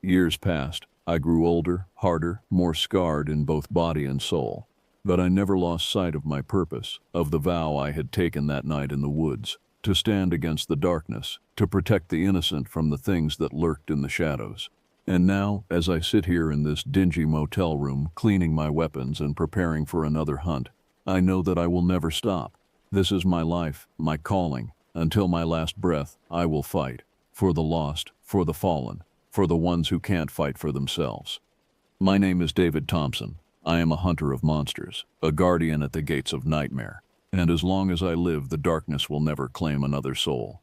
Years passed. I grew older, harder, more scarred in both body and soul. But I never lost sight of my purpose, of the vow I had taken that night in the woods, to stand against the darkness, to protect the innocent from the things that lurked in the shadows. And now, as I sit here in this dingy motel room, cleaning my weapons and preparing for another hunt, I know that I will never stop. This is my life, my calling. Until my last breath, I will fight. For the lost, for the fallen, for the ones who can't fight for themselves. My name is David Thompson. I am a hunter of monsters, a guardian at the gates of nightmare. And as long as I live, the darkness will never claim another soul.